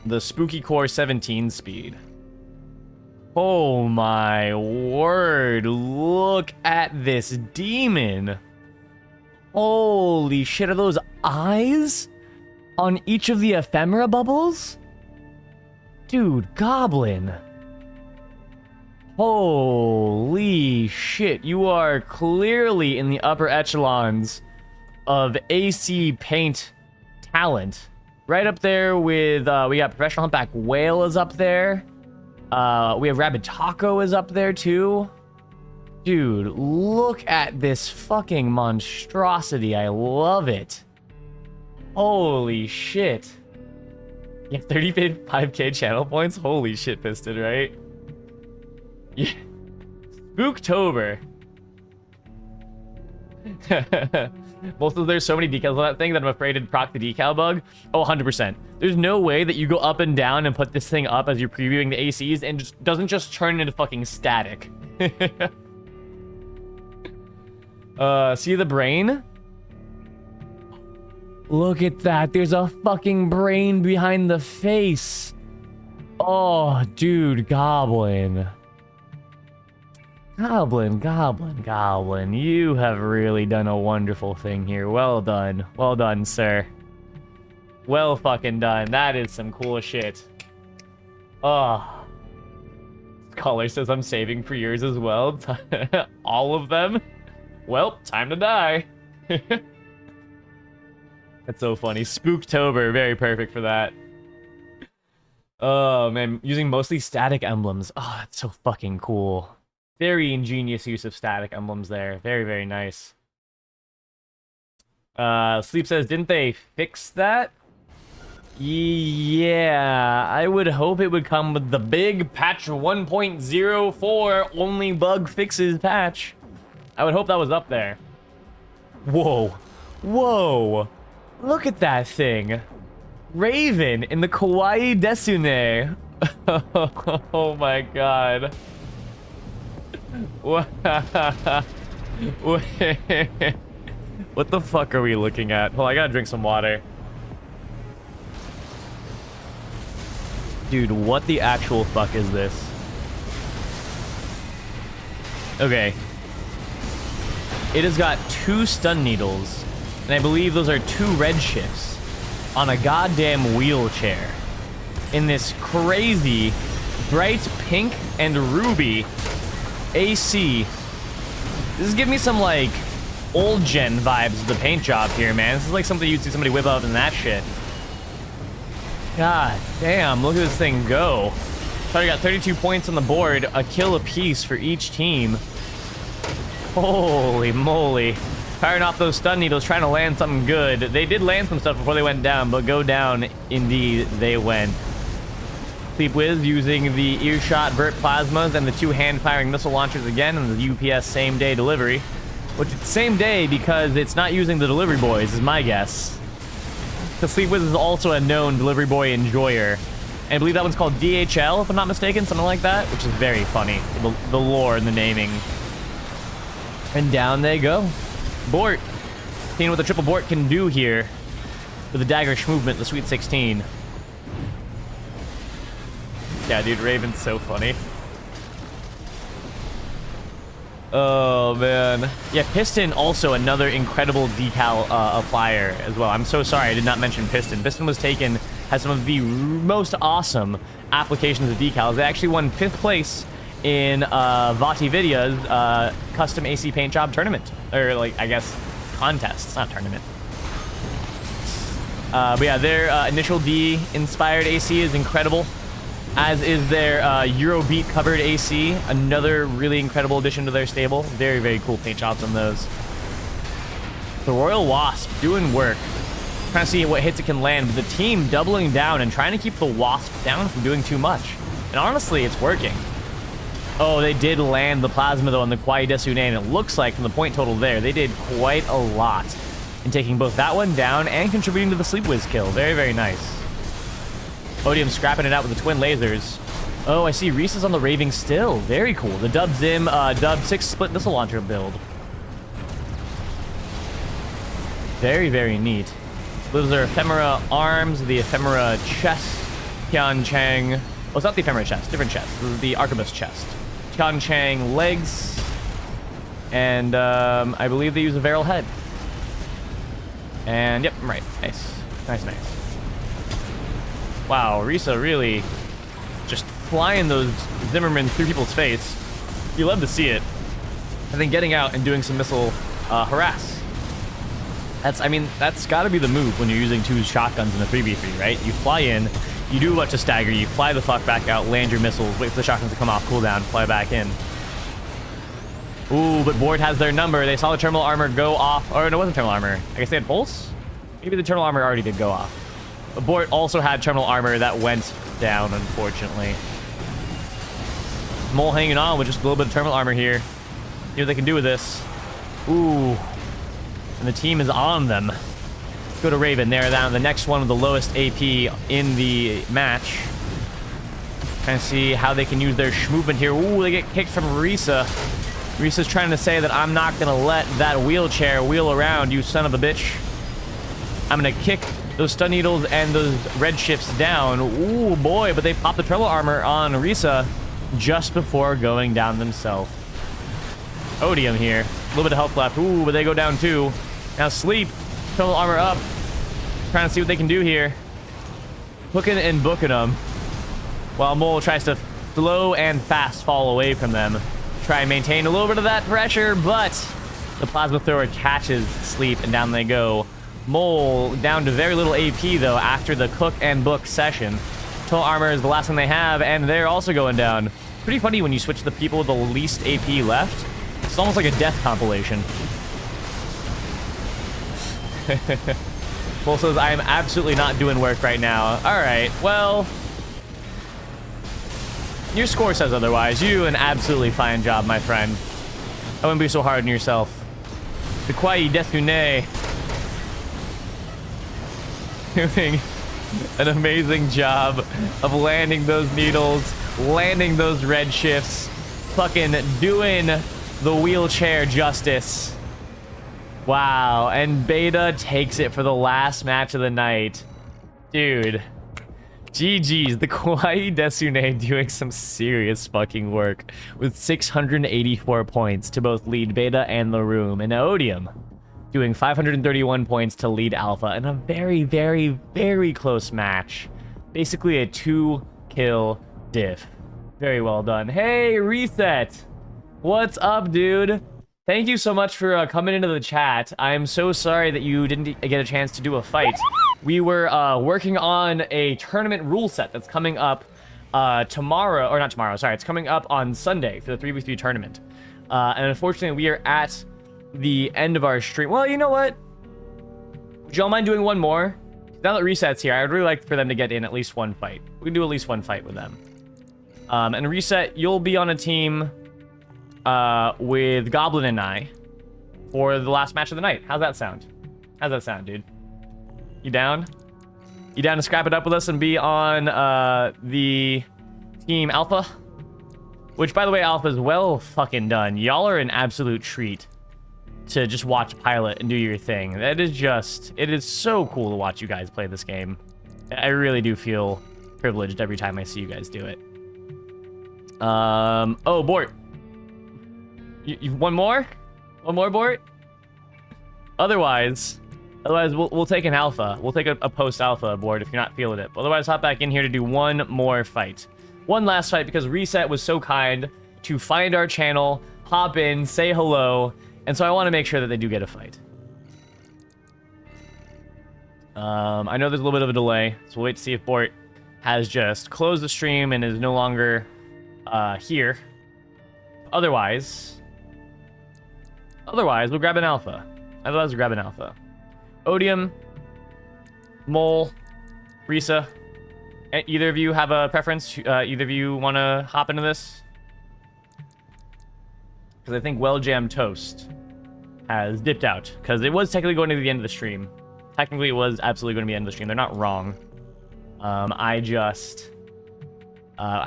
The Spooky Core 17 speed. Oh my word, look at this demon. Holy shit, are those eyes on each of the ephemera bubbles? Dude, Goblin. Holy shit, you are clearly in the upper echelons of AC paint talent. Right up there with, we got Professional Humpback Whale is up there. We have Rabid Taco is up there too. Dude, look at this fucking monstrosity. I love it. Holy shit. Yeah, 35k channel points? Holy shit, Piston, right? Yeah. Spooktober. Also, there's so many decals on that thing that I'm afraid it'd proc the decal bug. Oh, 100%. There's no way that you go up and down and put this thing up as you're previewing the ACs and just doesn't just turn into fucking static. See the brain? Look at that. There's a fucking brain behind the face. Oh, dude, Goblin. Goblin. You have really done a wonderful thing here. Well done. Well done, sir. Well fucking done. That is some cool shit. Oh. Caller says I'm saving for yours as well. All of them? Well, time to die. That's so funny. Spooktober, very perfect for that. Oh, man. Using mostly static emblems. Oh, that's so fucking cool. Very ingenious use of static emblems there. Very, very nice. Sleep says, didn't they fix that? Yeah, I would hope it would come with the big patch 1.04 only bug fixes patch. I would hope that was up there. Whoa. Whoa. Look at that thing. Raven in the Kawaii Desune. Oh my god. What the fuck are we looking at? Hold on, I gotta drink some water. Dude, what the actual fuck is this? Okay. It has got 2 stun needles, and I believe those are 2 red shifts on a goddamn wheelchair in this crazy bright pink and ruby AC. This is giving me some, like, old gen vibes of the paint job here, man. This is like something you'd see somebody whip up in that shit. God damn, look at this thing go. Already got 32 points on the board, a kill apiece for each team. Holy moly. Firing off those stun needles, trying to land something good. They did land some stuff before they went down, but go down, indeed, they went. Sleepwiz using the earshot vert plasmas and the 2 hand-firing missile launchers again in the UPS same-day delivery. Which it's same day because it's not using the delivery boys, is my guess. The Sleepwiz is also a known delivery boy enjoyer. And I believe that one's called DHL, if I'm not mistaken, something like that, which is very funny. The lore and the naming. And down they go. Bort. Seeing what the triple Bort can do here with the dagger movement, the Sweet 16. Yeah, dude, Raven's so funny. Oh, man. Yeah, Piston, also another incredible decal applier as well. I'm so sorry I did not mention Piston. Piston was taken, has some of the most awesome applications of decals. They actually won 5th place in Vati Vidya's custom AC paint job tournament. Or, like, I guess, contest. It's not tournament. But yeah, their initial D-inspired AC is incredible. As is their Eurobeat covered AC, another really incredible addition to their stable. Very, very cool paint jobs on those. The Royal Wasp doing work. Trying to see what hits it can land, but the team doubling down and trying to keep the Wasp down from doing too much. And honestly, it's working. Oh, they did land the plasma, though, on the Kawaii Desune, and it looks like, from the point total there, they did quite a lot in taking both that one down and contributing to the Sleep Whiz kill. Very, very nice. Odium scrapping it out with the twin lasers. Oh, I see Reese's on the Raving still. Very cool. The Dub Zim, Dub 6 split missile launcher build. Very, very neat. Those are Ephemera arms, the Ephemera chest, Tian Chang. Oh, it's not the Ephemera chest, different chest. This is the Arquebus chest. Tian Chang legs. And I believe they use a Varel head. And yep, I'm right. Nice. Nice, nice. Wow, Risa really just flying those Zimmermans through people's face. You love to see it. And then getting out and doing some missile harass. I mean, that's got to be the move when you're using 2 shotguns in a 3v3, right? You fly in, you do a bunch of stagger, you fly the fuck back out, land your missiles, wait for the shotguns to come off cooldown, fly back in. Ooh, but Board has their number. They saw the terminal armor go off. Or no, it wasn't terminal armor. I guess they had pulse? Maybe the terminal armor already did go off. But Board also had terminal armor that went down, unfortunately. Mole hanging on with just a little bit of terminal armor here. See what they can do with this. Ooh. And the team is on them. Go to Raven. They're down the next one with the lowest AP in the match. Trying to see how they can use their movement here. Ooh, they get kicked from Risa. Risa's trying to say that I'm not going to let that wheelchair wheel around, you son of a bitch. I'm going to kick those stun needles and those red shifts down. Ooh, boy, but they popped the treble armor on Risa just before going down themselves. Odium here. A little bit of health left. Ooh, but they go down too. Now Sleep. Treble armor up. Trying to see what they can do here. Hooking and booking them. While Mole tries to slow and fast fall away from them. Try and maintain a little bit of that pressure, but the plasma thrower catches Sleep and down they go. Mole down to very little AP though after the cook and book session. Total armor is the last thing they have, and they're also going down. It's pretty funny when you switch the people with the least AP left. It's almost like a death compilation. Mole says, I am absolutely not doing work right now. Alright, well, your score says otherwise. You do an absolutely fine job, my friend. I wouldn't be so hard on yourself. The Kawaii Desune doing an amazing job of landing those needles, landing those red shifts, fucking doing the wheelchair justice. Wow, and Beta takes it for the last match of the night. Dude. GG's, the Kawaii Desune doing some serious fucking work with 684 points to both lead Beta and the room, and Odium doing 531 points to lead Alpha in a very, very, very close match. Basically a 2-kill diff. Very well done. Hey, Reset! What's up, dude? Thank you so much for coming into the chat. I'm so sorry that you didn't get a chance to do a fight. We were working on a tournament rule set that's coming up tomorrow, or not tomorrow, sorry. It's coming up on Sunday for the 3v3 tournament. And unfortunately, we are at the end of our stream. Well, you know what? Would y'all mind doing one more? Now that Reset's here, I would really like for them to get in at least one fight. We can do at least one fight with them. And Reset, you'll be on a team with Goblin and I for the last match of the night. How's that sound? How's that sound, dude? You down? You down to scrap it up with us and be on the team Alpha? Which, by the way, Alpha's well fucking done. Y'all are an absolute treat to just watch Pilot and do your thing. That is just... It is so cool to watch you guys play this game. I really do feel privileged every time I see you guys do it. Oh, Bort. You one more? One more, Bort? Otherwise, we'll take an Alpha. We'll take a post-Alpha board if you're not feeling it. But otherwise, hop back in here to do one more fight. One last fight because Reset was so kind to find our channel, hop in, say hello, and so I want to make sure that they do get a fight. I know there's a little bit of a delay, so we'll wait to see if Bort has just closed the stream and is no longer here. Otherwise, we'll grab an Alpha. Otherwise, we'll grab an Alpha. Odium, Mole, Risa. Either of you have a preference? Either of you want to hop into this? Because I think Well Jam Toast has dipped out. Because it was technically going to the end of the stream. Technically, it was absolutely going to be the end of the stream. They're not wrong. I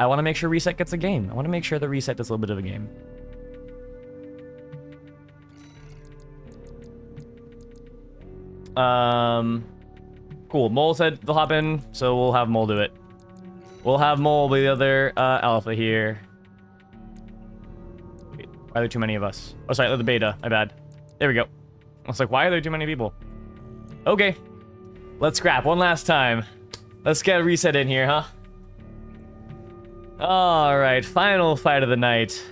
want to make sure Reset gets a game. I want to make sure that Reset does a little bit of a game. Cool. Mole said they'll hop in, so we'll have Mole do it. We'll have Mole be the other alpha here. Wait, why are there too many of us? Oh, sorry, the beta. My bad. There we go. I was like, why are there too many people? Okay. Let's scrap one last time. Let's get Reset in here, huh? Alright, final fight of the night.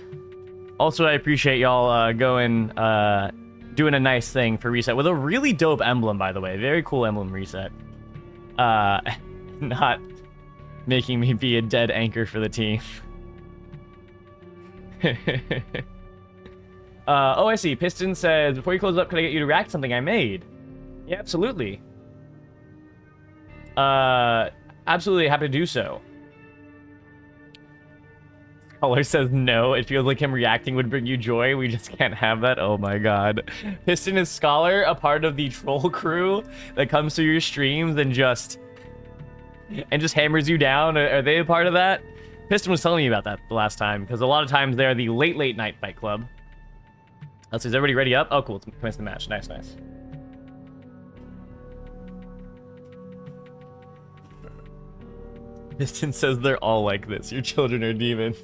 Also, I appreciate y'all doing a nice thing for Reset with a really dope emblem, by the way. Very cool emblem, Reset. Not making me be a dead anchor for the team. Oh, I see. Piston says, before you close up, could I get you to react to something I made? Yeah, absolutely. Absolutely happy to do so. Caller says no. It feels like him reacting would bring you joy. We just can't have that. Oh my god. Piston is Scholar, a part of the troll crew that comes through your streams and just hammers you down. Are they a part of that? Piston was telling me about that the last time, because a lot of times they're the late night fight club. Let's see, is everybody ready up? Oh, cool. It's commence the match. Nice, nice. Piston says they're all like this. Your children are demons.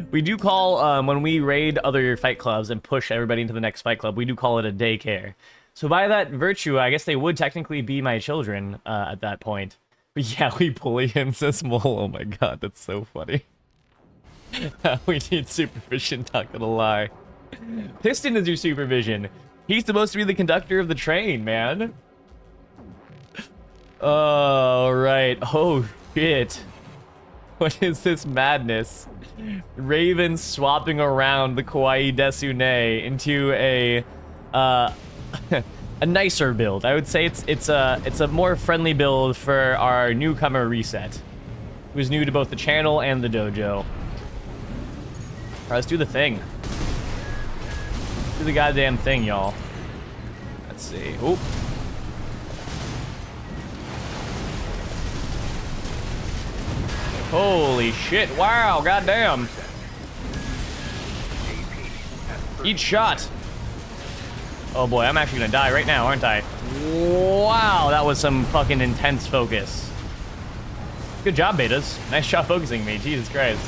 We do call, when we raid other fight clubs and push everybody into the next fight club, we do call it a daycare. So by that virtue, I guess they would technically be my children at that point. But yeah, we bully him, says Mole. Oh my god, that's so funny. We need supervision, not gonna lie. Piston is your supervision. He's supposed to be the conductor of the train, man. Oh, right. Oh, shit. What is this madness? Raven swapping around the Kawaii Desune into a a nicer build. I would say it's a more friendly build for our newcomer Reset, who's new to both the channel and the dojo. All right, let's do the thing. Do the goddamn thing, y'all. Let's see. Oop. Holy shit, wow, goddamn. Each shot. Oh boy, I'm actually gonna die right now, aren't I? Wow, that was some fucking intense focus. Good job, betas. Nice job focusing me, Jesus Christ.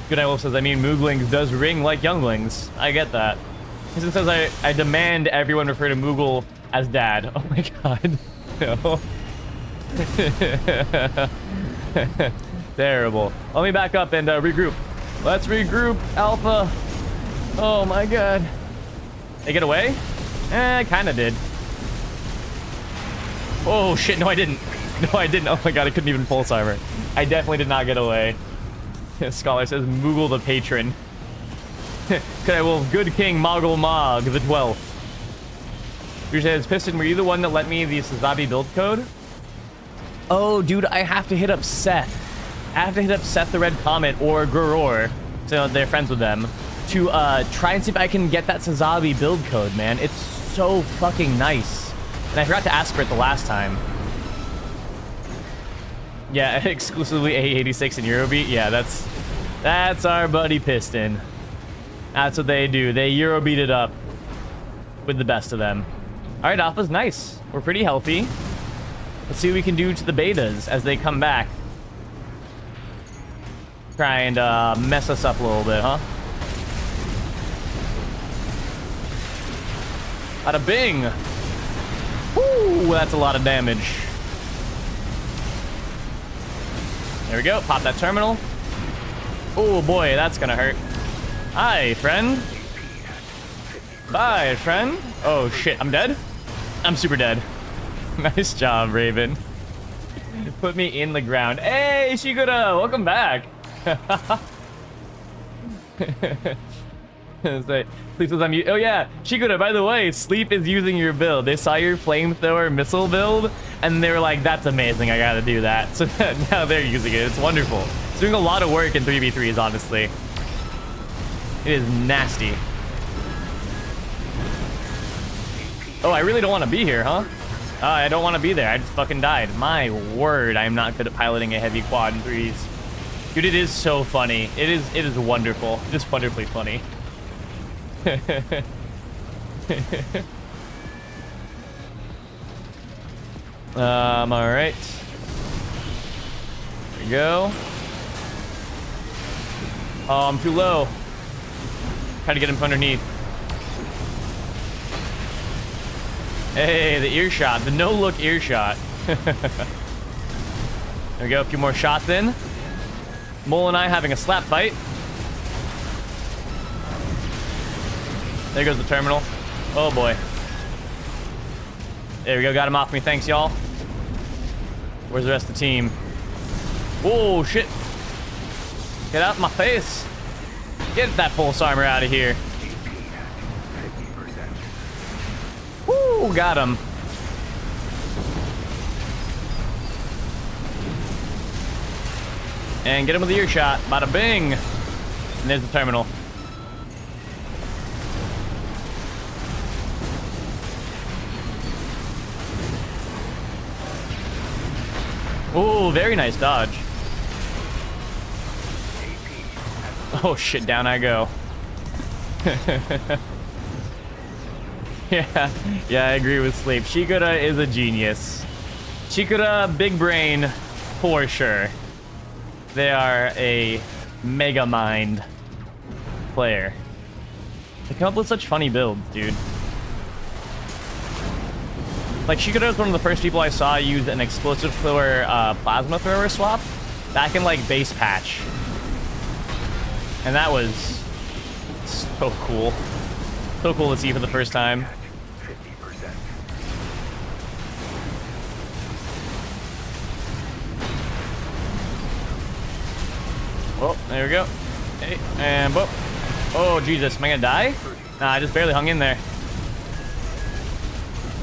Good Night Wolf says, I mean, Mooglings does ring like younglings. I get that. It says I demand everyone refer to Moogle as dad. Oh my god. No. Terrible. Let me back up and regroup. Let's regroup, Alpha. Oh my god. They get away? I kinda did. Oh shit, no I didn't. No I didn't. Oh my god, I couldn't even pulse armor. I definitely did not get away. Scholar says Moogle the patron. Okay, well, good King Moggle Mog the 12th. Who says, Piston, were you the one that let me the Sazabi build code? Oh, dude, I have to hit up Seth. I have to hit up Seth the Red Comet or Guror, so they're friends with them, to try and see if I can get that Sazabi build code, man. It's so fucking nice. And I forgot to ask for it the last time. Yeah, exclusively A86 and Eurobeat. Yeah, that's our buddy Piston. That's what they do. They Eurobeat it up with the best of them. All right, Alpha's nice. We're pretty healthy. Let's see what we can do to the betas as they come back. Try and mess us up a little bit, huh? Bada bing! Woo, that's a lot of damage. There we go, pop that terminal. Oh boy, that's gonna hurt. Hi, friend. Bye, friend. Oh shit, I'm dead? I'm super dead. Nice job, Raven. Put me in the ground. Hey, Shigura, welcome back. Say, Sleep says I'm oh yeah, Shikuda, by the way, Sleep is using your build. They saw your flamethrower missile build, and they were like, that's amazing, I gotta do that. So now they're using it. It's wonderful. It's doing a lot of work in 3v3s, honestly. It is nasty. Oh, I really don't want to be here, huh? I don't want to be there. I just fucking died. My word, I'm not good at piloting a heavy quad in 3s. Dude, it is so funny. It is wonderful. Just wonderfully funny. All right. There we go. Oh, I'm too low. Try to get him from underneath. Hey, the earshot, the no-look earshot. There we go, a few more shots in. Mole and I having a slap fight. There goes the terminal. Oh boy. There we go, got him off me. Thanks, y'all. Where's the rest of the team? Whoa, shit. Get out of my face. Get that pulse armor out of here. Woo, got him. And get him with the earshot. Bada bing. And there's the terminal. Ooh, very nice dodge. Oh shit, down I go. Yeah, I agree with Sleep. Shikuda is a genius. Shikuda, big brain, for sure. They are a mega mind player. They come up with such funny builds, dude. Like, Shikuda is one of the first people I saw use an explosive thrower, plasma thrower swap back in, like, base patch. And that was so cool. So cool to see for the first time. Oh, there we go. Hey, and boop. Oh, Jesus. Am I gonna die? Nah, I just barely hung in there.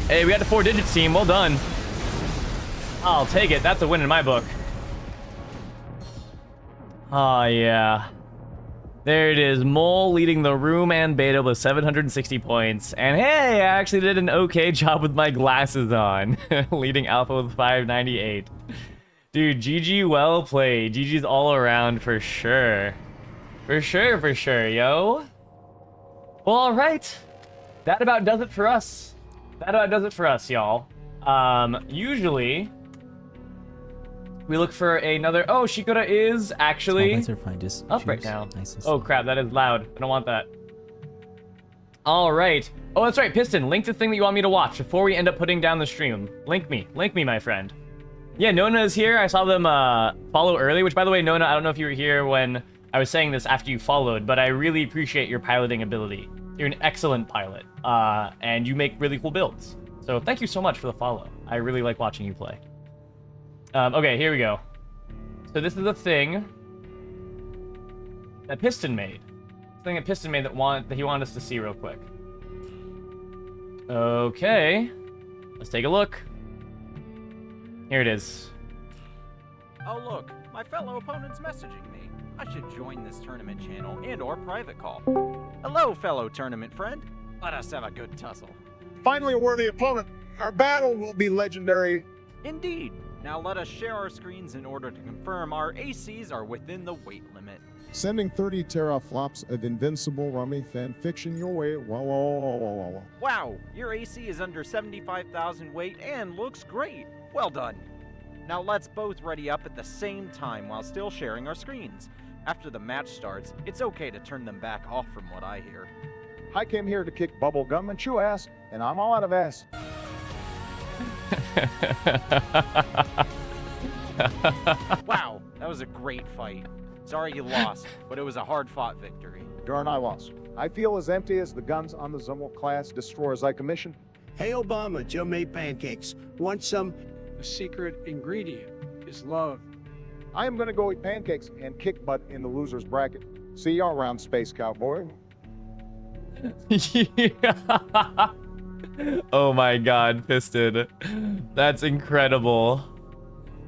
Hey, we got the 4-digit team. Well done. I'll take it. That's a win in my book. Oh, yeah. There it is. Mole leading the room and beta with 760 points. And hey, I actually did an okay job with my glasses on. Leading alpha with 598. Dude, GG, well played. GG's all around for sure. For sure, yo. Well, all right. That about does it for us. That about does it for us, y'all. Usually, we look for another... Oh, Shikuda is actually up right now. Oh, crap, that is loud. I don't want that. All right. Oh, that's right, Piston. Link the thing that you want me to watch before we end up putting down the stream. Link me, my friend. Yeah, Nona is here. I saw them follow early, which, by the way, Nona, I don't know if you were here when I was saying this after you followed, but I really appreciate your piloting ability. You're an excellent pilot, and you make really cool builds. So thank you so much for the follow. I really like watching you play. Okay, here we go. So this is a thing that Piston made. Thing that Piston made that he wanted us to see real quick. Okay, let's take a look. Here it is. Oh look, my fellow opponent's messaging me. I should join this tournament channel and or private call. Hello, fellow tournament friend. Let us have a good tussle. Finally a worthy opponent. Our battle will be legendary. Indeed. Now let us share our screens in order to confirm our ACs are within the weight limit. Sending 30 teraflops of invincible rummy fan fiction your way. Wow. Wow, your AC is under 75,000 weight and looks great. Well done. Now let's both ready up at the same time while still sharing our screens. After the match starts, it's okay to turn them back off from what I hear. I came here to kick bubble gum and chew ass, and I'm all out of ass. Wow, that was a great fight. Sorry you lost, but it was a hard-fought victory. Darn, I lost. I feel as empty as the guns on the Zumwalt class destroyers I commissioned. Hey Obama, Joe made pancakes. Want some? The secret ingredient is love. I am gonna go eat pancakes and kick butt in the loser's bracket. See y'all around, Space Cowboy. Yeah. Oh my god, Piston. That's incredible.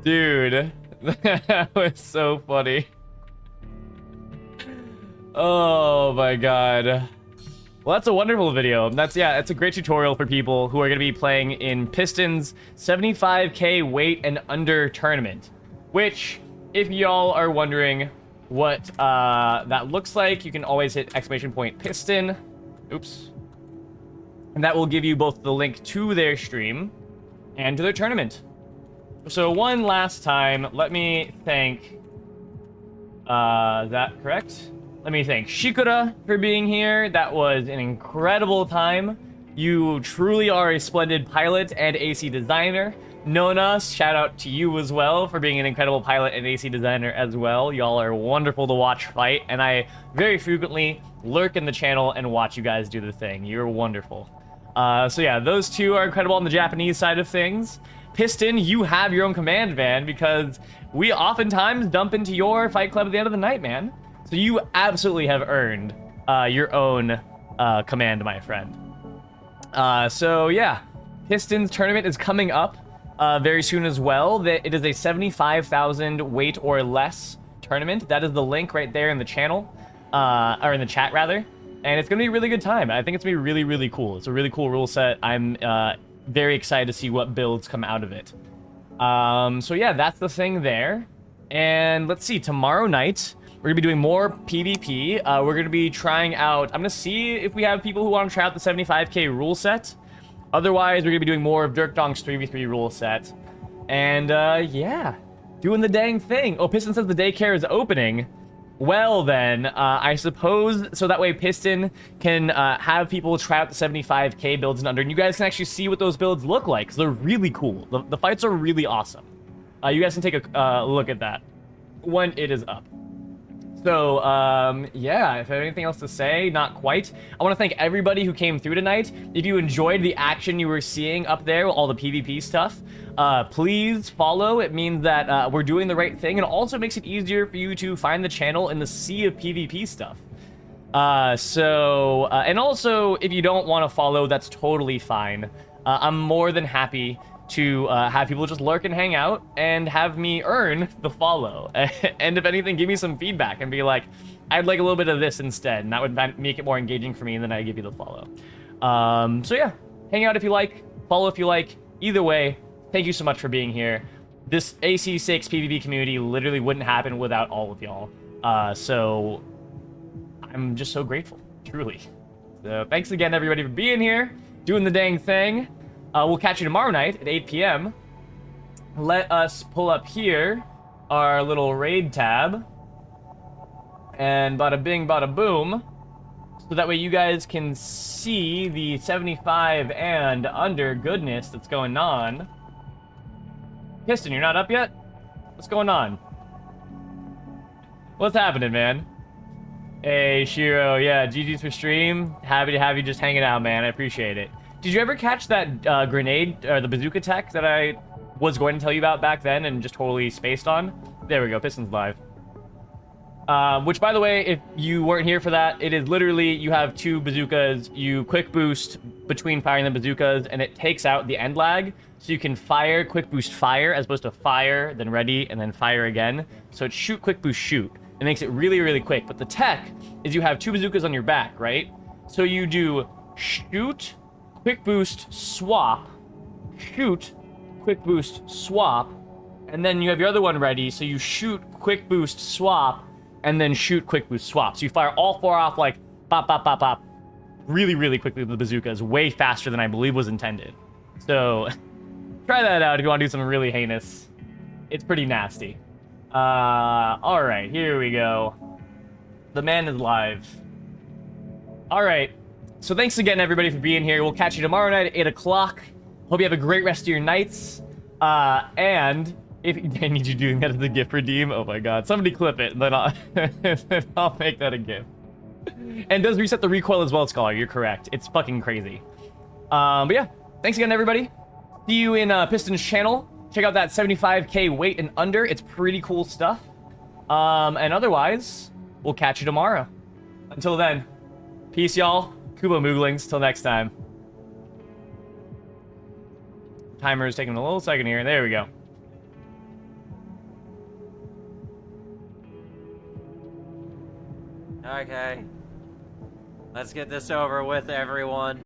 Dude, that was so funny. Oh my god. Well, that's a wonderful video. That's a great tutorial for people who are going to be playing in Piston's 75k weight and under tournament. Which, if y'all are wondering what that looks like, you can always hit !Piston. Oops. And that will give you both the link to their stream and to their tournament. So one last time, let me thank, is that correct? Let me thank Shikura for being here. That was an incredible time. You truly are a splendid pilot and AC designer. Nona, shout out to you as well for being an incredible pilot and AC designer as well. Y'all are wonderful to watch fight, and I very frequently lurk in the channel and watch you guys do the thing. You're wonderful. So yeah, those two are incredible on the Japanese side of things. Piston, you have your own command van because we oftentimes dump into your fight club at the end of the night, man. So you absolutely have earned your own command, my friend. So yeah, Piston's tournament is coming up very soon as well. It is a 75,000 weight or less tournament. That is the link right there in the channel, or in the chat rather. And it's gonna be a really good time. I think it's gonna be really, really cool. It's a really cool rule set. I'm very excited to see what builds come out of it. So yeah, that's the thing there. And let's see, tomorrow night, we're gonna be doing more PvP. We're gonna be trying out, I'm gonna see if we have people who want to try out the 75k rule set. Otherwise, we're gonna be doing more of Dirk Dong's 3v3 rule set. And yeah, doing the dang thing. Oh, Piston says the daycare is opening. Well then, I suppose, so that way Piston can have people try out the 75k builds and under, and you guys can actually see what those builds look like, because they're really cool. The fights are really awesome. You guys can take a look at that when it is up. So, yeah, if I have anything else to say, not quite. I want to thank everybody who came through tonight. If you enjoyed the action you were seeing up there, all the PvP stuff, please follow. It means that we're doing the right thing, and it also makes it easier for you to find the channel in the sea of PvP stuff. And also, if you don't want to follow, that's totally fine. I'm more than happy to have people just lurk and hang out and have me earn the follow. And if anything, give me some feedback and be like, I'd like a little bit of this instead, and that would make it more engaging for me, and then I give you the follow. So yeah, hang out if you like, follow if you like. Either way, thank you so much for being here. This AC6 PvP community literally wouldn't happen without all of y'all. So I'm just so grateful, truly. So thanks again, everybody, for being here, doing the dang thing. We'll catch you tomorrow night at 8 p.m. Let us pull up here our little raid tab. And bada bing, bada boom. So that way you guys can see the 75 and under goodness that's going on. Piston, you're not up yet? What's going on? What's happening, man? Hey, Shiro, yeah, GG's for stream. Happy to have you just hanging out, man. I appreciate it. Did you ever catch that grenade, or the bazooka tech that I was going to tell you about back then and just totally spaced on? There we go, Piston's live. Which, by the way, if you weren't here for that, it is literally, you have two bazookas, you quick boost between firing the bazookas, and it takes out the end lag, so you can fire, quick boost fire, as opposed to fire, then ready, and then fire again. So it's shoot, quick boost, shoot. It makes it really, really quick. But the tech is you have two bazookas on your back, right? So you do shoot, quick boost, swap, shoot, quick boost, swap, and then you have your other one ready, so you shoot, quick boost, swap, and then shoot, quick boost, swap. So you fire all four off like pop, pop, pop, pop, really, really quickly with the bazookas, way faster than I believe was intended. So try that out if you want to do something really heinous. It's pretty nasty. All right, here we go. The man is live. All right. So thanks again, everybody, for being here. We'll catch you tomorrow night at 8 o'clock. Hope you have a great rest of your nights. And if I need you doing that as a gift redeem, oh my god, somebody clip it, and then I'll make that a gift. And does reset the recoil as well, Scholar. You're correct. It's fucking crazy. But yeah, thanks again, everybody. See you in Piston's channel. Check out that 75k weight and under. It's pretty cool stuff. And otherwise, we'll catch you tomorrow. Until then, peace, y'all. Kubo Mooglings. Till next time. Timer is taking a little second here. There we go. Okay. Let's get this over with, everyone.